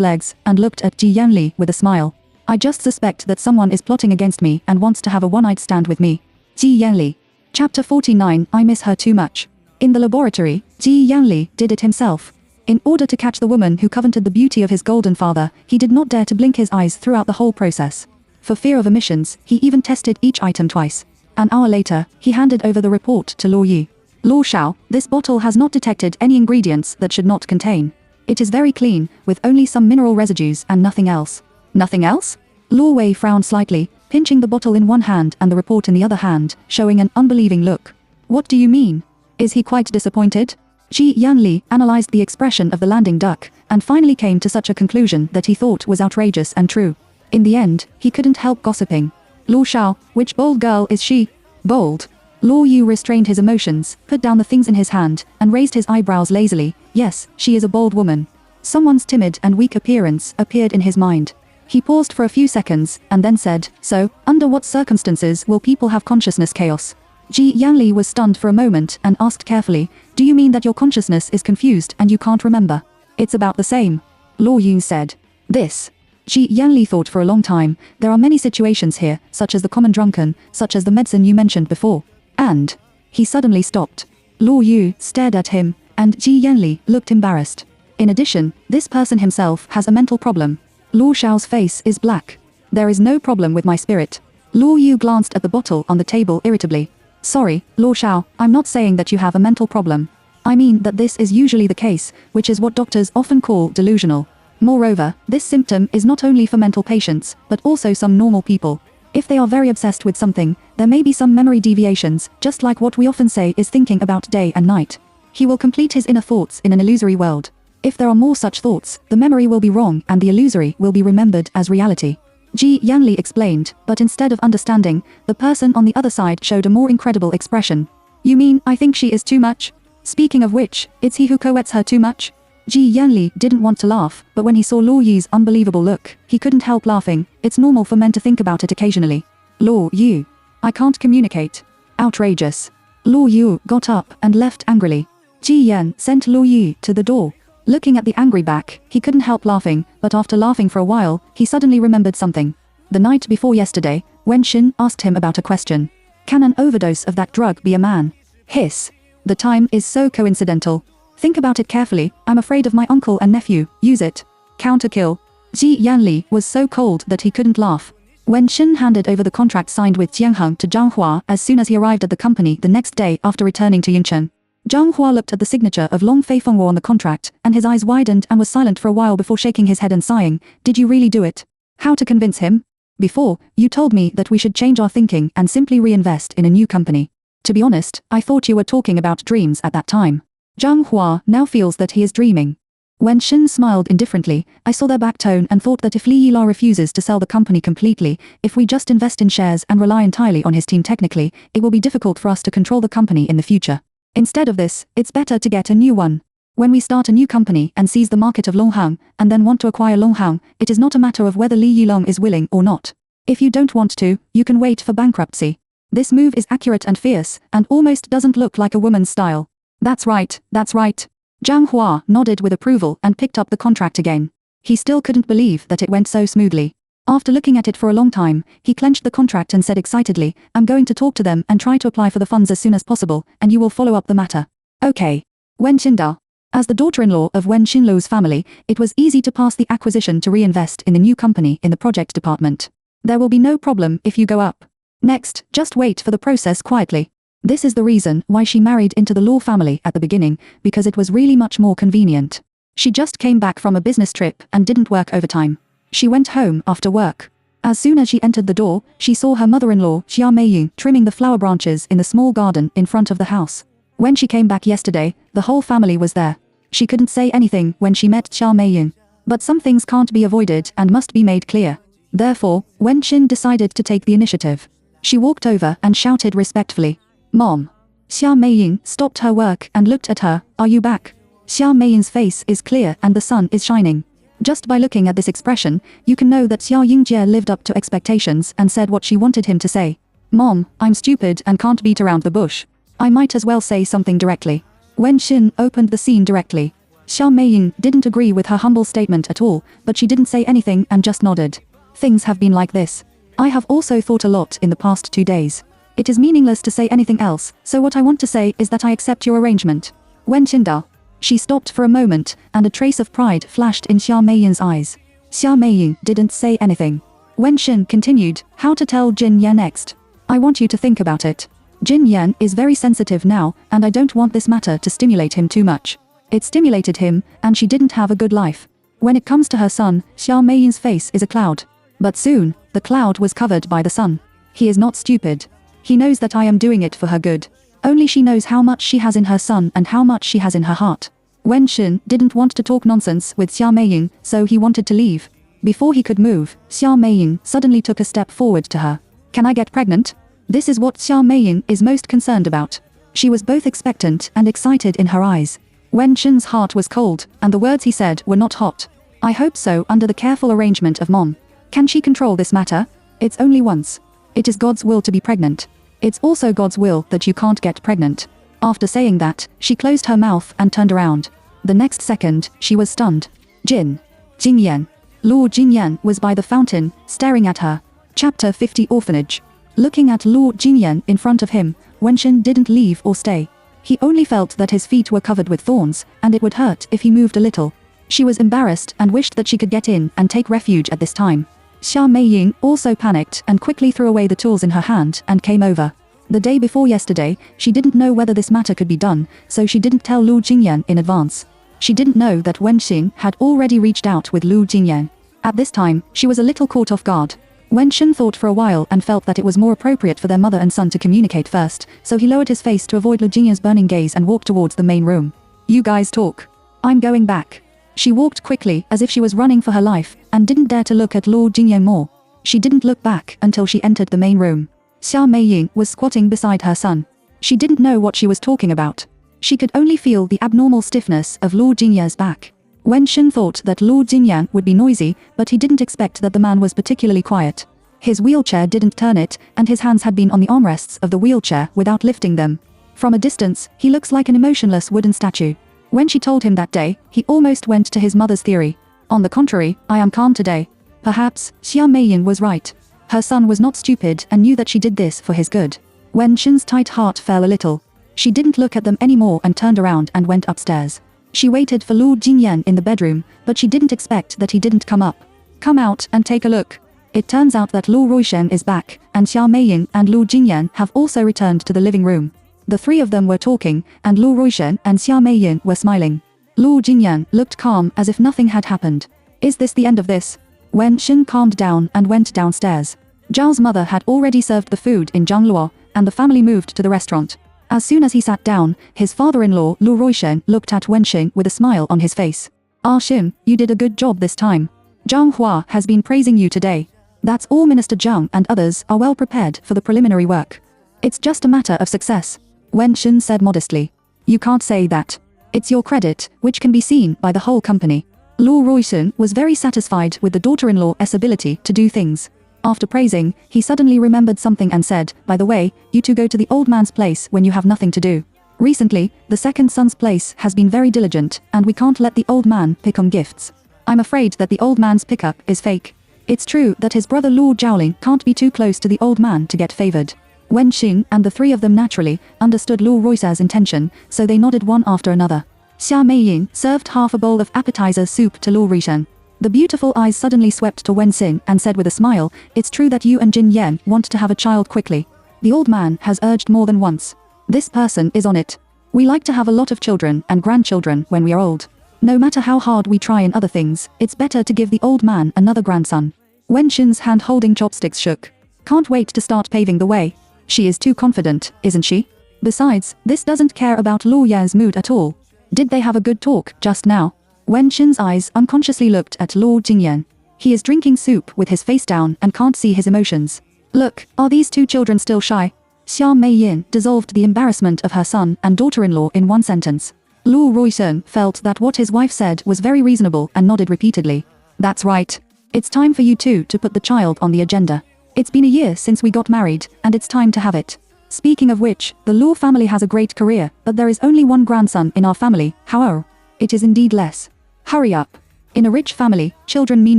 legs, and looked at Ji Yanli with a smile. I just suspect that someone is plotting against me and wants to have a one-night stand with me. Ji Yanli. Chapter 49. I miss her too much. In the laboratory, Ji Yanli did it himself. In order to catch the woman who coveted the beauty of his golden father, he did not dare to blink his eyes throughout the whole process. For fear of omissions, he even tested each item twice. An hour later, he handed over the report to Luo Yu. Luo Shao, this bottle has not detected any ingredients that should not contain. It is very clean, with only some mineral residues and nothing else. Nothing else? Luo Wei frowned slightly, pinching the bottle in one hand and the report in the other hand, showing an unbelieving look. What do you mean? Is he quite disappointed? Ji Yanli analyzed the expression of the landing duck, and finally came to such a conclusion that he thought was outrageous and true. In the end, he couldn't help gossiping. Luo Shao, which bold girl is she? Bold? Luo Yu restrained his emotions, put down the things in his hand, and raised his eyebrows lazily. Yes, she is a bold woman. Someone's timid and weak appearance appeared in his mind. He paused for a few seconds, and then said, so, under what circumstances will people have consciousness chaos? Ji Yanli was stunned for a moment and asked carefully, do you mean that your consciousness is confused and you can't remember? It's about the same. Luo Yu said. This. Ji Yanli thought for a long time. There are many situations here, such as the common drunken, such as the medicine you mentioned before. And he suddenly stopped. Luo Yu stared at him, and Ji Yanli looked embarrassed. In addition, this person himself has a mental problem. Luo Shao's face is black. There is no problem with my spirit. Luo Yu glanced at the bottle on the table irritably. Sorry, Luo Shao, I'm not saying that you have a mental problem. I mean that this is usually the case, which is what doctors often call delusional. Moreover, this symptom is not only for mental patients, but also some normal people. If they are very obsessed with something, there may be some memory deviations, just like what we often say is thinking about day and night. He will complete his inner thoughts in an illusory world. If there are more such thoughts, the memory will be wrong and the illusory will be remembered as reality. Ji Yanli explained, but instead of understanding, the person on the other side showed a more incredible expression. You mean, I think she is too much? Speaking of which, it's he who coets her too much? Ji Yanli didn't want to laugh, but when he saw Luo Yu's unbelievable look, he couldn't help laughing. It's normal for men to think about it occasionally. Luo Yu. I can't communicate. Outrageous. Luo Yu got up and left angrily. Ji Yan sent Luo Yu to the door. Looking at the angry back, he couldn't help laughing, but after laughing for a while, he suddenly remembered something. The night before yesterday, Wenxin asked him about a question. Can an overdose of that drug be a man? Hiss. The time is so coincidental. Think about it carefully. I'm afraid of my uncle and nephew. Use it. Counter kill. Ji Yanli was so cold that he couldn't laugh. When Shin handed over the contract signed with Jianheng to Zhang Hua as soon as he arrived at the company the next day after returning to Yuncheng, Zhang Hua looked at the signature of Long Fei Fengwo on the contract, and his eyes widened and was silent for a while before shaking his head and sighing. Did you really do it? How to convince him? Before, you told me that we should change our thinking and simply reinvest in a new company. To be honest, I thought you were talking about dreams at that time. Zhang Hua now feels that he is dreaming. When Shin smiled indifferently, I saw their back tone and thought that if Li Yila refuses to sell the company completely, if we just invest in shares and rely entirely on his team technically, it will be difficult for us to control the company in the future. Instead of this, it's better to get a new one. When we start a new company and seize the market of Longhang, and then want to acquire Longhang, it is not a matter of whether Li Yilong is willing or not. If you don't want to, you can wait for bankruptcy. This move is accurate and fierce, and almost doesn't look like a woman's style. That's right, that's right. Zhang Hua nodded with approval and picked up the contract again. He still couldn't believe that it went so smoothly. After looking at it for a long time, he clenched the contract and said excitedly, I'm going to talk to them and try to apply for the funds as soon as possible, and you will follow up the matter. Okay. Wen Qinda. As the daughter-in-law of Wen Xinlu's family, it was easy to pass the acquisition to reinvest in the new company in the project department. There will be no problem if you go up. Next, just wait for the process quietly. This is the reason why she married into the Law family at the beginning, because it was really much more convenient. She just came back from a business trip and didn't work overtime. She went home after work. As soon as she entered the door, she saw her mother-in-law, Xia Meiying, trimming the flower branches in the small garden in front of the house. When she came back yesterday, the whole family was there. She couldn't say anything when she met Xia Meiying. But some things can't be avoided and must be made clear. Therefore, Wen Qin decided to take the initiative. She walked over and shouted respectfully, Mom. Xia Meiying stopped her work and looked at her, Are you back? Xia Meiying's face is clear and the sun is shining. Just by looking at this expression, you can know that Xia Yingjie lived up to expectations and said what she wanted him to say. Mom, I'm stupid and can't beat around the bush. I might as well say something directly. Wen Xin opened the scene directly. Xia Meiying didn't agree with her humble statement at all, but she didn't say anything and just nodded. Things have been like this. I have also thought a lot in the past 2 days. It is meaningless to say anything else, so what I want to say is that I accept your arrangement. Wen Qinda. She stopped for a moment, and a trace of pride flashed in Xia Meiying's eyes. Xia Meiying didn't say anything. Wen Xin continued, How to tell Jin Yan next? I want you to think about it. Jin Yan is very sensitive now, and I don't want this matter to stimulate him too much. It stimulated him, and she didn't have a good life. When it comes to her son, Xia Meiying's face is a cloud. But soon, the cloud was covered by the sun. He is not stupid. He knows that I am doing it for her good. Only she knows how much she has in her son and how much she has in her heart. Wen Xin didn't want to talk nonsense with Xia Meiying, so he wanted to leave. Before he could move, Xia Meiying suddenly took a step forward to her. Can I get pregnant? This is what Xia Meiying is most concerned about. She was both expectant and excited in her eyes. Wen Xin's heart was cold, and the words he said were not hot. I hope so under the careful arrangement of Mom. Can she control this matter? It's only once. It is God's will to be pregnant. It's also God's will that you can't get pregnant. After saying that, she closed her mouth and turned around. The next second, she was stunned. Jingyan. Lord Jingyan was by the fountain, staring at her. Chapter 50 Orphanage. Looking at Lord Jingyan in front of him, Wen Xin didn't leave or stay. He only felt that his feet were covered with thorns, and it would hurt if he moved a little. She was embarrassed and wished that she could get in and take refuge at this time. Xia Meiying also panicked and quickly threw away the tools in her hand and came over. The day before yesterday, she didn't know whether this matter could be done, so she didn't tell Lu Jingyan in advance. She didn't know that Wen Xin had already reached out with Lu Jingyan. At this time, she was a little caught off guard. Wen Xin thought for a while and felt that it was more appropriate for their mother and son to communicate first, so he lowered his face to avoid Lu Jingyan's burning gaze and walked towards the main room. You guys talk. I'm going back. She walked quickly as if she was running for her life, and didn't dare to look at Lord Jingyan more. She didn't look back until she entered the main room. Xia Meiying was squatting beside her son. She didn't know what she was talking about. She could only feel the abnormal stiffness of Lord Jingyan's back. Wen Xin thought that Lord Jingyan would be noisy, but he didn't expect that the man was particularly quiet. His wheelchair didn't turn it, and his hands had been on the armrests of the wheelchair without lifting them. From a distance, he looks like an emotionless wooden statue. When she told him that day, he almost went to his mother's theory. On the contrary, I am calm today. Perhaps, Xia Meiying was right. Her son was not stupid and knew that she did this for his good. Wen Xin's tight heart fell a little. She didn't look at them anymore and turned around and went upstairs. She waited for Lord Jingyan in the bedroom, but she didn't expect that he didn't come up. Come out and take a look. It turns out that Lu Ruishen is back, and Xia Meiying and Lord Jingyan have also returned to the living room. The three of them were talking, and Lu Ruishen and Xia Meiying were smiling. Lord Jingyan looked calm as if nothing had happened. Is this the end of this? Wen Xin calmed down and went downstairs. Zhao's mother had already served the food in Zhangluo, and the family moved to the restaurant. As soon as he sat down, his father-in-law Lu Ruishen looked at Wen Xin with a smile on his face. Ah Xin, you did a good job this time. Zhang Hua has been praising you today. That's all. Minister Zhang and others are well prepared for the preliminary work. It's just a matter of success. Wen Xin said modestly. You can't say that. It's your credit, which can be seen by the whole company. Luo Ruixun was very satisfied with the daughter-in-law's ability to do things. After praising, he suddenly remembered something and said, by the way, you two go to the old man's place when you have nothing to do. Recently, the second son's place has been very diligent, and we can't let the old man pick on gifts. I'm afraid that the old man's pickup is fake. It's true that his brother Luo Zhaoling can't be too close to the old man to get favored. Wen Xin and the three of them naturally understood Luo Ruixun's intention, so they nodded one after another. Xia Meiyin served half a bowl of appetizer soup to Luo Ruixun. The beautiful eyes suddenly swept to Wen Xin and said with a smile, it's true that you and Jin Yan want to have a child quickly. The old man has urged more than once. This person is on it. We like to have a lot of children and grandchildren when we are old. No matter how hard we try in other things, it's better to give the old man another grandson. Wen Xin's hand holding chopsticks shook. Can't wait to start paving the way. She is too confident, isn't she? Besides, this doesn't care about Luo Yan's mood at all. Did they have a good talk just now? Wen Xin's eyes unconsciously looked at Luo Jingyan. He is drinking soup with his face down and can't see his emotions. Look, are these two children still shy? Xia Meiyin dissolved the embarrassment of her son and daughter-in-law in one sentence. Luo Ruixun felt that what his wife said was very reasonable and nodded repeatedly. That's right. It's time for you two to put the child on the agenda. It's been a year since we got married, and it's time to have it. Speaking of which, the Luo family has a great career, but there is only one grandson in our family, however. It is indeed less. Hurry up. In a rich family, children mean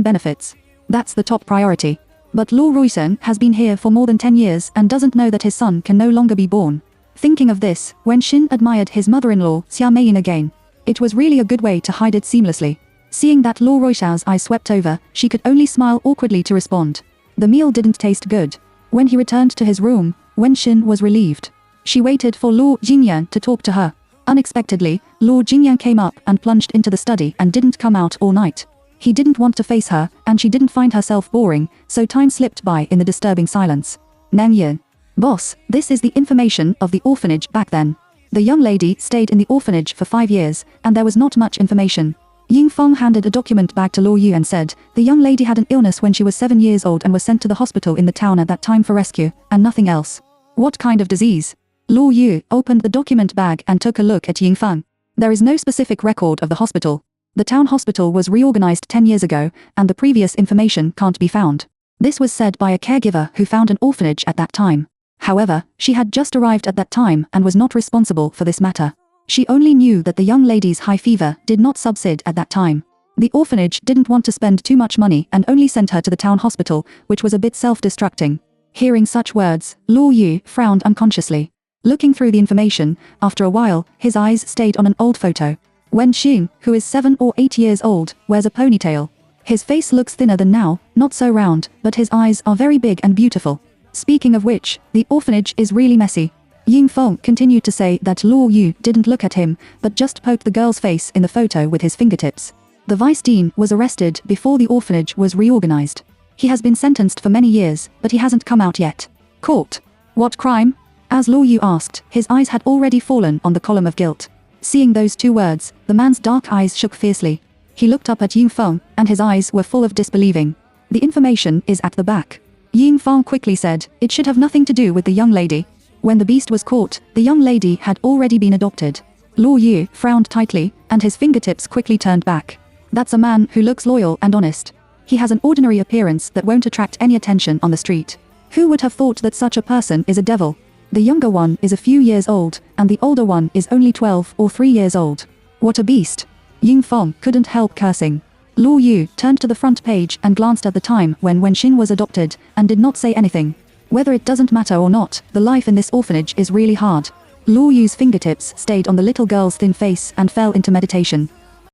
benefits. That's the top priority. But Luo Ruixun has been here for more than 10 years and doesn't know that his son can no longer be born. Thinking of this, Wen Xin admired his mother-in-law, Xia Meiyin again. It was really a good way to hide it seamlessly. Seeing that Luo Ruixun's eyes swept over, she could only smile awkwardly to respond. The meal didn't taste good. When he returned to his room, Wen Xin was relieved. She waited for Luo Jingyan to talk to her. Unexpectedly, Luo Jingyan came up and plunged into the study and didn't come out all night. He didn't want to face her, and she didn't find herself boring, so time slipped by in the disturbing silence. Nang Yin. Boss, this is the information of the orphanage back then. The young lady stayed in the orphanage for 5 years, and there was not much information. Ying Feng handed a document back to Luo Yu and said, the young lady had an illness when she was 7 years old and was sent to the hospital in the town at that time for rescue, and nothing else. What kind of disease? Luo Yu opened the document bag and took a look at Ying Feng. There is no specific record of the hospital. The town hospital was reorganized 10 years ago, and the previous information can't be found. This was said by a caregiver who found an orphanage at that time. However, she had just arrived at that time and was not responsible for this matter. She only knew that the young lady's high fever did not subside at that time. The orphanage didn't want to spend too much money and only sent her to the town hospital, which was a bit self-destructing. Hearing such words, Luo Yu frowned unconsciously. Looking through the information, after a while, his eyes stayed on an old photo. Wen Xin, who is 7 or 8 years old, wears a ponytail. His face looks thinner than now, not so round, but his eyes are very big and beautiful. Speaking of which, the orphanage is really messy. Ying Feng continued to say that Luo Yu didn't look at him, but just poked the girl's face in the photo with his fingertips. The vice dean was arrested before the orphanage was reorganized. He has been sentenced for many years, but he hasn't come out yet. Caught. What crime? As Luo Yu asked, his eyes had already fallen on the column of guilt. Seeing those two words, the man's dark eyes shook fiercely. He looked up at Ying Feng, and his eyes were full of disbelieving. The information is at the back. Ying Feng quickly said, it should have nothing to do with the young lady. When the beast was caught, the young lady had already been adopted. Luo Yu frowned tightly, and his fingertips quickly turned back. That's a man who looks loyal and honest. He has an ordinary appearance that won't attract any attention on the street. Who would have thought that such a person is a devil? The younger one is a few years old, and the older one is only 12 or 3 years old. What a beast. Ying Feng couldn't help cursing. Luo Yu turned to the front page and glanced at the time when Wen Xin was adopted, and did not say anything. Whether it doesn't matter or not, the life in this orphanage is really hard. Luo Yu's fingertips stayed on the little girl's thin face and fell into meditation.